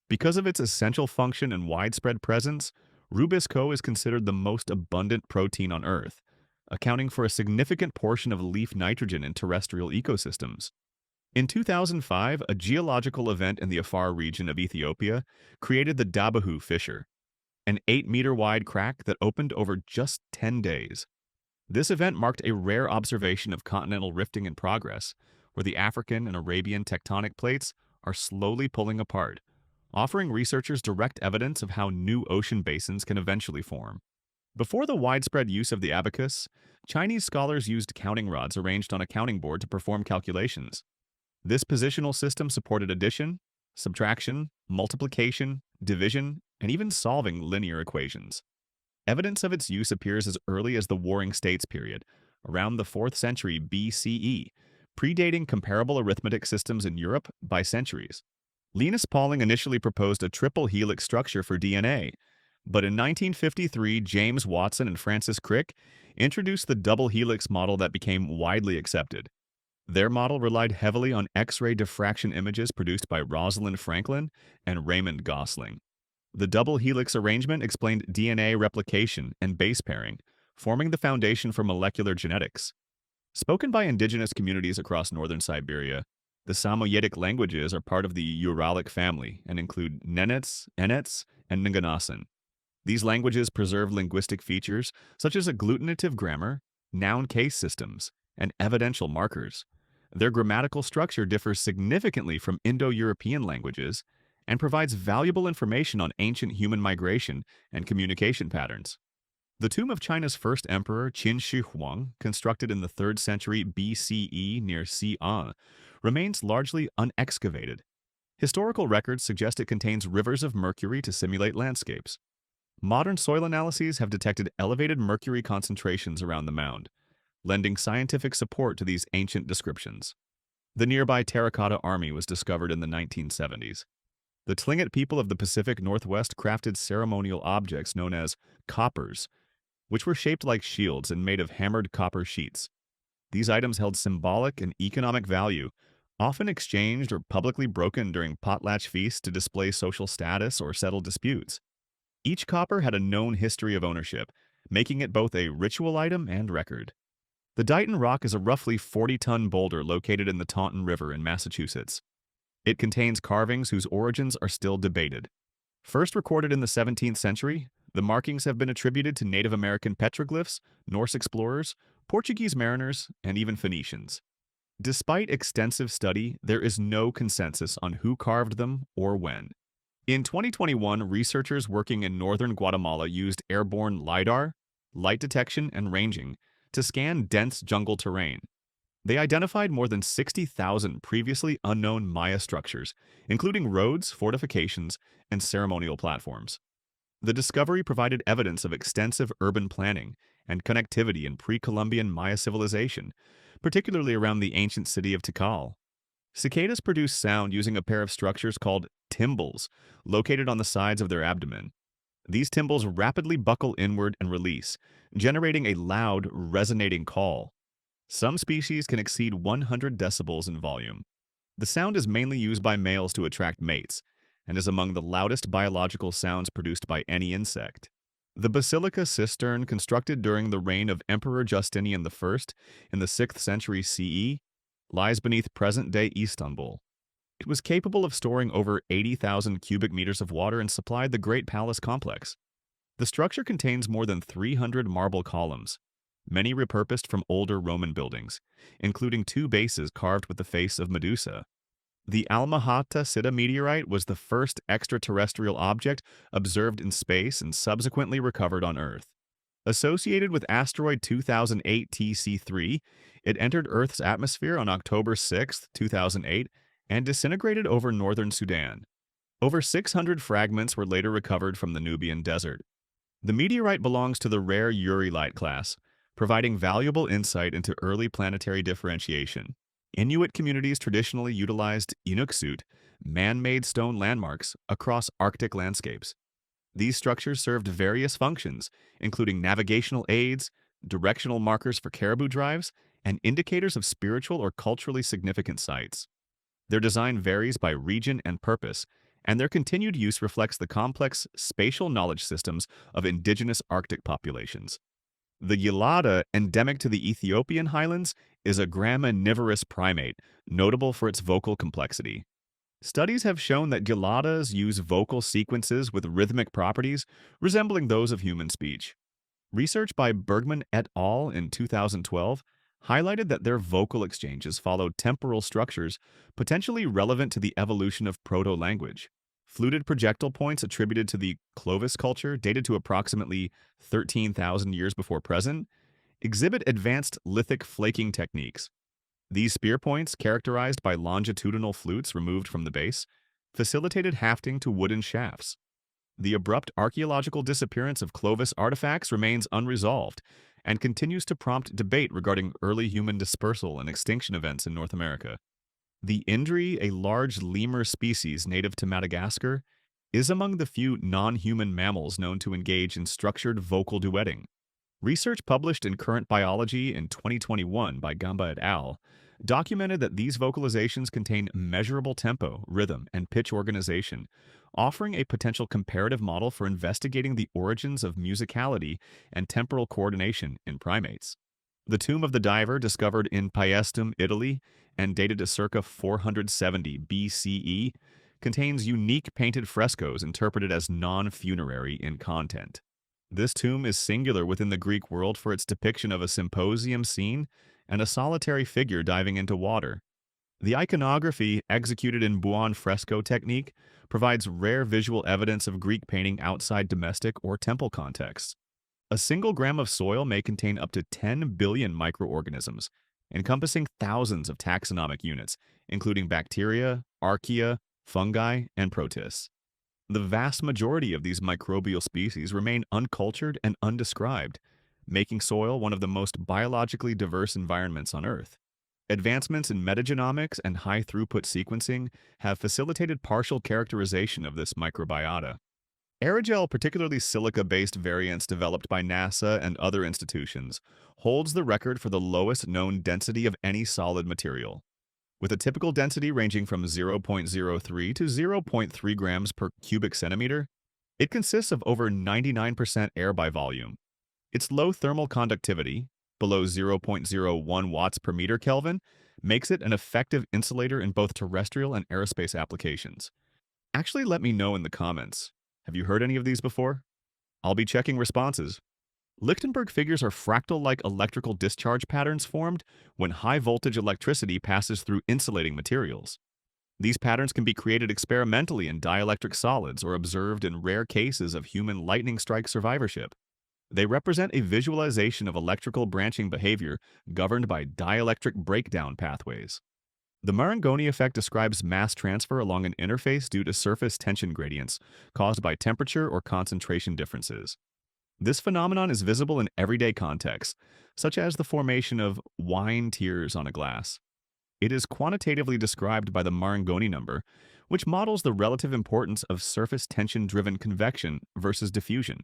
Because of its essential function and widespread presence, rubisco is considered the most abundant protein on Earth, accounting for a significant portion of leaf nitrogen in terrestrial ecosystems. In 2005, a geological event in the Afar region of Ethiopia created the Dabahu fissure, an 8-meter-wide crack that opened over just 10 days. This event marked a rare observation of continental rifting in progress, where the African and Arabian tectonic plates are slowly pulling apart, offering researchers direct evidence of how new ocean basins can eventually form. Before the widespread use of the abacus, Chinese scholars used counting rods arranged on a counting board to perform calculations. This positional system supported addition, subtraction, multiplication, division, and even solving linear equations. Evidence of its use appears as early as the Warring States period, around the 4th century BCE, predating comparable arithmetic systems in Europe by centuries. Linus Pauling initially proposed a triple helix structure for DNA, but in 1953, James Watson and Francis Crick introduced the double helix model that became widely accepted. Their model relied heavily on X-ray diffraction images produced by Rosalind Franklin and Raymond Gosling. The double helix arrangement explained DNA replication and base pairing, forming the foundation for molecular genetics. Spoken by indigenous communities across northern Siberia, the Samoyedic languages are part of the Uralic family and include Nenets, Enets, and Nganasan. These languages preserve linguistic features such as agglutinative grammar, noun case systems, and evidential markers. Their grammatical structure differs significantly from Indo-European languages and provides valuable information on ancient human migration and communication patterns. The tomb of China's first emperor Qin Shi Huang, constructed in the 3rd century BCE near Xi'an, remains largely unexcavated. Historical records suggest it contains rivers of mercury to simulate landscapes. Modern soil analyses have detected elevated mercury concentrations around the mound, lending scientific support to these ancient descriptions. The nearby Terracotta Army was discovered in the 1970s. The Tlingit people of the Pacific Northwest crafted ceremonial objects known as coppers, which were shaped like shields and made of hammered copper sheets. These items held symbolic and economic value, often exchanged or publicly broken during potlatch feasts to display social status or settle disputes. Each copper had a known history of ownership, making it both a ritual item and record. The Dighton Rock is a roughly 40-ton boulder located in the Taunton River in Massachusetts. It contains carvings whose origins are still debated. First recorded in the 17th century, the markings have been attributed to Native American petroglyphs, Norse explorers, Portuguese mariners, and even Phoenicians. Despite extensive study, there is no consensus on who carved them or when. In 2021, researchers working in northern Guatemala used airborne LiDAR, light detection, and ranging to scan dense jungle terrain. They identified more than 60,000 previously unknown Maya structures, including roads, fortifications, and ceremonial platforms. The discovery provided evidence of extensive urban planning and connectivity in pre-Columbian Maya civilization, particularly around the ancient city of Tikal. Cicadas produce sound using a pair of structures called tymbals, located on the sides of their abdomen. These tymbals rapidly buckle inward and release, generating a loud, resonating call. Some species can exceed 100 decibels in volume. The sound is mainly used by males to attract mates, and is among the loudest biological sounds produced by any insect. The basilica cistern, constructed during the reign of Emperor Justinian I in the 6th century CE, lies beneath present-day Istanbul. It was capable of storing over 80,000 cubic meters of water and supplied the Great Palace complex. The structure contains more than 300 marble columns, many repurposed from older Roman buildings, including 2 bases carved with the face of Medusa. The Alma-Ata Sitta meteorite was the first extraterrestrial object observed in space and subsequently recovered on Earth. Associated with asteroid 2008 TC3, it entered Earth's atmosphere on October 6, 2008, and disintegrated over northern Sudan. Over 600 fragments were later recovered from the Nubian desert. The meteorite belongs to the rare Urilite class, providing valuable insight into early planetary differentiation. Inuit communities traditionally utilized inuksut, man-made stone landmarks, across Arctic landscapes. These structures served various functions, including navigational aids, directional markers for caribou drives, and indicators of spiritual or culturally significant sites. Their design varies by region and purpose, and their continued use reflects the complex spatial knowledge systems of indigenous Arctic populations. The Gelada, endemic to the Ethiopian highlands, is a graminivorous primate, notable for its vocal complexity. Studies have shown that Geladas use vocal sequences with rhythmic properties resembling those of human speech. Research by Bergman et al. In 2012 highlighted that their vocal exchanges followed temporal structures potentially relevant to the evolution of proto-language. Fluted projectile points attributed to the Clovis culture, dated to approximately 13,000 years before present, exhibit advanced lithic flaking techniques. These spear points, characterized by longitudinal flutes removed from the base, facilitated hafting to wooden shafts. The abrupt archaeological disappearance of Clovis artifacts remains unresolved and continues to prompt debate regarding early human dispersal and extinction events in North America. The Indri, a large lemur species native to Madagascar, is among the few non-human mammals known to engage in structured vocal duetting. Research published in Current Biology in 2021 by Gamba et al. Documented that these vocalizations contain measurable tempo, rhythm, and pitch organization, offering a potential comparative model for investigating the origins of musicality and temporal coordination in primates. The tomb of the diver, discovered in Paestum, Italy, and dated to circa 470 BCE, contains unique painted frescoes interpreted as non-funerary in content. This tomb is singular within the Greek world for its depiction of a symposium scene and a solitary figure diving into water. The iconography, executed in buon fresco technique, provides rare visual evidence of Greek painting outside domestic or temple contexts. A single gram of soil may contain up to 10 billion microorganisms, encompassing thousands of taxonomic units, including bacteria, archaea, fungi, and protists. The vast majority of these microbial species remain uncultured and undescribed, making soil one of the most biologically diverse environments on Earth. Advancements in metagenomics and high-throughput sequencing have facilitated partial characterization of this microbiota. Aerogel, particularly silica-based variants developed by NASA and other institutions, holds the record for the lowest known density of any solid material. With a typical density ranging from 0.03 to 0.3 grams per cubic centimeter, it consists of over 99% air by volume. Its low thermal conductivity, below 0.01 watts per meter Kelvin, makes it an effective insulator in both terrestrial and aerospace applications. Actually, let me know in the comments. Have you heard any of these before? I'll be checking responses. Lichtenberg figures are fractal-like electrical discharge patterns formed when high-voltage electricity passes through insulating materials. These patterns can be created experimentally in dielectric solids or observed in rare cases of human lightning strike survivorship. They represent a visualization of electrical branching behavior governed by dielectric breakdown pathways. The Marangoni effect describes mass transfer along an interface due to surface tension gradients caused by temperature or concentration differences. This phenomenon is visible in everyday contexts, such as the formation of wine tears on a glass. It is quantitatively described by the Marangoni number, which models the relative importance of surface tension-driven convection versus diffusion.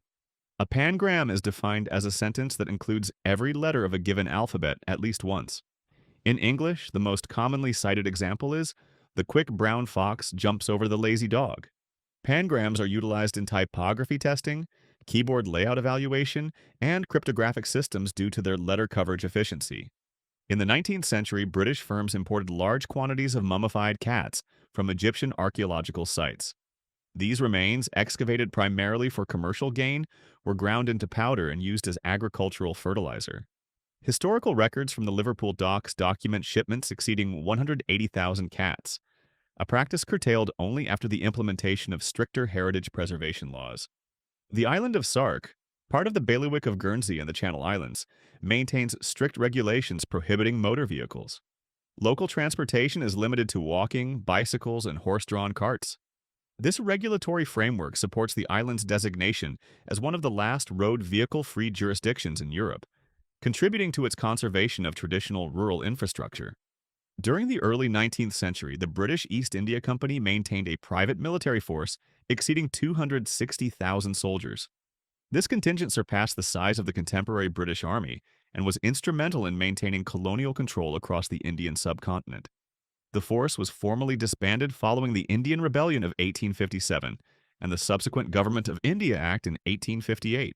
A pangram is defined as a sentence that includes every letter of a given alphabet at least once. In English, the most commonly cited example is, "The quick brown fox jumps over the lazy dog." Pangrams are utilized in typography testing, keyboard layout evaluation, and cryptographic systems due to their letter coverage efficiency. In the 19th century, British firms imported large quantities of mummified cats from Egyptian archaeological sites. These remains, excavated primarily for commercial gain, were ground into powder and used as agricultural fertilizer. Historical records from the Liverpool docks document shipments exceeding 180,000 cats, a practice curtailed only after the implementation of stricter heritage preservation laws. The island of Sark, part of the bailiwick of Guernsey and the Channel Islands, maintains strict regulations prohibiting motor vehicles. Local transportation is limited to walking, bicycles, and horse-drawn carts. This regulatory framework supports the island's designation as one of the last road vehicle-free jurisdictions in Europe, contributing to its conservation of traditional rural infrastructure. During the early 19th century, the British East India Company maintained a private military force exceeding 260,000 soldiers. This contingent surpassed the size of the contemporary British Army and was instrumental in maintaining colonial control across the Indian subcontinent. The force was formally disbanded following the Indian Rebellion of 1857 and the subsequent Government of India Act in 1858.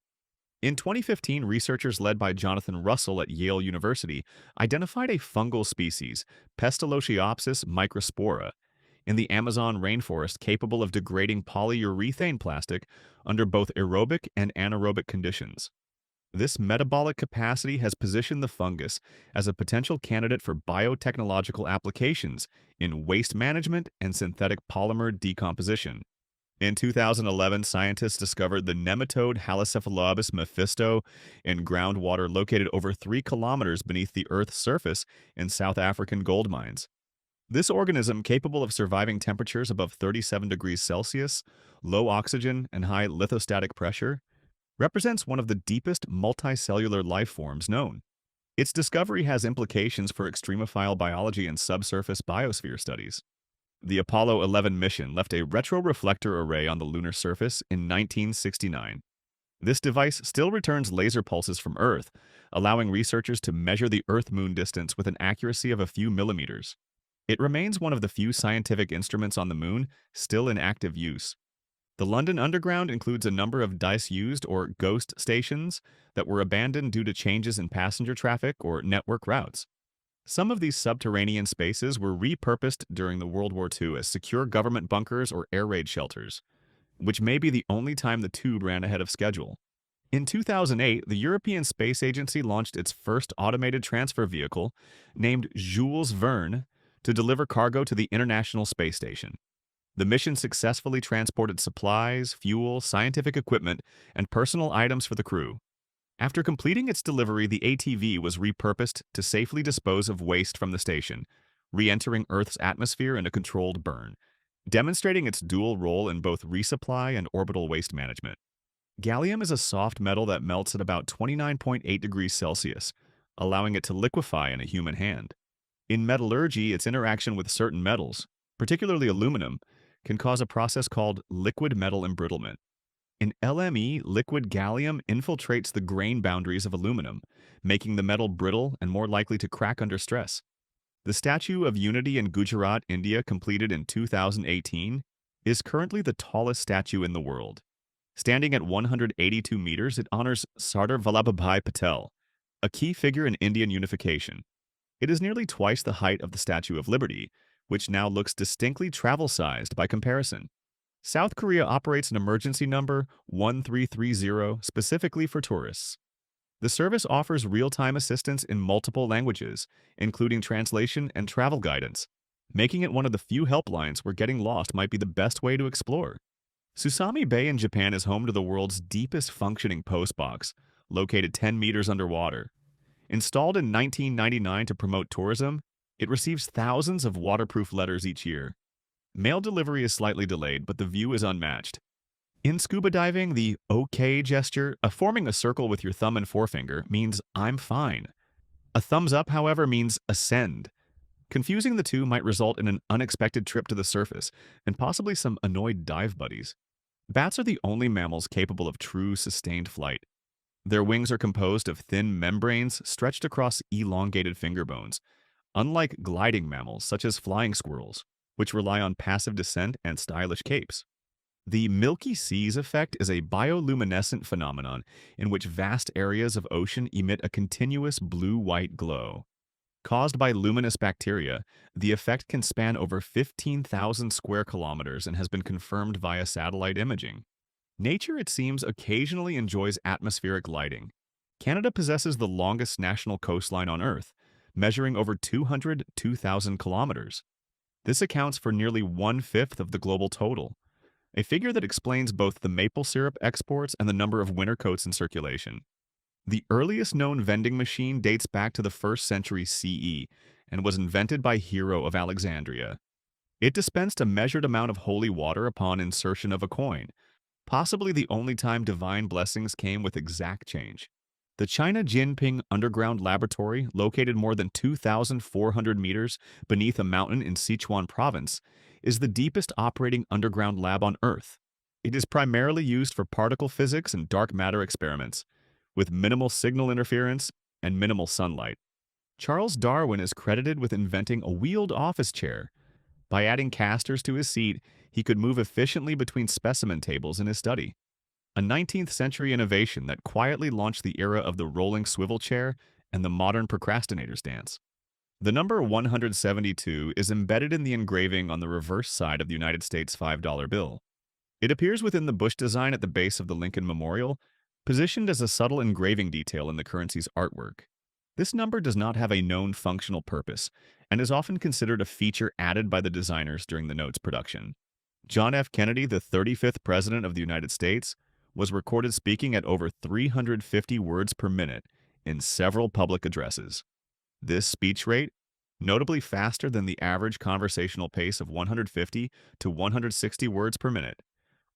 In 2015, researchers led by Jonathan Russell at Yale University identified a fungal species, Pestalozziopsis microspora, in the Amazon rainforest capable of degrading polyurethane plastic under both aerobic and anaerobic conditions. This metabolic capacity has positioned the fungus as a potential candidate for biotechnological applications in waste management and synthetic polymer decomposition. In 2011, scientists discovered the nematode Halocephalobus mephisto in groundwater located over 3 kilometers beneath the Earth's surface in South African gold mines. This organism, capable of surviving temperatures above 37 degrees Celsius, low oxygen, and high lithostatic pressure, represents one of the deepest multicellular life forms known. Its discovery has implications for extremophile biology and subsurface biosphere studies. The Apollo 11 mission left a retroreflector array on the lunar surface in 1969. This device still returns laser pulses from Earth, allowing researchers to measure the Earth-Moon distance with an accuracy of a few millimeters. It remains one of the few scientific instruments on the Moon still in active use. The London Underground includes a number of disused or ghost stations that were abandoned due to changes in passenger traffic or network routes. Some of these subterranean spaces were repurposed during the World War II as secure government bunkers or air raid shelters, which may be the only time the tube ran ahead of schedule. In 2008, the European Space Agency launched its first automated transfer vehicle, named Jules Verne, to deliver cargo to the International Space Station. The mission successfully transported supplies, fuel, scientific equipment, and personal items for the crew. After completing its delivery, the ATV was repurposed to safely dispose of waste from the station, re-entering Earth's atmosphere in a controlled burn, demonstrating its dual role in both resupply and orbital waste management. Gallium is a soft metal that melts at about 29.8 degrees Celsius, allowing it to liquefy in a human hand. In metallurgy, its interaction with certain metals, particularly aluminum, can cause a process called liquid metal embrittlement. In LME, liquid gallium infiltrates the grain boundaries of aluminum, making the metal brittle and more likely to crack under stress. The Statue of Unity in Gujarat, India, completed in 2018, is currently the tallest statue in the world. Standing at 182 meters, it honors Sardar Vallabhbhai Patel, a key figure in Indian unification. It is nearly twice the height of the Statue of Liberty, which now looks distinctly travel-sized by comparison. South Korea operates an emergency number 1330 specifically for tourists. The service offers real-time assistance in multiple languages, including translation and travel guidance, making it one of the few helplines where getting lost might be the best way to explore. Susami Bay in Japan is home to the world's deepest functioning postbox, located 10 meters underwater. Installed in 1999 to promote tourism, it receives thousands of waterproof letters each year. Mail delivery is slightly delayed, but the view is unmatched. In scuba diving, the OK gesture, forming a circle with your thumb and forefinger, means I'm fine. A thumbs up, however, means ascend. Confusing the two might result in an unexpected trip to the surface and possibly some annoyed dive buddies. Bats are the only mammals capable of true sustained flight. Their wings are composed of thin membranes stretched across elongated finger bones, unlike gliding mammals such as flying squirrels, which rely on passive descent and stylish capes. The Milky Seas effect is a bioluminescent phenomenon in which vast areas of ocean emit a continuous blue-white glow. Caused by luminous bacteria, the effect can span over 15,000 square kilometers and has been confirmed via satellite imaging. Nature, it seems, occasionally enjoys atmospheric lighting. Canada possesses the longest national coastline on Earth, measuring over 202,000 kilometers. This accounts for nearly one-fifth of the global total, a figure that explains both the maple syrup exports and the number of winter coats in circulation. The earliest known vending machine dates back to the 1st century CE and was invented by Hero of Alexandria. It dispensed a measured amount of holy water upon insertion of a coin, possibly the only time divine blessings came with exact change. The China Jinping Underground Laboratory, located more than 2,400 meters beneath a mountain in Sichuan province, is the deepest operating underground lab on Earth. It is primarily used for particle physics and dark matter experiments, with minimal signal interference and minimal sunlight. Charles Darwin is credited with inventing a wheeled office chair. By adding casters to his seat, he could move efficiently between specimen tables in his study. A 19th century innovation that quietly launched the era of the rolling swivel chair and the modern procrastinator's dance. The number 172 is embedded in the engraving on the reverse side of the United States $5 bill. It appears within the Bush design at the base of the Lincoln Memorial, positioned as a subtle engraving detail in the currency's artwork. This number does not have a known functional purpose and is often considered a feature added by the designers during the note's production. John F. Kennedy, the 35th President of the United States, was recorded speaking at over 350 words per minute in several public addresses. This speech rate, notably faster than the average conversational pace of 150 to 160 words per minute,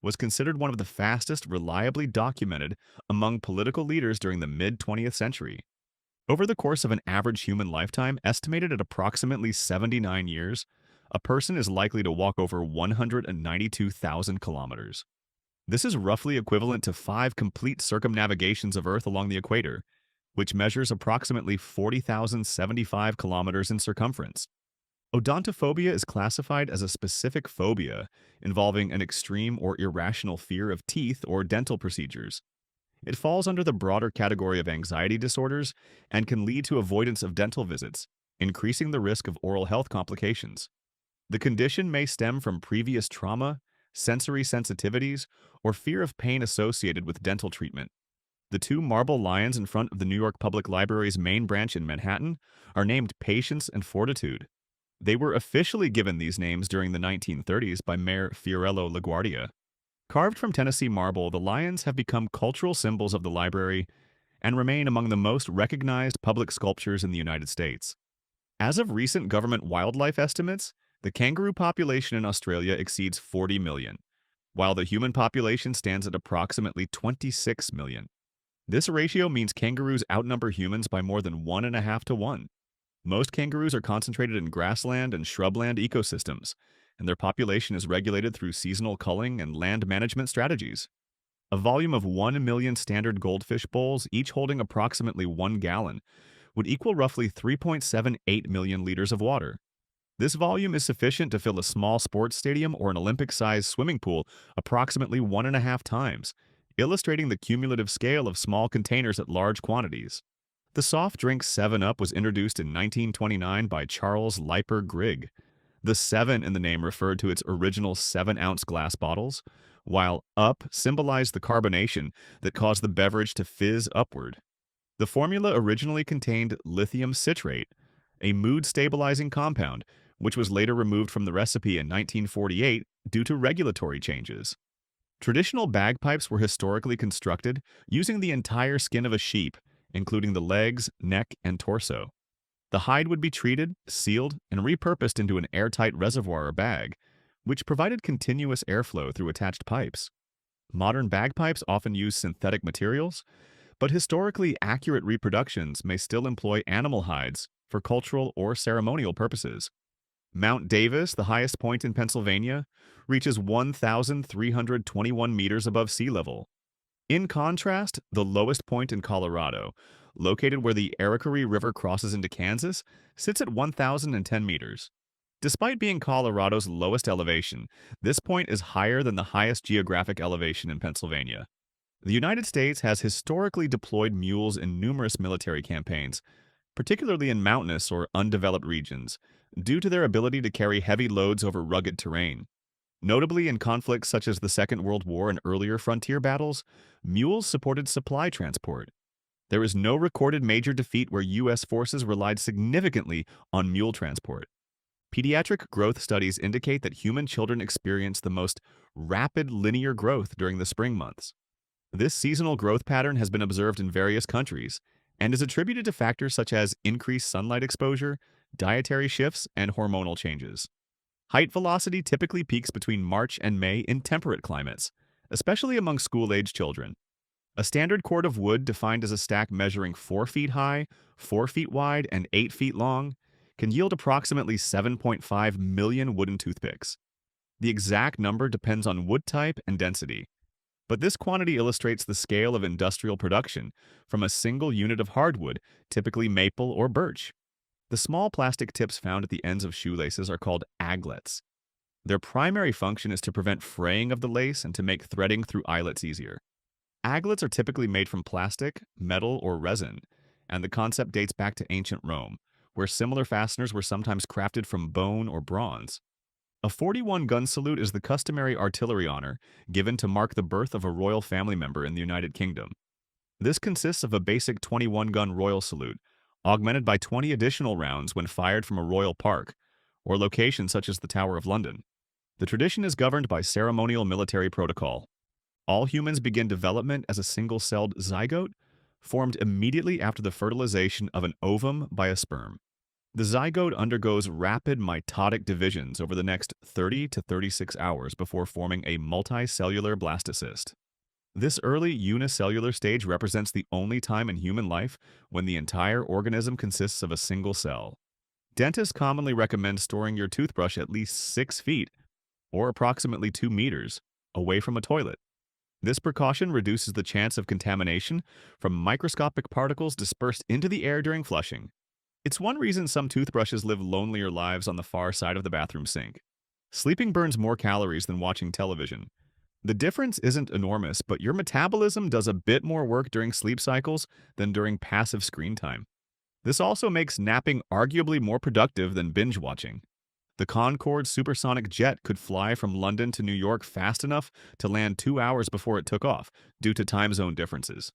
was considered one of the fastest reliably documented among political leaders during the mid-20th century. Over the course of an average human lifetime, estimated at approximately 79 years, a person is likely to walk over 192,000 kilometers. This is roughly equivalent to 5 complete circumnavigations of Earth along the equator, which measures approximately 40,075 kilometers in circumference. Odontophobia is classified as a specific phobia involving an extreme or irrational fear of teeth or dental procedures. It falls under the broader category of anxiety disorders and can lead to avoidance of dental visits, increasing the risk of oral health complications. The condition may stem from previous trauma, sensory sensitivities, or fear of pain associated with dental treatment. The two marble lions in front of the New York Public Library's main branch in Manhattan are named Patience and Fortitude. They were officially given these names during the 1930s by Mayor Fiorello LaGuardia. Carved from Tennessee marble, the lions have become cultural symbols of the library and remain among the most recognized public sculptures in the United States. As of recent government wildlife estimates, the kangaroo population in Australia exceeds 40 million, while the human population stands at approximately 26 million. This ratio means kangaroos outnumber humans by more than 1.5 to 1. Most kangaroos are concentrated in grassland and shrubland ecosystems, and their population is regulated through seasonal culling and land management strategies. A volume of 1 million standard goldfish bowls, each holding approximately 1 gallon, would equal roughly 3.78 million liters of water. This volume is sufficient to fill a small sports stadium or an Olympic-sized swimming pool approximately 1.5 times, illustrating the cumulative scale of small containers at large quantities. The soft drink 7-Up was introduced in 1929 by Charles Leiper Grigg. The 7 in the name referred to its original 7-ounce glass bottles, while Up symbolized the carbonation that caused the beverage to fizz upward. The formula originally contained lithium citrate, a mood-stabilizing compound, which was later removed from the recipe in 1948 due to regulatory changes. Traditional bagpipes were historically constructed using the entire skin of a sheep, including the legs, neck, and torso. The hide would be treated, sealed, and repurposed into an airtight reservoir or bag, which provided continuous airflow through attached pipes. Modern bagpipes often use synthetic materials, but historically accurate reproductions may still employ animal hides for cultural or ceremonial purposes. Mount Davis, the highest point in Pennsylvania, reaches 1,321 meters above sea level. In contrast, the lowest point in Colorado, located where the Arickaree River crosses into Kansas, sits at 1,010 meters. Despite being Colorado's lowest elevation, this point is higher than the highest geographic elevation in Pennsylvania. The United States has historically deployed mules in numerous military campaigns, particularly in mountainous or undeveloped regions, due to their ability to carry heavy loads over rugged terrain. Notably, in conflicts such as the Second World War and earlier frontier battles, mules supported supply transport. There is no recorded major defeat where U.S. forces relied significantly on mule transport. Pediatric growth studies indicate that human children experience the most rapid linear growth during the spring months. This seasonal growth pattern has been observed in various countries and is attributed to factors such as increased sunlight exposure, dietary shifts, and hormonal changes. Height velocity typically peaks between March and May in temperate climates, especially among school-age children. A standard cord of wood defined as a stack measuring 4 feet high, 4 feet wide, and 8 feet long can yield approximately 7.5 million wooden toothpicks. The exact number depends on wood type and density, but this quantity illustrates the scale of industrial production from a single unit of hardwood, typically maple or birch. The small plastic tips found at the ends of shoelaces are called aglets. Their primary function is to prevent fraying of the lace and to make threading through eyelets easier. Aglets are typically made from plastic, metal, or resin, and the concept dates back to ancient Rome, where similar fasteners were sometimes crafted from bone or bronze. A 41-gun salute is the customary artillery honor given to mark the birth of a royal family member in the United Kingdom. This consists of a basic 21-gun royal salute, augmented by 20 additional rounds when fired from a royal park, or location such as the Tower of London. The tradition is governed by ceremonial military protocol. All humans begin development as a single-celled zygote, formed immediately after the fertilization of an ovum by a sperm. The zygote undergoes rapid mitotic divisions over the next 30 to 36 hours before forming a multicellular blastocyst. This early unicellular stage represents the only time in human life when the entire organism consists of a single cell. Dentists commonly recommend storing your toothbrush at least 6 feet, or approximately 2 meters, away from a toilet. This precaution reduces the chance of contamination from microscopic particles dispersed into the air during flushing. It's one reason some toothbrushes live lonelier lives on the far side of the bathroom sink. Sleeping burns more calories than watching television. The difference isn't enormous, but your metabolism does a bit more work during sleep cycles than during passive screen time. This also makes napping arguably more productive than binge watching. The Concorde supersonic jet could fly from London to New York fast enough to land 2 hours before it took off, due to time zone differences.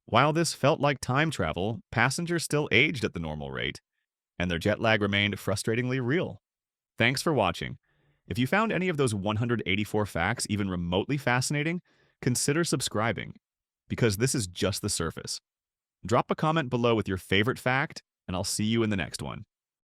While this felt like time travel, passengers still aged at the normal rate, and their jet lag remained frustratingly real. Thanks for watching. If you found any of those 184 facts even remotely fascinating, consider subscribing, because this is just the surface. Drop a comment below with your favorite fact, and I'll see you in the next one.